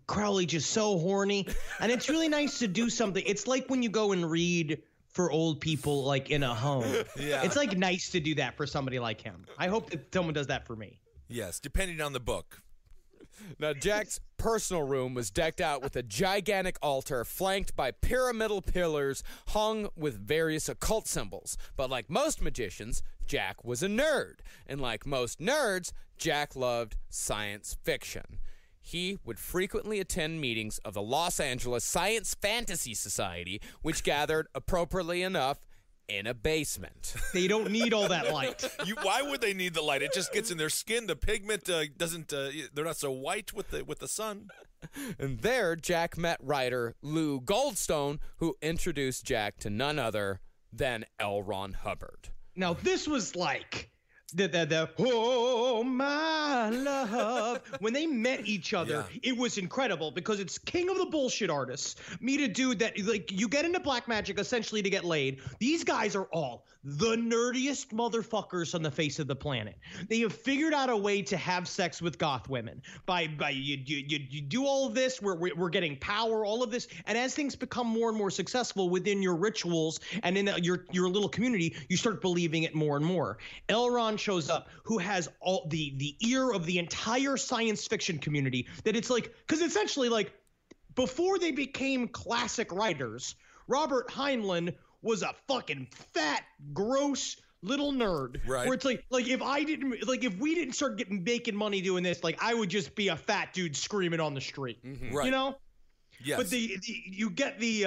Crowley just so horny. And it's really nice to do something. It's like when you go and read for old people like in a home. Yeah. It's like nice to do that for somebody like him. I hope that someone does that for me. Yes, depending on the book. Now, Jack's personal room was decked out with a gigantic altar flanked by pyramidal pillars hung with various occult symbols. But like most magicians, Jack was a nerd. And like most nerds, Jack loved science fiction. He would frequently attend meetings of the Los Angeles Science Fantasy Society, which gathered, appropriately enough, in a basement. They don't need all that light. Why would they need the light? It just gets in their skin. The pigment doesn't. They're not so white with the sun. And there, Jack met writer Lou Goldstone, who introduced Jack to none other than L. Ron Hubbard. Now, this was like the oh my love. When they met each other, it was incredible because it's king of the bullshit artists. Meet a dude that, like, you get into black magic essentially to get laid. These guys are all the nerdiest motherfuckers on the face of the planet. They have figured out a way to have sex with goth women. By you do all of this, we're getting power, all of this, and as things become more and more successful within your rituals and in your little community, you start believing it more and more. Elrond shows up, who has all the ear of the entire science fiction community. That it's like, because essentially, like, before they became classic writers, Robert Heinlein was a fucking fat, gross little nerd. Right. Where it's like if we didn't start making money doing this, like, I would just be a fat dude screaming on the street. Mm-hmm. Right. You know? Yes. But you get the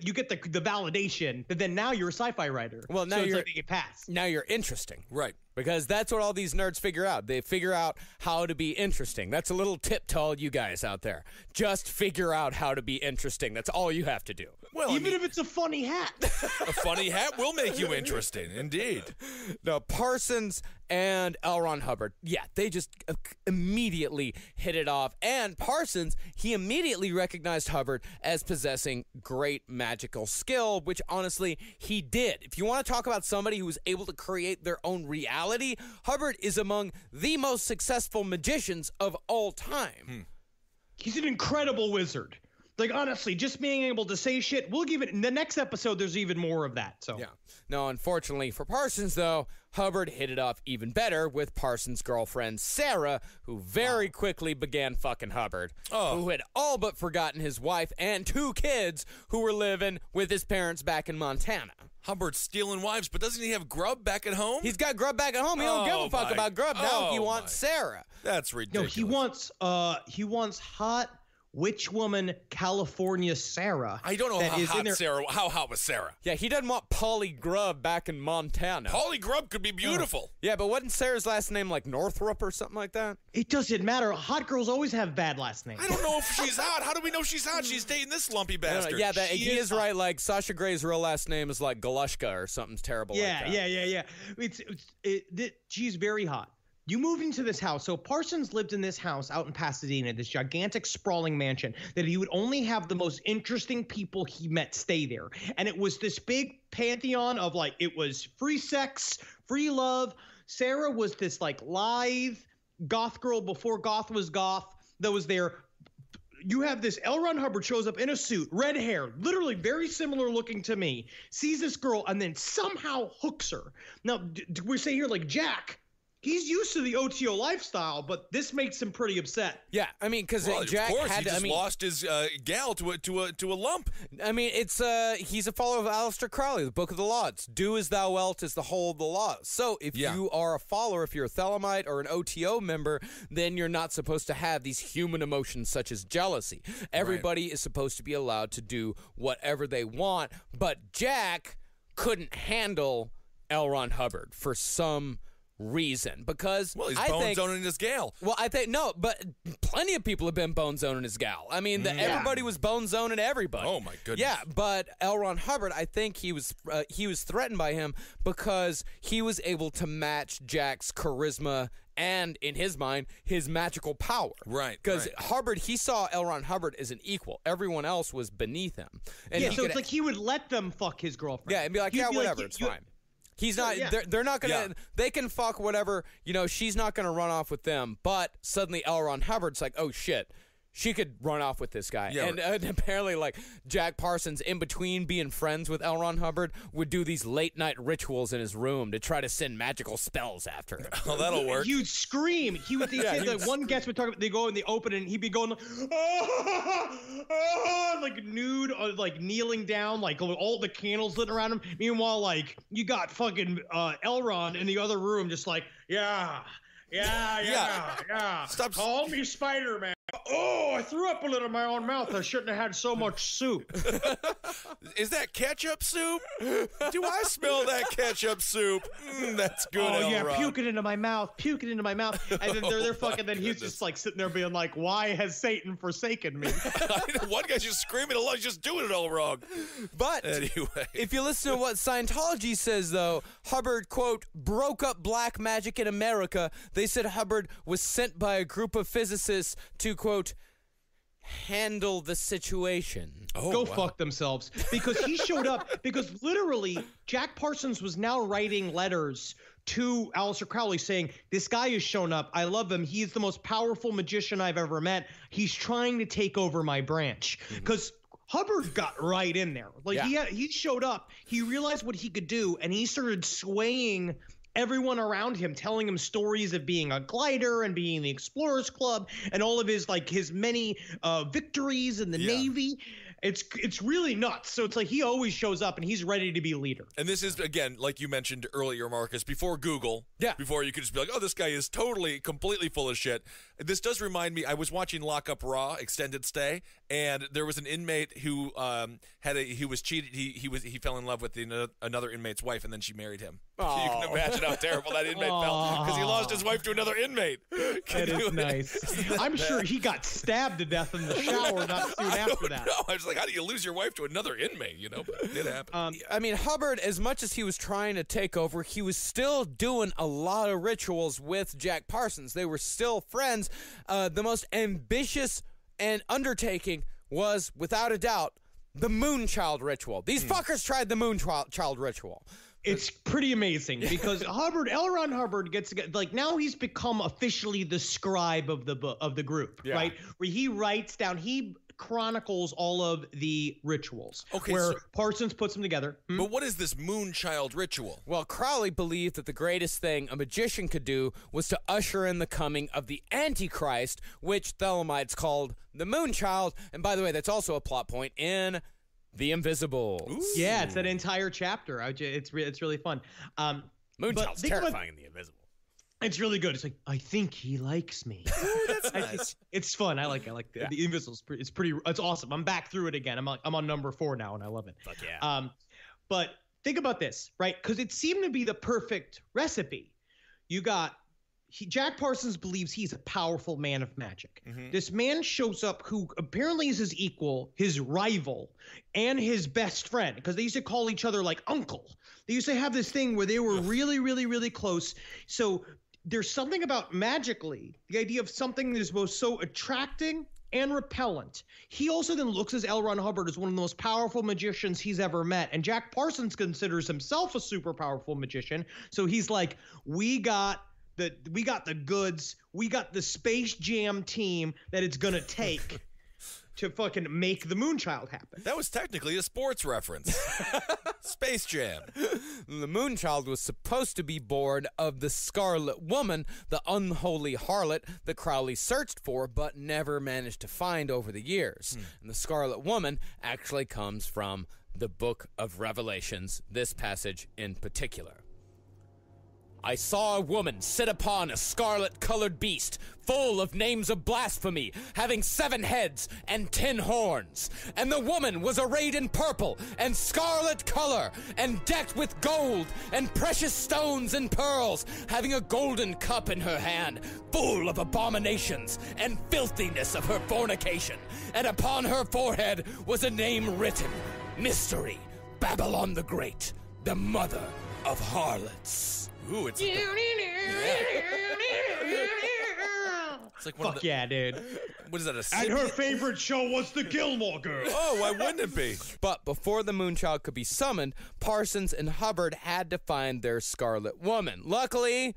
you get the validation, but then now you're a sci-fi writer. Well, now so you're like they get passed. Now you're interesting. Right. Because that's what all these nerds figure out. They figure out how to be interesting. That's a little tip to all you guys out there. Just figure out how to be interesting. That's all you have to do. Well, even if it's a funny hat. A funny hat will make you interesting, indeed. Now, Parsons and L. Ron Hubbard, they just immediately hit it off. And Parsons, he immediately recognized Hubbard as possessing great magical skill, which honestly, he did. If you want to talk about somebody who was able to create their own reality, Hubbard is among the most successful magicians of all time. He's an incredible wizard. Like, honestly, just being able to say shit, we'll give it, in the next episode, there's even more of that, so. Yeah. No, unfortunately for Parsons, though, Hubbard hit it off even better with Parsons' girlfriend, Sarah, who very quickly began fucking Hubbard, who had all but forgotten his wife and 2 kids who were living with his parents back in Montana. Hubbard's stealing wives, but doesn't he have grub back at home? He's got grub back at home. He don't give a fuck about grub. Now he wants Sarah. That's ridiculous. No, he wants hot witch woman California Sarah. I don't know how hot was Sarah. Yeah, he doesn't want Polly Grubb back in Montana. Polly Grubb could be beautiful. Yeah, but wasn't Sarah's last name like Northrup or something like that? It doesn't matter. Hot girls always have bad last names. I don't know if she's hot. How do we know she's hot? She's dating this lumpy bastard. Yeah, he is right. Like Sasha Grey's real last name is like Galushka or something terrible like that. Yeah. She's very hot. You moved into this house. So Parsons lived in this house out in Pasadena, this gigantic sprawling mansion that he would only have the most interesting people he met stay there. And it was this big pantheon of like, it was free sex, free love. Sarah was this like lithe goth girl before goth was goth that was there. You have this L. Ron Hubbard shows up in a suit, red hair, literally very similar looking to me, sees this girl and then somehow hooks her. Now, we're saying here like Jack, he's used to the OTO lifestyle, but this makes him pretty upset. Yeah, I mean, because Jack he just lost his gal to a lump. I mean, he's a follower of Aleister Crowley, the Book of the Laws. Do as thou wilt is the whole of the laws. So if you are a follower, if you're a Thelemite or an OTO member, then you're not supposed to have these human emotions such as jealousy. Everybody is supposed to be allowed to do whatever they want, but Jack couldn't handle L. Ron Hubbard for some reason, because he's bone zoning his gal. Well, I think no, but plenty of people have been bone zoning his gal. I mean, everybody was bone zoning everybody. Oh my goodness. Yeah, but L. Ron Hubbard, I think he was threatened by him because he was able to match Jack's charisma and, in his mind, his magical power. Right. Because Hubbard, he saw L. Ron Hubbard as an equal. Everyone else was beneath him. And so it's like he would let them fuck his girlfriend. Yeah, and be like, whatever, it's fine. He's not. They're not gonna. They can fuck whatever. She's not gonna run off with them. But suddenly, L. Ron Hubbard's like, oh shit, she could run off with this guy. And apparently, like Jack Parsons, in between being friends with L. Ron Hubbard, would do these late night rituals in his room to try to send magical spells after him. Oh, that'll work. You'd scream. He would. One guest would talk about. They go in the open, and he'd be going like nude, like kneeling down, like all the candles lit around him. Meanwhile, like you got fucking Elron in the other room, just like yeah. Stop. Call me Spider-Man. Oh, I threw up a little in my own mouth. I shouldn't have had so much soup. Is that ketchup soup? Do I smell that ketchup soup? That's good. Oh yeah, puke it into my mouth. And then they're fucking. Then he's just like sitting there being like, "Why has Satan forsaken me?" One guy's just screaming along, he's just doing it all wrong. But anyway, if you listen to what Scientology says, though, Hubbard, quote, broke up black magic in America. They said Hubbard was sent by a group of physicists to, quote, handle the situation. Go fuck themselves. Because he showed up, because literally Jack Parsons was now writing letters to Aleister Crowley saying, this guy has shown up. I love him. He is the most powerful magician I've ever met. He's trying to take over my branch. Because Hubbard got right in there. Like he showed up. He realized what he could do, and he started swaying everyone around him, telling him stories of being a glider and being in the Explorers Club and all of his many victories in the Navy. It's really nuts. So it's like he always shows up and he's ready to be a leader. And this is, again, like you mentioned earlier, Marcus, before Google. Yeah. Before you could just be like, oh, this guy is completely full of shit. This does remind me, I was watching Lock Up Raw, Extended Stay, and there was an inmate who he was cheated. He fell in love with another inmate's wife, and then she married him. Aww. You can imagine how terrible that inmate felt because he lost his wife to another inmate. That is nice. I'm sure he got stabbed to death in the shower not soon after that. No, I was like, how do you lose your wife to another inmate? But it did happen. I mean, Hubbard, as much as he was trying to take over, he was still doing a lot of rituals with Jack Parsons. They were still friends. The most ambitious and undertaking was, without a doubt, the Moonchild ritual. These fuckers tried the Moonchild ritual. It's pretty amazing because L. Ron Hubbard gets like now he's become officially the scribe of the group, right? Where he writes down, he chronicles all of the rituals. Okay, where so- Parsons puts them together. But what is this Moonchild ritual? Well, Crowley believed that the greatest thing a magician could do was to usher in the coming of the Antichrist, which Thelemites called the Moonchild. And by the way, that's also a plot point in The Invisibles. Yeah, it's that entire chapter. It's really fun. Moonchild's terrifying in The Invisible. It's really good. It's like, I think he likes me. That's nice. It's fun. I like it. The Invisibles. It's awesome. I'm back through it again. I'm on number 4 now, and I love it. Fuck yeah. But think about this, right? Because it seemed to be the perfect recipe. You got Jack Parsons believes he's a powerful man of magic. Mm-hmm. This man shows up who apparently is his equal, his rival, and his best friend, because they used to call each other like uncle. They used to have this thing where they were really, really, really close. So there's something about magically, the idea of something that is both so attracting and repellent. He also then looks as L. Ron Hubbard as one of the most powerful magicians he's ever met. And Jack Parsons considers himself a super powerful magician. So he's like, we got the goods. We got the Space Jam team that it's going to take to fucking make the Moonchild happen. That was technically a sports reference. Space Jam. The Moonchild was supposed to be born of the Scarlet Woman, the unholy harlot that Crowley searched for but never managed to find over the years. And the Scarlet Woman actually comes from the Book of Revelations, this passage in particular. I saw a woman sit upon a scarlet-colored beast, full of names of blasphemy, having 7 heads and 10 horns. And the woman was arrayed in purple and scarlet color, and decked with gold and precious stones and pearls, having a golden cup in her hand, full of abominations and filthiness of her fornication. And upon her forehead was a name written, Mystery, Babylon the Great, the mother of harlots. Ooh, it's like one Fuck of the, yeah, dude. What is that? And her favorite show was The Gilmore Girls. Oh, why wouldn't it be? But before the Moonchild could be summoned, Parsons and Hubbard had to find their Scarlet Woman. Luckily,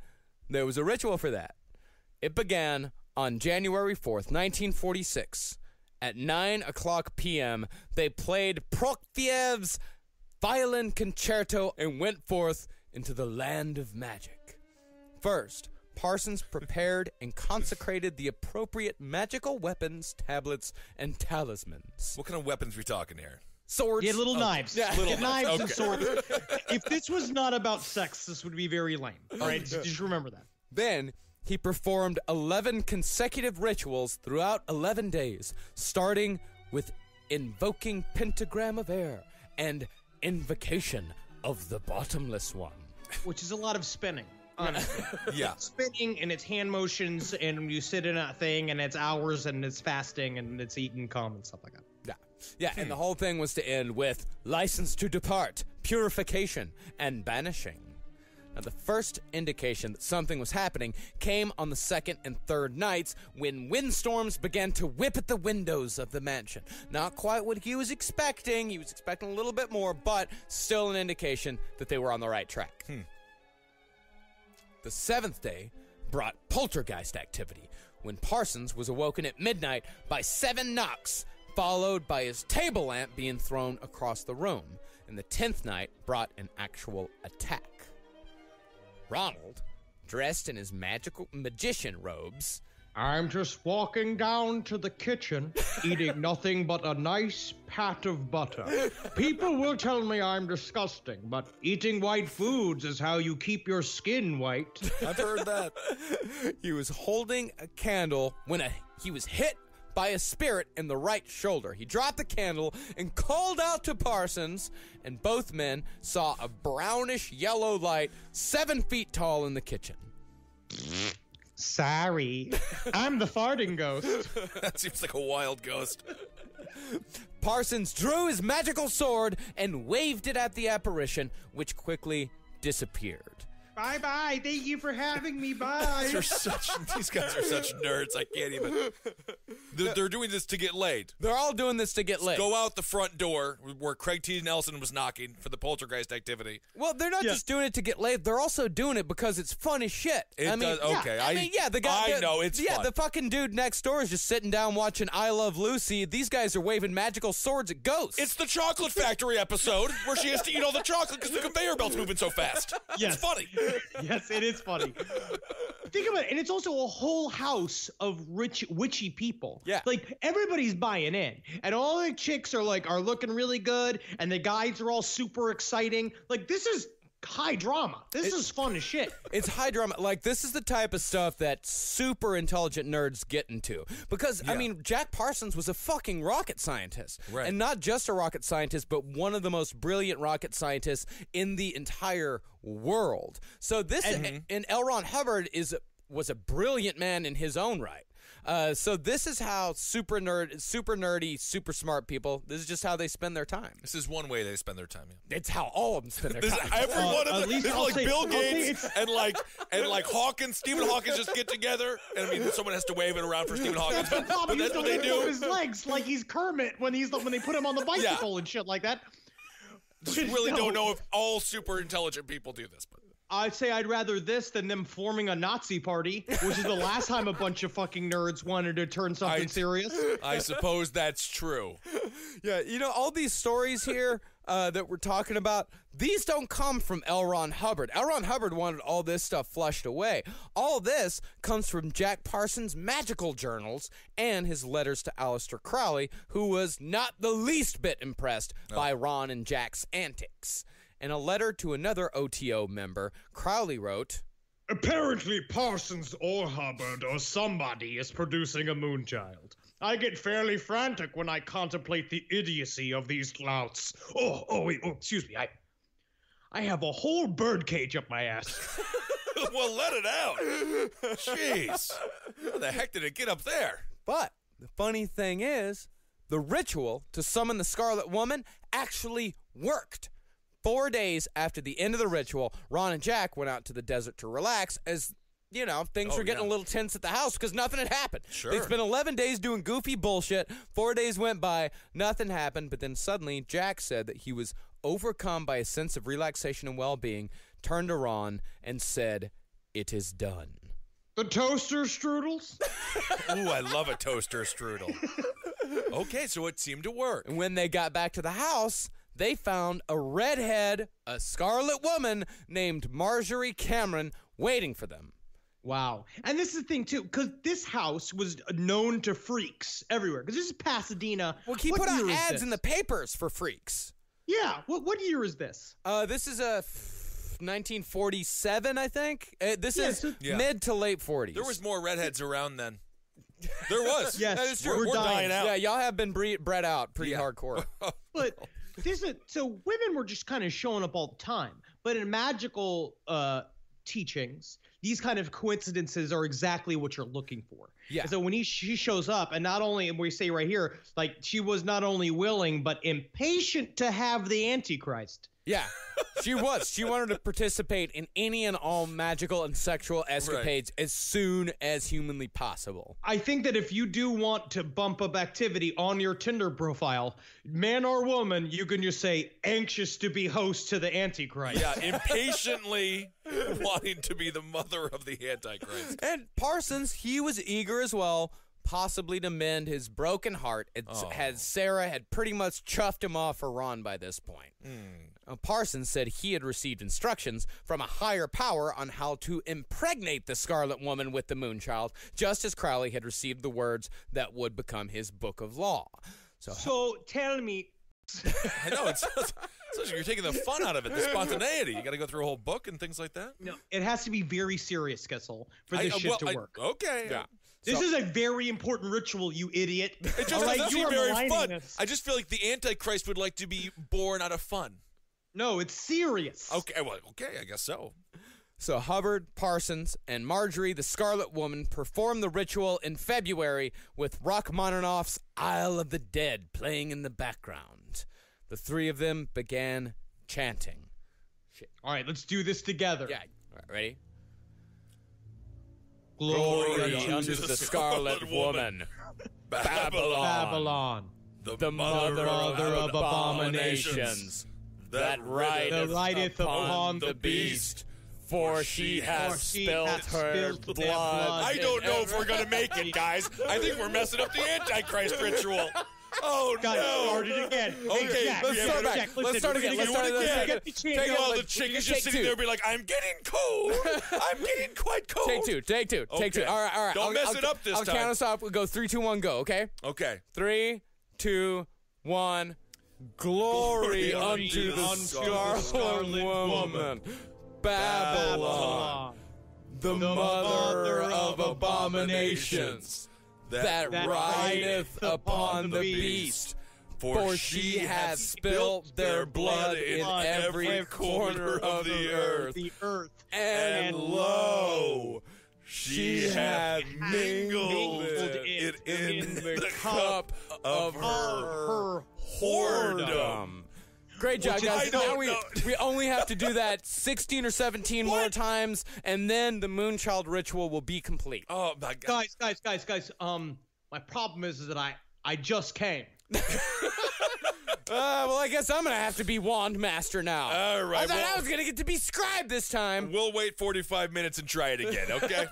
there was a ritual for that. It began on January 4th, 1946. At 9:00 p.m., they played Prokofiev's Violin Concerto and went forth into the land of magic. First, Parsons prepared and consecrated the appropriate magical weapons, tablets, and talismans. What kind of weapons we talking here? Swords. Yeah, little knives. Yeah. Little knives and swords. If this was not about sex, this would be very lame. All right, just remember that. Then he performed 11 consecutive rituals throughout 11 days, starting with invoking pentagram of air and invocation of the bottomless one. Which is a lot of spinning, honestly. Yeah. It's spinning and it's hand motions and you sit in a thing and it's hours and it's fasting and it's eating cum and stuff like that. Yeah, and the whole thing was to end with license to depart, purification, and banishing. Now, the first indication that something was happening came on the second and third nights when windstorms began to whip at the windows of the mansion. Not quite what he was expecting. He was expecting a little bit more, but still an indication that they were on the right track. The seventh day brought poltergeist activity when Parsons was awoken at midnight by 7 knocks, followed by his table lamp being thrown across the room. And the 10th night brought an actual attack. Ronald, dressed in his magical magician robes, I'm just walking down to the kitchen, eating nothing but a nice pat of butter. People will tell me I'm disgusting, but eating white foods is how you keep your skin white. I've heard that. He was holding a candle when he was hit by a spirit in the right shoulder. He dropped the candle and called out to Parsons, and both men saw a brownish yellow light 7 feet tall in the kitchen. Sorry, I'm the farting ghost. That seems like a wild ghost. Parsons drew his magical sword and waved it at the apparition, which quickly disappeared. Bye-bye. Thank you for having me. Bye. These guys are such nerds. I can't even. They're doing this to get laid. They're all doing this to get laid. Go out the front door where Craig T. Nelson was knocking for the poltergeist activity. Well, they're not just doing it to get laid. They're also doing it because it's fun as shit. Okay. The guy. I know it's fun. The fucking dude next door is just sitting down watching I Love Lucy. These guys are waving magical swords at ghosts. It's the Chocolate Factory episode where she has to eat all the chocolate because the conveyor belt's moving so fast. Yes. It's funny. Yes, it is funny. Think about it, and it's also a whole house of rich, witchy people. Yeah, like everybody's buying in, and all the chicks are looking really good, and the guys are all super exciting. Like this is high drama. This is fun as shit. It's high drama. Like this is the type of stuff that super intelligent nerds get into. Because I mean, Jack Parsons was a fucking rocket scientist, right? And not just a rocket scientist, but one of the most brilliant rocket scientists in the entire world. So this and L. Ron Hubbard was a brilliant man in his own right. So this is how super nerdy, super smart people, this is just how they spend their time. This is one way they spend their time. Yeah. It's how all of them spend their time. Every one of them. This is like Bill Gates and like Hawkins, Stephen Hawkins just get together. And I mean, someone has to wave it around for Stephen Hawkins. But that's what they do. His legs like he's Kermit when they put him on the bicycle and shit like that. Just really don't know if all super intelligent people do this, but. I'd say I'd rather this than them forming a Nazi party, which is the last time a bunch of fucking nerds wanted to turn something serious. I suppose that's true. Yeah, all these stories here that we're talking about, these don't come from L. Ron Hubbard. L. Ron Hubbard wanted all this stuff flushed away. All this comes from Jack Parsons' magical journals and his letters to Aleister Crowley, who was not the least bit impressed by Ron and Jack's antics. In a letter to another OTO member, Crowley wrote, "Apparently Parsons or Hubbard or somebody is producing a moonchild. I get fairly frantic when I contemplate the idiocy of these louts. Wait, excuse me. I have a whole birdcage up my ass." Well, let it out. Jeez. How the heck did it get up there? But the funny thing is, the ritual to summon the Scarlet Woman actually worked. 4 days after the end of the ritual, Ron and Jack went out to the desert to relax as, things were getting a little tense at the house because nothing had happened. Sure. They'd spent 11 days doing goofy bullshit. 4 days went by, nothing happened, but then suddenly Jack said that he was overcome by a sense of relaxation and well-being, turned to Ron and said, "It is done." The toaster strudels? Ooh, I love a toaster strudel. Okay, so it seemed to work. And when they got back to the house, they found a Scarlet Woman named Marjorie Cameron waiting for them. Wow. And this is the thing, too, because this house was known to freaks everywhere. Because this is Pasadena. Well, he put out ads in the papers for freaks. Yeah. What year is this? This is 1947, I think. This is mid to late 40s. There was more redheads around then. There was. Yes. That is true. We're dying out. Yeah, y'all have been bred out pretty hardcore. But so women were just kind of showing up all the time. But in magical teachings, these kind of coincidences are exactly what you're looking for. Yeah. So when she shows up, and not only, and we say right here, like she was not only willing but impatient to have the Antichrist. Yeah, she was. She wanted to participate in any and all magical and sexual escapades as soon as humanly possible. I think that if you do want to bump up activity on your Tinder profile, man or woman, you can just say, anxious to be host to the Antichrist. Yeah, impatiently wanting to be the mother of the Antichrist. And Parsons, he was eager as well, possibly to mend his broken heart, as Sarah had pretty much chuffed him off for Ron by this point. Parsons said he had received instructions from a higher power on how to impregnate the Scarlet Woman with the Moonchild, just as Crowley had received the words that would become his book of law. So tell me. I know, it's like you're taking the fun out of it, the spontaneity. You got to go through a whole book and things like that. No, it has to be very serious, Skessel, for this shit to work. Okay. Yeah. This is a very important ritual, you idiot. It just doesn't seem very fun. I just feel like the Antichrist would like to be born out of fun. No, it's serious. Okay, I guess so. So Hubbard, Parsons, and Marjorie, the Scarlet Woman, performed the ritual in February with Rachmaninoff's Isle of the Dead playing in the background. The three of them began chanting. All right, let's do this together. Yeah. All right, ready? Glory unto the Scarlet Woman. Babylon. The mother of abominations. That rideth upon the beast. For she has spilled her blood. I don't know if we're going to make it, guys. I think we're messing up the Antichrist ritual. Oh, God, no. started again. Okay, Jack, let's start back. Jack, Let's start again. Take all the chick is just sitting there and be like, I'm getting cold. I'm getting quite cold. Take two. All right. Don't mess it up this I'll time. count us off. We'll go 3, 2, 1, go, okay? Okay. 3, 2, 1. Glory unto the Scarlet Woman. Babylon. The mother of abominations. That rideth upon the beast. For she hath spilt their blood in every corner of the earth. And lo, she hath mingled it in the cup of her whoredom. Great job, guys. Now we only have to do that 16 or 17 more times, and then the Moonchild ritual will be complete. Oh my God, guys. My problem is that I just came. Well, I guess I'm gonna have to be Wand Master now. All right. I thought I was gonna get to be Scribe this time. We'll wait 45 minutes and try it again, okay?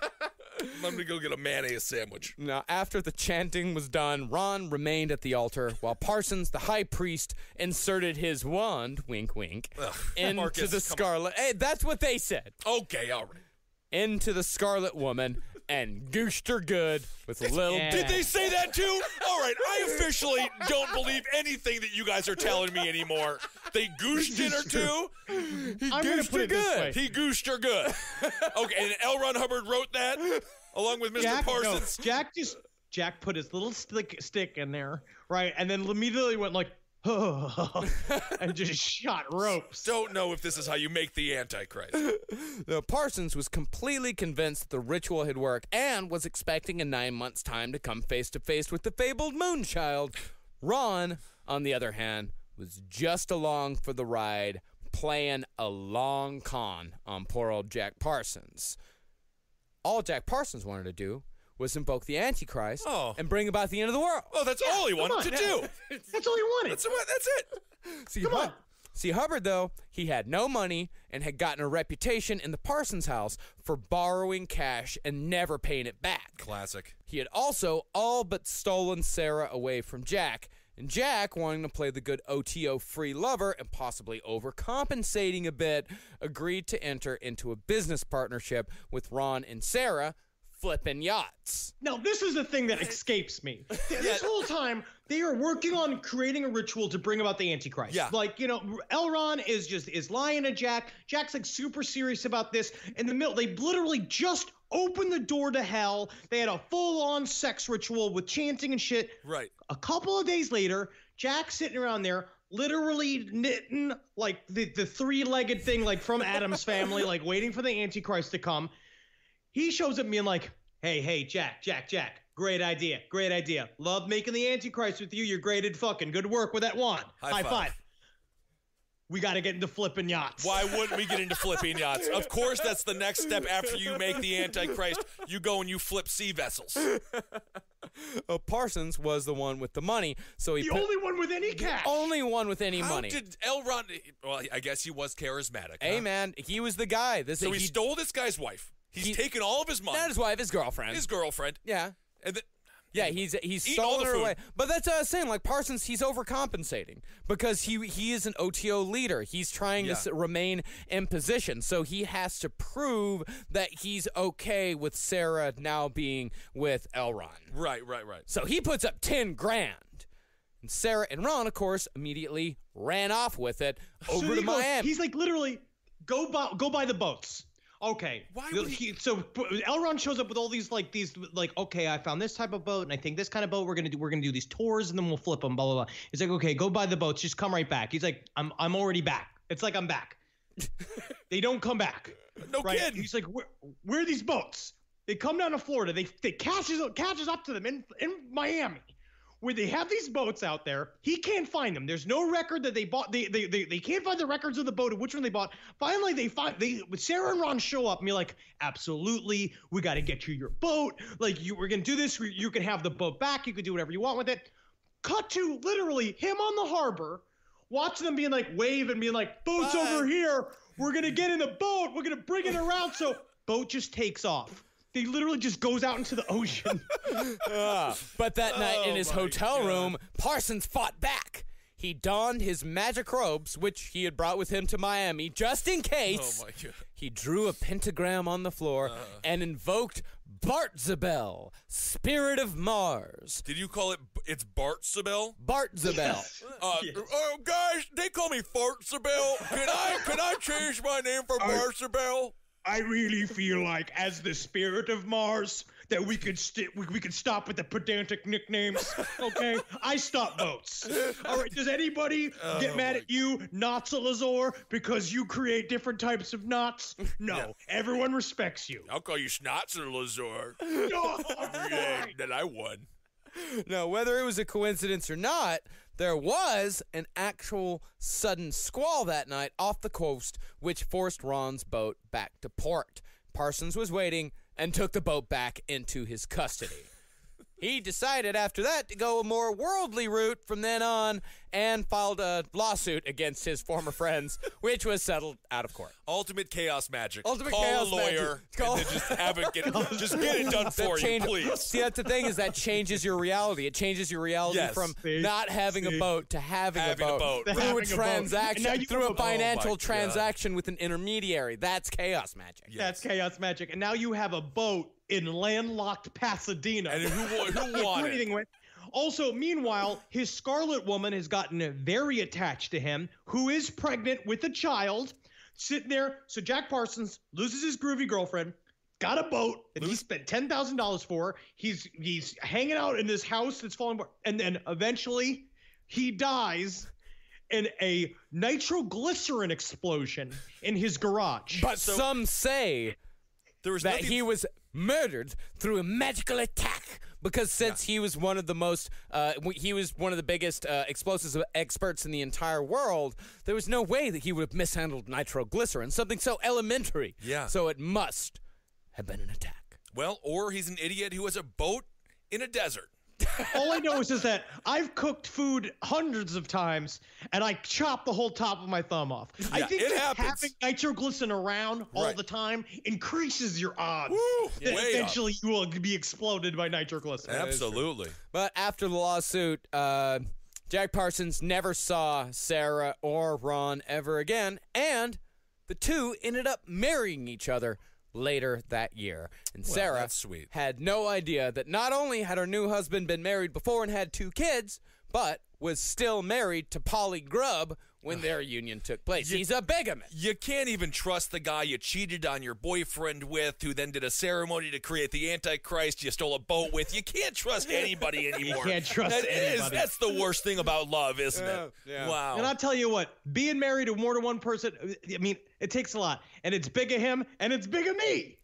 I'm gonna go get a mayonnaise sandwich. Now, after the chanting was done, Ron remained at the altar while Parsons, the high priest, inserted his wand, wink, wink, into Marcus, the Scarlet. Hey, that's what they said. Okay, all right. Into the Scarlet Woman and gooshed her good with a little. Did they say that too? All right, I officially don't believe anything that you guys are telling me anymore. They gooshed in her too? He gooshed her good. He gooshed her good. Okay, and L. Ron Hubbard wrote that along with Mr. Parsons. No, Jack put his little stick in there, right, and then immediately went like, and just shot ropes. Don't know if this is how you make the Antichrist. Parsons was completely convinced that the ritual had worked and was expecting in 9 months' time to come face to face with the fabled Moonchild. Ron, on the other hand, was just along for the ride, playing a long con on poor old Jack Parsons. All Jack Parsons wanted to do was invoke the Antichrist and bring about the end of the world. Oh, that's all he wanted to do. That's all he wanted. That's it. See, Hubbard, though, he had no money and had gotten a reputation in the Parsons house for borrowing cash and never paying it back. Classic. He had also all but stolen Sarah away from Jack, and Jack, wanting to play the good OTO free lover and possibly overcompensating a bit, agreed to enter into a business partnership with Ron and Sarah, flipping yachts. Now, this is the thing that escapes me. This whole time, they are working on creating a ritual to bring about the Antichrist. Yeah. Like, Elron is lying to Jack. Jack's like super serious about this. In the middle, they literally just opened the door to hell. They had a full-on sex ritual with chanting and shit. Right. A couple of days later, Jack's sitting around there, literally knitting like the three-legged thing, like from Addams Family, like waiting for the Antichrist to come. He shows up being like, hey, Jack, great idea. Love making the Antichrist with you. You're great at fucking. Good work with that wand. High five. We got to get into flipping yachts. Why wouldn't we get into flipping yachts? Of course, that's the next step after you make the Antichrist. You go and you flip sea vessels. Parsons was the one with the money, so he only one with any cash. Only one with any How money. did L. Ron? Well, I guess he was charismatic. Hey, huh? man, he was the guy. So he stole this guy's wife. He's taken all of his money. Not his wife, his girlfriend. Yeah. And he's all stolen the her food. away. But that's what I was saying. Like Parsons, he's overcompensating because he is an OTO leader. He's trying to remain in position, so he has to prove that he's okay with Sarah now being with Elron. Right. So So he puts up $10,000. And Sarah and Ron, of course, immediately ran off with it over to Miami. He's like literally, go buy the boats. Okay. Why would So Elron shows up with all these okay, I found this type of boat and I think this kind of boat. We're gonna do these tours and then we'll flip them. Blah blah blah. He's like, okay, go buy the boats. Just come right back. He's like, I'm already back. It's like I'm back. They don't come back. No kidding. He's like, where are these boats? They come down to Florida. They catches up to them in Miami. where they have these boats out there. He can't find them. There's no record that they bought. They can't find the records of the boat of which one they bought. Finally, Sarah and Ron show up and be like, absolutely, we got to get you your boat. Like, we're going to do this. You can have the boat back. You can do whatever you want with it. Cut to literally him on the harbor, watch them being like, wave and being like, boat's over here. We're going to get in the boat. We're going to bring it around. So boat just takes off. They literally just goes out into the ocean. But that night in his hotel room, Parsons fought back. He donned his magic robes, which he had brought with him to Miami, just in case. Oh, my God. He drew a pentagram on the floor and invoked Bartzabel, spirit of Mars. Did you call it? It's Bartzabel. Bartzabel. Oh, guys, they call me Fartzabel. Can I change my name for Bartzabel? I really feel like, as the spirit of Mars, that we could stop with the pedantic nicknames. Okay, I stop votes. All right, does anybody get mad at you, Notsalazor, because you create different types of knots? No, everyone respects you. I'll call you Schnotzalazor. No, Then I won. Now, whether it was a coincidence or not, there was an actual sudden squall that night off the coast, which forced Ron's boat back to port. Parsons was waiting and took the boat back into his custody. He decided after that to go a more worldly route from then on and filed a lawsuit against his former friends, which was settled out of court. Ultimate chaos magic. Ultimate Call chaos a lawyer magic. and then just have it just get it done for you, please. See, that's the thing, is that changes your reality. It changes your reality from not having a boat to having a boat. Through a transaction, through a financial transaction with an intermediary. That's chaos magic. Yes. That's chaos magic. And now you have a boat in landlocked Pasadena. And who won it? Also, meanwhile, his Scarlet Woman has gotten very attached to him, who is pregnant with a child, sitting there. So Jack Parsons loses his groovy girlfriend, got a boat that he spent $10,000 for. He's hanging out in this house that's falling apart, and then eventually he dies in a nitroglycerin explosion in his garage. But some say that he was murdered through a magical attack, because since he was one of the biggest explosives experts in the entire world, there was no way that he would have mishandled nitroglycerin, something so elementary. Yeah. So it must have been an attack. Well, or he's an idiot who has a boat in a desert. All I know is that I've cooked food hundreds of times, and I chop the whole top of my thumb off. I think that having nitroglycerin around all the time increases your odds that eventually you will be exploded by nitroglycerin. Absolutely. But after the lawsuit, Jack Parsons never saw Sarah or Ron ever again, and the two ended up marrying each other later that year. And Sarah that's sweet. had no idea that not only had her new husband been married before and had 2 kids, but was still married to Polly Grubb when their union took place. He's a bigamist. You can't even trust the guy you cheated on your boyfriend with, who then did a ceremony to create the Antichrist you stole a boat with. You can't trust anybody anymore. You can't trust anybody. That's the worst thing about love, isn't it? Yeah. Wow. And I'll tell you what, being married to more than one person, I mean, it takes a lot. And it's big of him, and it's big of me.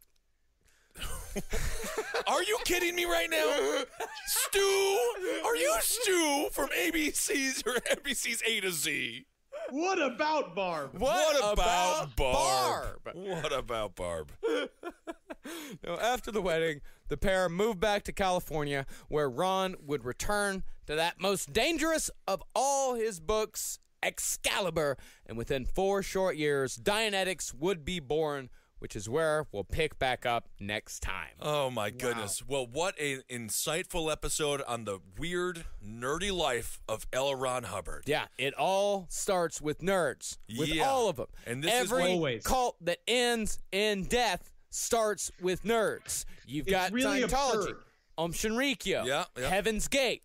Are you kidding me right now? Stu? Are you Stu from ABC's A to Z? What about Barb? What about Barb? What about Barb? Now, after the wedding, the pair moved back to California, where Ron would return to that most dangerous of all his books, Excalibur, and within 4 short years, Dianetics would be born, which is where we'll pick back up next time. Oh, my goodness. Well, what an insightful episode on the weird, nerdy life of L. Ron Hubbard. Yeah, it all starts with nerds, with all of them. And this Every is always cult that ends in death starts with nerds. You've got really Scientology, absurd. Shinrikyo, Yeah. Heaven's Gate.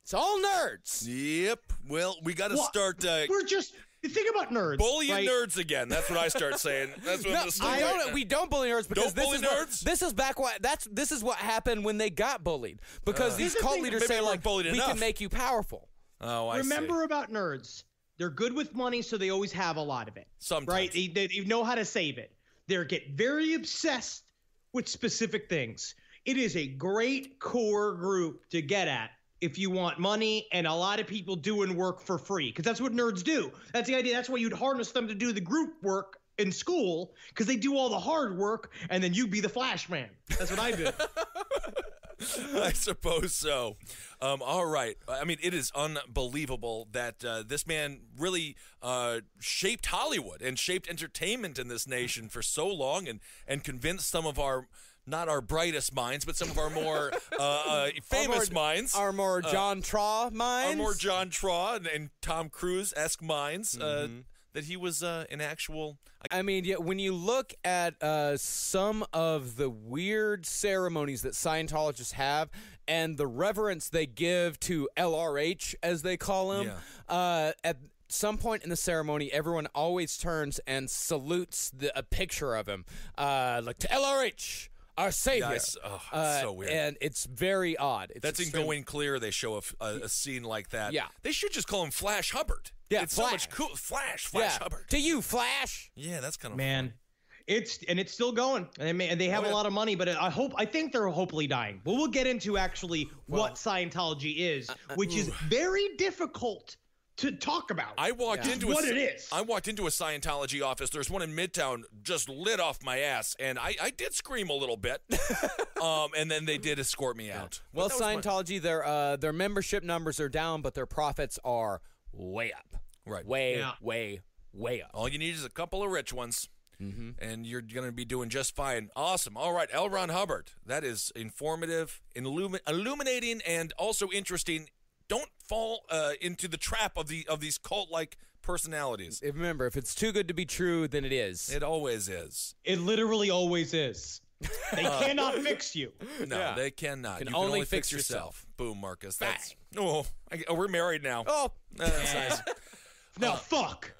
It's all nerds. Yep. Well, we got to start... We're just... Think about nerds. Bullying right? nerds again. That's what I start saying. That's what We don't bully nerds because Don't bully nerds? This is back what this is what happened when they got bullied. Because these cult leaders maybe say they weren't like bullied we enough. can make you powerful. Oh, I Remember about nerds. They're good with money, so they always have a lot of it. Sometimes. Right? They know how to save it. They get very obsessed with specific things. It is a great core group to get at if you want money, and a lot of people doing work for free, because that's what nerds do. That's the idea. That's why you'd harness them to do the group work in school, because they do all the hard work, and then you be the Flash Man. That's what I do. I suppose so. All right. I mean, it is unbelievable that this man really shaped Hollywood and shaped entertainment in this nation for so long, and convinced some of our, not our brightest minds, but some of our more famous minds. Our more John Traw minds. Our more John Traw and Tom Cruise-esque minds. That he was an actual... I mean, yeah, when you look at some of the weird ceremonies that Scientologists have and the reverence they give to LRH, as they call him, at some point in the ceremony, everyone always turns and salutes a picture of him, like, to LRH. Our savior. Yes. Oh, it's so weird. And it's very odd. That's in Going Clear. They show a scene like that. Yeah. They should just call him Flash Hubbard. Yeah, it's Flash. so much cool. Flash Hubbard. To you, Flash. Yeah, that's kind of Man. It's still going, and they have a lot of money, but I think they're hopefully dying. But we'll get into actually what Scientology is, which is very difficult to talk about. I walked into what it is. I walked into a Scientology office. There's one in Midtown, just lit off my ass, and I did scream a little bit. And then they did escort me out. Well, Scientology, their membership numbers are down, but their profits are way up. Right. Way up. All you need is a couple of rich ones. And you're going to be doing just fine. Awesome. All right, L. Ron Hubbard. That is informative, illuminating, and also interesting. Don't fall into the trap of these cult-like personalities. Remember, if it's too good to be true, then it is. It always is. It literally always is. They cannot fix you. No, they cannot. You can only fix yourself. Boom, Marcus. That's we're married now. Oh, that's nice. Now fuck.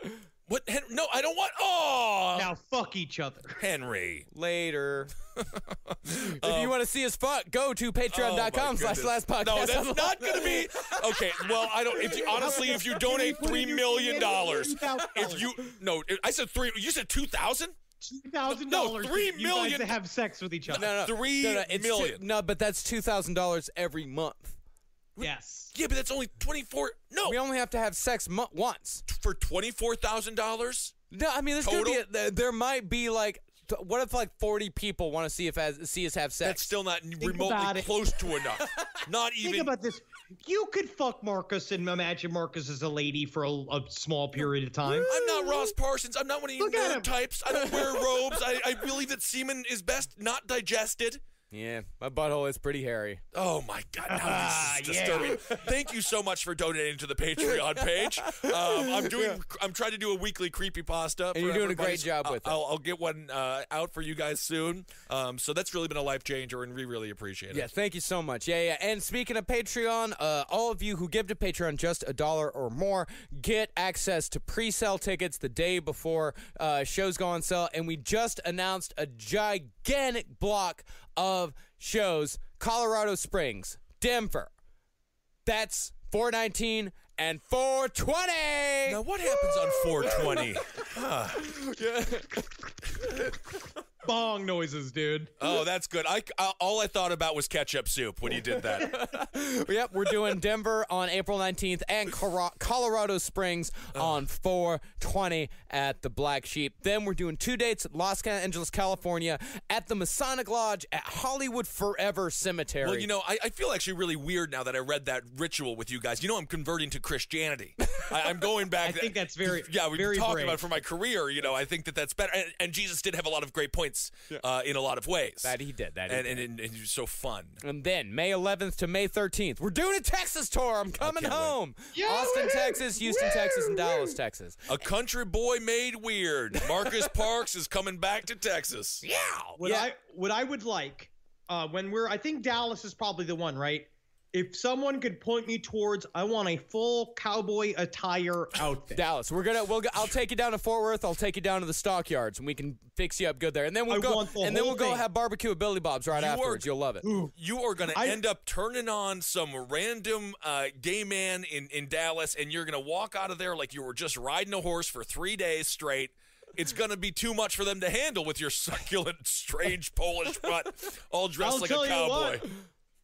What? No, I don't want. Oh, now fuck each other, Henry. Later. If you want to see us fuck, go to patreon.com/lastpodcast. No, that's not going to be okay. Well, I don't. If you donate $3 million, I said $3. You said $2,000. $2,000. No, $3 million to have sex with each other. No, $3 million. No, but that's $2,000 every month. Yes. Yeah, but that's only 24. No, we only have to have sex once for $24,000. No, I mean, there's gonna be there might be like. What if like 40 people want to see us have sex? That's still not remotely close to enough. Not even. Think about this. You could fuck Marcus and imagine Marcus as a lady for a small period of time. I'm not Ross Parsons. I'm not one of you nerd types. I don't wear robes. I believe that semen is best not digested. Yeah, my butthole is pretty hairy. Oh my God! Now this is disturbing. Thank you so much for donating to the Patreon page. I'm trying to do a weekly creepypasta, and you're doing a great job with it. I'll get one out for you guys soon. So that's really been a life changer, and we really appreciate it. Yeah, thank you so much. Yeah. And speaking of Patreon, all of you who give to Patreon just $1 or more get access to pre-sale tickets the day before shows go on sale, and we just announced a gigantic block of shows. Colorado Springs, Denver. That's 419 and 420. Now what happens on 420? Bong noises, dude. Oh, that's good. All I thought about was ketchup soup when you did that. Yep, we're doing Denver on April 19th and Colorado Springs on 420 at the Black Sheep. Then we're doing 2 dates at Los Angeles, California at the Masonic Lodge at Hollywood Forever Cemetery. Well, you know, I feel actually really weird now that I read that ritual with you guys. You know, I'm converting to Christianity. I'm going back. I think that's very, yeah, we were very talking brave. about it for my career. You know, I think that's better. And Jesus did have a lot of great points in a lot of ways. That he did. And it was so fun. And then May 11th to May 13th, we're doing a Texas tour. I'm coming home. Austin, Texas, Houston, Texas, and Dallas, Texas. A country boy made weird. Marcus Parks is coming back to Texas. Yeah. What I would like I think Dallas is probably the one, right? If someone could point me towards, I want a full cowboy attire outfit. Dallas, I'll take you down to Fort Worth. I'll take you down to the stockyards, and we can fix you up good there. And then we'll go have barbecue at Billy Bob's afterwards. You'll love it. You are going to end up turning on some random gay man in Dallas, and you're going to walk out of there like you were just riding a horse for 3 days straight. It's going to be too much for them to handle with your succulent, strange Polish butt all dressed like a cowboy.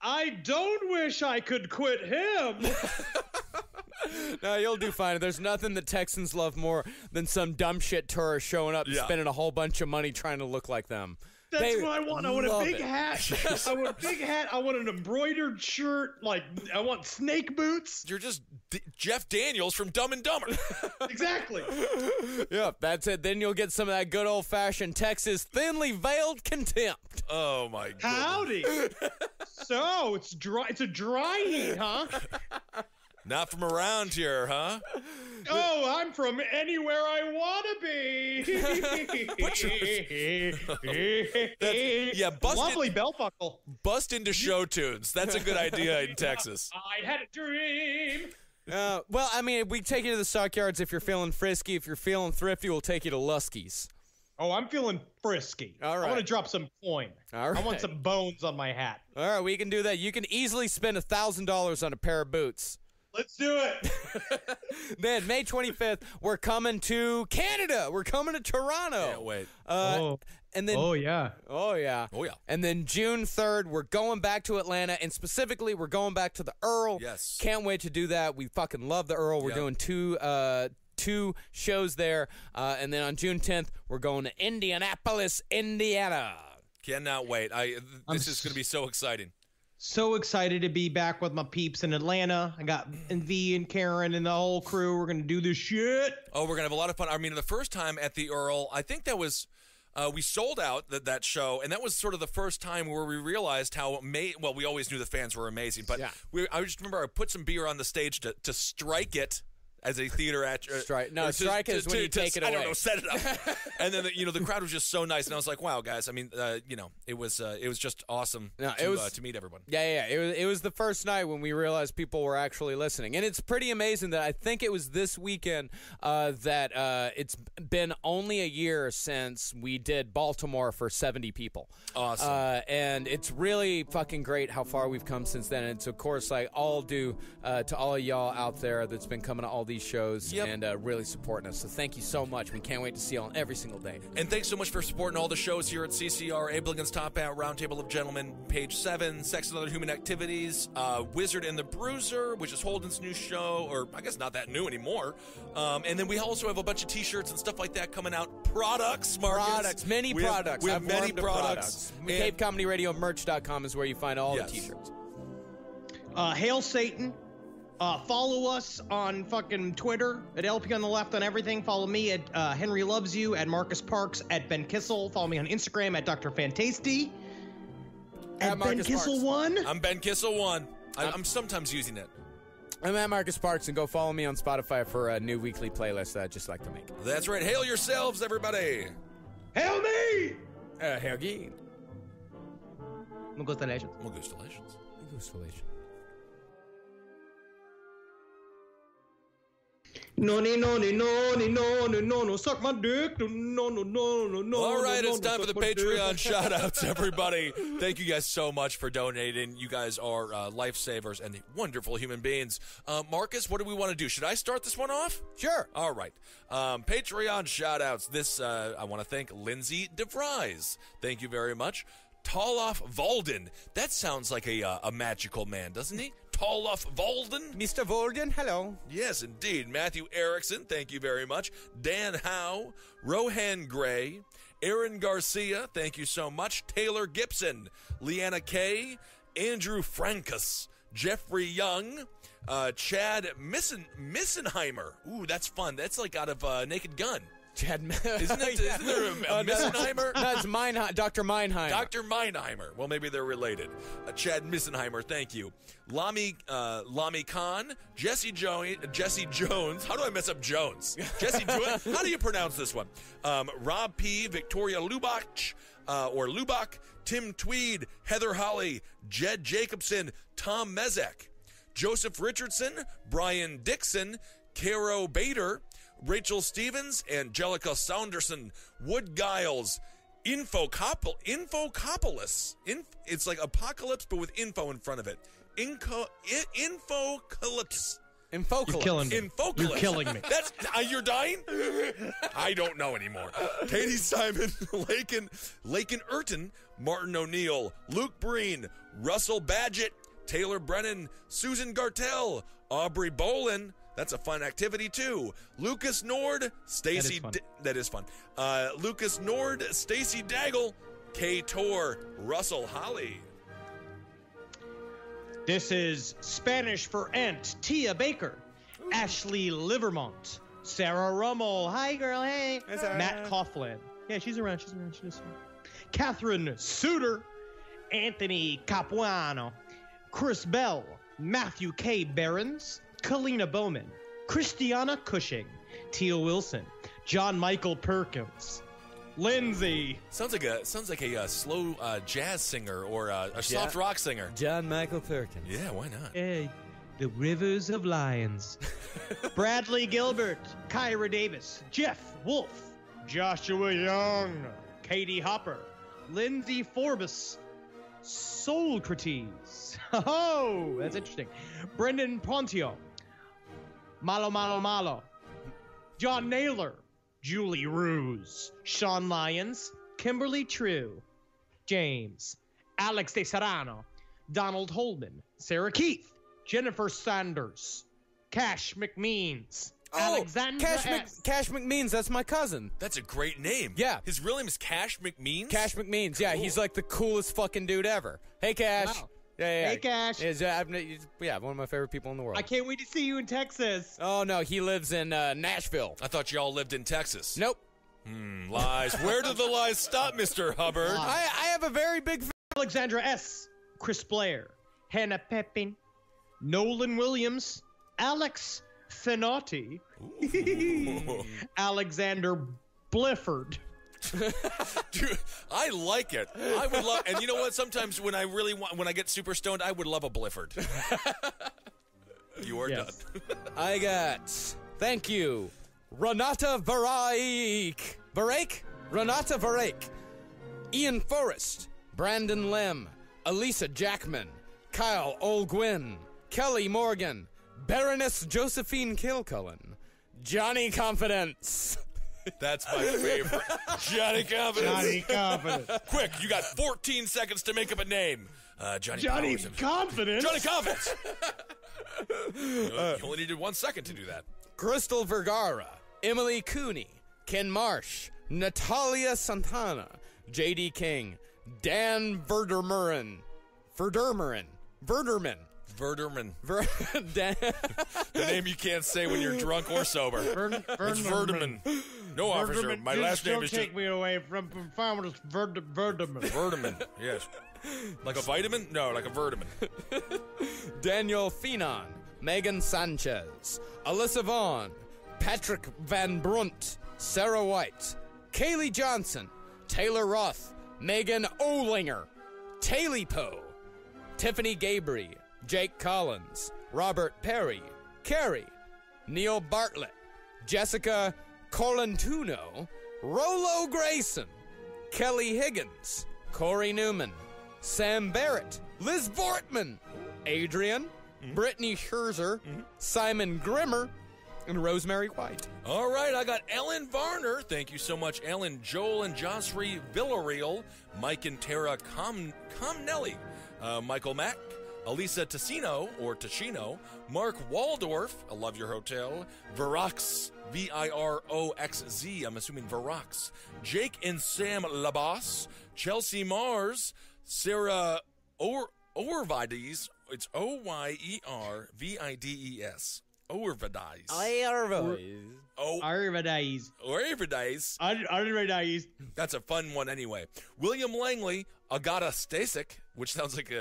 I don't wish I could quit him. No, you'll do fine. There's nothing that Texans love more than some dumb shit tourist showing up and spending a whole bunch of money trying to look like them. That's what I want. I want a big hat. I want a big hat. I want an embroidered shirt. Like, I want snake boots. You're just Jeff Daniels from Dumb and Dumber. Exactly. Yeah, that's it. Then you'll get some of that good old-fashioned Texas thinly veiled contempt. Oh, my God. Howdy. So, it's dry. It's a dry heat, huh? Not from around here, huh? Oh, I'm from anywhere I want to be. Lovely belt buckle. Bust into show tunes. That's a good idea in Texas. I had a dream. Well, I mean, we take you to the stockyards if you're feeling frisky. If you're feeling thrifty, we'll take you to Lusky's. Oh, I'm feeling frisky. All right. I want to drop some coin. All right. I want some bones on my hat. All right, we can do that. You can easily spend $1,000 on a pair of boots. Let's do it. Then, May 25th, we're coming to Canada. We're coming to Toronto. Can't wait. And then, Oh, yeah. Oh, yeah. And then June 3rd, we're going back to Atlanta, and specifically, we're going back to the Earl. Yes. Can't wait to do that. We fucking love the Earl. We're doing two shows there. And then on June 10th, we're going to Indianapolis, Indiana. Cannot wait. This is going to be so exciting. So excited to be back with my peeps in Atlanta. I got V and Karen and the whole crew. We're going to do this shit. Oh, we're going to have a lot of fun. I mean, the first time at the Earl, I think that was... we sold out that show, and that was sort of the first time where we realized how well, we always knew the fans were amazing, but I just remember I put some beer on the stage to strike it as a theater actor. Strike is when you take it away. I don't know, set it up. And then the crowd was just so nice, and I was like, wow, guys. I mean, it was just awesome to meet everyone. Yeah. It was the first night when we realized people were actually listening, and it's pretty amazing that I think it was this weekend that it's been only a year since we did Baltimore for 70 people. Awesome. And it's really fucking great how far we've come since then. And it's, of course, like all due to all of y'all out there that's been coming to all these shows and really supporting us. So thank you so much. We can't wait to see you on every single day. And thanks so much for supporting all the shows here at CCR. Abe Lincoln's Top Hat, Roundtable of Gentlemen, Page 7, Sex and Other Human Activities, Wizard and the Bruiser, which is Holden's new show, or I guess not that new anymore. And then we also have a bunch of T-shirts and stuff like that coming out. Products, Marcus. Many products. We have many products. CapeComedyRadioMerch.com is where you find all the T-shirts. Hail Satan. Follow us on fucking Twitter at LP on the Left on everything. Follow me at Henry Loves You, at Marcus Parks, at Ben Kissel. Follow me on Instagram at Dr. Fantasty. At Ben Kissel 1. I'm Ben Kissel 1. I'm sometimes using it. I'm at Marcus Parks, and go follow me on Spotify for a new weekly playlist that I just like to make. That's right. Hail yourselves, everybody. Hail me! Hail ye. Congratulations. Congratulations. Congratulations. No, suck my dick. No. All right, it's time for the Patreon shout-outs, everybody. Thank you guys so much for donating. You guys are lifesavers and wonderful human beings. Marcus, what do we want to do? Should I start this one off? Sure. All right. Patreon shout-outs. This, I want to thank Lindsay DeVries. Thank you very much. Tolof Volden. That sounds like a magical man, doesn't he? Tolof Volden. Mr. Volden, hello. Yes, indeed. Matthew Erickson, thank you very much. Dan Howe, Rohan Gray, Aaron Garcia, thank you so much. Taylor Gibson, Leanna Kay, Andrew Frankus, Jeffrey Young, Chad Missenheimer. Ooh, that's fun. That's like out of Naked Gun. Isn't there a Missenheimer? That's Dr. Meinheimer. Dr. Meinheimer. Well, maybe they're related. Chad Missenheimer, thank you. Lami Khan, Jesse Jones. How do I mess up Jones? Jesse Jones. How do you pronounce this one? Rob P, Victoria Lubach, or Lubach, Tim Tweed, Heather Holly, Jed Jacobson, Tom Mezek, Joseph Richardson, Brian Dixon, Caro Bader, Rachel Stevens, Angelica Saunderson, Wood Giles, Infocopolis. It's like apocalypse, but with info in front of it. Infocalypse. Infoculus. You're killing me. Infoculus. You're killing me. That's you're dying? I don't know anymore. Katie Simon, Lakin Urton, Martin O'Neill, Luke Breen, Russell Badgett, Taylor Brennan, Susan Gartell, Aubrey Bolin. That's a fun activity too. Lucas Nord, Stacy. That is fun. Lucas Nord, Stacy Daggle, Kay Tor, Russell Holly. This is Spanish for Aunt Tia Baker, Ashley Livermont, Sarah Rummel. Hi, girl. Hey. Matt Coughlin. Yeah, she's around. She's around. Catherine Suter, Anthony Capuano, Chris Bell, Matthew K. Behrens, Kalina Bowman, Christiana Cushing, Tia Wilson, John Michael Perkins, Lindsay. Sounds like a slow jazz singer or a soft rock singer. John Michael Perkins. Yeah, why not? Hey, the Rivers of Lions. Bradley Gilbert, Kyra Davis, Jeff Wolf, Joshua Young, Katie Hopper, Lindsay Forbes, Soulcrates. Oh, that's interesting. Brendan Pontio, Malo, John Naylor, Julie Ruse, Sean Lyons, Kimberly True, James, Alex De Serrano, Donald Holman, Sarah Keith, Jennifer Sanders, Cash McMeans, Alexandra Cash McMeans, that's my cousin. That's a great name. Yeah. His real name is Cash McMeans? Cash McMeans, yeah. Cool. He's like the coolest fucking dude ever. Hey, Cash. Wow. Yeah. Hey, Cash. He's, one of my favorite people in the world. I can't wait to see you in Texas. Oh, no, he lives in Nashville. I thought y'all lived in Texas. Nope. Lies. Where do the lies stop, Mr. Hubbard? I have a very big... Alexandra S., Chris Blair, Hannah Pepin, Nolan Williams, Alex Finotti, Alexander Blifford. Dude, I like it. I would love, and you know what? Sometimes when I get super stoned, I would love a Blifford. You are done. I got, thank you, Renata Varake, Renata Varake, Ian Forrest, Brandon Lim, Elisa Jackman, Kyle Olgwin, Kelly Morgan, Baroness Josephine Kilcullen, Johnny Confidence. That's my favorite. Johnny Confidence. Johnny Confidence. Quick, you got 14 seconds to make up a name. Johnny Confidence. Johnny Confidence. You only needed 1 second to do that. Crystal Vergara, Emily Cooney, Ken Marsh, Natalia Santana, J.D. King, Dan Verderman. Verderman. Dan. The name you can't say when you're drunk or sober. It's Verderman. No, officer. My last name is... Don't take me away from Farmers Verderman. Verderman, yes. Like a vitamin? No, like a verdeman. Daniel Finan, Megan Sanchez, Alyssa Vaughn, Patrick Van Brunt, Sarah White, Kaylee Johnson, Taylor Roth, Megan Olinger, Taylor Poe, Tiffany Gabry, Jake Collins, Robert Perry, Carrie, Neil Bartlett, Jessica Colantuno, Rolo Grayson, Kelly Higgins, Corey Newman, Sam Barrett, Liz Bortman, Adrian, Brittany Scherzer, Simon Grimmer, and Rosemary White. All right, I got Ellen Varner. Thank you so much, Ellen. Joel and Josry Villarreal, Mike and Tara Comnelli, Michael Mack, Elisa Ticino, or Ticino, Mark Waldorf, I love your hotel, Virax, Viroxz, I'm assuming Virax, Jake and Sam Labas, Chelsea Mars, Sarah Orvides, it's Oyervides, Orvides. Arvadies. That's a fun one anyway. William Langley, Agata Stasik, which sounds like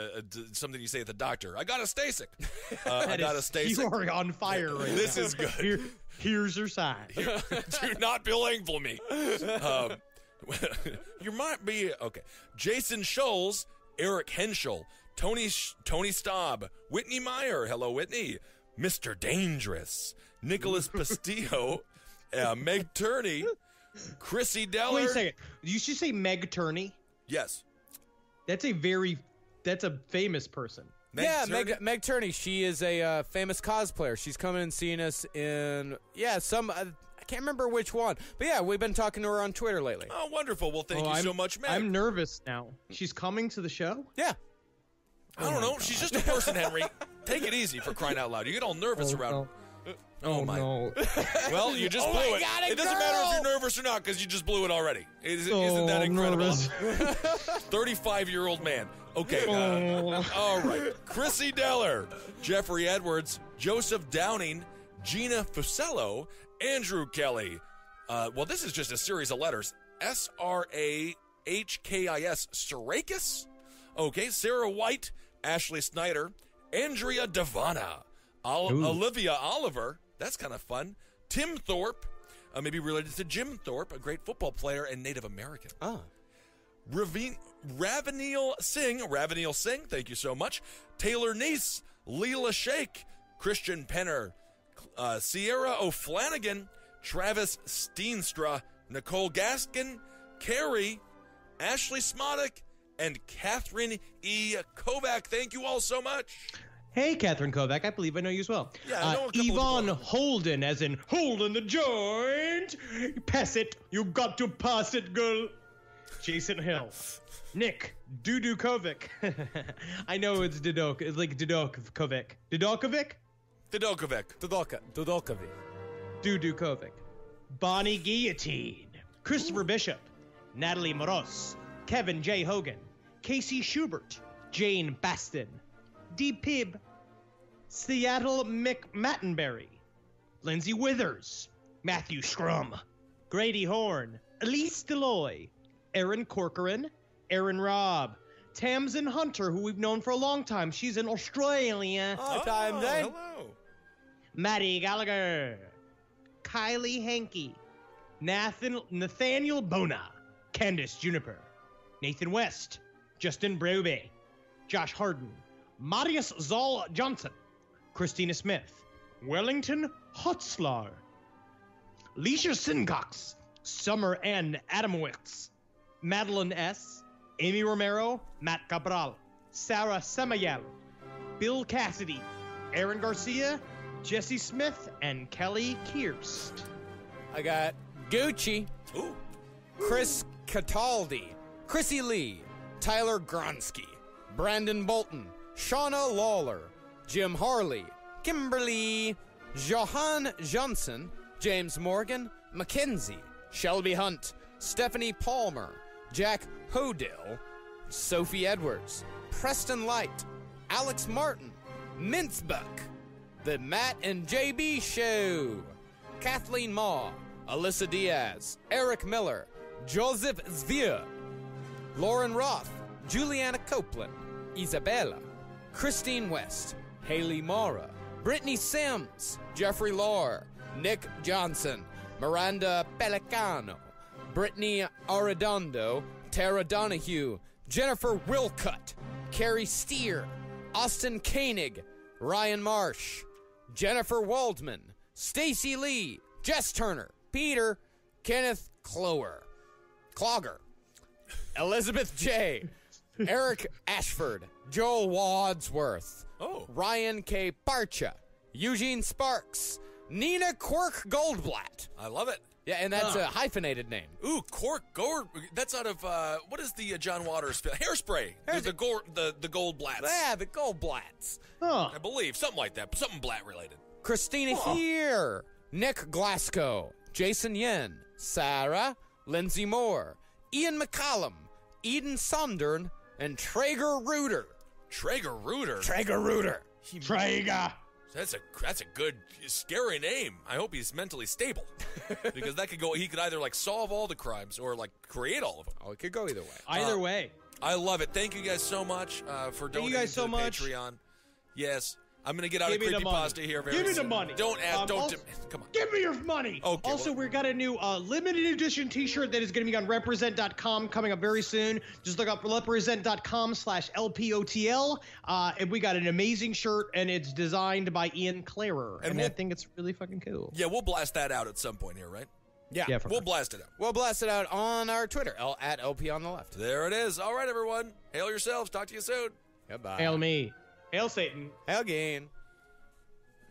something you say at the doctor. Agata Stasik. Agata Stasik. You are on fire right This now. is good. Here's your sign. Do not belangful me. You might be okay. Jason Scholes, Eric Henschel, Tony Staub, Whitney Meyer. Hello, Whitney. Mr. Dangerous, Nicholas Pastillo, Meg Turney, Chrissy Deller. Wait a second. You should say Meg Turney. Yes. That's a famous person. Meg Turney. She is a famous cosplayer. She's coming and seeing us in some. I can't remember which one, but yeah, we've been talking to her on Twitter lately. Oh, wonderful. Well, thank you so much, Meg. I'm nervous now. She's coming to the show? Yeah. I don't know. She's just a person, Henry. Take it easy, for crying out loud. You get all nervous around. Oh my! No. Well, you just blew it. It doesn't matter if you're nervous or not because you just blew it already. Isn't that incredible? 35-year-old man. Okay. All right. Chrissy Deller, Jeffrey Edwards, Joseph Downing, Gina Fusello, Andrew Kelly. Well, this is just a series of letters. Sarahkis. Sarakis. Okay. Sarah White, Ashley Snyder, Andrea Devana, Olivia Oliver. That's kind of fun. Tim Thorpe, maybe related to Jim Thorpe, a great football player and Native American. Ravneil Singh, thank you so much. Taylor Neese, Leela Sheikh, Christian Penner, Sierra O'Flanagan, Travis Steenstra, Nicole Gaskin, Carrie, Ashley Smodick, and Catherine E. Kovac. Thank you all so much. Hey, Catherine Kovac. I believe I know you as well. Yeah, I know a couple Yvonne Holden, as in holding the joint. Pass it. You got to pass it, girl. Jason Hill. Nick Dudukovic. I know it's Dudok. It's like Dudokovic. Dudokovic? Dudokovic. Dudukovic. Bonnie Guillotine. Christopher Bishop. Natalie Moros. Kevin J. Hogan. Casey Schubert. Jane Baston. D. Pibb. Seattle McMattenberry. Lindsay Withers. Matthew Scrum. Grady Horn. Elise Deloy. Aaron Corcoran. Aaron Robb. Tamsin Hunter, who we've known for a long time. She's in Australia. Hello. Maddie Gallagher. Kylie Hankey. Nathaniel Bona. Candace Juniper. Nathan West. Justin Brobe. Josh Harden. Marius Zoll Johnson. Christina Smith. Wellington Hotzlar. Leisha Sincox. Summer N. Adamowitz. Madeline S. Amy Romero. Matt Cabral. Sarah Samael. Bill Cassidy. Aaron Garcia. Jesse Smith. And Kelly Kierst. I got Gucci. Ooh. Chris Cataldi. Chrissy Lee. Tyler Gronsky. Brandon Bolton. Shauna Lawler. Jim Harley. Kimberly. Johan Johnson. James Morgan. Mackenzie. Shelby Hunt. Stephanie Palmer. Jack Hodill. Sophie Edwards. Preston Light. Alex Martin. Mincebuck. The Matt and JB Show. Kathleen Maw. Alyssa Diaz. Eric Miller. Joseph Zvier. Lauren Roth. Juliana Copeland. Isabella. Christine West. Haley Mara. Brittany Sims. Jeffrey Lohr. Nick Johnson. Miranda Pelicano. Brittany Arredondo. Tara Donahue. Jennifer Wilcutt. Carrie Steer. Austin Koenig. Ryan Marsh. Jennifer Waldman. Stacy Lee. Jess Turner. Peter. Kenneth Clower. Clogger. Elizabeth J. Eric Ashford. Joel Wadsworth. Ryan K. Parcha. Eugene Sparks. Nina Quirk Goldblatt. I love it. Yeah, and that's a hyphenated name. Ooh, Cork Gold. That's out of what is the John Waters film? Hairspray. The Goldblatts. Yeah, the Goldblatts. I believe something like that. Something Blatt related. Christina Here. Nick Glasgow. Jason Yen. Sarah. Lindsay Moore. Ian McCallum. Eden Sondern. And Traeger Reuter. Traeger Reuter. Traeger Reuter. Traeger. That's a good, scary name. I hope he's mentally stable, because that could go. He could either like solve all the crimes or like create all of them. Oh, it could go either way. Either way. I love it. Thank you guys so much for donating to the Patreon. Yes. I'm going to get out of creepypasta here very soon. Give me the money. Don't ask. Come on. Give me your money. Okay, also, we've got a new limited edition t-shirt that is going to be on represent.com coming up very soon. Just look up represent.com/LPOTL. And we got an amazing shirt, and it's designed by Ian Clarer. And I think it's really fucking cool. Yeah, we'll blast that out at some point here, right? Yeah, we'll blast it out. We'll blast it out on our Twitter, at LP on the left. There it is. All right, everyone. Hail yourselves. Talk to you soon. Goodbye. Hail me. Hail Satan. Hail again.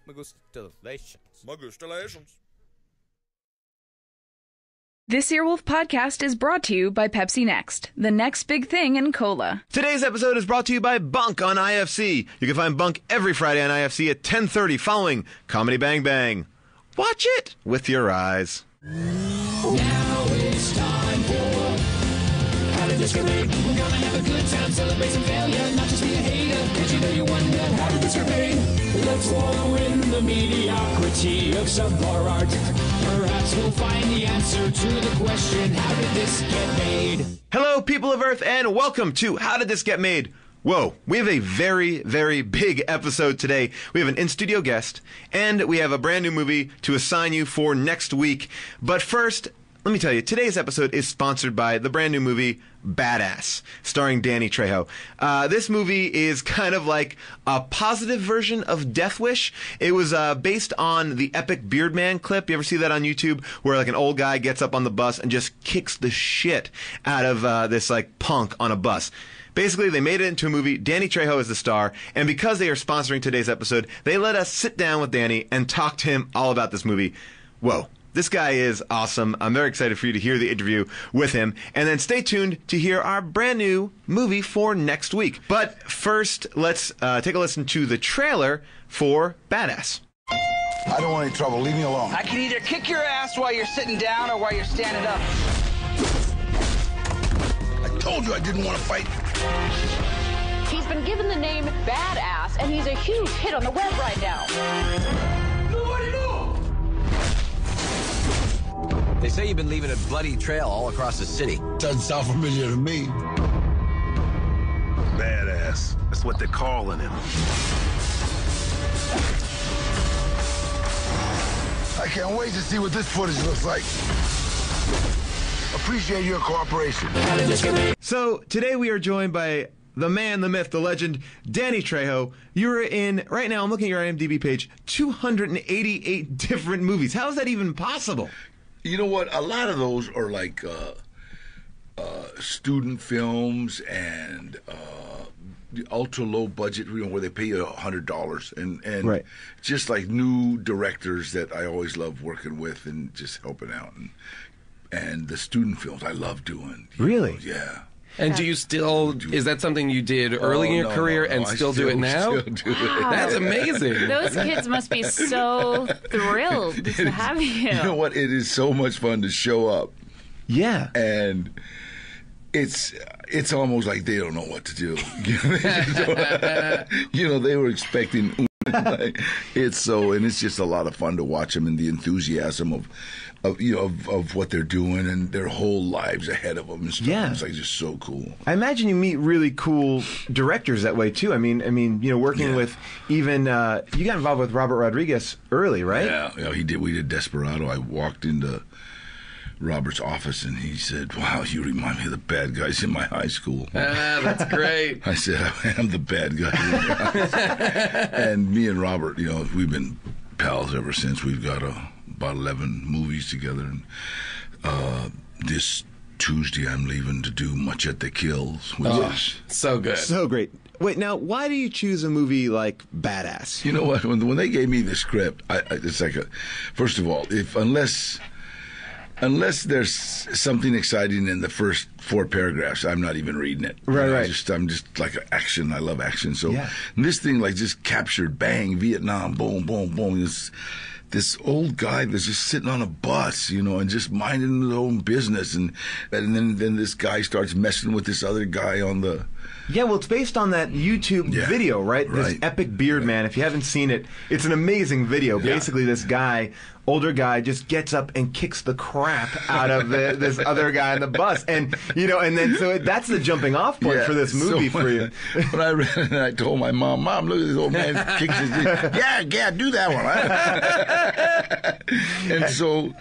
Magustalations. Magustalations. This Earwolf podcast is brought to you by Pepsi Next, the next big thing in cola. Today's episode is brought to you by Bunk on IFC. You can find Bunk every Friday on IFC at 10:30 following Comedy Bang Bang. Watch it with your eyes. Now it's time for How Did This Get Made? We're gonna have a good time, celebrate some failure, not just be a hater. Did you know you wonder how did this get made? Let's wallow in the mediocrity of subpar art. Perhaps we'll find the answer to the question, how did this get made? Hello, people of Earth, and welcome to How Did This Get Made? Whoa, we have a very, very big episode today. We have an in-studio guest, and we have a brand new movie to assign you for next week. But first, let me tell you, today's episode is sponsored by the brand new movie Badass, starring Danny Trejo. This movie is kind of like a positive version of Death Wish. It was based on the epic Beardman clip. You ever see that on YouTube, where like an old guy gets up on the bus and just kicks the shit out of this like punk on a bus? Basically, they made it into a movie. Danny Trejo is the star, and because they are sponsoring today's episode, they let us sit down with Danny and talk to him all about this movie. Whoa. This guy is awesome. I'm very excited for you to hear the interview with him. And then stay tuned to hear our brand new movie for next week. But first, let's take a listen to the trailer for Badass. I don't want any trouble. Leave me alone. I can either kick your ass while you're sitting down or while you're standing up. I told you I didn't want to fight. He's been given the name Badass, and he's a huge hit on the web right now. Nobody knew. They say you've been leaving a bloody trail all across the city. Doesn't sound familiar to me. Badass. That's what they're calling him. I can't wait to see what this footage looks like. Appreciate your cooperation. So today we are joined by the man, the myth, the legend, Danny Trejo. You're in, right now, I'm looking at your IMDb page, 288 different movies. How is that even possible? You know what? A lot of those are like student films and ultra low budget, you know, where they pay you $100, and right. Just like new directors that I always love working with and just helping out, and the student films I love doing. Really? Yeah. And do you still, is that something you did early in your career and still do it now? Still do it. That's amazing. Those kids must be so thrilled to have you. You know what? It is so much fun to show up. Yeah. And it's almost like they don't know what to do. You know, they were expecting. It's just a lot of fun to watch them and the enthusiasm of what they're doing and their whole lives ahead of them and stuff. Yeah. It's like just so cool. I imagine you meet really cool directors that way too. I mean, you know, working with even you got involved with Robert Rodriguez early, right? Yeah, he did. We did Desperado. I walked into Robert's office and he said, "Wow, you remind me of the bad guys in my high school." That's great. I said, "I am the bad guy." And me and Robert, you know, we've been pals ever since. We've got about 11 movies together. And this Tuesday, I'm leaving to do Machete Kills. Which is so good. So great. Wait, now, why do you choose a movie like Badass? You know what? When they gave me the script, it's like first of all, unless there's something exciting in the first 4 paragraphs, I'm not even reading it. Right. I'm just like action. I love action. So this thing like just captured, bang, Vietnam, boom, boom, boom. This old guy that's just sitting on a bus, you know, and just minding his own business, and then this guy starts messing with this other guy on the. Yeah, well, it's based on that YouTube video, right? This epic beard man. If you haven't seen it, it's an amazing video. Basically, this guy, older guy, just gets up and kicks the crap out of this other guy on the bus, and you know, and then so that's the jumping off point for this movie for you. When I read it, I told my mom, "Mom, look at this old man kicks his yeah, do that one." And so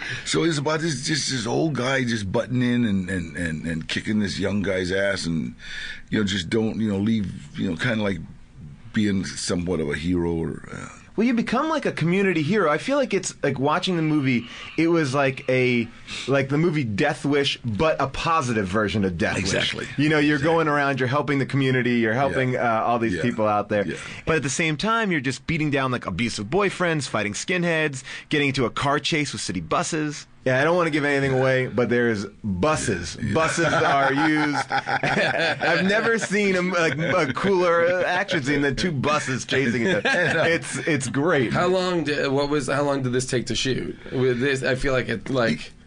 it's about this old guy just butting in and kicking this young guy's ass, and you know, just don't, you know, leave, you know, kind of like being somewhat of a hero or Well, you become like a community hero. I feel like it's like watching the movie. It was like the movie Death Wish, but a positive version of Death Wish. Exactly. You know, you're going around, you're helping the community, you're helping all these people out there. Yeah. But at the same time, you're just beating down like abusive boyfriends, fighting skinheads, getting into a car chase with city buses. Yeah, I don't want to give anything away, but there's buses. Buses are used. I've never seen a cooler action scene than two buses chasing each other. It's great. How long did this take to shoot? With this, I feel like it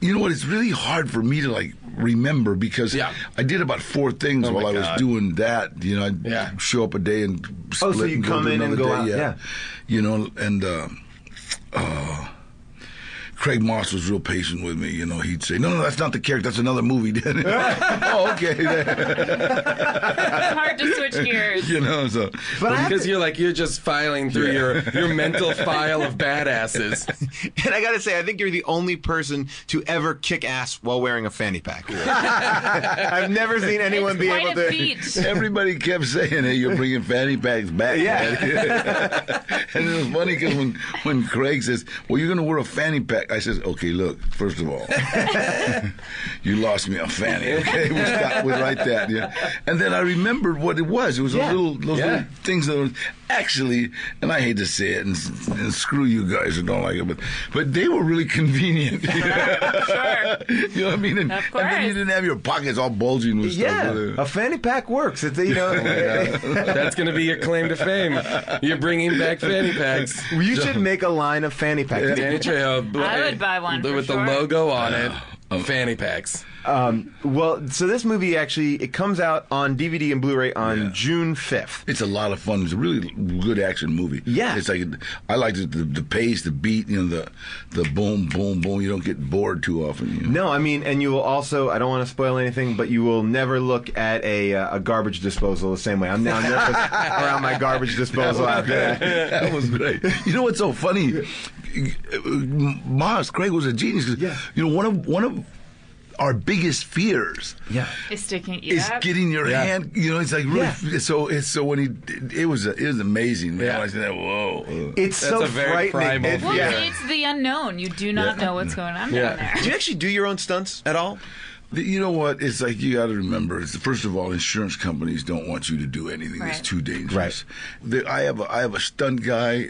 You know what? It's really hard for me to remember because I did about 4 things while I was doing that. You know, I'd show up a day and split so you and come go to in and go day. out. Yeah. You know, and Craig Moss was real patient with me. You know, he'd say, "No, that's not the character. That's another movie." Oh, okay. It's hard to switch gears. You know, so because you're just filing through your mental file of badasses. And I gotta say, I think you're the only person to ever kick ass while wearing a fanny pack. I've never seen anyone be able to. Everybody kept saying, "Hey, you're bringing fanny packs back." Yeah. And it was funny because when Craig says, "Well, you're gonna wear a fanny pack," I says, "Okay, look, first of all, you lost me on fanny, okay? We'll stop with right that, yeah." And then I remembered what it was. It was those little things that were actually, and I hate to say it, and screw you guys who don't like it, but they were really convenient. Sure. You know what I mean? And, Of course. and then you didn't have your pockets all bulging with stuff. A fanny pack works. It's, you know. That's going to be your claim to fame. You're bringing back fanny packs. You should make a line of fanny packs. Danny Trejo. I would buy one with for the sure. logo on it. Fanny packs. Well, so this movie actually, it comes out on DVD and Blu-ray on June 5th. It's a lot of fun. It's a really good action movie. Yeah. It's like, I like the pace, the beat, you know, the boom, boom, boom. You don't get bored too often. You know? No, I mean, and you will also, I don't want to spoil anything, but you will never look at a garbage disposal the same way. I'm now nervous around my garbage disposal out there. That was great. You know what's so funny? Craig was a genius. You know, one of our biggest fears Is sticking is getting your hand. You know, it's like really. So when it was amazing, man. I said, whoa, it's That's so a very frightening. primal Well, fear. it's the unknown. You do not know what's going on down there. Do you actually do your own stunts at all? You know what? It's like you got to remember. First of all, insurance companies don't want you to do anything that's too dangerous. Right. I have a stunt guy.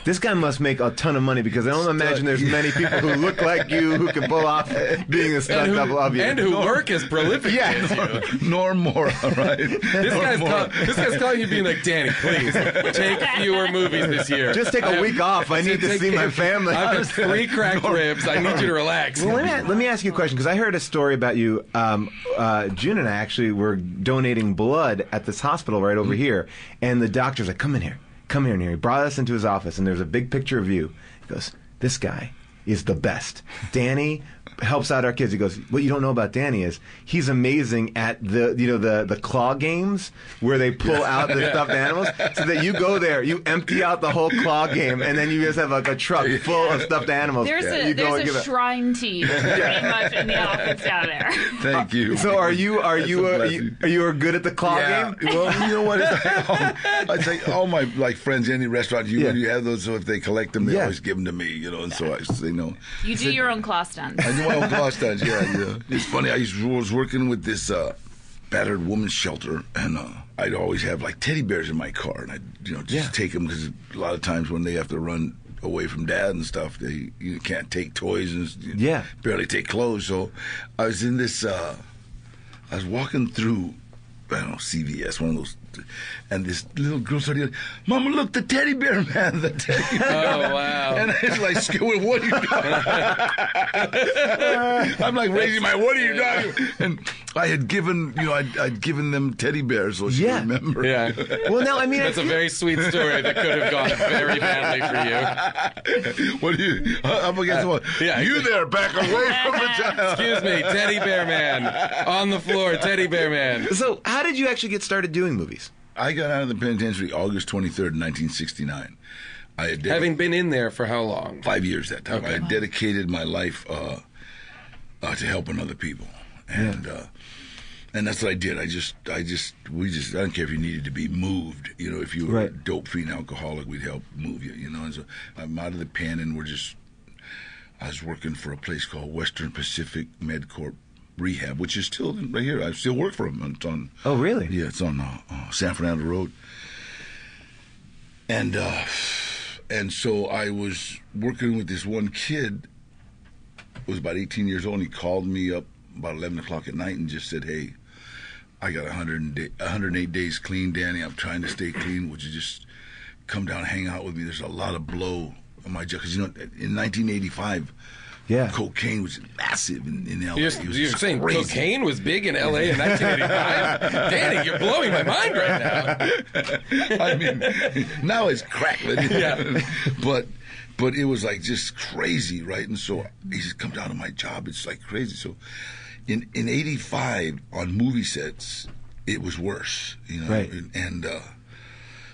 This guy must make a ton of money because I don't imagine there's many people who look like you who can pull off being a stunt double of you. And who work as prolific as you. Norm Mora, right? This guy's calling you being like, Danny, please, take fewer movies this year. Just take a week off. I need to see my family. I've got 3 cracked ribs. I need you to relax. Well, let me ask you a question because I heard a story about you. June and I actually were donating blood at this hospital right over here, and the doctor's like, come in here. And he brought us into his office, and there's a big picture of you. He goes, this guy is the best. Danny helps out our kids. He goes, what you don't know about Danny is he's amazing at the claw games where they pull out the stuffed animals, so that you go there, you empty out the whole claw game, and then you just have like a truck full of stuffed animals. There's a shrine team pretty much in the office down there. Thank you. So are you good at the claw game? Well, you know what? I say all my friends, any restaurant you have those. So if they collect them, they always give them to me. You know, and so I say no. You do your own claw stunts. I do my own claw stunts. Yeah. It's funny. I was working with this battered women's shelter, and I'd always have like teddy bears in my car, and I'd just take them because a lot of times when they have to run away from dad and stuff, you can't take toys and barely take clothes. So I was in this. I was walking through, I don't know, CVS, one of those, and this little girl started yelling, "Mama, look, the teddy bear man, the teddy bear man." Oh, wow. And it's like, what are you doing? I'm like raising my, what are you doing? And I had given, I'd given them teddy bears so she remember. Yeah. Well, now, I mean, that's a very sweet story that could have gone very badly for you. What do you, up against what? Yeah. You there, back away from the child. Excuse me, teddy bear man. On the floor, teddy bear man. So how did you actually get started doing movies? I got out of the penitentiary August 23rd, 1969. Having been in there for how long? 5 years that time. Okay. I dedicated my life to helping other people. And And that's what I did. I don't care if you needed to be moved. You know, if you were a dope fiend alcoholic, we'd help move you. You know, and so I'm out of the pen, and I was working for a place called Western Pacific MedCorp Rehab, which is still right here. I still work for them. It's on. Oh, really? Yeah, it's on San Fernando Road. And so I was working with this one kid who was about 18 years old, and he called me up about 11 o'clock at night and just said, "Hey, I got 108 days clean, Danny. I'm trying to stay clean. Would you just come down and hang out with me? There's a lot of blow on my jaw." Because, you know, in 1985, cocaine was massive in L.A. You're saying cocaine was big in L.A. in 1985? Danny, you're blowing my mind right now. I mean, now it's crackling. Yeah. But it was like just crazy, right? And so he said, "Come down to my job. It's like crazy." So in 85 on movie sets, it was worse, you know. Right. And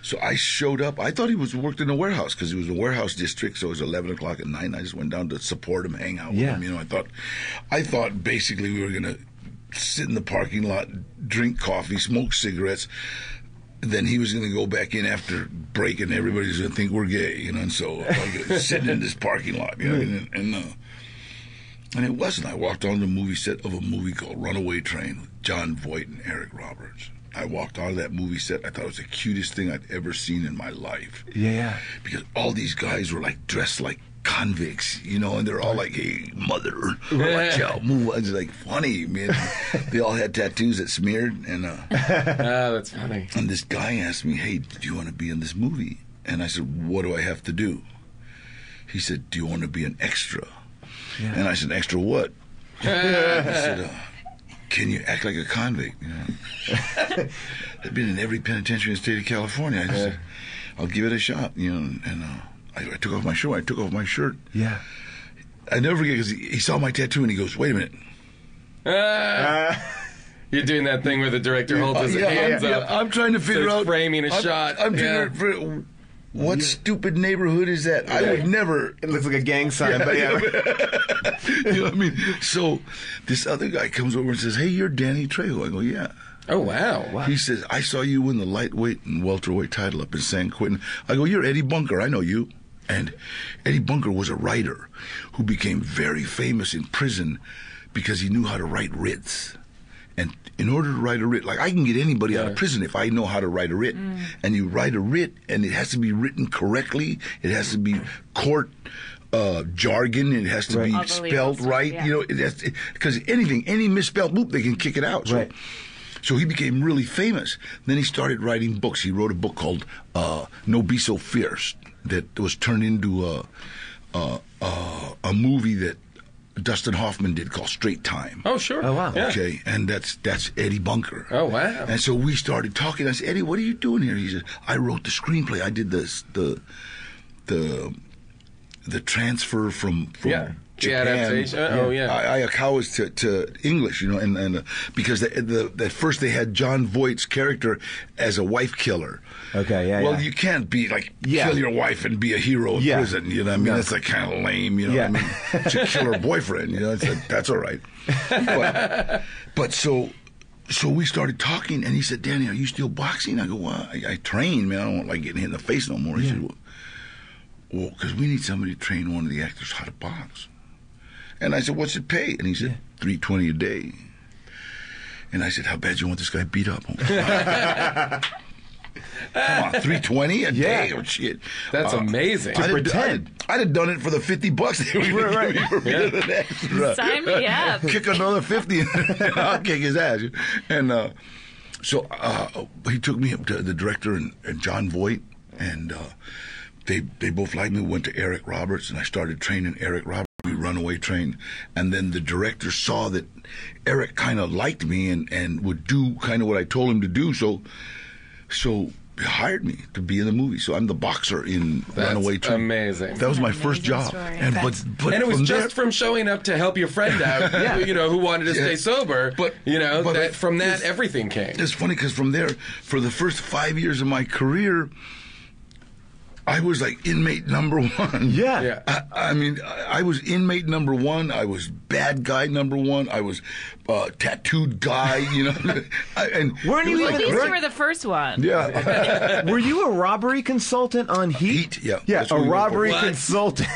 so I showed up. I thought he worked in a warehouse because it was a warehouse district. So it was 11 o'clock at night. And I just went down to support him, hang out with him. You know, I thought basically we were gonna sit in the parking lot, drink coffee, smoke cigarettes. Then he was going to go back in after break, and everybody's going to think we're gay, you know. And so I was sitting in this parking lot, you know, and it wasn't. I walked on the movie set of a movie called Runaway Train with John Voight and Eric Roberts. I walked out of that movie set. I thought it was the cutest thing I'd ever seen in my life. Yeah. Because all these guys were like dressed like convicts, you know, and they're all like, "Hey, mother, watch out, move." It's like funny, man. They all had tattoos that smeared, and that's funny. And this guy asked me, "Hey, do you want to be in this movie?" And I said, "What do I have to do?" He said, "Do you want to be an extra?" Yeah. And I said, "Extra what?" He said, "Can you act like a convict?" You know, I've been in every penitentiary in the state of California. I said, "I'll give it a shot," you know, and I took off my shirt. I took off my shirt. Yeah. I never forget because he saw my tattoo and he goes, "Wait a minute." You're doing that thing where the director holds his hands up. I'm trying to figure out framing a shot. I'm trying to figure out what stupid neighborhood is that? I would never. It looks like a gang sign, but you know what I mean? So this other guy comes over and says, "Hey, you're Danny Trejo." I go, "Yeah." Oh, wow. He says, "I saw you win the lightweight and welterweight title up in San Quentin." I go, "You're Eddie Bunker. I know you." And Eddie Bunker was a writer who became very famous in prison because he knew how to write writs. And in order to write a writ, like I can get anybody out of prison if I know how to write a writ. And you write a writ, and it has to be written correctly. It has to be court jargon. It has to be spelled right. You know, because any misspelled, boop, they can kick it out. So he became really famous. Then he started writing books. He wrote a book called No Be So Fierce that was turned into a movie that Dustin Hoffman did called Straight Time. Oh, sure. Oh, wow. Okay, and that's Eddie Bunker. Oh, wow. And so we started talking. I said, "Eddie, what are you doing here?" He said, "I wrote the screenplay. I did the transfer from Japan." The adaptation. Ayakawa's to English, you know, and because that first they had John Voight's character as a wife killer. Okay, yeah. Well, you can't be like kill your wife and be a hero in prison. You know what I mean? That's like kind of lame. You know what I mean? To kill her boyfriend. You know, that's all right. But so we started talking, and he said, "Danny, are you still boxing?" I go, "Well, I train, man. I don't like getting hit in the face no more." He said, "Well, because we need somebody to train one of the actors how to box." And I said, "What's it pay?" And he said, $320 a day. And I said, "How bad you want this guy beat up?" Come on, $320 a day? Oh, shit. That's amazing. I'd have done it for the $50 they were giving me for being an extra. Sign me up. Kick another 50 and I'll kick his ass. And so he took me up to the director and John Voight, and they both liked me. Went to Eric Roberts, and I started training Eric Roberts. We Runaway Train. And then the director saw that Eric kind of liked me and would do kind of what I told him to do. So he hired me to be in the movie. So I'm the boxer in Runaway Train. Amazing. That was my first job. And it was just from showing up to help your friend out, you know, who wanted to stay sober. But you know, from that everything came. It's funny because from there, for the first 5 years of my career, I was like inmate number one. Yeah. I mean, I was inmate number one. I was bad guy number one. I was tattooed guy, you know. And Weren't you At even? least you were the first one. Yeah. Were you a robbery consultant on Heat? Yeah. Yeah, That's a what we were robbery called. consultant.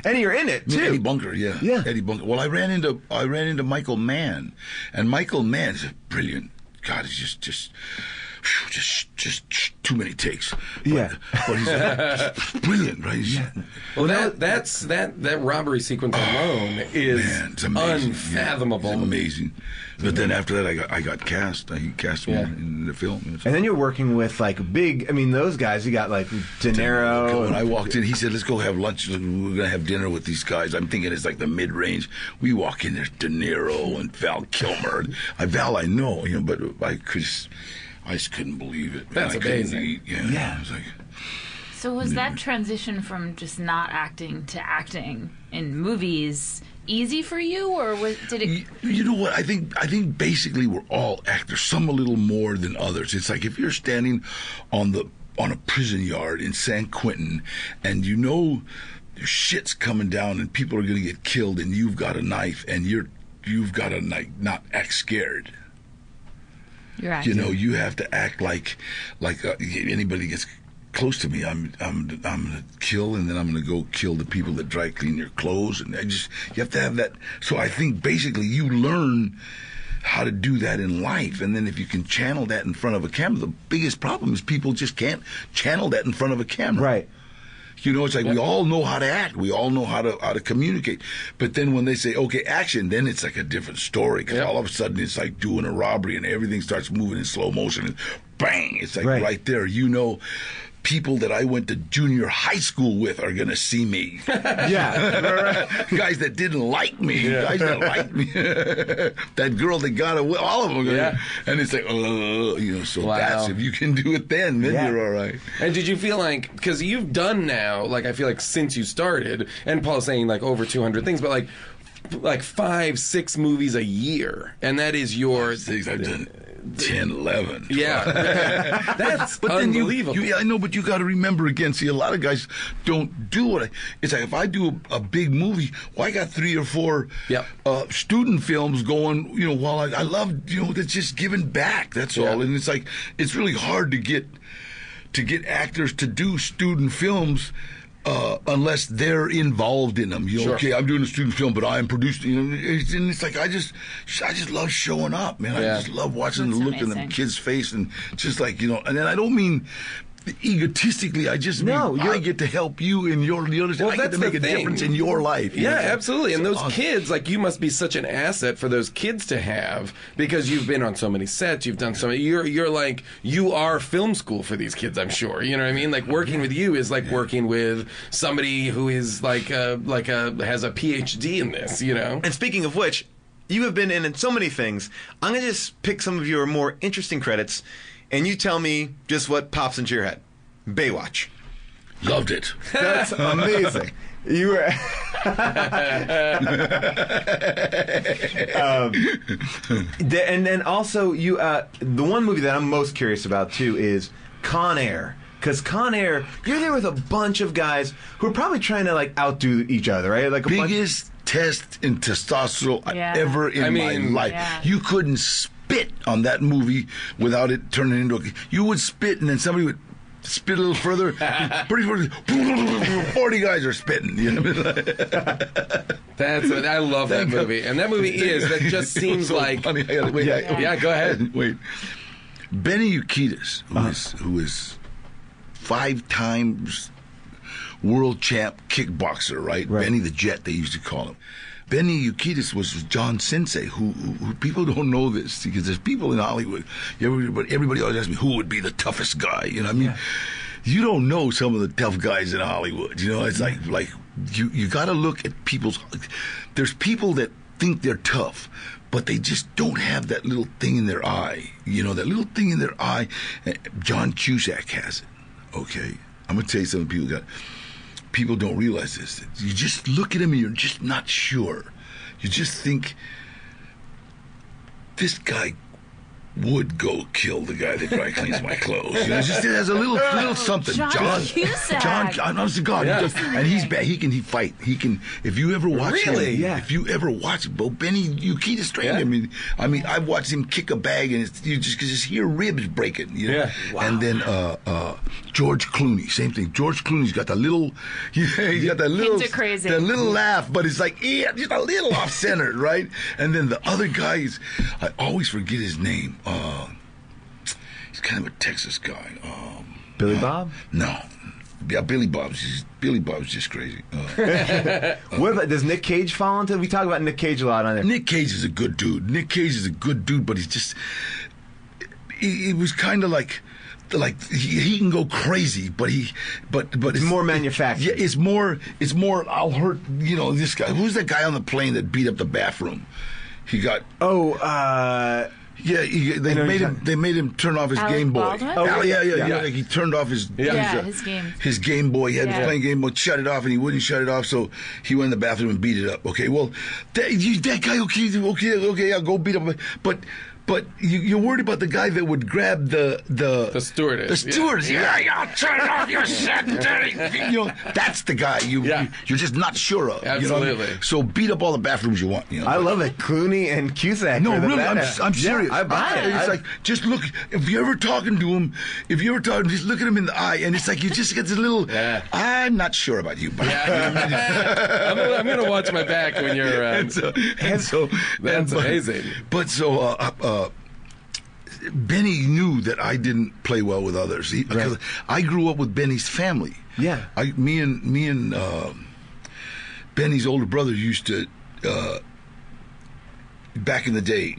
And you're in it too. Eddie Bunker, yeah. Eddie Bunker. Well, I ran into Michael Mann, and Michael Mann's a brilliant. God, he's just too many takes. But he's just brilliant, right? Well, that robbery sequence alone is it's amazing. unfathomable. It's amazing. But then after that, I got cast. He cast me in the film. And then you're working with like big. I mean, those guys. You got like De Niro. When I walked in, he said, "Let's go have lunch. We're gonna have dinner with these guys." I'm thinking it's like the mid-range. We walk in, there's De Niro and Val Kilmer. Val, I know, you know, but I just couldn't believe it. That's amazing. Yeah. It was like, So was that transition from just not acting to acting in movies easy for you, or did it? You know what? I think basically we're all actors. Some a little more than others. It's like if you're standing on a prison yard in San Quentin, and you know shit's coming down and people are going to get killed, and you've got a knife, and you've got to not act scared. You're acting. You know, you have to act like anybody gets close to me, I'm gonna kill, and then I'm gonna go kill the people that dry clean your clothes, and you have to have that. So I think basically you learn how to do that in life, and then if you can channel that in front of a camera, the biggest problem is people just can't channel that in front of a camera. Right. You know, it's like we all know how to act. We all know how to communicate. But then when they say, okay, action, then it's like a different story. Because all of a sudden it's like doing a robbery and everything starts moving in slow motion. And bang! It's like right there. You know, people that I went to junior high school with are going to see me. Yeah. Guys that didn't like me. Yeah. Guys that liked me. That girl that got away. All of them. Yeah. And it's like, you know, so that's, if you can do it then you're all right. And did you feel like, because you've done now, like I feel like since you started, and Paul's saying like over 200 things, but like 5-6 movies a year. And that is your... I've done 10, 11. Yeah. That's but unbelievable. Then I know, but you got to remember again, see, a lot of guys don't do it. It's like if I do a big movie, well, I got 3 or 4 student films going, you know, while I love, you know, that's just giving back. That's all. And it's like, it's really hard to get actors to do student films unless they're involved in them. You know, okay, I'm doing a student film, but I am producing. You know, and it's like I just love showing up, man. I just love watching the look in the kid's face, and just like, you know. And then I don't mean egotistically. I just mean I get to help you in your. I get to make a difference in your life. Yeah, absolutely. And those kids, like, you must be such an asset for those kids to have, because you've been on so many sets. You've done so many. You're like, you are film school for these kids. I'm sure. You know what I mean? Like, working with you is like working with somebody who is has a PhD in this. You know. And speaking of which, you have been in so many things. I'm gonna just pick some of your more interesting credits, and you tell me just what pops into your head. Baywatch. Loved it. That's amazing. You were... and then also, you the one movie that I'm most curious about, too, is Con Air. Because Con Air, you're there with a bunch of guys who are probably trying to, like, outdo each other, right? Like biggest test in testosterone ever in my life. Yeah. You couldn't spit on that movie without it turning into you would spit, and then somebody would spit a little further. Pretty 40 guys are spitting. You know? I love that movie, and that movie that just seems so like funny. Go ahead. Wait, Benny Urquidez, who is 5 times world champ kickboxer, right? Benny the Jet, they used to call him. Benny Urquidez was John Sensei, who people don't know this, because there's people in Hollywood, but everybody always asks me, who would be the toughest guy? You know what I mean? You don't know some of the tough guys in Hollywood. You know, it's like you got to look at people's... There's people that think they're tough, but they just don't have that little thing in their eye. You know, that little thing in their eye. John Cusack has it, okay? I'm going to tell you something people don't realize this. You just look at him and you're just not sure. You just think, this guy would go kill the guy that dry cleans my clothes. You know, it has a little something. John Cusack. John, honest to God, Yeah. and he's bad. He can fight. He can. If you ever watch Really? him, Yeah. if you ever watch Bo Benny, you just trained him. I mean, I've watched him kick a bag, and you just hear ribs breaking. You know? Yeah. Wow. And then George Clooney, same thing. George Clooney's got that little, he's got that little, Things are crazy. that little laugh, but it's like just a little off center, right? And then the other guy is, I always forget his name. He's kind of a Texas guy. Billy Bob? No. Yeah, Billy Bob's just crazy. What about, does Nick Cage fall into? We talk about Nick Cage a lot on there. Nick Cage is a good dude. But he's just. He was kind of like he can go crazy, but it's more manufactured. Yeah, it's more. I'll hurt. You know, this guy. Who's that guy on the plane that beat up the bathroom? He got. Yeah, they made him turn off his Alec Game Boy. Baldwin? Yeah. Like he turned off his his Game Boy. He had his playing Game Boy, shut it off, and he wouldn't shut it off, so he went in the bathroom and beat it up. Okay, well, that guy, okay, I'll go beat up, but you're worried about the guy that would grab the stewardess. The stewardess. Yeah, I'll turn it off. You're sedentary. You know, that's the guy you're just not sure of. Absolutely. You know? So beat up all the bathrooms you want. You know? I love it. Clooney and Cusack. No, are the really, badass. I'm serious. Yeah, I buy it. It's like, just look, if you're ever talking to him, just look at him in the eye, and it's like you just get this little, I'm not sure about you, but I'm going to watch my back when you're around. That's amazing. But Benny knew that I didn't play well with others because I grew up with Benny's family. Yeah. Me and Benny's older brother used to, back in the day,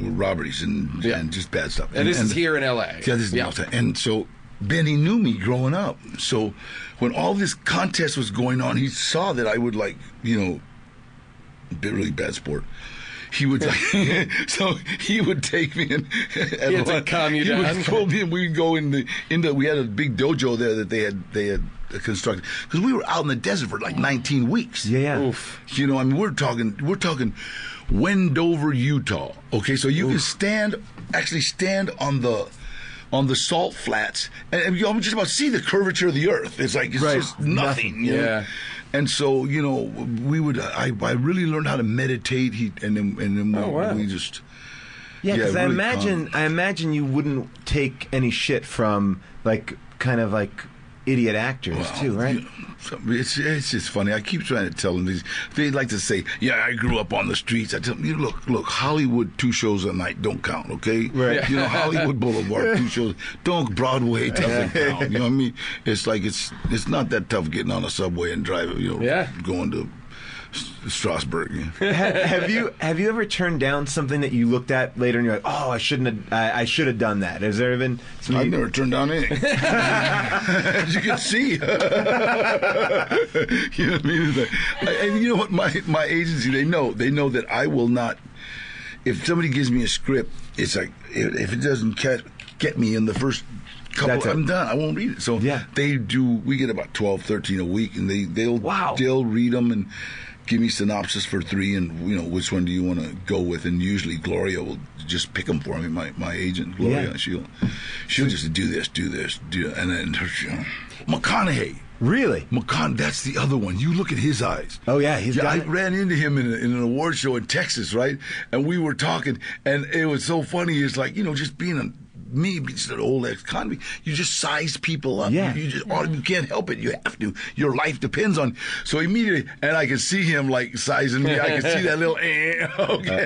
robberies and just bad stuff. And this is here in L.A. Yeah, this is in L.A. And so Benny knew me growing up. So when all this contest was going on, he saw that I would really bad sport. He would so he would take me and he had to calm you down. He would throw me and we'd go into we had a big dojo there that they had constructed because we were out in the desert for like 19 weeks. Yeah. Oof. You know, I mean, we're talking Wendover, Utah. Okay, so you can actually stand on the salt flats, and you just about see the curvature of the earth. It's like it's just nothing. You know? And so, you know, I really learned how to meditate. And then we just. Yeah, because I imagine you wouldn't take any shit from kind of idiot actors too, right? It's just funny. I keep trying to tell them these. They like to say, "Yeah, I grew up on the streets." I tell them, look, Hollywood 2 shows a night don't count, okay? Right. You know, Hollywood Boulevard 2 shows don't. Broadway doesn't count. You know what I mean? It's like it's not that tough getting on a subway and driving. You know, going to Strasbourg. Yeah. Have you ever turned down something that you looked at later and you're like, oh, I should have done that? Has there been? I've never turned down anything. As you can see. You know what I mean? And you know what? My agency, they know that I will not. If somebody gives me a script, it's like if it doesn't get me in the first couple, I'm done. I won't read it. So they do. We get about 12, 13 a week, and they'll read them and give me synopsis for 3, and which one do you want to go with? And usually Gloria will just pick them for me. My agent Gloria, she'll just do this, and then McConaughey. Really? That's the other one. You look at his eyes. Oh, yeah. I ran into him in an award show in Texas, right? And we were talking, and it was so funny. It's like, just being just an old ex-convict, you just size people up. Yeah. You can't help it. You have to. Your life depends on. So immediately, and I can see him sizing me. I can see that little. Okay.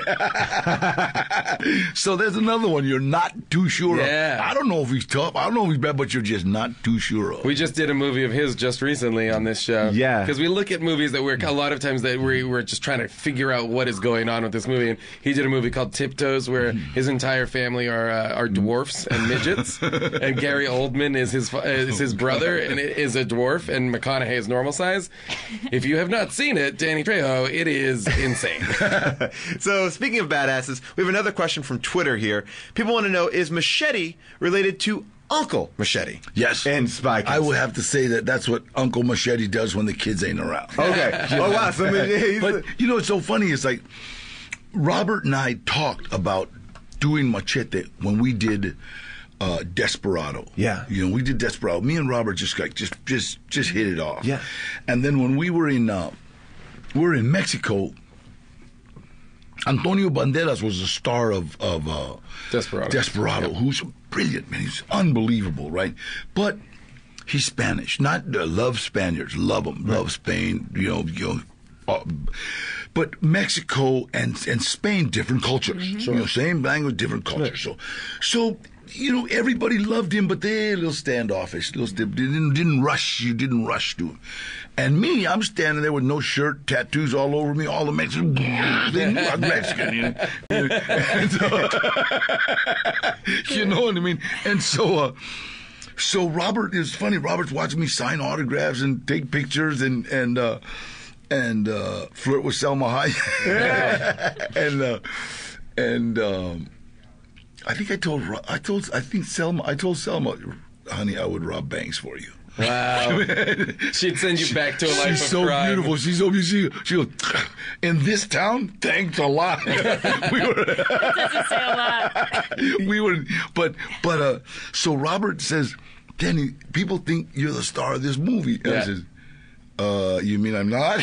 So there's another one you're not too sure of. I don't know if he's tough. I don't know if he's bad, but you're just not too sure of. We just did a movie of his just recently on this show. Yeah. Because we look at movies that a lot of times that we're just trying to figure out what is going on with this movie. And he did a movie called Tiptoes where his entire family are dwarfs and midgets, and Gary Oldman is his brother and it is a dwarf, and McConaughey is normal size. If you have not seen it, Danny Trejo, it is insane. So speaking of badasses, we have another question from Twitter here. People want to know, is Machete related to Uncle Machete? Yes. And Spy Kids. I would have to say that's what Uncle Machete does when the kids ain't around. Okay. Oh, wow. But what's so funny is Robert and I talked about doing Machete when we did Desperado. Yeah. You know, we did Desperado. Me and Robert just hit it off. Yeah. And then when we were in Mexico, Antonio Banderas was the star of Desperado, who's brilliant, man. He's unbelievable, right? But he's Spanish. Not love Spaniards, love them, love Spain. But Mexico and Spain, different cultures. You know, same language, different cultures. So. You know, everybody loved him, but they're a little standoffish. Didn't rush to him. And me, I'm standing there with no shirt, tattoos all over me, all the Mexicans. They knew I'm Mexican, you know. And so, you know what I mean? And so Robert, it's funny, Robert's watching me sign autographs and take pictures and flirt with Selma Hayek. I think Selma, honey, I would rob banks for you. Wow. She'd send you back to a life of crime. She's so beautiful. She's so beautiful. She goes, in this town? Thanks a lot. That doesn't say a lot. So Robert says, Danny, people think you're the star of this movie. And I says, you mean I'm not?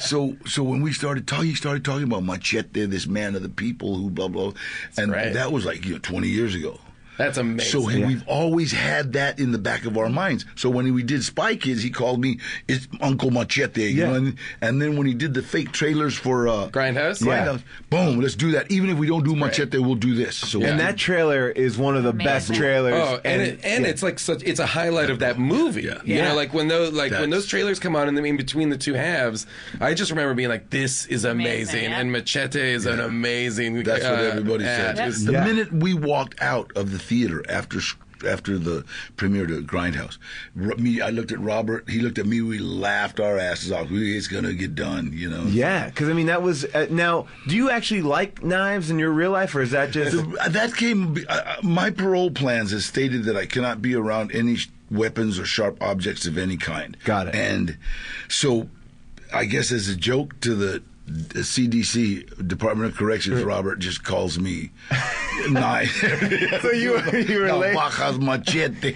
So when we started talking, he started talking about Machete, this man of the people who blah, blah. And that was like 20 years ago. That's amazing. So we've always had that in the back of our minds. So when we did Spy Kids, he called me, it's Uncle Machete. You know? And then when he did the fake trailers for Grindhouse, boom, let's do that. Even if we don't do Machete, we'll do this. So and that trailer is one of the best trailers. Oh, and it's like it's a highlight of that movie. You know, like when those trailers come on in between the two halves, I just remember being like, this is amazing. And Machete is an amazing. That's what everybody said. The minute we walked out of the theater after the premiere to Grindhouse, I looked at Robert, he looked at me, we laughed our asses off. It's gonna get done, you know. Yeah, because I mean that was now. Do you actually like knives in your real life, or is that just that came? My parole plans has stated that I cannot be around any weapons or sharp objects of any kind. Got it. And so, I guess as a joke to the CDC, Department of Corrections, Robert just calls me knife. So you were late. Navajas, Machete.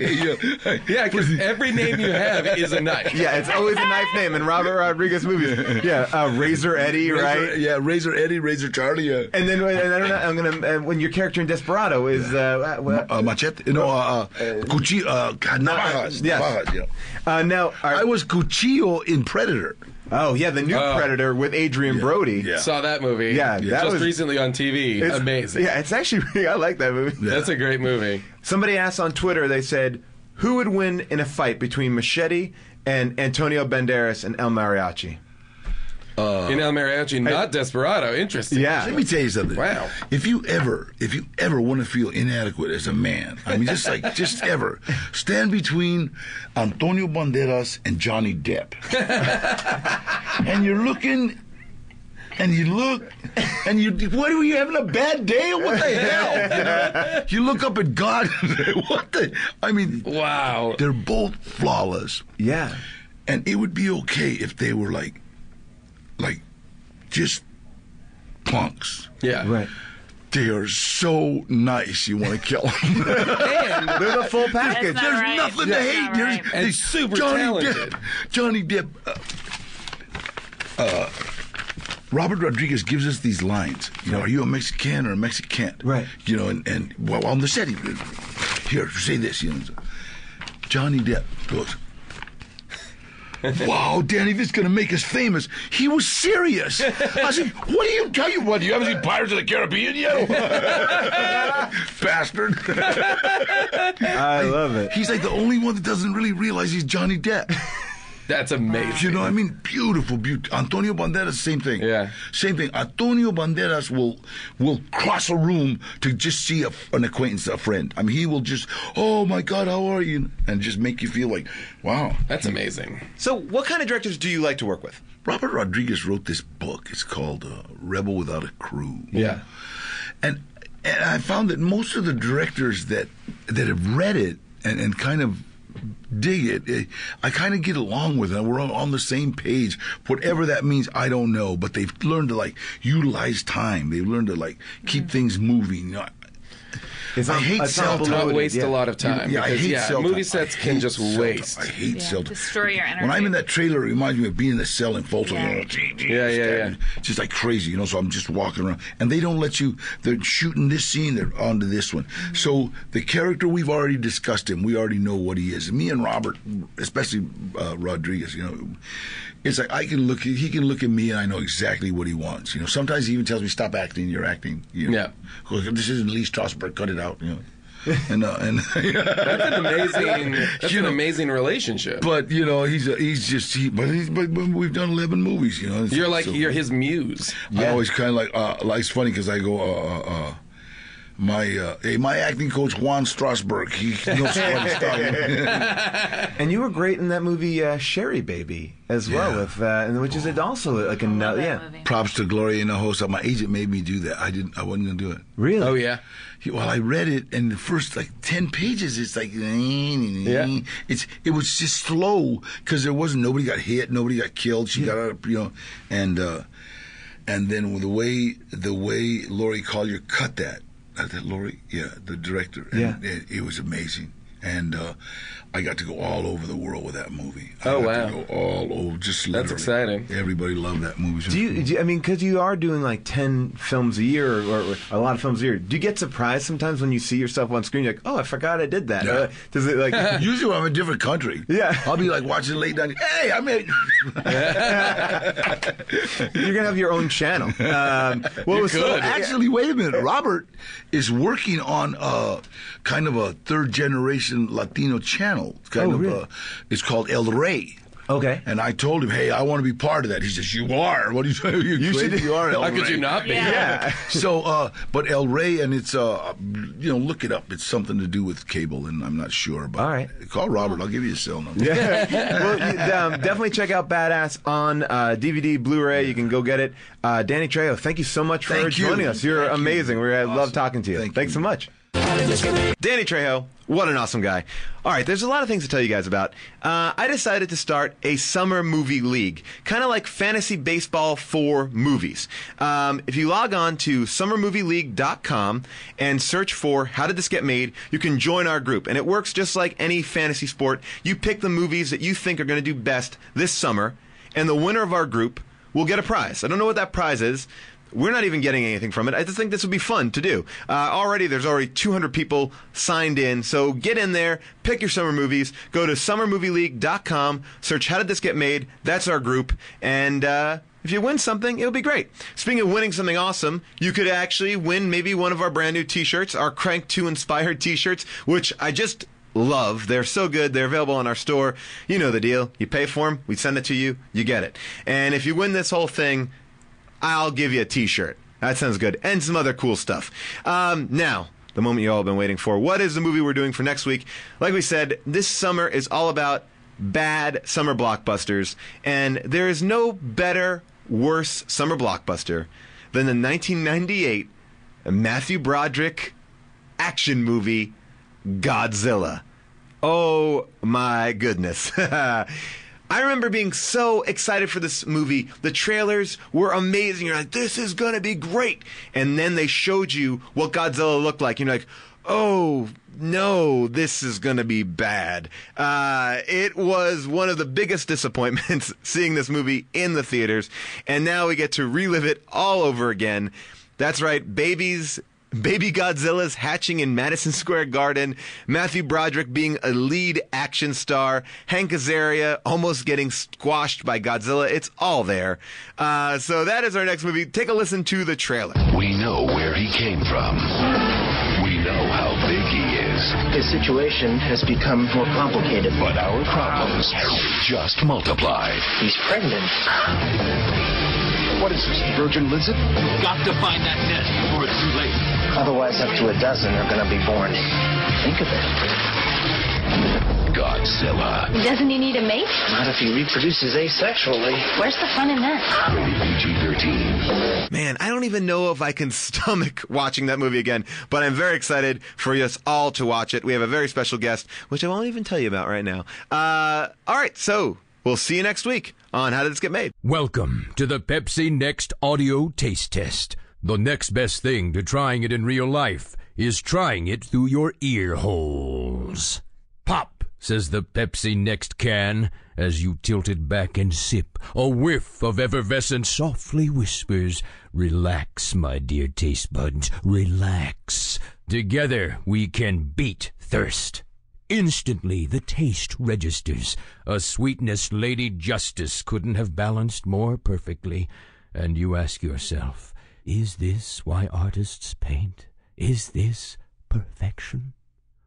Yeah, because every name you have is a knife. Yeah, it's always a knife name in Robert Rodriguez movies. Yeah, Razor Eddie, right? Yeah, Razor Eddie, Razor Charlie. And then I don't know. I'm gonna when your character in Desperado is Machete. No, Cuchillo. Navajas. Yes. Navajas, yeah. Now I was Cuchillo in Predator. Oh, yeah, the new Predator with Adrian Brody. Yeah. Saw that movie. Yeah, that just was recently on TV. Amazing. Yeah, it's actually, I like that movie. Yeah. That's a great movie. Somebody asked on Twitter, they said, who would win in a fight between Machete and Antonio Banderas and El Mariachi? In El Mariachi, not Desperado. Interesting. Yeah. Let me tell you something. Wow. If you ever want to feel inadequate as a man, I mean, just ever, stand between Antonio Banderas and Johnny Depp. And you're looking, and you look, and what are you having a bad day or what the hell? You know? You look up at God and say, what the, I mean, wow. They're both flawless. Yeah. And it would be okay if they were like just punks. Yeah. Right. They are so nice, you want to kill them. And they're the full package. There's nothing to hate. Right. And super talented. Johnny Depp. Robert Rodriguez gives us these lines. You know, are you a Mexican or a Mexican? Right. You know, and well, on the set, here, say this. You know, Johnny Depp goes, wow, Danny, this is going to make us famous. He was serious. I said, what do you tell you? What, you haven't seen Pirates of the Caribbean yet? Bastard. I love it. He's like the only one that doesn't really realize he's Johnny Depp. That's amazing. You know what I mean? Beautiful. Antonio Banderas, same thing. Yeah. Same thing. Antonio Banderas will cross a room to just see an acquaintance, a friend. I mean, he will just, oh my God, how are you? And just make you feel like, wow. That's amazing. So what kind of directors do you like to work with? Robert Rodriguez wrote this book. It's called Rebel Without a Crew. Yeah. And I found that most of the directors that have read it and kind of dig it. I kind of get along with them. We're on the same page. Whatever that means, I don't know. But they've learned to like utilize time. They've learned to like keep things moving. You know, I hate cell time. Not waste a lot of time. Yeah, I hate cell movie time. sets can just waste. I hate cell time. Destroy your energy. When I'm in that trailer, it reminds me of being in the cell in Folsom. Yeah. Just like crazy, you know. So I'm just walking around, and they don't let you. They're shooting this scene, they're on to this one. Mm-hmm. So the character, we've already discussed him. We already know what he is. And me and Robert, especially Rodriguez, you know. It's like he can look at me and I know exactly what he wants. You know, sometimes he even tells me, "Stop acting, you're acting." You know? Yeah. This isn't Lee Strasberg, cut it out. You know. And That's an amazing. That's an amazing relationship. But you know, but we've done 11 movies. You know, you're his muse. I always kind of like it's funny because I go. My acting coach Juan Strasberg, he knows what he's talking about. And you were great in that movie Sherry Baby as well, which is also like a Props to Gloria Hinojosa. My agent made me do that. I wasn't gonna do it. Really? Oh yeah. Well, I read it, and the first 10 pages, it's like, it was just slow because nobody got hit, nobody got killed. She got up, you know, and then the way Laurie Collier cut that. Laurie, the director. And it was amazing. And I got to go all over the world with that movie. I got to go all over, just literally. That's exciting. Everybody loved that movie. Do you I mean, because you are doing like 10 films a year or a lot of films a year, do you get surprised sometimes when you see yourself on screen? You're like, oh, I forgot I did that. Yeah. Does it like usually I'm in a different country. Yeah. I'll be like watching late night. Hey, I'm in. You're gonna have your own channel. Actually, wait a minute. Robert is working on kind of a third generation Latino channel. It's called El Rey. Okay. And I told him, hey, I want to be part of that. He says, you are. What do you say? You are El Rey. How could you not be? Yeah. So, but El Rey, and it's, look it up. It's something to do with cable, and I'm not sure. But all right. Call Robert. I'll give you his cell number. Yeah. Well, definitely check out Badass on DVD, Blu-ray. You can go get it. Danny Trejo, thank you so much for joining us. You're amazing. I love talking to you. Thanks so much. Danny Trejo, what an awesome guy. All right, there's a lot of things to tell you guys about. I decided to start a summer movie league, kind of like fantasy baseball for movies. If you log on to summermovieleague.com and search for How Did This Get Made, you can join our group. And it works just like any fantasy sport. You pick the movies that you think are going to do best this summer, and the winner of our group will get a prize. I don't know what that prize is. We're not even getting anything from it. I just think this would be fun to do. There's already 200 people signed in, so get in there, pick your summer movies, go to summermovieleague.com, search How Did This Get Made? That's our group, and if you win something, it'll be great. Speaking of winning something awesome, you could actually win maybe one of our brand new t-shirts, our Crank 2 inspired t-shirts, which I just love. They're so good. They're available on our store. You know the deal. You pay for them, we send it to you, you get it. And if you win this whole thing, I'll give you a t-shirt. That sounds good. And some other cool stuff. Now, the moment you all have been waiting for. What is the movie we're doing for next week? Like we said, this summer is all about bad summer blockbusters. And there is no better, worse summer blockbuster than the 1998 Matthew Broderick action movie, Godzilla. Oh, my goodness. I remember being so excited for this movie. The trailers were amazing. You're like, this is going to be great. And then they showed you what Godzilla looked like. You're like, oh, no, this is going to be bad. It was one of the biggest disappointments seeing this movie in the theaters. And now we get to relive it all over again. That's right, Baby Godzilla's hatching in Madison Square Garden, Matthew Broderick being a lead action star, Hank Azaria almost getting squashed by Godzilla. It's all there. So that is our next movie. Take a listen to the trailer. We know where he came from. We know how big he is. His situation has become more complicated. But our problems just multiply. He's pregnant. What is this, virgin Lizard? Got to find that nest before it's too late. Otherwise, up to a dozen are going to be born. Think of it. Godzilla. Godzilla. Doesn't he need a mate? Not if he reproduces asexually. Where's the fun in that? PG-13. Man, I don't even know if I can stomach watching that movie again, but I'm very excited for us all to watch it. We have a very special guest, which I won't even tell you about right now. All right, so we'll see you next week on How Did This Get Made? Welcome to the Pepsi Next Audio Taste Test. The next best thing to trying it in real life is trying it through your ear holes. Pop, says the Pepsi Next can, as you tilt it back and sip. A whiff of effervescence softly whispers, relax, my dear taste buds, relax. Together we can beat thirst. Instantly the taste registers. A sweetness Lady Justice couldn't have balanced more perfectly. And you ask yourself, is this why artists paint? Is this perfection?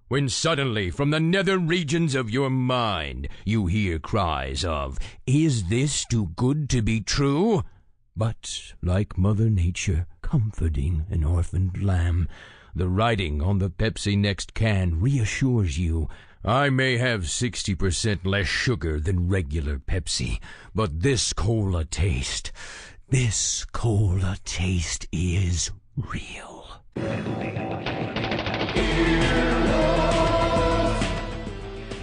When suddenly, from the nether regions of your mind, you hear cries of, is this too good to be true? But, like Mother Nature comforting an orphaned lamb, the writing on the Pepsi Next can reassures you, I may have 60% less sugar than regular Pepsi, but this cola taste is real.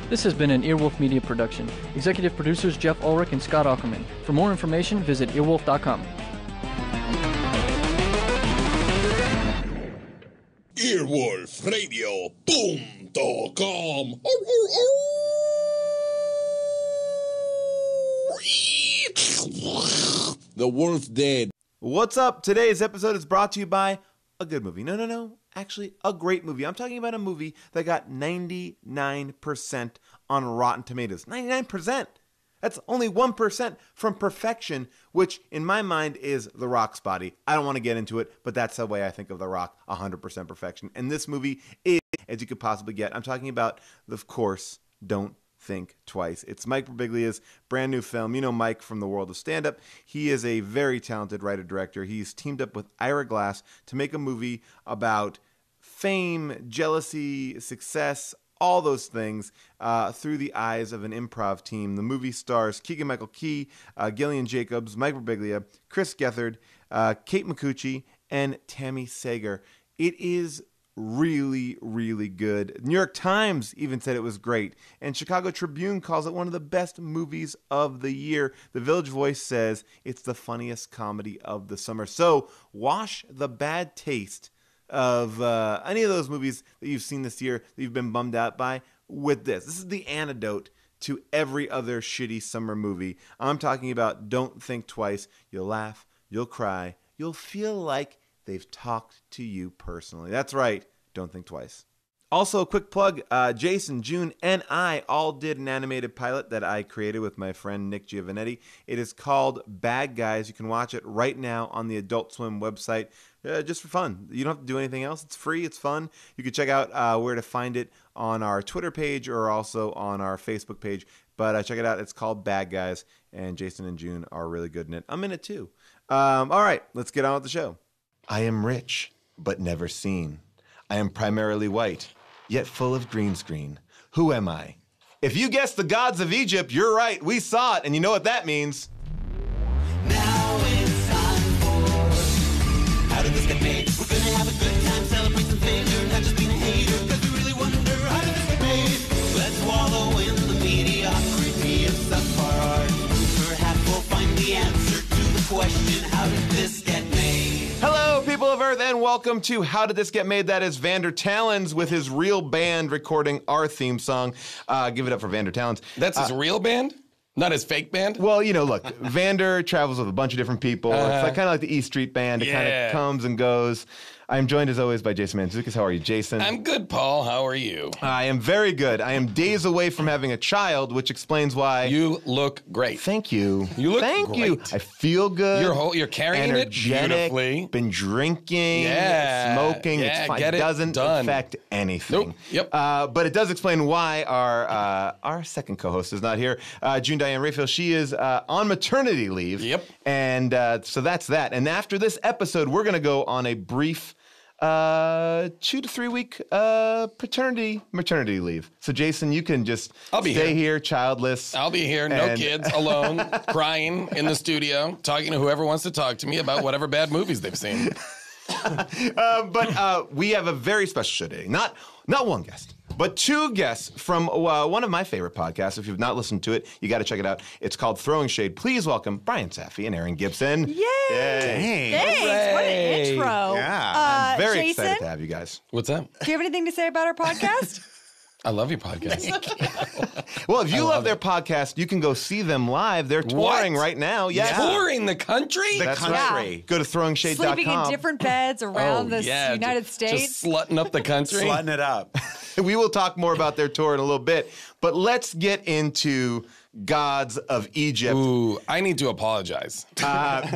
This has been an Earwolf Media production. Executive producers Jeff Ulrich and Scott Ackerman. For more information, visit earwolf.com. EarwolfRadio.com. The wolf's dead. What's up? Today's episode is brought to you by a good movie. No. Actually, a great movie. I'm talking about a movie that got 99% on Rotten Tomatoes. 99%! That's only 1% from perfection, which in my mind is The Rock's body. I don't want to get into it, but that's the way I think of The Rock, 100% perfection. And this movie is as you could possibly get. I'm talking about, of course, Don't Think Twice. It's Mike Birbiglia's brand new film. You know Mike from the world of stand-up. He is a very talented writer-director. He's teamed up with Ira Glass to make a movie about fame, jealousy, success, all those things through the eyes of an improv team. The movie stars Keegan-Michael Key, Gillian Jacobs, Mike Birbiglia, Chris Gethard, Kate Micucci, and Tammy Sager. It is really, really good. New York Times even said it was great, and Chicago Tribune calls it one of the best movies of the year. The Village Voice says it's the funniest comedy of the summer. So wash the bad taste of any of those movies that you've seen this year that you've been bummed out by with this. This is the antidote to every other shitty summer movie. I'm talking about Don't Think Twice. You'll laugh, you'll cry, you'll feel like they've talked to you personally. That's right, Don't Think Twice. Also, a quick plug, Jason, June, and I all did an animated pilot that I created with my friend Nick Giovanetti. It is called Bad Guys. You can watch it right now on the Adult Swim website, just for fun. You don't have to do anything else. It's free. It's fun. You can check out where to find it on our Twitter page or also on our Facebook page. But check it out. It's called Bad Guys, and Jason and June are really good in it. I'm in it too. All right, let's get on with the show. I am rich, but never seen. I am primarily white, yet full of green screen. Who am I? If you guessed the gods of Egypt, you're right. We saw it, and you know what that means. Now it's time for How Did This Get Made? We're gonna have a good time, celebrate some failure, not just being a hater, because we really wonder how did this get made? Let's wallow in the mediocrity of subpar art. Perhaps we'll find the answer to the question, how did this get made? Hello, people of Earth, and welcome to How Did This Get Made? That is Vander Talens with his real band recording our theme song. Give it up for Vander Talens. That's his real band? Not his fake band? Well, you know, look, Vander travels with a bunch of different people. It's like, kind of like the E Street Band. It kind of comes and goes. I'm joined, as always, by Jason Mantzoukas. How are you, Jason? I'm good, Paul. How are you? I am very good. I am days away from having a child, which explains why... You look great. Thank you. You look Thank great. you. I feel good. You're carrying it beautifully. Been drinking, smoking. It's fine. Get it doesn't affect anything. Nope. Yep. But it does explain why our second co-host is not here. June Diane Raphael. She is on maternity leave. Yep. And so that's that. And after this episode, we're going to go on a brief 2 to 3 week maternity leave. So Jason, you can just stay here childless. I'll be here, no kids, alone, crying in the studio, talking to whoever wants to talk to me about whatever bad movies they've seen. But we have a very special show today. Not one guest, but 2 guests from one of my favorite podcasts. If you've not listened to it, you got to check it out. It's called Throwing Shade. Please welcome Brian Safi and Aaron Gibson. Yay! Thanks. What an intro. Yeah, I'm very Jason? excited to have you guys. What's up? Do you have anything to say about our podcast? I love your podcast. Well, if you love their podcast, you can go see them live. They're touring right now. Yes. Touring the country? That's right. Go to throwingshade.com. Sleeping in different beds around the United States. Just slutting up the country. Slutting it up. We will talk more about their tour in a little bit, but let's get into Gods of Egypt. Ooh, I need to apologize.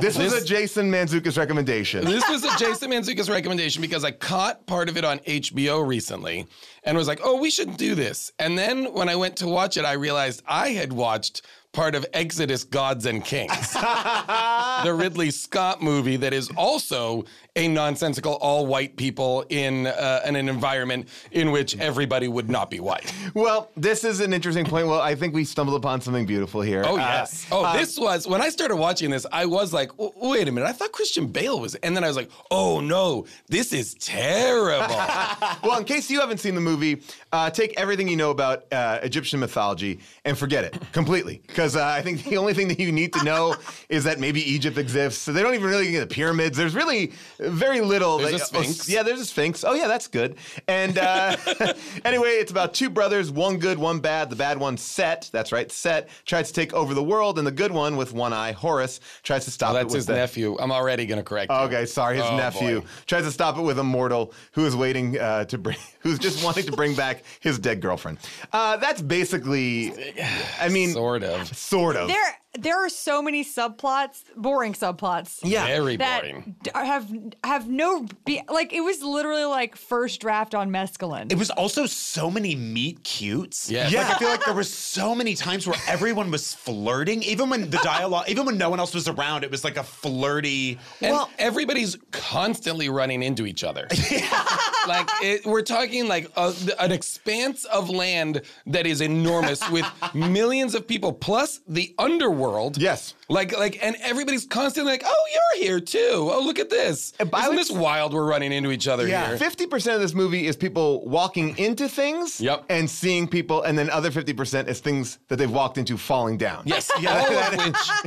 This was a Jason Mantzoukas recommendation. This was a Jason Mantzoukas recommendation because I caught part of it on HBO recently and was like, oh, we should do this. And then when I went to watch it, I realized I had watched part of Exodus, Gods and Kings, the Ridley Scott movie that is also a nonsensical all white people in an environment in which everybody would not be white. Well, this is an interesting point. Well, I think we stumbled upon something beautiful here. Oh, yes. This was, when I started watching this, I was like, wait a minute, I thought Christian Bale was, and then I was like, oh no, this is terrible. Well, in case you haven't seen the movie, take everything you know about Egyptian mythology and forget it completely. Because I think the only thing that you need to know is that maybe Egypt exists. So they don't even really get the pyramids. There's really very little. There's a Sphinx. Yeah, there's a Sphinx. Oh, yeah, that's good. And anyway, it's about 2 brothers, one good, one bad. The bad one, Set, that's right, Set, tries to take over the world. And the good one with one eye, Horus, tries to stop it with That's his nephew. I'm already going to correct you. Okay, sorry, his nephew. Boy. Tries to stop it with a mortal who is waiting to bring, who's just wanting to bring back his dead girlfriend. That's basically, I mean. Sort of. There are so many subplots, boring subplots. Yeah, very that boring. Have no like it was literally like first draft on mescaline. It was also so many meet cutes. Yes. Like I feel like there were so many times where everyone was flirting, even when the dialogue, even when no one else was around. It was like a flirty. And everybody's constantly running into each other. Like we're talking like an expanse of land that is enormous with millions of people plus the underworld. Yes. Like, and everybody's constantly like, oh, you're here too. Oh, look at this. Isn't this wild? We're running into each other here. 50% of this movie is people walking into things and seeing people, and then other 50% is things that they've walked into falling down. Yes,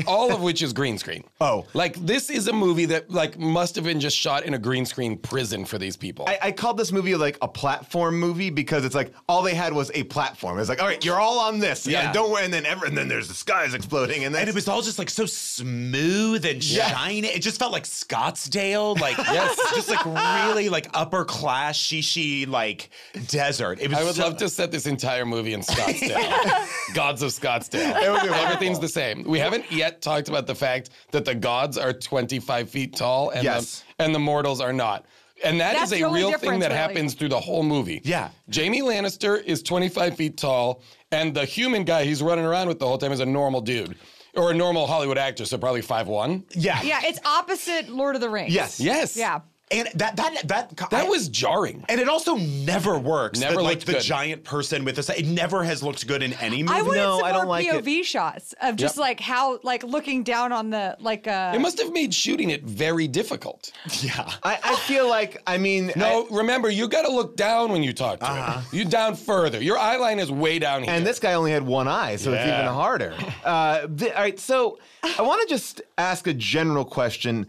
all of which is green screen. Oh. Like, this is a movie that, like, must have been just shot in a green screen prison for these people. I called this movie, like, a platform movie because it's like, all they had was a platform. It's like, all right, you're all on this. Yeah. Don't worry. And then there's the skies exploding. And it was all just, like, so smooth and shiny. It just felt like Scottsdale. Like, just, like, really, like, upper class, shishi, like, desert. It was I would love to set this entire movie in Scottsdale. Gods of Scottsdale. Everything's the same. We haven't yet talked about the fact that the gods are 25 feet tall and the mortals are not. And that's a real thing that happens through the whole movie. Yeah. Jaime Lannister is 25 feet tall, and the human guy he's running around with the whole time is a normal dude. Or a normal Hollywood actor, so probably 5'1". Yeah, it's opposite Lord of the Rings. Yes. Yeah. And that was jarring. And it also never works. Never like looked the good. giant person with us. It never has looked good in any movie. I wanted some more POV shots of just like how, like looking down on the It must have made shooting it very difficult. Yeah. I feel like, I mean. No, remember, you got to look down when you talk to him. You down further. Your eye line is way down here. And this guy only had one eye, so it's even harder. All right, so I want to just ask a general question.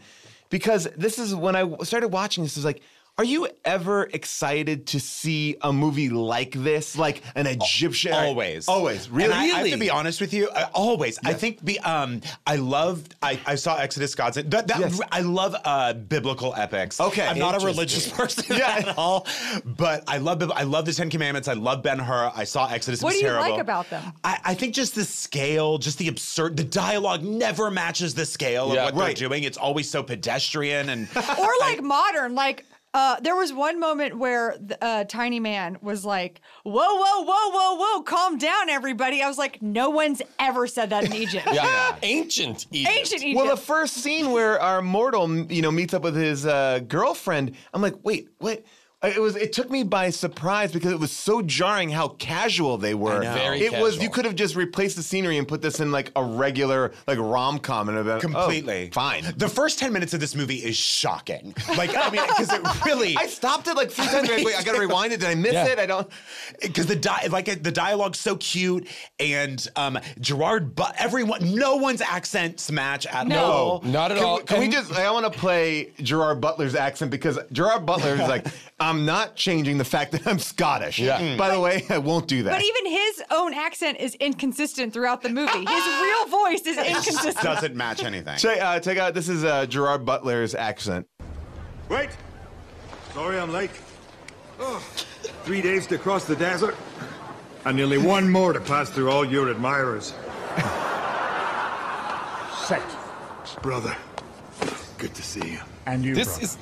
Because this is when I started watching this, is like, are you ever excited to see a movie like this, like an Egyptian? Always, really. And I have to be honest with you. Always, yes. I think I saw Exodus, Gods. I love biblical epics. Okay, I'm not a religious person at all, but I love the Ten Commandments. I love Ben-Hur. I saw Exodus. What do you like about them? I think just the scale, just the absurd. The dialogue never matches the scale of what they're doing. It's always so pedestrian and or like modern, like. There was one moment where Tiny Man was like, whoa, whoa, whoa, whoa, whoa, calm down, everybody. I was like, no one's ever said that in Egypt. Ancient Egypt. Ancient Egypt. Well, the first scene where our mortal, meets up with his girlfriend, I'm like, wait, what? It took me by surprise because it was so jarring how casual they were. Very it was. casual. You could have just replaced the scenery and put this in like a regular rom-com and about Completely. fine. The first 10 minutes of this movie is shocking. Like, I mean, because it really. I stopped it like 3 times. Wait, I gotta rewind it. Did I miss it? I don't. Because the dialogue's so cute, and Gerard, no one's accents match at all. Not at all. Can we just? I want to play Gerard Butler's accent because Gerard Butler is like, I'm not changing the fact that I'm Scottish. Yeah. By the way, I won't do that. But even his own accent is inconsistent throughout the movie. His real voice is inconsistent. Doesn't match anything. Check out. This is Gerard Butler's accent. Wait. Sorry I'm late. 3 days to cross the desert, and nearly one more to pass through all your admirers. Set. Brother, good to see you. And you, This brother. is.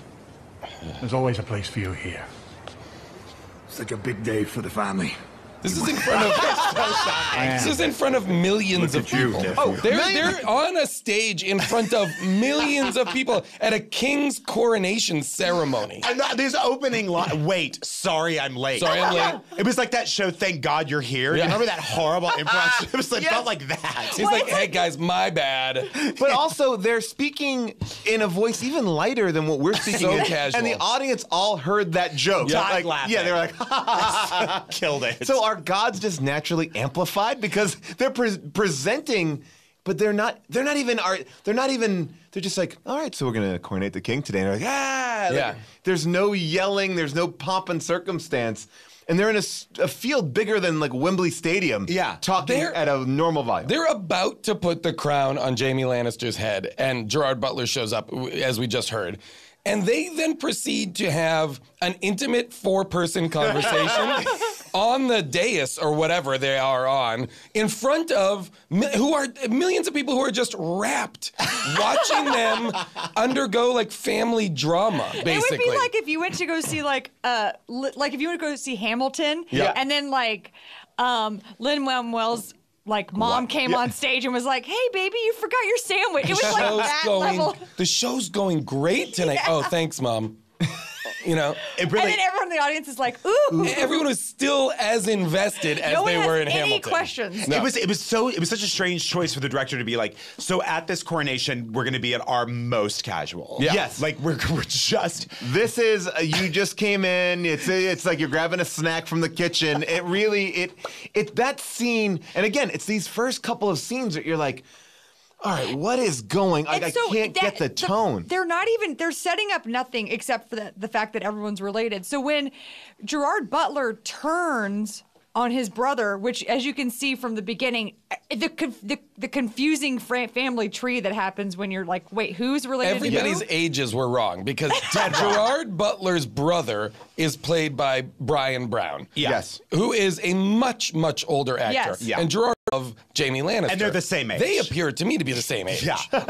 There's always a place for you here. Such a big day for the family. This is in front of. This is in front of millions of people. They're on a stage in front of millions of people at a king's coronation ceremony. And this opening line. Wait, sorry I'm late. Sorry I'm late. It was like that show, Thank God You're Here. Yeah. You remember that horrible improv? It was like, felt like that. He's like, hey guys, my bad. But also, they're speaking in a voice even lighter than what we're speaking So in. casual. And the audience all heard that joke. Died laughing. Yeah, they were like, killed it. So are gods just naturally amplified because they're presenting, but they're not even. They're just like, all right, so we're gonna coronate the king today. And they're like, Yeah. Like, there's no yelling. There's no pomp and circumstance. And they're in a field bigger than like Wembley Stadium. Yeah. Talking at a normal volume. They're about to put the crown on Jaime Lannister's head, and Gerard Butler shows up, as we just heard. And they then proceed to have an intimate 4-person conversation on the dais or whatever they are on in front of millions of people who are just rapt, watching them undergo like family drama, basically. It would be like if you went to go see like if you went to go see Hamilton, and then like Lin-Manuel's mom came on stage and was like, "Hey, baby, you forgot your sandwich." It was like that level. The show's going great tonight. Oh, thanks, Mom. And then everyone in the audience is like, "Ooh." Everyone was still as invested as no they one were has in any Hamilton. questions. No. It was such a strange choice for the director to be like, so at this coronation, we're going to be at our most casual. Yeah. Yes. Like we're just. This is you just came in. It's like you're grabbing a snack from the kitchen. It really that scene, and again, it's these first couple of scenes that you're like, all right, what is going on? I can't get the tone. They're setting up nothing except for the fact that everyone's related. So when Gerard Butler turns on his brother, which, as you can see from the beginning, the confusing family tree that happens when you're like, wait, who's related Everybody's to who? ages were wrong because Gerard Butler's brother is played by Brian Brown. Yes. Who is a much, much older actor. Yes. Yeah. And Gerard of Jaime Lannister. And they're the same age. They appear to me to be the same age. Yeah. And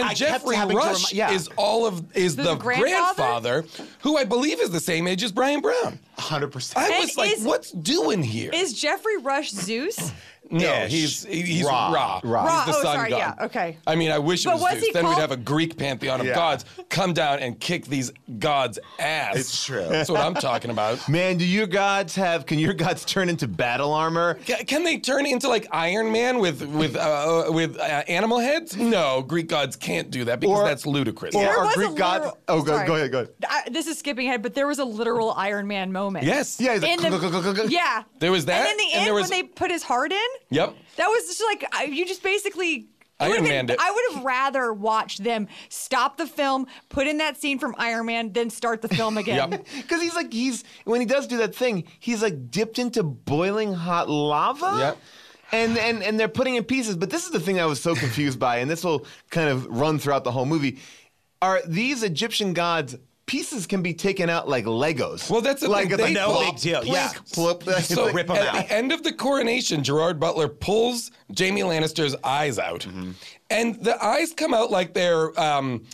I kept Jeffrey having to Rush yeah. is the grandfather, who I believe is the same age as Brian Brown. 100%. I was like, what's doing here? Is Jeffrey Rush Zeus? No, Ish. he's Ra. Ra. He's the sun sorry, god. yeah, okay. I mean, I wish it But was was Zeus. he Then we'd called- have a Greek pantheon of Yeah. gods come down and kick these gods' ass. It's true. That's what I'm talking about. Man, can your gods turn into battle armor? Can they turn into like Iron Man with animal heads? No, Greek gods can't do that because that's ludicrous. There Or was a Greek gods? literal- Oh, go sorry. ahead. This is skipping ahead, but there was a literal Iron Man moment. Yes. Yeah, he's like, Yeah. There was that, And in the and end, there was- when they put his heart in, Yep. that was just like, you just basically... Iron Manned it. I would have rather watched them stop the film, put in that scene from Iron Man, then start the film again. Yep. Because when he does do that thing, he's like dipped into boiling hot lava. Yep. And they're putting in pieces. But this is the thing I was so confused by, and this will kind of run throughout the whole movie. Are these Egyptian gods? Pieces can be taken out like Legos. Well, that's the like thing. it's They like no plop, big deal. plink, Yeah. plop, So rip 'em at out. the end of the coronation, Gerard Butler pulls Jaime Lannister's eyes out. Mm-hmm. And the eyes come out like they're from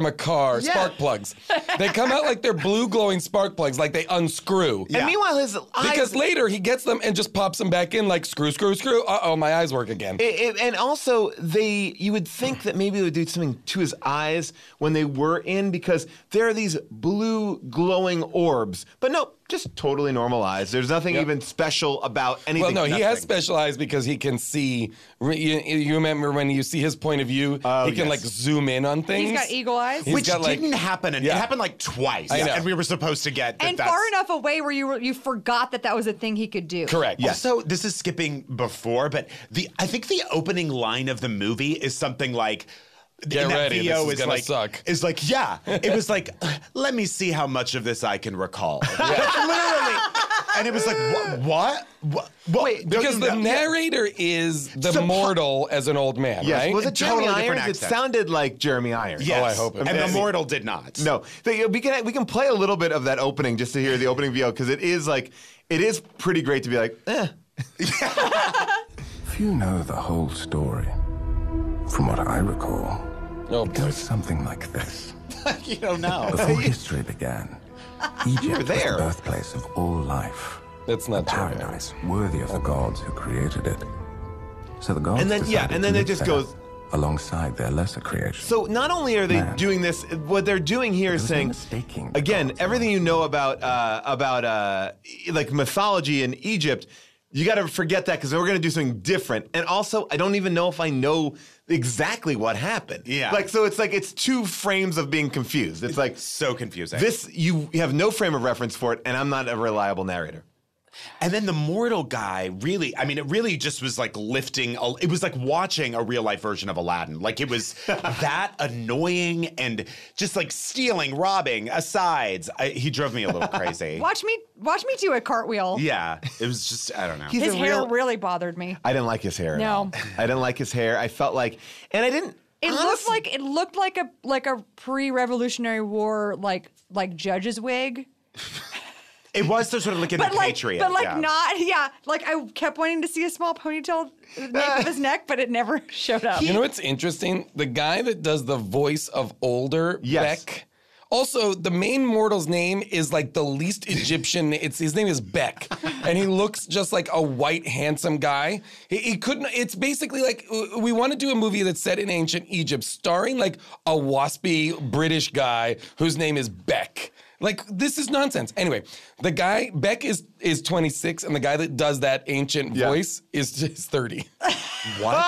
a car, spark plugs. They come out like they're blue glowing spark plugs, like they unscrew. And meanwhile, his eyes... Because later he gets them and just pops them back in like screw, screw, screw. Uh-oh, my eyes work again. And also, you would think that maybe they would do something to his eyes when they were in, because there are these blue glowing orbs. But no, just totally normal eyes. There's nothing even special about anything. Well, no, he has special eyes because he can see. You remember when you see his point of view, he can like zoom in on things. He's got eagle eyes. Which didn't happen. And it happened like twice. I know. And we were supposed to get and far enough away where you forgot that was a thing he could do. Correct. Also, this is skipping before, but I think the opening line of the movie is something like, Get ready, VO this is gonna suck. Is like, yeah. It was like, let me see how much of this I can recall. That's literally. And it was like, what? Wait, because the narrator is the mortal as an old man, Yes. right? Was it Jeremy Totally different Irons? It accent. sounded like Jeremy Irons. Yes. Oh, I hope it And was. the mortal did not. No. We can play a little bit of that opening just to hear the opening VO, because it is pretty great to be like, eh. Few know the whole story. From what I recall, it goes something like this. You don't know. Before history began, Egypt was there. the birthplace of all life. That's not a paradise worthy of the gods who created it. So the gods And then decided and then to it live just there goes. alongside their lesser creation. So not only are they doing this, what they're doing here is saying, again, everything you know about like mythology in Egypt, you got to forget that, because we're going to do something different. And also, I don't even know if I know exactly what happened. Yeah. Like, so it's two frames of being confused. It's like so confusing. You have no frame of reference for it, and I'm not a reliable narrator. And then the mortal guy really, I mean, it really just was like it was like watching a real life version of Aladdin. Like it was that annoying and just like stealing, robbing, asides. He drove me a little crazy. Watch me do a cartwheel. Yeah, it was just, I don't know. His hair really bothered me. I didn't like his hair. No. At all. I didn't like his hair. I felt like, and I didn't. It looked like a pre-Revolutionary War like judge's wig. It was sort of like in the Patriot. But like I kept wanting to see a small ponytail nape of his neck, but it never showed up. You know what's interesting? The guy that does the voice of older Beck. Also, the main mortal's name is like the least Egyptian. His name is Beck, and he looks just like a white, handsome guy. He couldn't. It's basically like we want to do a movie that's set in ancient Egypt, starring like a waspy British guy whose name is Beck. Like, this is nonsense. Anyway, the guy, Beck is 26, and the guy that does that ancient voice is 30. What?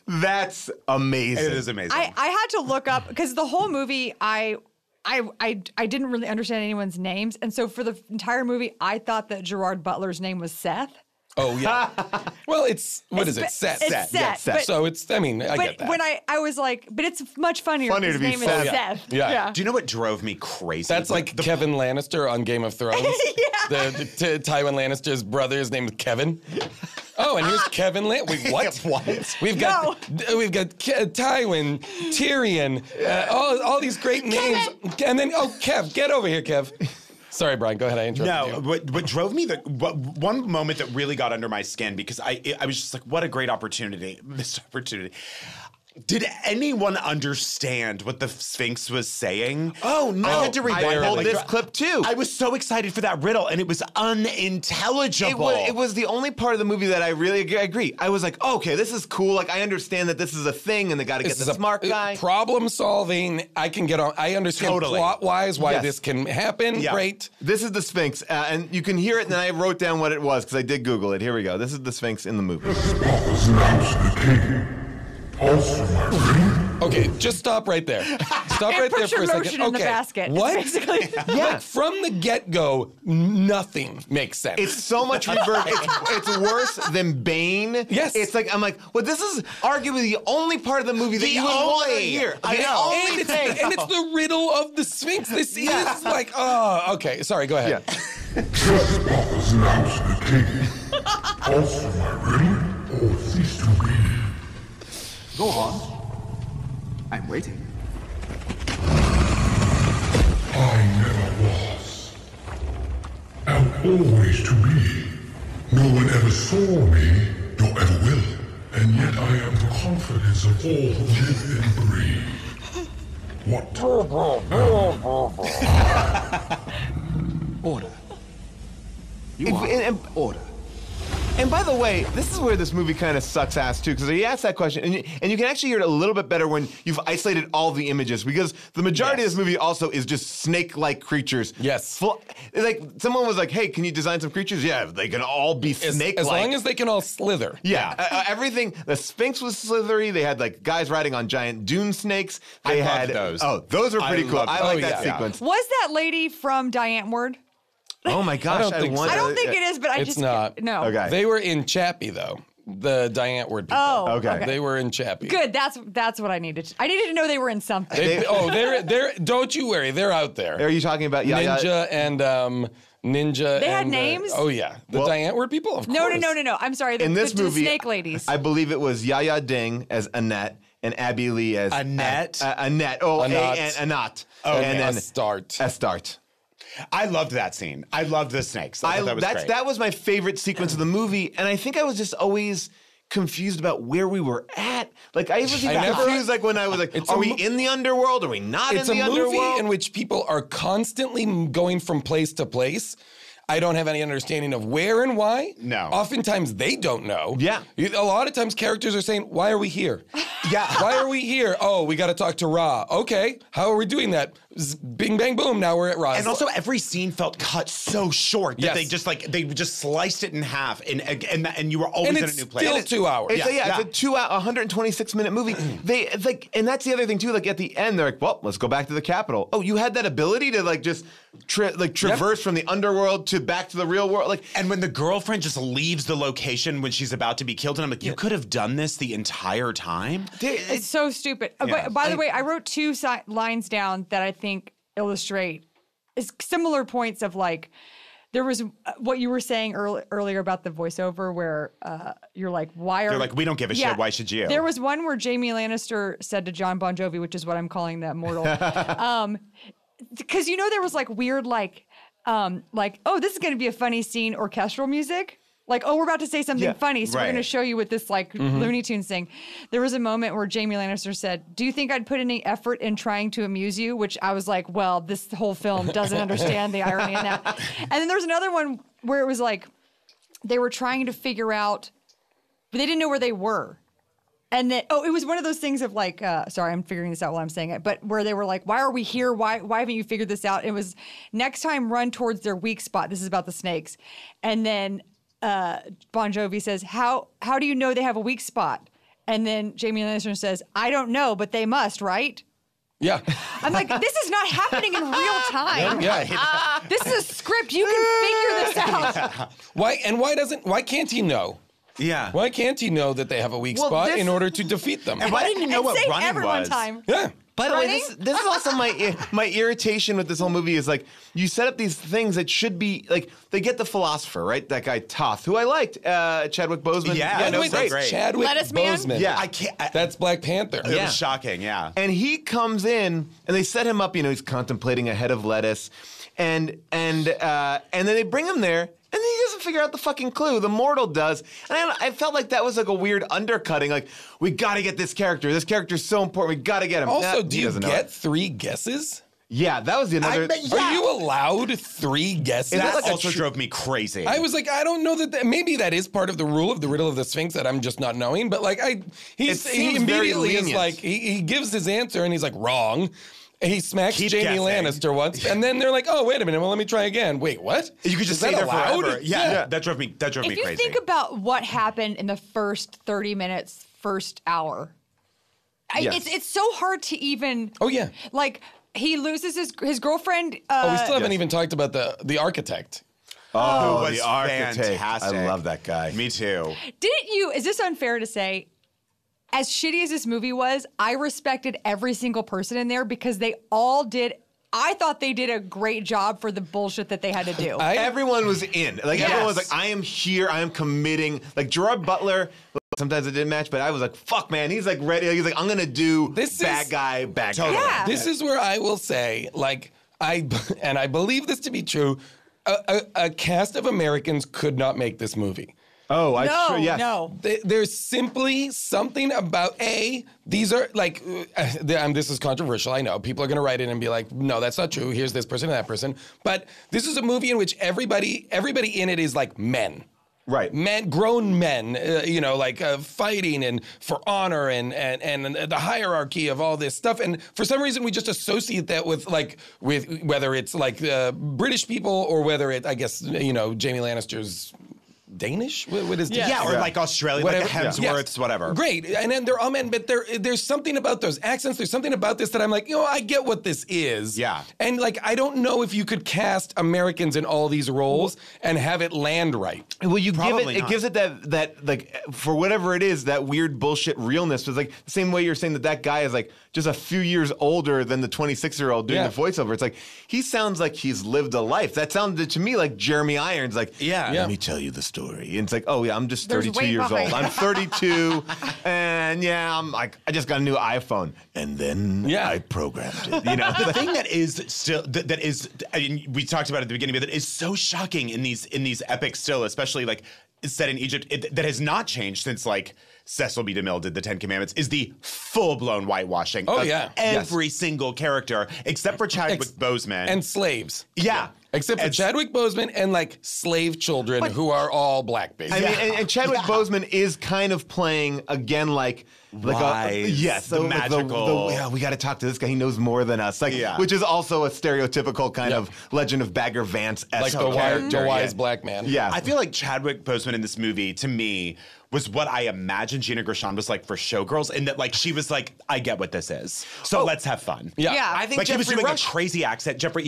That's amazing. It is amazing. I had to look up, because the whole movie, I didn't really understand anyone's names, and so for the entire movie, I thought that Gerard Butler's name was Seth. Oh, yeah. Well, what is it? Seth. Seth. It's Seth. Seth. So it's, I mean, I get that. But when I was like, but it's much funnier if his name is Seth. Yeah. Do you know what drove me crazy? That's like Kevin Lannister on Game of Thrones. Tywin Lannister's brother is named Kevin. Oh, and here's Kevin Wait, what? What? We've got Tywin, Tyrion, all these great names, and then Kev, get over here, Kev. Sorry, Brian. Go ahead. I interrupted you. What drove me one moment that really got under my skin, because I was just like, what a great opportunity, missed opportunity. Did anyone understand what the Sphinx was saying? Oh, no. I had to rewind this clip too. I was so excited for that riddle, and it was unintelligible. It was the only part of the movie that I really agree. I was like, oh, okay, this is cool. Like, I understand that this is a thing, and they got to get the smart guy. Problem solving. I can get on. I understand plot-wise why this can happen. Yeah. Great. This is the Sphinx, and you can hear it, and then I wrote down what it was, because I did Google it. Here we go. This is the Sphinx in the movie. Okay, just stop right there. Stop right there for a second. Lotion in the basket. What? Basically. Like from the get-go, nothing makes sense. It's so much reverb. It's worse than Bane. Yes. It's like, I'm like, well, this is arguably the only part of the movie that you would want to hear. I know. And it's the riddle of the Sphinx. This is like, oh, okay. Sorry, go ahead. Trespass announced the king. Also my riddle, or cease to be. Go on. I'm waiting. I never was. Am always to be. No one ever saw me, nor ever will. And yet I am the confidence of all who live and breathe. What? Order. Order. And by the way, this is where this movie kind of sucks ass too, because he asked that question, and you can actually hear it a little bit better when you've isolated all the images, because the majority of this movie also is just snake-like creatures. Yes. Like, someone was like, hey, can you design some creatures? Yeah, they can all be snake-like. As long as they can all slither. Yeah. Everything. The Sphinx was slithery. They had, like, guys riding on giant dune snakes. They had those. Oh, those are pretty cool. I like that sequence. Was that lady from Diane Ward? Oh my gosh, I don't think it is, but it's not. No. Okay. They were in Chappie though. The Diane Ward people. Oh, okay. They were in Chappie. Good. That's what I needed. I needed to know they were in something. They're. Don't you worry. They're out there. Are you talking about Ninja and Ninja? They had and, names? Oh yeah, the Diane Ward people. Of No. course. No. I'm sorry. In this movie, the snake ladies. I believe it was Yaya Ding as Annette and Abby Lee as Annette. Annette. Oh, Anat. and Anat. Oh, and then Estart. I loved that scene. I loved the snakes. I thought that was great. That was my favorite sequence of the movie, and I think I was just always confused about where we were at. Like, I was even confused, like, when I was like, are we in the underworld? Are we not in the underworld? It's a movie in which people are constantly going from place to place. I don't have any understanding of where and why. No. Oftentimes they don't know. Yeah. A lot of times characters are saying, why are we here? Yeah. Why are we here? Oh, we got to talk to Ra. Okay. How are we doing that? Bing, bang, boom. Now we're at Ra's. And also every scene felt cut so short that Yes. they just sliced it in half and you were always And in a it's new place. still 2 hours. It's a 126-minute movie. And that's the other thing too. Like at the end, they're like, "Well, let's go back to the Capitol." Oh, you had that ability to like just traverse from the underworld to back to the real world. Like, and when the girlfriend just leaves the location when she's about to be killed, and I'm like, you could have done this the entire time. It's so stupid. Yeah. By the way, I wrote two lines down that I think illustrate similar points of like, there was what you were saying earlier about the voiceover where you're like, why are... They're like, we don't give a shit, why should you? There was one where Jamie Lannister said to John Bon Jovi, which is what I'm calling that mortal, because there was like weird oh, this is going to be a funny scene, orchestral music. Like, oh, we're about to say something funny, so we're going to show you with this, like, Looney Tunes thing. There was a moment where Jamie Lannister said, do you think I'd put any effort in trying to amuse you? Which I was like, well, this whole film doesn't understand the irony in that. And then there's another one where it was like, they were trying to figure out, but they didn't know where they were. And then, it was one of those things of like, sorry, I'm figuring this out while I'm saying it, but where they were like, why are we here? Why haven't you figured this out? It was, next time run towards their weak spot. This is about the snakes. And then Bon Jovi says, how do you know they have a weak spot? And then Jamie Lannister says, I don't know, but they must, right? Yeah. I'm like, this is not happening in real time. Yeah. This is a script. You can figure this out. Why can't he know? Yeah. Why can't he know that they have a weak spot in order to defeat them? And why didn't you know what running everyone was? Time. Yeah. By the way, this is also my irritation with this whole movie is like, you set up these things that should be like, they get the philosopher, right? That guy Toth, who I liked, Chadwick Boseman. Yeah, no, that's great. Chadwick Lettuce Man? Boseman. Yeah. I can't. That's Black Panther. It was shocking, yeah. And he comes in, and they set him up. He's contemplating a head of lettuce, and then they bring him there, and he doesn't figure out the fucking clue. The mortal does, and I felt like that was like a weird undercutting. Like, we got to get this character. This character's so important. We got to get him. Also, do you get 3 guesses? Yeah, that was the another. Are you allowed 3 guesses? That also drove me crazy. I was like, I don't know that maybe that is part of the rule of the riddle of the Sphinx that I'm just not knowing. But like, he immediately is like, he gives his answer and he's like, wrong. He smacks Jamie Lannister once, and then they're like, "Oh, wait a minute! Well, let me try again." Wait, what? You could just stay there forever. Yeah, that drove me crazy. If you think about what happened in the first 30 minutes, first hour, it's so hard to even. Oh yeah. Like he loses his girlfriend. We still haven't even talked about the architect. Oh, the architect! Fantastic. I love that guy. Me too. Didn't you? Is this unfair to say? As shitty as this movie was, I respected every single person in there because they all did. I thought they did a great job for the bullshit that they had to do. Everyone was in. Like, everyone was like, I am here. I am committing. Like, Gerard Butler, sometimes it didn't match, but I was like, fuck, man. He's like ready. He's like, I'm going to do bad guy. Yeah. This is where I will say, like, I believe this to be true, a cast of Americans could not make this movie. Oh, yes. No. There's simply something about these are like, this is controversial, I know. People are going to write in and be like, no, that's not true. Here's this person and that person. But this is a movie in which everybody in it is like men. Right. Grown men, fighting and for honor and the hierarchy of all this stuff. And for some reason, we just associate that with whether it's like British people or whether it, I guess, Jamie Lannister's Danish? What is Yeah, or like Australia, like the Hemsworths, whatever. Great. And then they're all men, but there's something about those accents, there's something about this that I'm like, I get what this is. Yeah. And like, I don't know if you could cast Americans in all these roles and have it land right. Well, you it gives it that like, for whatever it is, that weird bullshit realness. It's like the same way you're saying that guy is like just a few years older than the 26-year-old doing the voiceover. It's like, he sounds like he's lived a life. That sounded to me like Jeremy Irons, like, let me tell you the story. And it's like, oh yeah, I'm just 32 years old. I'm 32, and I'm like, I just got a new iPhone, and then I programmed it. The thing that is still that is, I mean, we talked about it at the beginning, but that is so shocking in these epics still, especially like set in Egypt, that has not changed since like Cecil B. DeMille did the Ten Commandments, is the full-blown whitewashing of every single character except for Chadwick Boseman. And slaves. Yeah. Except for Chadwick Boseman and like slave children who are all black babies. I mean, and Chadwick Boseman is kind of playing again like wise, the magical. We got to talk to this guy. He knows more than us. Which is also a stereotypical kind of Legend of Bagger Vance-esque like the wise black man. Yeah, I feel like Chadwick Boseman in this movie, to me, was what I imagined Gina Gershon was like for Showgirls, in that like she was like, I get what this is, so let's have fun. Yeah. I think like Jeffrey he was doing Rush, a crazy accent. Jeffrey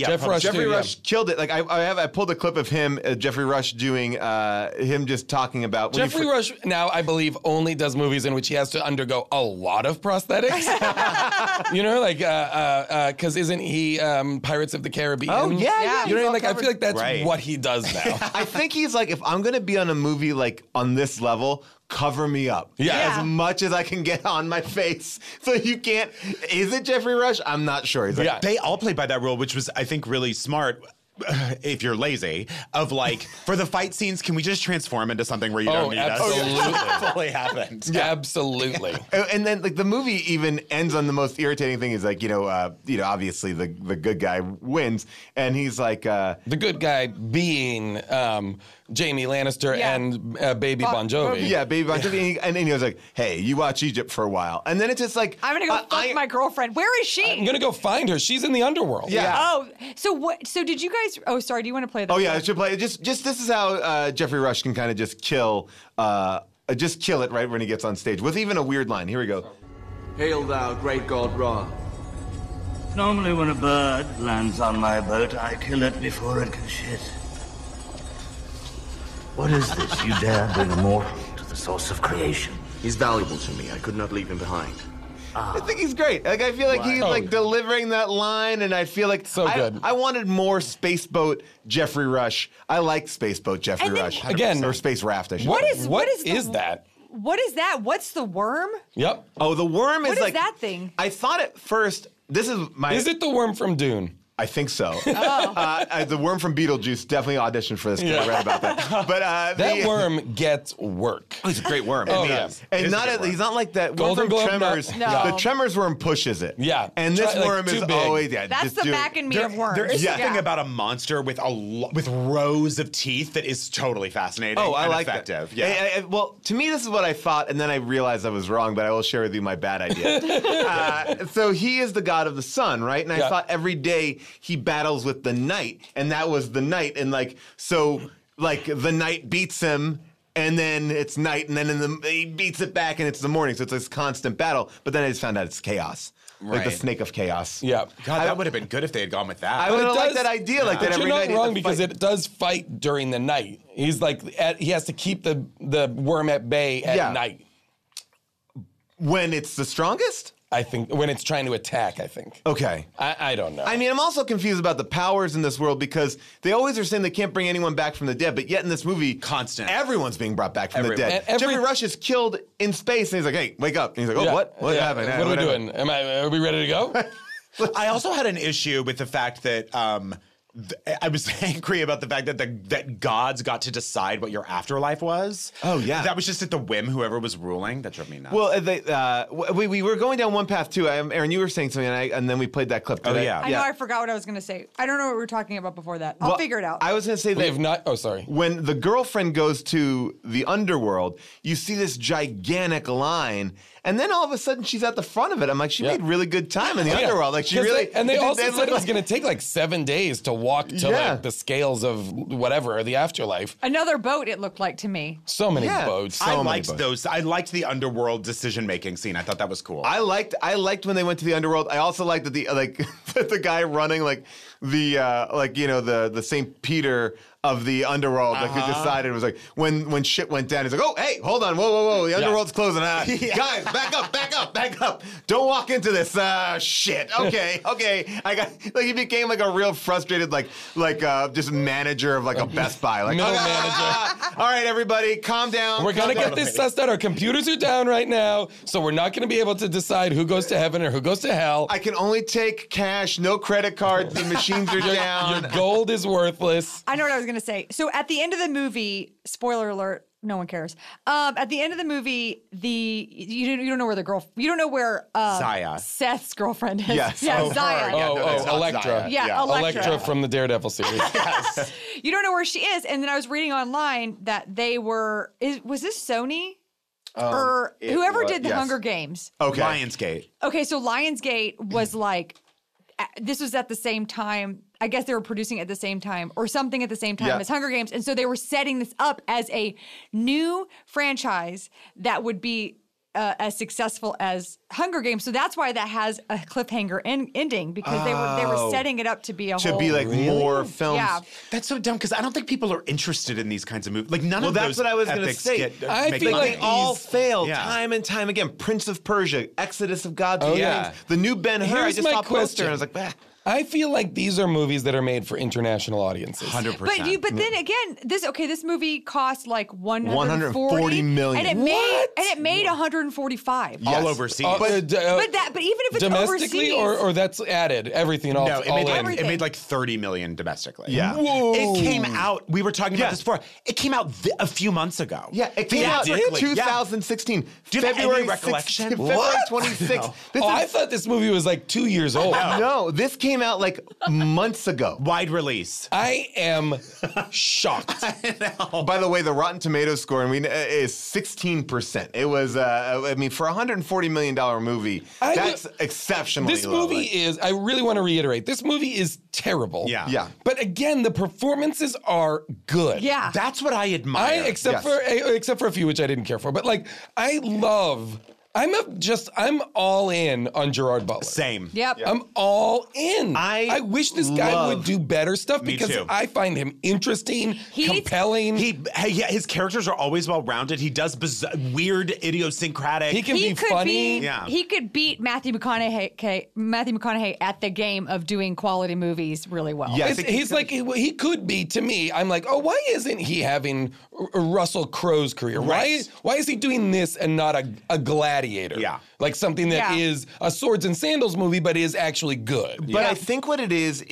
Rush killed it. Like I pulled a clip of him, Jeffrey Rush doing him just talking about Jeffrey Rush now, I believe, only does movies in which he has to undergo a lot of prosthetics. Because isn't he Pirates of the Caribbean? Oh yeah. You know what I mean? Like I feel like that's what he does now. I think he's like, if I'm gonna be on a movie like on this level, cover me up. As much as I can get on my face. So you can't. Is it Jeffrey Rush? I'm not sure. He's like, they all played by that rule, which was, I think, really smart. If you're lazy, of like, for the fight scenes, can we just transform into something where you don't need us? Absolutely. Fully happened. Yeah. Absolutely. And then like the movie even ends on the most irritating thing is like, obviously the good guy wins, and he's like the good guy being Jamie Lannister and Baby Bon Jovi. Yeah, Baby Bon Jovi. And then he was like, hey, you watch Egypt for a while. And then it's just like, I'm going to go fuck my girlfriend. Where is she? I'm going to go find her. She's in the underworld. Yeah. Oh, so what? So did you guys? Oh, sorry. Do you want to play that? Oh yeah, I should play it. Just this is how Jeffrey Rush can kind of just kill it right when he gets on stage with even a weird line. Here we go. Hail thou, great god Ra. Normally when a bird lands on my boat, I kill it before it can shit. What is this? You dare bring a mortal to the source of creation? He's valuable to me. I could not leave him behind. I think he's great. Like I feel like he's like delivering that line, and I feel like good. I wanted more Spaceboat Jeffrey Rush. I liked Spaceboat Jeffrey Rush again, or Space Raft. I should What say. is that? What is that? What's the worm? Yep. Oh, the worm is What is like that thing? I thought at first. This is my. Is it the worm from Dune? I think so. The worm from Beetlejuice definitely auditioned for this. I read about that. But that worm gets work. Oh, he's a great worm. Oh, yeah. And he's not like that Golden worm from Globe, Tremors. no. The Tremors worm pushes it. Yeah. And this worm is big. always That's just the do it. back and me of worms. There is something about a monster with with rows of teeth that is totally fascinating. Oh, I and like effective. that. Yeah. Well, to me, this is what I thought, and then I realized I was wrong. But I will share with you my bad idea. So he is the god of the sun, right? And I thought every day he battles with the night, and that was the night, and like the night beats him, and then it's night, and then he beats it back, and it's the morning. So it's this constant battle. But then I just found out it's chaos, like the snake of chaos. Yeah, God, that would have been good if they had gone with that. I would have liked that idea, like that but every you're night. not wrong because it does fight during the night. He's like he has to keep the worm at bay at night when it's the strongest. I think when it's trying to attack, I think. Okay. I don't know. I mean, I'm also confused about the powers in this world because they always are saying they can't bring anyone back from the dead, but yet in this movie, everyone's being brought back from the dead. Jeffrey Rush is killed in space, and he's like, "Hey, wake up!" And he's like, "Oh, what? What happened? What are we doing? Are we ready to go?" I also had an issue with the fact that I was angry about the fact that that gods got to decide what your afterlife was. Oh, yeah. That was just at the whim, whoever was ruling. That drove me nuts. Well, we were going down one path too. Aaron, you were saying something, and then we played that clip. Oh, yeah. I know I forgot what I was going to say. I don't know what we were talking about before that. I'll figure it out. I was going to say that when the girlfriend goes to the underworld, you see this gigantic line, and then all of a sudden she's at the front of it. I'm like, she made really good time in the underworld. Like she really. They also said it was going to take like 7 days to walk to like the scales of whatever, or the afterlife. Another boat, it looked like to me. So many boats. I liked those. I liked the underworld decision-making scene. I thought that was cool. I liked when they went to the underworld. I also liked that the guy running the St. Peter of the underworld, like who decided was like when shit went down, he's like, oh hey, hold on, whoa, the underworld's closing. Guys, back up. Don't walk into this shit. Okay. I got he became like a real frustrated just manager of like a Best Buy. Like middle manager. All right, everybody, calm down. We're gonna get this sussed out. Our computers are down right now, so we're not gonna be able to decide who goes to heaven or who goes to hell. I can only take cash, no credit cards. The machines are down. Your gold is worthless. I know what I was going to say. So at the end of the movie, spoiler alert, no one cares. At the end of the movie, you don't know where you don't know where Zaya, Seth's girlfriend is. Yes. Zaya. Electra. Yeah, Electra from the Daredevil series. Yes. You don't know where she is, and then I was reading online that they were. Was this Sony? Or whoever did the Hunger Games? Okay. Lionsgate. Okay, so Lionsgate was like, this was at the same time. I guess they were producing it at the same time or something at the same time as Hunger Games. And so they were setting this up as a new franchise that would be as successful as Hunger Games. So that's why that has a cliffhanger ending, because they were setting it up to be more films. Yeah. That's so dumb, because I don't think people are interested in these kinds of movies. Like none of those. Well, that's what I was going to say. I feel like they all fail time and time again. Prince of Persia, Exodus of Gods and Kings, the new Ben-Hur. I just saw a poster and I was like, bah. I feel like these are movies that are made for international audiences. 100%. But then again, this movie cost like 140 million. And it made 145. All overseas. But even if it's domestically overseas, or that's added everything all. No, it made like 30 million domestically. Yeah. Whoa. It came out. We were talking about this before. It came out a few months ago. Yeah, it came out in 2016. Do you have any recollection? February 26th. No. I thought this movie was like 2 years old. No, this came out like months ago. Wide release. I am shocked. I know. By the way, the Rotten Tomatoes score is 16%. It was, for a $140 million movie, that's exceptionally This movie is, I really want to reiterate, this movie is terrible. Yeah. But again, the performances are good. Yeah. That's what I admire. Except for a few which I didn't care for. But like, I'm all in on Gerard Butler. Same. Yep. I'm all in. I wish this guy would do better stuff because I find him interesting, compelling. His characters are always well-rounded. He does weird, idiosyncratic. He can be funny. He could beat Matthew McConaughey at the game of doing quality movies really well. Yeah, he could be, to me. I'm like, why isn't he having Russell Crowe's career? Right. Why is he doing this and not a Gladiator? Yeah. Like something that is a swords and sandals movie, but is actually good. But I think what it is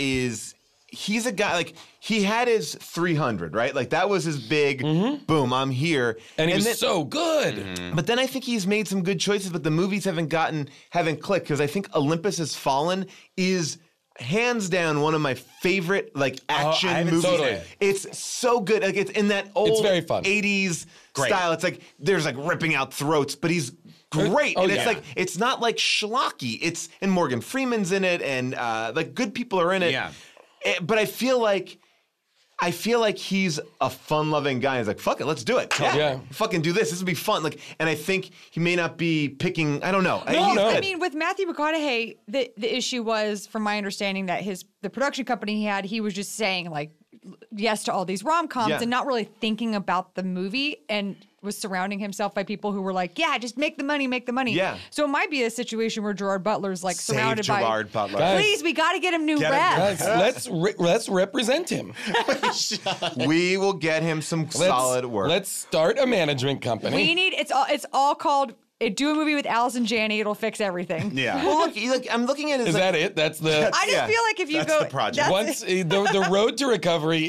he's a guy, like, he had his 300, right? Like, that was his big, boom, I'm here. And he was so good. But then I think he's made some good choices, but the movies haven't clicked, because I think Olympus Has Fallen is hands down one of my favorite action movies. Totally. It's so good. Like, it's in that old It's very fun. 80s style. It's like there's ripping out throats, but he's great. And it's it's not like schlocky. And Morgan Freeman's in it, and good people are in it. Yeah. But I feel like he's a fun-loving guy. He's like, fuck it, let's do it. Yeah. Fucking do this. This will be fun. And I think he may not be picking, I don't know. I mean, with Matthew McConaughey, the issue was, from my understanding, that the production company he was just saying yes to all these rom-coms and not really thinking about the movie, and was surrounding himself by people who were like, just make the money. Yeah. So it might be a situation where Gerard Butler's surrounded by Gerard Butler. Please, we got to get him new reps. Let's represent him. We will get him some solid work. Let's start a management company. We need it's all called do a movie with Allison Janney. It'll fix everything. Yeah. Well, look, I'm looking at it. Is that it? That's the. I just feel like if you go, the project. Once the road to recovery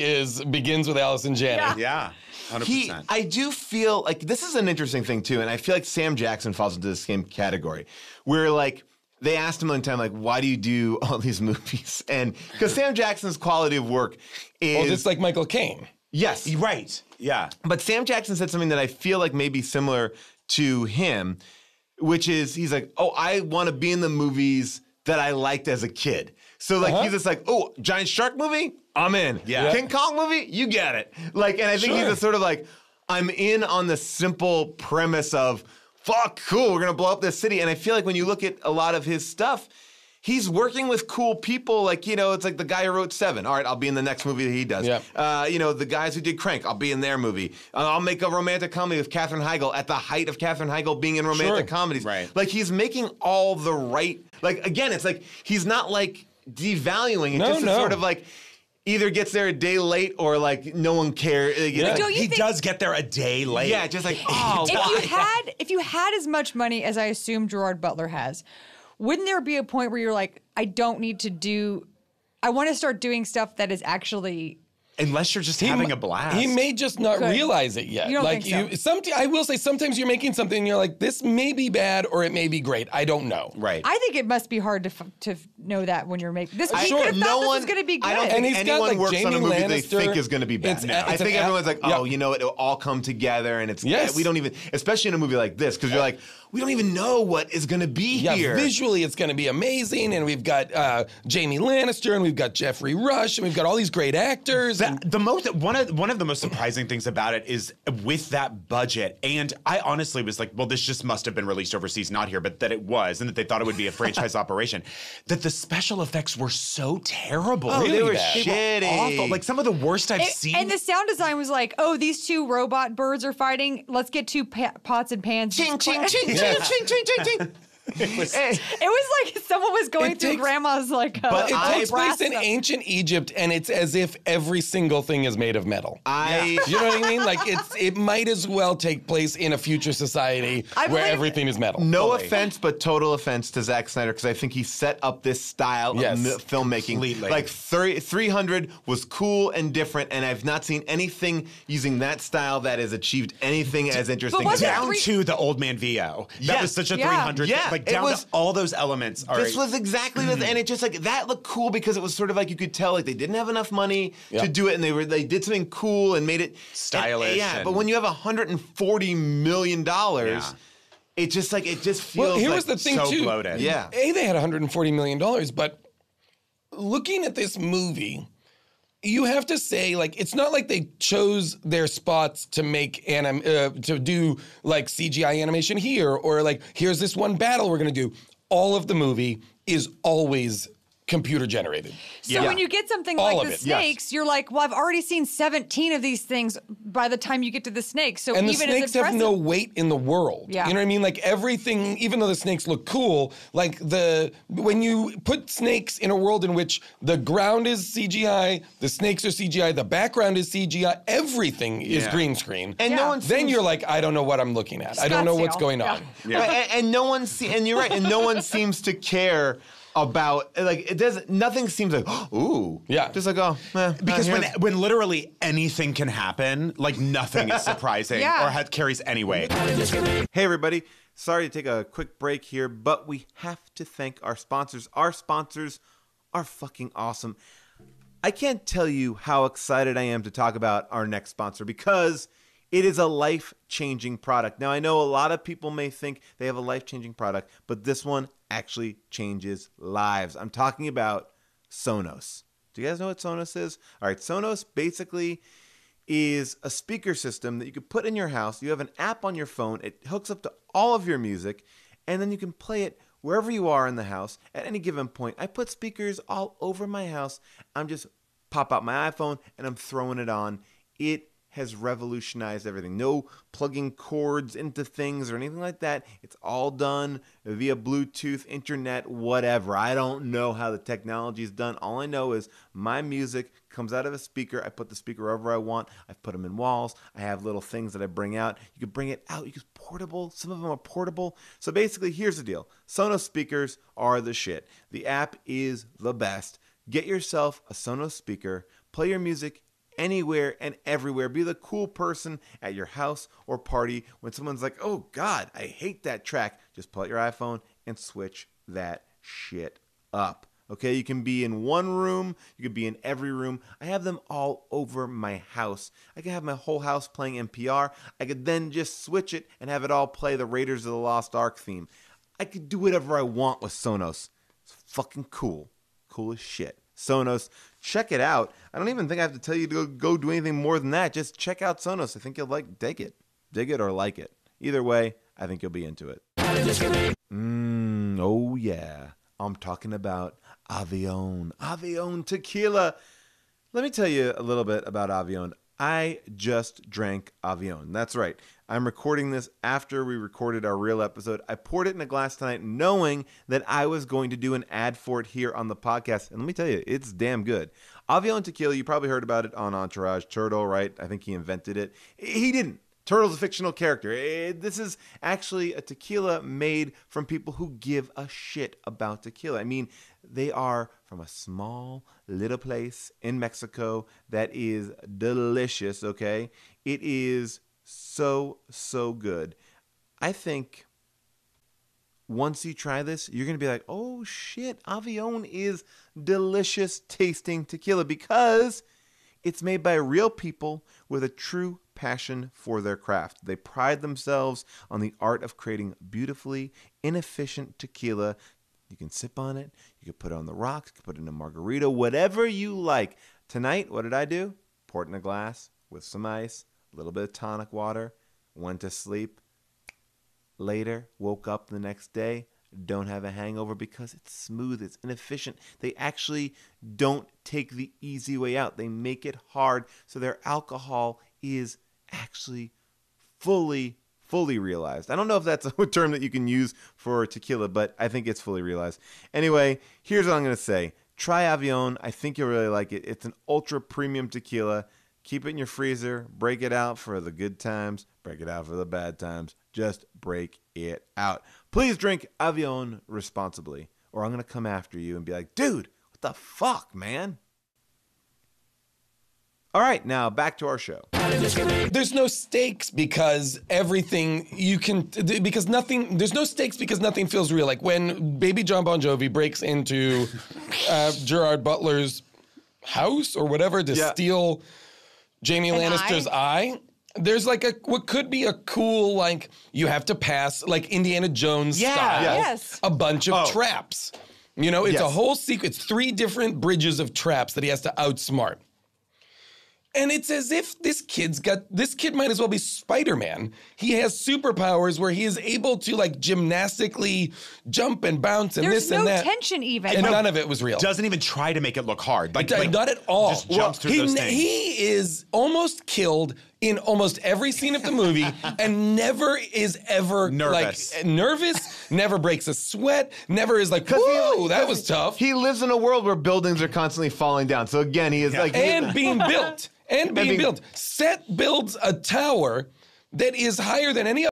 begins with Allison Janney. Yeah. 100%. I do feel like this is an interesting thing too, and I feel like Sam Jackson falls into the same category, where like they asked him one time, like, why do you do all these movies? And because Sam Jackson's quality of work is Well, just like Michael Caine. Yes, right. Yeah. But Sam Jackson said something that I feel like may be similar to him, which is he's like, oh, I want to be in the movies that I liked as a kid. So like he's just like, oh, giant shark movie, I'm in. Yeah. King Kong movie, you get it. Like, and I think he's just sort of like, I'm in on the simple premise of, fuck, cool, we're gonna blow up this city. And I feel like when you look at a lot of his stuff, he's working with cool people. Like, you know, it's like the guy who wrote Seven. All right, I'll be in the next movie that he does. Yeah. You know, the guys who did Crank, I'll be in their movie. I'll make a romantic comedy with Katherine Heigl at the height of Katherine Heigl being in romantic comedies. Right. Like, he's making all the right, like, again, it's like, he's not like devaluing. It just is sort of like, either gets there a day late or like no one cares. He does get there a day late. Yeah, just like, oh, if you had as much money as I assume Gerard Butler has, wouldn't there be a point where you're like, I want to start doing stuff that is actually. Unless you're just having a blast. He may just not realize it yet. You don't like think so? I will say sometimes you're making something and you're like, this may be bad or it may be great. I don't know. Right. I think it must be hard to know that when you're making this. He Sure, could have thought this was going to be good. I don't And think he's got, anyone like, works Jamie on a movie they Lannister. think is going to be bad. I think everyone's like, oh, you know, it'll all come together, and it's we don't even, especially in a movie like this, because you're like, we don't even know what is going to be here. Visually, it's going to be amazing, and we've got Jamie Lannister, and we've got Jeffrey Rush, and we've got all these great actors. One of the most surprising things about it is with that budget, and I honestly was like, well, this just must have been released overseas, not here, but that it was, and that they thought it would be a franchise operation. That the special effects were so terrible. Oh, they were bad. shitty. They were awful. Like some of the worst I've seen. And the sound design was like, oh, these two robot birds are fighting. Let's get two pots and pans. Ching, ching, ching, ching, ching, ching, ching, ching. It was like someone was going through grandma's like. But it takes place in stuff. ancient Egypt, and it's as if every single thing is made of metal. You know what I mean? Like it might as well take place in a future society where everything is metal. No offense, but total offense to Zack Snyder, because I think he set up this style of filmmaking. Completely. Like 300 was cool and different, and I've not seen anything using that style that has achieved anything as interesting. was it down to the Old Man VO. That was such a 300. Yeah. Like down to all those elements. This was exactly the, and it just like that looked cool because it was sort of like you could tell like they didn't have enough money to do it, and they did something cool and made it stylish. But when you have $140 million, it just feels Well, here like was the thing so too. bloated. Yeah. They had $140 million, but looking at this movie, you have to say, like, it's not like they chose their spots to make to do like CGI animation here, or like, here's this one battle we're gonna do. All of the movie is always computer generated. So when you get something All like of the it, snakes, you're like, well, I've already seen 17 of these things by the time you get to the snakes. So And the even snakes as impressive, have no weight in the world. Yeah. You know what I mean? Like everything, even though the snakes look cool, like when you put snakes in a world in which the ground is CGI, the snakes are CGI, the background is CGI, everything is green screen. And no one then you're like, I don't know what I'm looking at. I don't know what's going on. And no one and you're right, and no one seems to care about like nothing seems like just like because when literally anything can happen, like nothing is surprising or carries any weight. Hey everybody, sorry to take a quick break here, but we have to thank our sponsors. Our sponsors are fucking awesome. I can't tell you how excited I am to talk about our next sponsor because it is a life-changing product. Now, I know a lot of people may think they have a life-changing product, but this one actually changes lives. I'm talking about Sonos. Do you guys know what Sonos is? All right, Sonos basically is a speaker system that you can put in your house. You have an app on your phone. It hooks up to all of your music, and then you can play it wherever you are in the house at any given point. I put speakers all over my house. I'm just pop out my iPhone, and I'm throwing it on. It has revolutionized everything. No plugging cords into things or anything like that. It's all done via Bluetooth, internet, whatever. I don't know how the technology is done. All I know is my music comes out of a speaker. I put the speaker wherever I want. I put them in walls. I have little things that I bring out. You can bring it out. You can portable. Some of them are portable. So basically, here's the deal. Sonos speakers are the shit. The app is the best. Get yourself a Sonos speaker. Play your music anywhere and everywhere. Be the cool person at your house or party when someone's like, oh God, I hate that track. Just pull out your iPhone and switch that shit up. Okay, you can be in one room, you can be in every room. I have them all over my house. I can have my whole house playing NPR. I could then just switch it and have it all play the Raiders of the Lost Ark theme. I could do whatever I want with Sonos. It's fucking cool. Cool as shit. Sonos, check it out. I don't even think I have to tell you to go do anything more than that. Just check out Sonos. I think you'll dig it. Dig it or like it. Either way, I think you'll be into it. Oh yeah. I'm talking about Avión. Avión Tequila. Let me tell you a little bit about Avión. I just drank Avión. That's right. I'm recording this after we recorded our real episode. I poured it in a glass tonight knowing that I was going to do an ad for it here on the podcast. And let me tell you, it's damn good. Avión Tequila, you probably heard about it on Entourage. Turtle, right? I think he invented it. He didn't. Turtle's a fictional character. This is actually a tequila made from people who give a shit about tequila. I mean, they are from a small little place in Mexico that is delicious, okay? It is so, so good. I think once you try this, you're going to be like, oh shit, Avión is delicious tasting tequila because it's made by real people with a true passion for their craft. They pride themselves on the art of creating beautifully inefficient tequila. You can sip on it. You can put it on the rocks. You can put it in a margarita, whatever you like. Tonight, what did I do? Pour it in a glass with some ice, a little bit of tonic water, went to sleep. Later, woke up the next day, don't have a hangover because it's smooth, it's inefficient. They actually don't take the easy way out. They make it hard, so their alcohol is actually fully realized. I don't know if that's a term that you can use for tequila, but I think it's fully realized. Anyway, here's what I'm going to say. Try Avión. I think you'll really like it. It's an ultra premium tequila. Keep it in your freezer. Break it out for the good times. Break it out for the bad times. Just break it out. Please drink Avión responsibly, or I'm going to come after you and be like, dude, what the fuck, man? All right, now back to our show. There's no stakes because everything you can, because nothing, there's no stakes because nothing feels real. Like when baby John Bon Jovi breaks into Gerard Butler's house or whatever to steal Jamie Lannister's eye. There's like what could be a cool, like, you have to pass, like Indiana Jones style, a bunch of traps. You know, it's a whole sequence, 3 different bridges of traps that he has to outsmart. And it's as if this kid might as well be Spider-Man. He has superpowers where he is able to like gymnastically jump and bounce and There's this and that. There's no tension even. And none of it was real. Doesn't even try to make it look hard. Like not at all. Just jumps through those things. He is almost killed in almost every scene of the movie and never is ever nervous. Like nervous, never breaks a sweat, never is like, whoa, that was tough. He lives in a world where buildings are constantly falling down. So again, he is like... And being built. And being built. Set builds a tower that is higher than any other